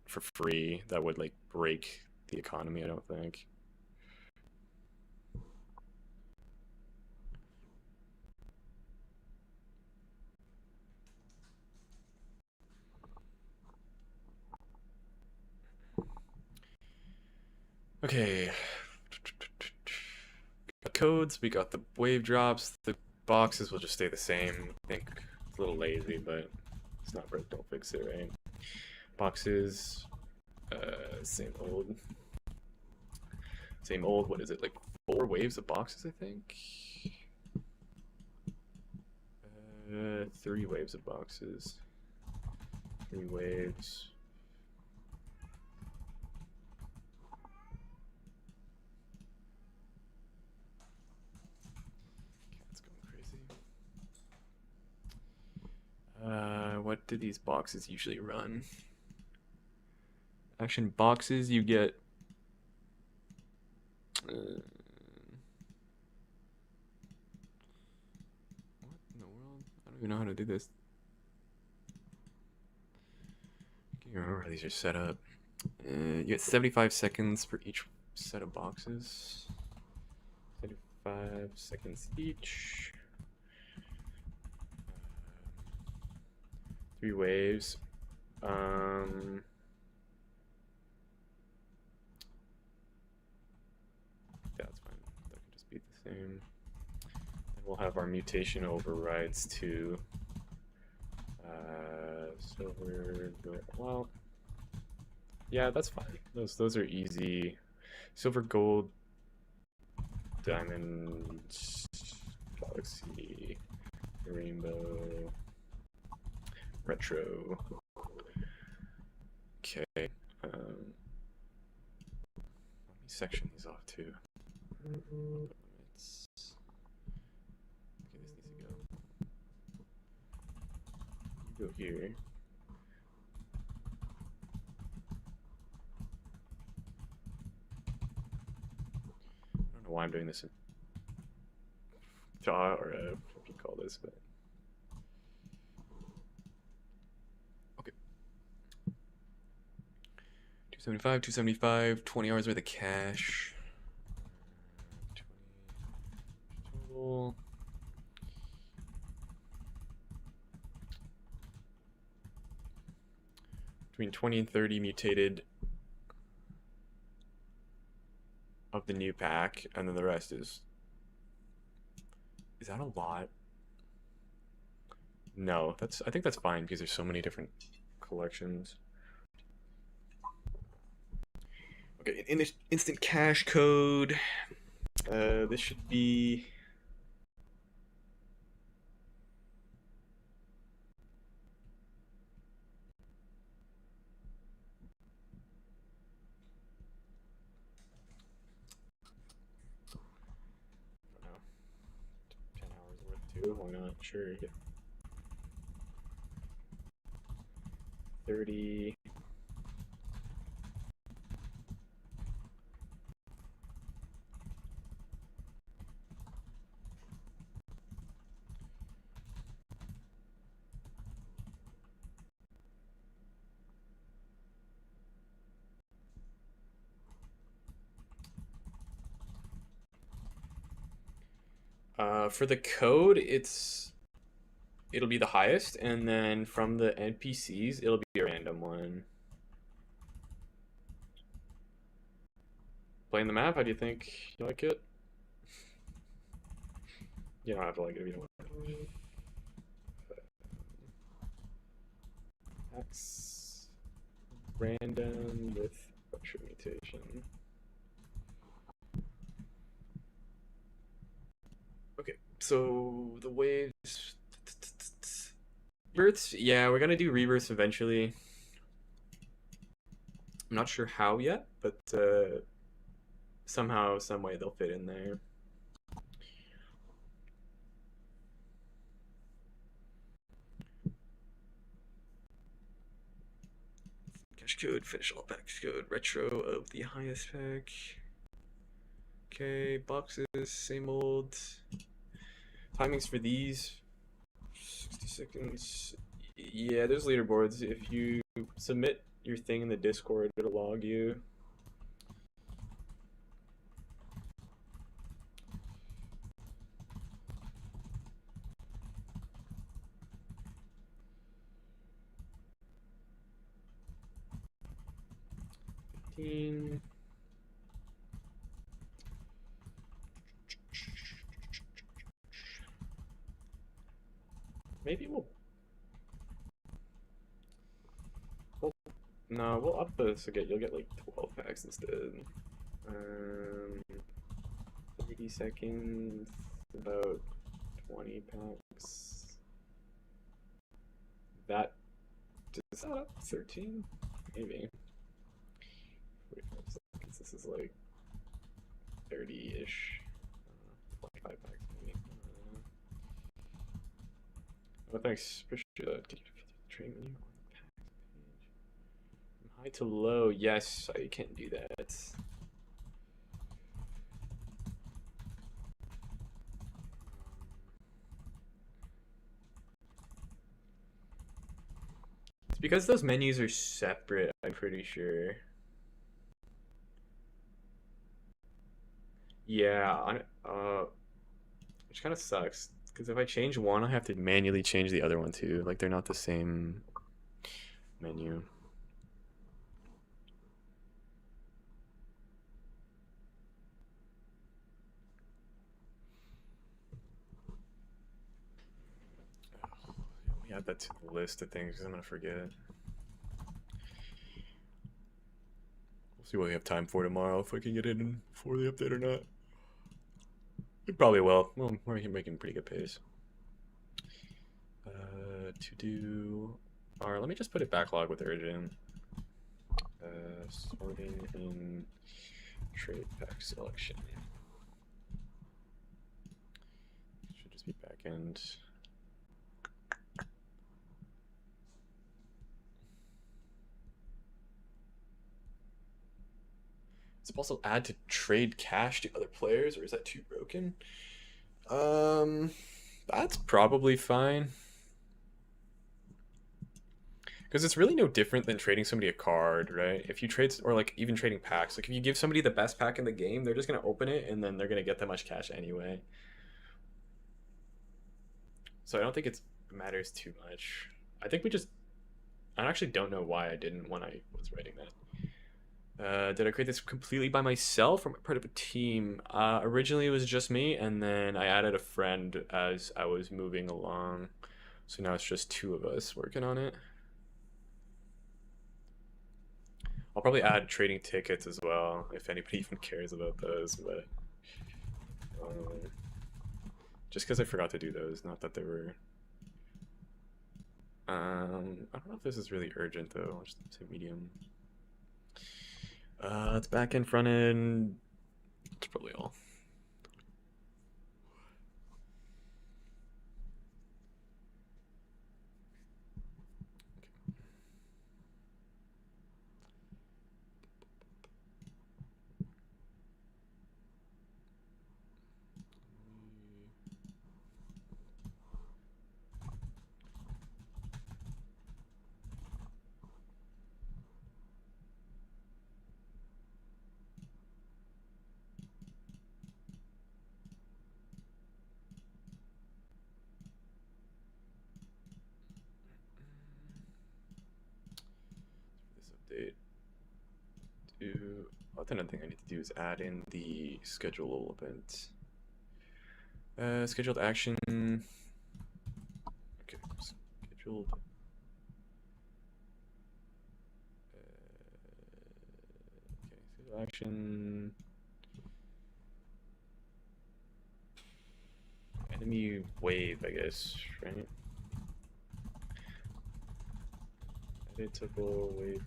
for free that would like break the economy, I don't think. Okay. Codes, we got the wave drops. The boxes will just stay the same. I think it's a little lazy, but it's not broke, don't fix it, right? Boxes, same old. Same old, what is it, like 4 waves of boxes, I think? 3 waves of boxes. 3 waves. It's going crazy. What do these boxes usually run? Action boxes, you get what in the world? I don't even know how to do this. I can't remember how these are set up. You get 75 seconds for each set of boxes. 75 seconds each. 3 waves. Yeah, that's fine. That can just be the same. And we'll have our mutation overrides too. So we're well. Yeah, that's fine. Those are easy. Silver, gold, diamond, galaxy, rainbow, retro. Okay. Let me section these off too. Limits. Okay, this needs to go. You go here. I don't know why I'm doing this in jaw or what do you call this, but okay. 275, 275, 20 hours worth of cash. 20 total. Between 20 and 30 mutated of the new pack, and then the rest is that a lot? No, I think that's fine because there's so many different collections. Okay, in this instant cash code, this should be I don't know, 10 hours worth too. Why not? Sure. Yeah. 30. For the code, it'll be the highest, and then from the NPCs, it'll be a random one. Playing the map, how do you think? You like it? You don't have to like it if you don't want it. X random with retro mutation. Okay, so the waves. Rebirths, yeah, we're gonna do rebirths eventually. I'm not sure how yet, but somehow, some way they'll fit in there. Cash code, finish all packs code, retro of the highest pack. Okay, boxes, same old. Timings for these, 60 seconds. Yeah, there's leaderboards. If you submit your thing in the Discord, it'll log you. maybe no, we'll up this again. You'll get like 12 packs instead. 30 seconds, about 20 packs. That does that up 13? Maybe. 45 seconds. This is like 30-ish. 25 packs maybe. Oh, thanks. Appreciate that. Can you filter the train menu on the packs page? From high to low. Yes, I can do that. It's because those menus are separate, I'm pretty sure. Yeah, which kind of sucks. Because if I change one, I have to manually change the other one too. Like they're not the same menu. Let me add that to the list of things because I'm gonna forget. We'll see what we have time for tomorrow, if I can get it in before the update or not. We probably will. Well, we're making pretty good pace. To do... Alright, let me just put it backlog with urgent. Sorting in trade pack selection. Should just be backend. It's also add to trade cash to other players, or is that too broken? That's probably fine. Because it's really no different than trading somebody a card, right? If you trade, or like even trading packs, like if you give somebody the best pack in the game, they're just gonna open it and then they're gonna get that much cash anyway. So I don't think it matters too much. I think we just, I actually don't know why I didn't when I was writing that. Did I create this completely by myself or am I part of a team? Originally it was just me, and then I added a friend as I was moving along. So now it's just two of us working on it. I'll probably add trading tickets as well, if anybody even cares about those, but just because I forgot to do those, not that they were... I don't know if this is really urgent though. I'll just say medium. It's back end, front end. That's probably all. This update. Another thing I need to do is add in the schedule event. Scheduled action. Okay, scheduled. Okay, scheduled action. Enemy wave, I guess, right? Editable wave.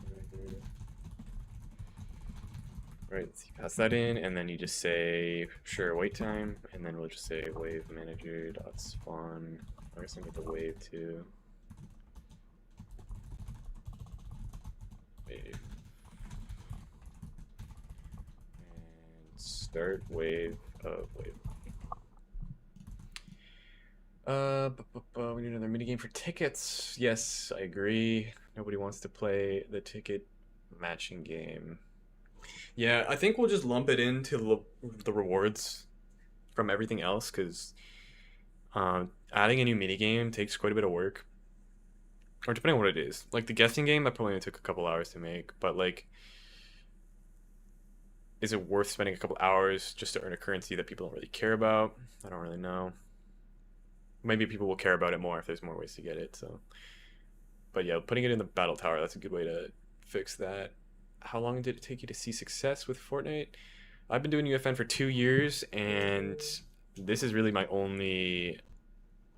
Right, so you pass that in, and then you just say, sure, wait time, and then we'll just say wave manager dot spawn. I guess I need the wave too. Wave. And start wave of wave. We need another minigame for tickets. Yes, I agree. Nobody wants to play the ticket matching game. Yeah, I think we'll just lump it into the rewards from everything else, because adding a new minigame takes quite a bit of work. Or depending on what it is. Like the guessing game, that probably only took a couple hours to make, but like, is it worth spending a couple hours just to earn a currency that people don't really care about? I don't really know. maybe people will care about it more if there's more ways to get it. So, but yeah, putting it in the battle tower, that's a good way to fix that. How long did it take you to see success with Fortnite? I've been doing UEFN for 2 years, and this is really my only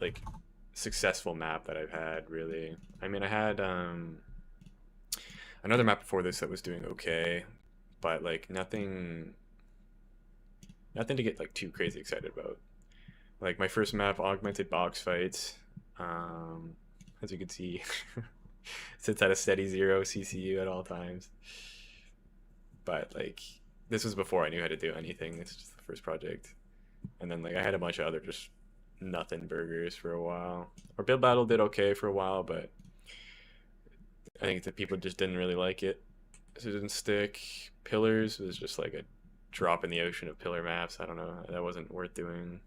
like successful map that I've had, really. I mean, I had another map before this that was doing okay, but like nothing to get like too crazy excited about. Like my first map, augmented box fights, as you can see, sits at a steady 0 CCU at all times. But like this was before I knew how to do anything. This is just the first project, and then like I had a bunch of other just nothing burgers for a while. Our build battle did okay for a while, but I think that people just didn't really like it, so it didn't stick. Pillars was just like a drop in the ocean of pillar maps. I don't know, that wasn't worth doing.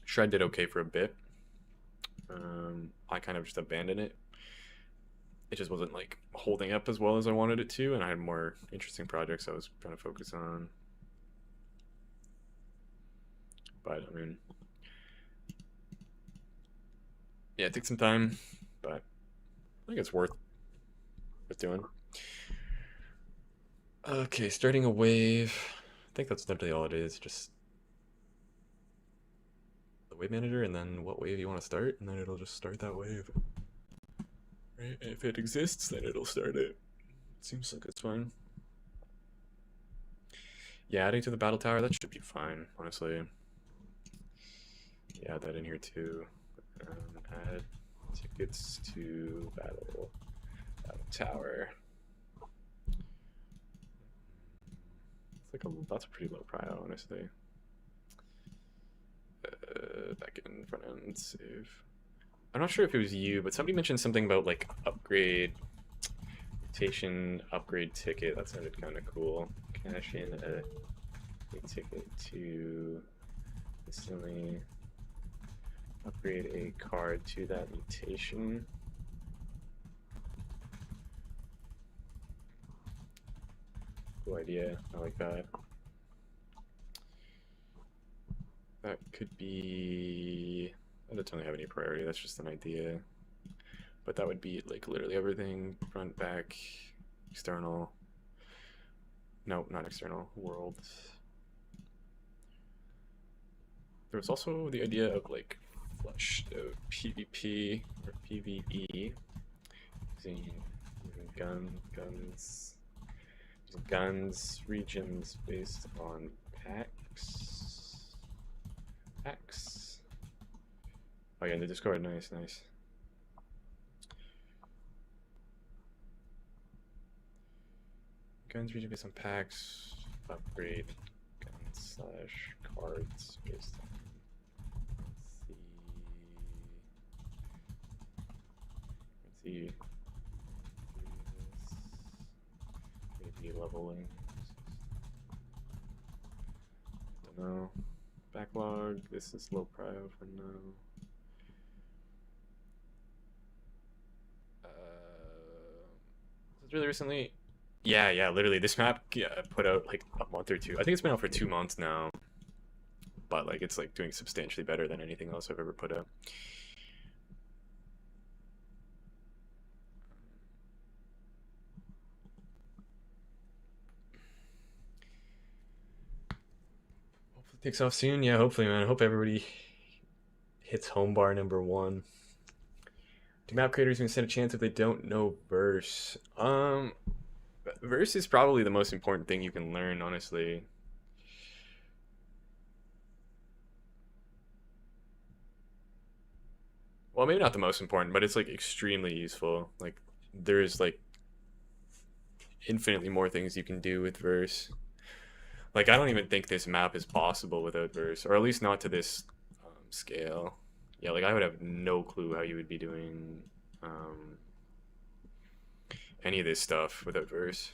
Shred did okay for a bit. I kind of just abandoned it. It just wasn't like holding up as well as I wanted it to, and I had more interesting projects I was trying to focus on. But I mean, yeah, it took some time, but I think it's worth doing. Okay, starting a wave. I think that's definitely all it is. Just the wave manager, and then what wave you want to start, and then it'll just start that wave. Right? If it exists, then it'll start it. Seems like it's fine. Yeah, adding to the battle tower, that should be fine, honestly. Yeah, add that in here too. Add tickets to battle tower. It's like that's a pretty low prio, honestly. Back in front end save. I'm not sure if it was you, but somebody mentioned something about like upgrade mutation upgrade ticket. That sounded kind of cool. Cash in a ticket to instantly upgrade a card to that mutation. Cool idea. I like that. That could be. That doesn't really have any priority. That's just an idea. But that would be like literally everything: front, back, external. No, not external. World. There was also the idea of like flushed out PvP or PvE using guns, regions based on packs. Oh yeah, in the Discord, nice. Guns region based on packs, upgrade guns / cards based on. Let's see. Maybe leveling. Don't know. Backlog. This is low prio for now. This is really recently. Yeah, literally. This map put out like a month or two. I think it's been out for 2 months now. But like it's like doing substantially better than anything else I've ever put out. Hopefully it takes off soon. Yeah, hopefully, man. I hope everybody hits home bar #1. Do map creators even stand a chance if they don't know verse? Verse is probably the most important thing you can learn, honestly. Well, maybe not the most important, but it's like extremely useful. Like there's like infinitely more things you can do with verse. Like I don't even think this map is possible without verse, or at least not to this scale. Yeah, like I would have no clue how you would be doing any of this stuff without verse.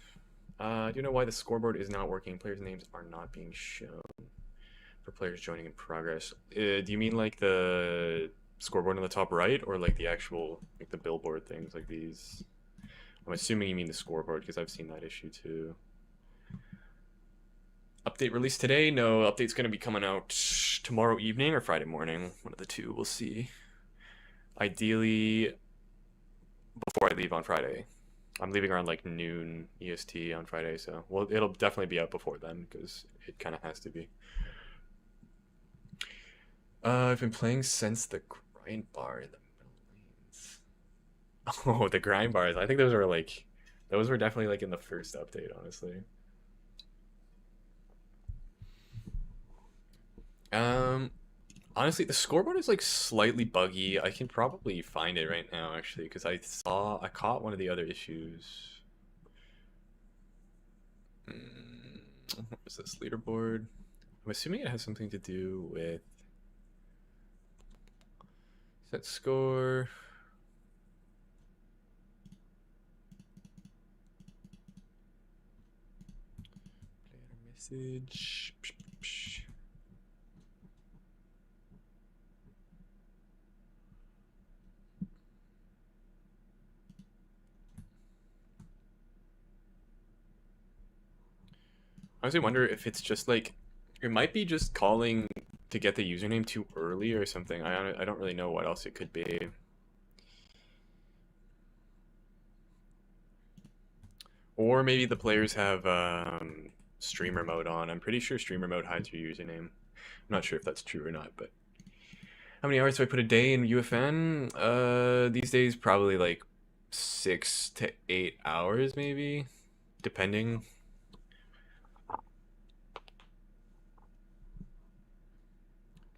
Do you know why the scoreboard is not working? Players' names are not being shown for players joining in progress. Do you mean like the scoreboard on the top right, or like the actual like the billboard things like these? I'm assuming you mean the scoreboard because I've seen that issue too. Update released today? No, update's gonna be coming out tomorrow evening or Friday morning. One of the two, we'll see. Ideally, before I leave on Friday. I'm leaving around like noon EST on Friday, so well, it'll definitely be out before then because it kind of has to be. I've been playing since the grind bar in the middle lanes. Oh, the grind bars. I think those were definitely like in the first update, honestly. Um, Honestly, the scoreboard is like slightly buggy. I can probably find it right now, actually, because I caught one of the other issues. What was this leaderboard? I'm assuming it has something to do with set score. Player message. I honestly wonder if it's just like it might be just calling to get the username too early or something. I don't really know what else it could be. Or maybe the players have streamer mode on. I'm pretty sure streamer mode hides your username. I'm not sure if that's true or not, but how many hours do I put a day in UFN? These days probably like 6 to 8 hours maybe, depending.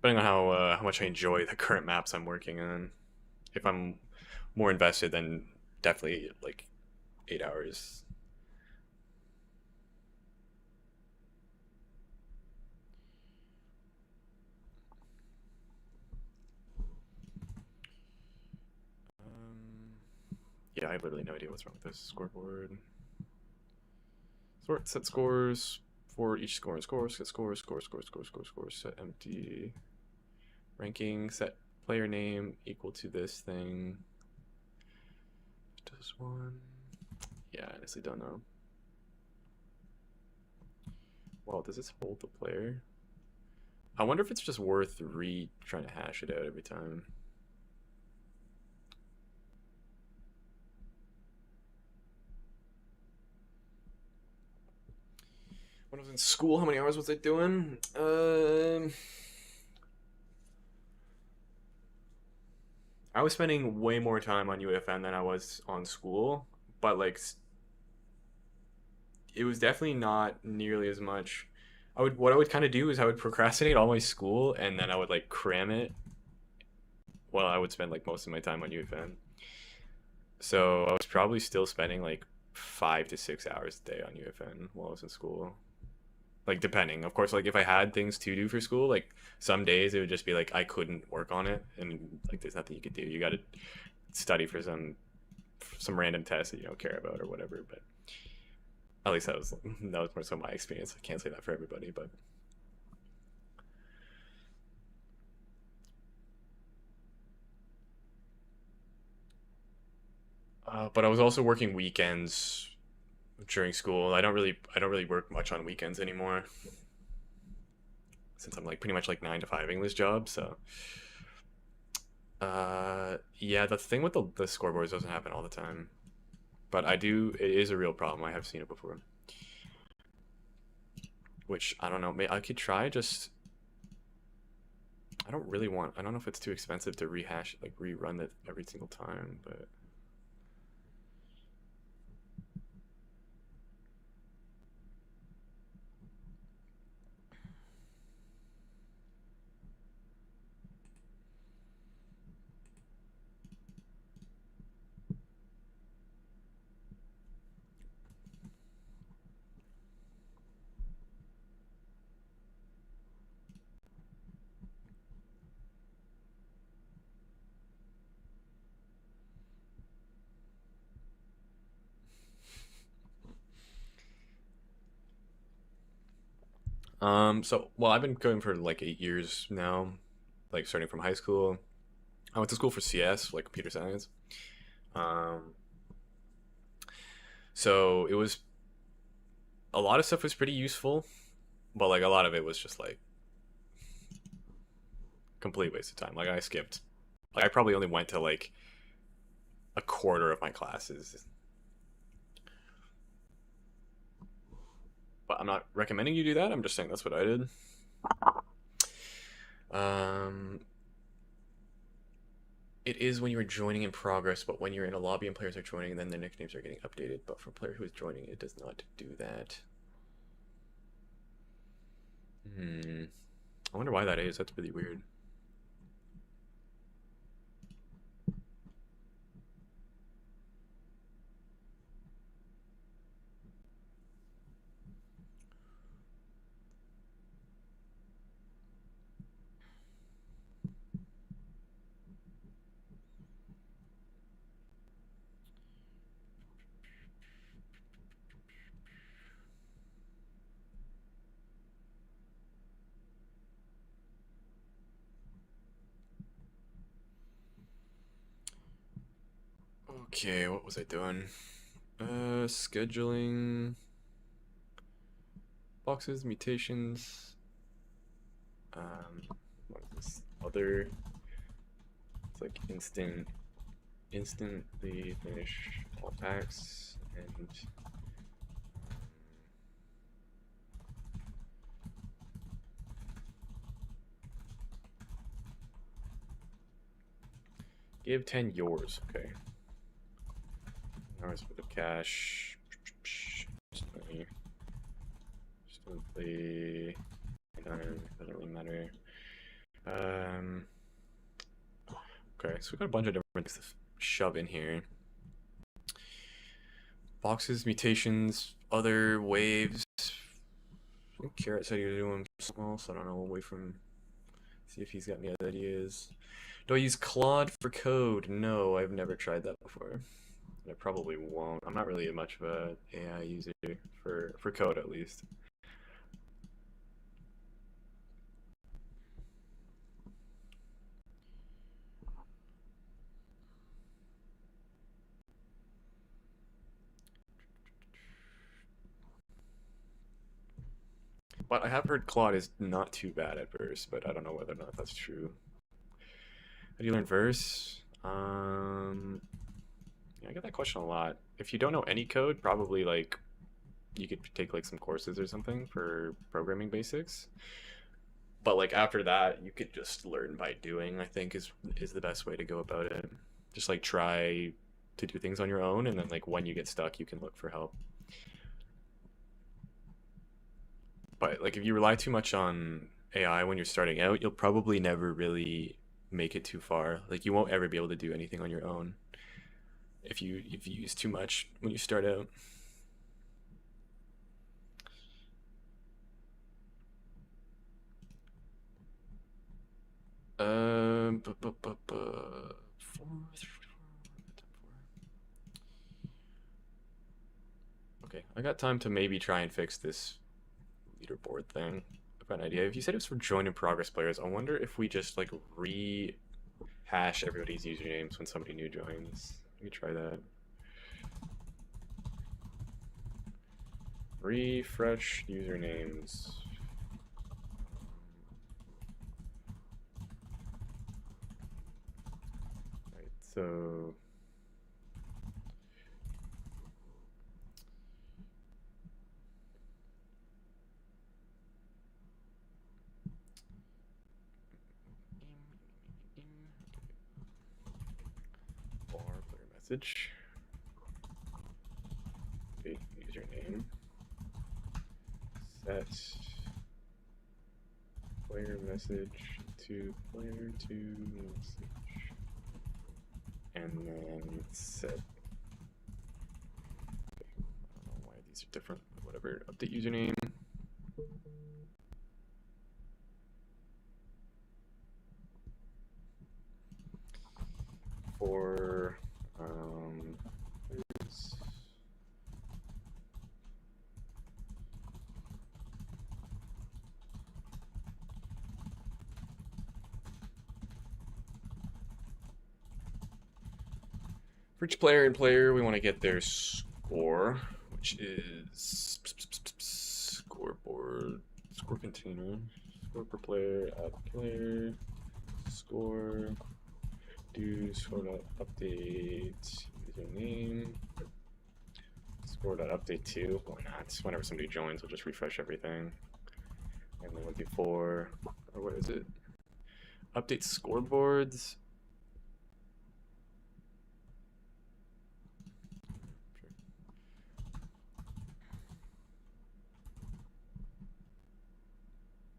Depending on how much I enjoy the current maps I'm working on. If I'm more invested, then definitely like 8 hours. Yeah, I have literally no idea what's wrong with this scoreboard. Sort set scores for each score and scores. Set scores, set empty. Ranking, set player name equal to this thing. Does one? Yeah, I honestly don't know. Well, does this hold the player? I wonder if it's just worth trying to hash it out every time. When I was in school, how many hours was I doing? I was spending way more time on UEFN than I was on school, but like it was definitely not nearly as much. What I would kind of do is I would procrastinate all my school and then I would like cram it. Well, I would spend like most of my time on UEFN. So I was probably still spending like 5 to 6 hours a day on UEFN while I was in school. Like depending, of course, like if I had things to do for school, like some days it would just be like I couldn't work on it and like there's nothing you could do. You got to study for some random test that you don't care about or whatever, but at least that was more so my experience. I can't say that for everybody, but but I was also working weekends during school. I don't really work much on weekends anymore since I'm like pretty much like 9 to 5 English job. So yeah, the thing with the scoreboards doesn't happen all the time, but it is a real problem. I have seen it before, which I don't know. Maybe I could try just. I don't know if it's too expensive to rehash like rerun it every single time, but well, I've been going for like 8 years now, like starting from high school. I went to school for CS, like computer science. Um, so it was a lot of stuff was pretty useful. but like a lot of it was just like complete waste of time. Like I skipped, like I probably only went to like a quarter of my classes. But I'm not recommending you do that. I'm just saying that's what I did. It is when you are joining in progress, but when you're in a lobby and players are joining, then their nicknames are getting updated. But for a player who is joining, it does not do that. I wonder why that is. That's really weird. Okay, what was I doing? Scheduling boxes, mutations. What is this? Other. It's like instantly finish all packs and. Give 10 yours. Okay. Hours worth of cash. Instantly. Doesn't really matter. Okay, so we got a bunch of different things to shove in here. Boxes, mutations, other waves. I think Carrot said he was doing something else. I don't know. We'll wait for him. See if he's got any other ideas. Do I use Claude for code? No, I've never tried that before. I probably won't. I'm not really much of a AI user for code, at least. But I have heard Claude is not too bad at verse, but I don't know whether or not that's true. How do you learn verse? Yeah, I get that question a lot. If you don't know any code, probably like you could take like some courses or something for programming basics. But like after that, you could just learn by doing, I think is the best way to go about it. Just like try to do things on your own, and then like when you get stuck, you can look for help. But like if you rely too much on AI when you're starting out, you'll probably never really make it too far. Like you won't ever be able to do anything on your own if you use too much when you start out. Okay, I got time to maybe try and fix this leaderboard thing. I've got an idea. If you said it was for join in progress players, I wonder if we just like rehash everybody's usernames when somebody new joins. Let me try that. Refresh usernames. Right, so bar player message. Okay, username. Set player message to player to message. And then set. Okay, I don't know why these are different, but whatever. Update username. For for each player and player, we want to get their score, which is scoreboard Score container. Score per player. Add player. Score. Do score.update. Username. Score.update to. Why not? Whenever somebody joins, we'll just refresh everything. And then we'll do or what is it? Update scoreboards.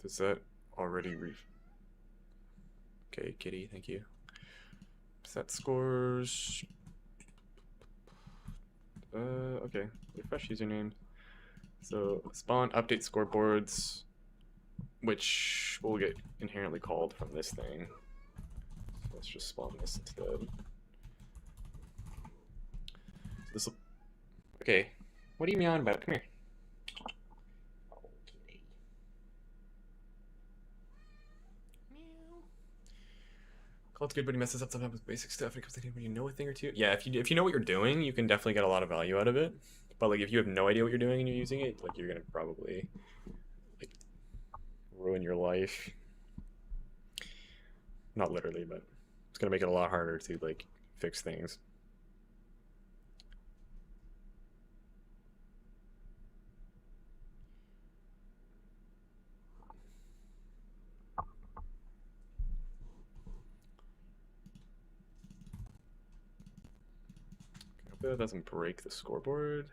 Does that already Okay, kitty, thank you. Set scores. Okay, refresh username. So spawn update scoreboards, which will get inherently called from this thing. So let's just spawn this instead. So this will. Okay, what are you meowing about? Come here. It's good, but he messes up sometimes with basic stuff because they didn't really know a thing or two. Yeah, if you know what you're doing, you can definitely get a lot of value out of it. But like if you have no idea what you're doing and you're using it, like you're gonna probably like ruin your life. Not literally, but it's gonna make it a lot harder to like fix things. That doesn't break the scoreboard.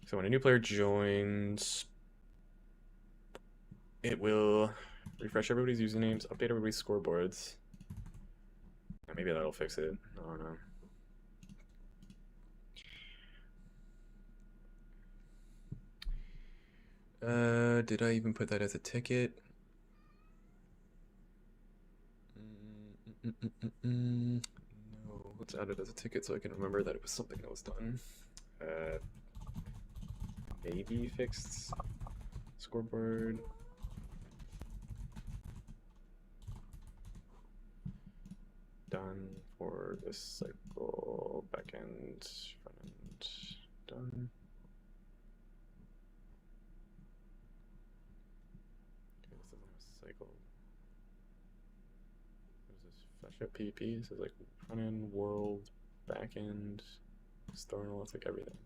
So when a new player joins, it will refresh everybody's usernames, update everybody's scoreboards. Maybe that'll fix it. I don't know. Did I even put that as a ticket? No. Let's add it as a ticket so I can remember that it was something that was done. Maybe fixed scoreboard. Done for this cycle. Backend, front end, done. Okay, this doesn't have a cycle. What is this? Flash up PvP. This is like front end, world, back end, external. It's like everything.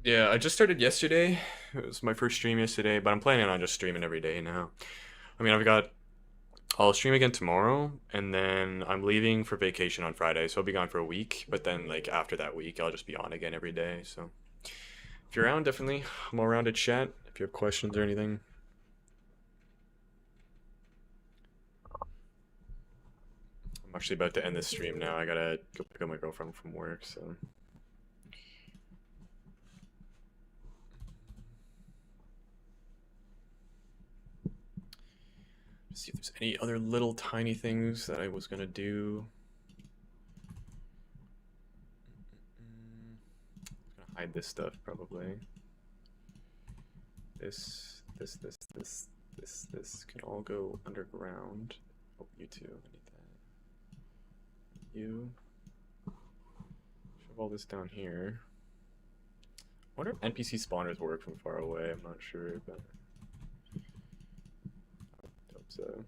Yeah, I just started yesterday. It was my first stream yesterday, but I'm planning on just streaming every day now. I mean, I'll stream again tomorrow, and then I'm leaving for vacation on Friday, so I'll be gone for a week, but then, like, after that week, I'll just be on again every day, so. If you're around, definitely, I'm around to chat, if you have questions or anything. I'm actually about to end this stream now. I gotta go pick up my girlfriend from work, so. See if there's any other little tiny things that I was gonna do. I'm gonna hide this stuff probably. This can all go underground. Oh, you too. I need that. You. Shove all this down here. I wonder if NPC spawners work from far away. I'm not sure, but. So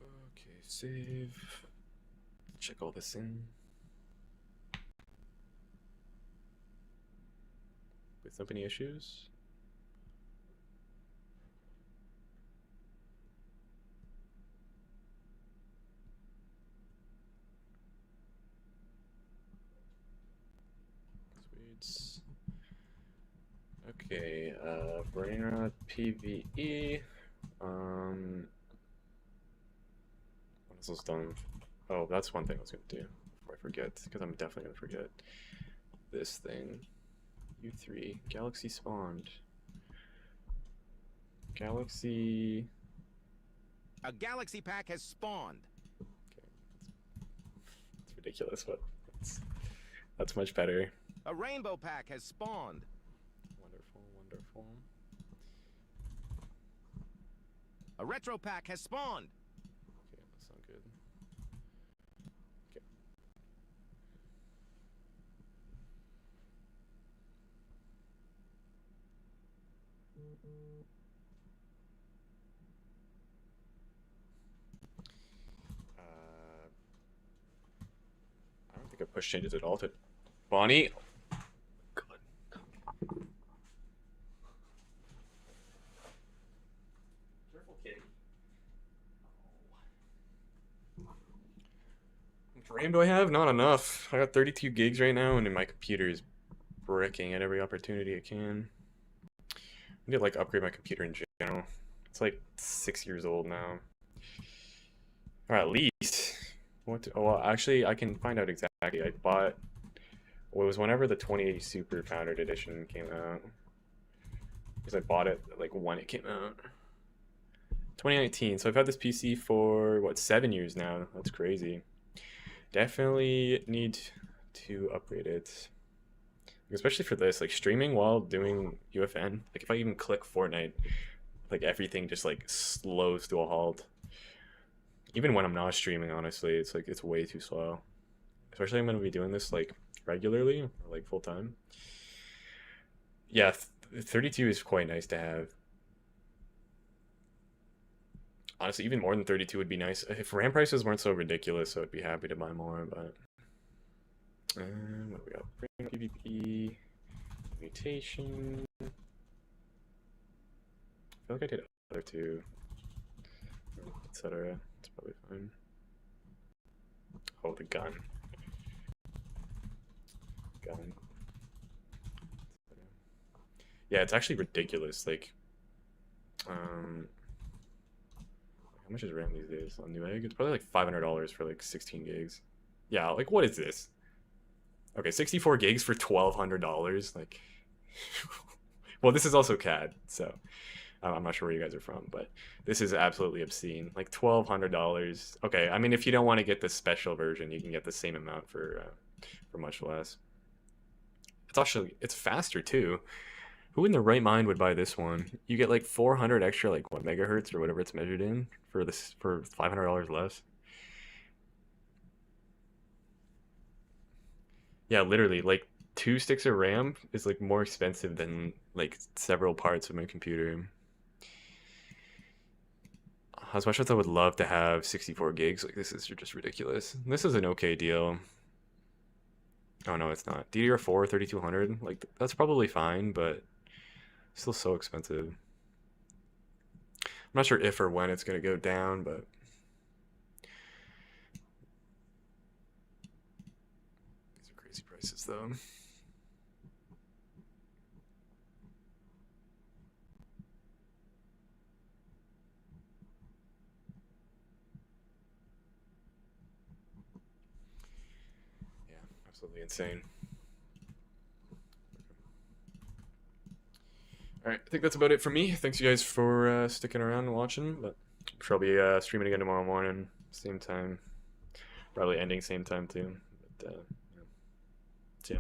okay, save. Check all this in. With any issues? Okay, brain PvE. What else is done? Oh, that's one thing I was gonna do before I forget, because I'm definitely gonna forget. This thing. U3. Galaxy spawned. Galaxy. A galaxy pack has spawned. Okay. It's ridiculous, but that's much better. A rainbow pack has spawned. Wonderful, wonderful. A retro pack has spawned. Okay, that's not good. Okay. I don't think I pushed changes at all to Bonnie. God. Careful, kitty. How much RAM do I have? Not enough. I got 32 gigs right now, and my computer is bricking at every opportunity it can. I need to like upgrade my computer in general. It's like 6 years old now. Or at least. What? Well, actually, I can find out exactly. I bought. Well, it was whenever the 2080 Super Founded Edition came out. Because I bought it like when it came out. 2019. So I've had this PC for what, 7 years now. That's crazy. Definitely need to upgrade it. Especially for this, like streaming while doing UEFN. Like if I even click Fortnite, like everything just like slows to a halt. Even when I'm not streaming, honestly, it's like it's way too slow. Especially I'm gonna be doing this like regularly or like full time. Yeah, 32 is quite nice to have. Honestly, even more than 32 would be nice. If RAM prices weren't so ridiculous, I'd be happy to buy more, but what do we got? PvP, mutation. I feel like I did other two, etc. It's probably fine. Oh, the gun. Gun. Yeah, it's actually ridiculous. Like, how much is RAM these days on Newegg? It's probably like $500 for like 16 gigs. Yeah, like what is this? Okay, 64 gigs for $1,200. Like, well, this is also CAD, so I'm not sure where you guys are from, but this is absolutely obscene. Like $1,200. Okay, I mean, if you don't want to get the special version, you can get the same amount for much less. It's faster too. Who in their right mind would buy this one? You get like 400 extra, like what, megahertz or whatever it's measured in for this for $500 less. Yeah, literally, like 2 sticks of RAM is like more expensive than like several parts of my computer. As much as I would love to have 64 gigs, like this is just ridiculous. This is an okay deal. Oh no, it's not. DDR4 3200, like that's probably fine, but still so expensive. I'm not sure if or when it's gonna go down, but these are crazy prices though. Yeah, absolutely insane. Alright, I think that's about it for me. Thanks you guys for sticking around and watching, but I'm sure I'll be streaming again tomorrow morning, same time. Probably ending same time too. But, yeah. See ya.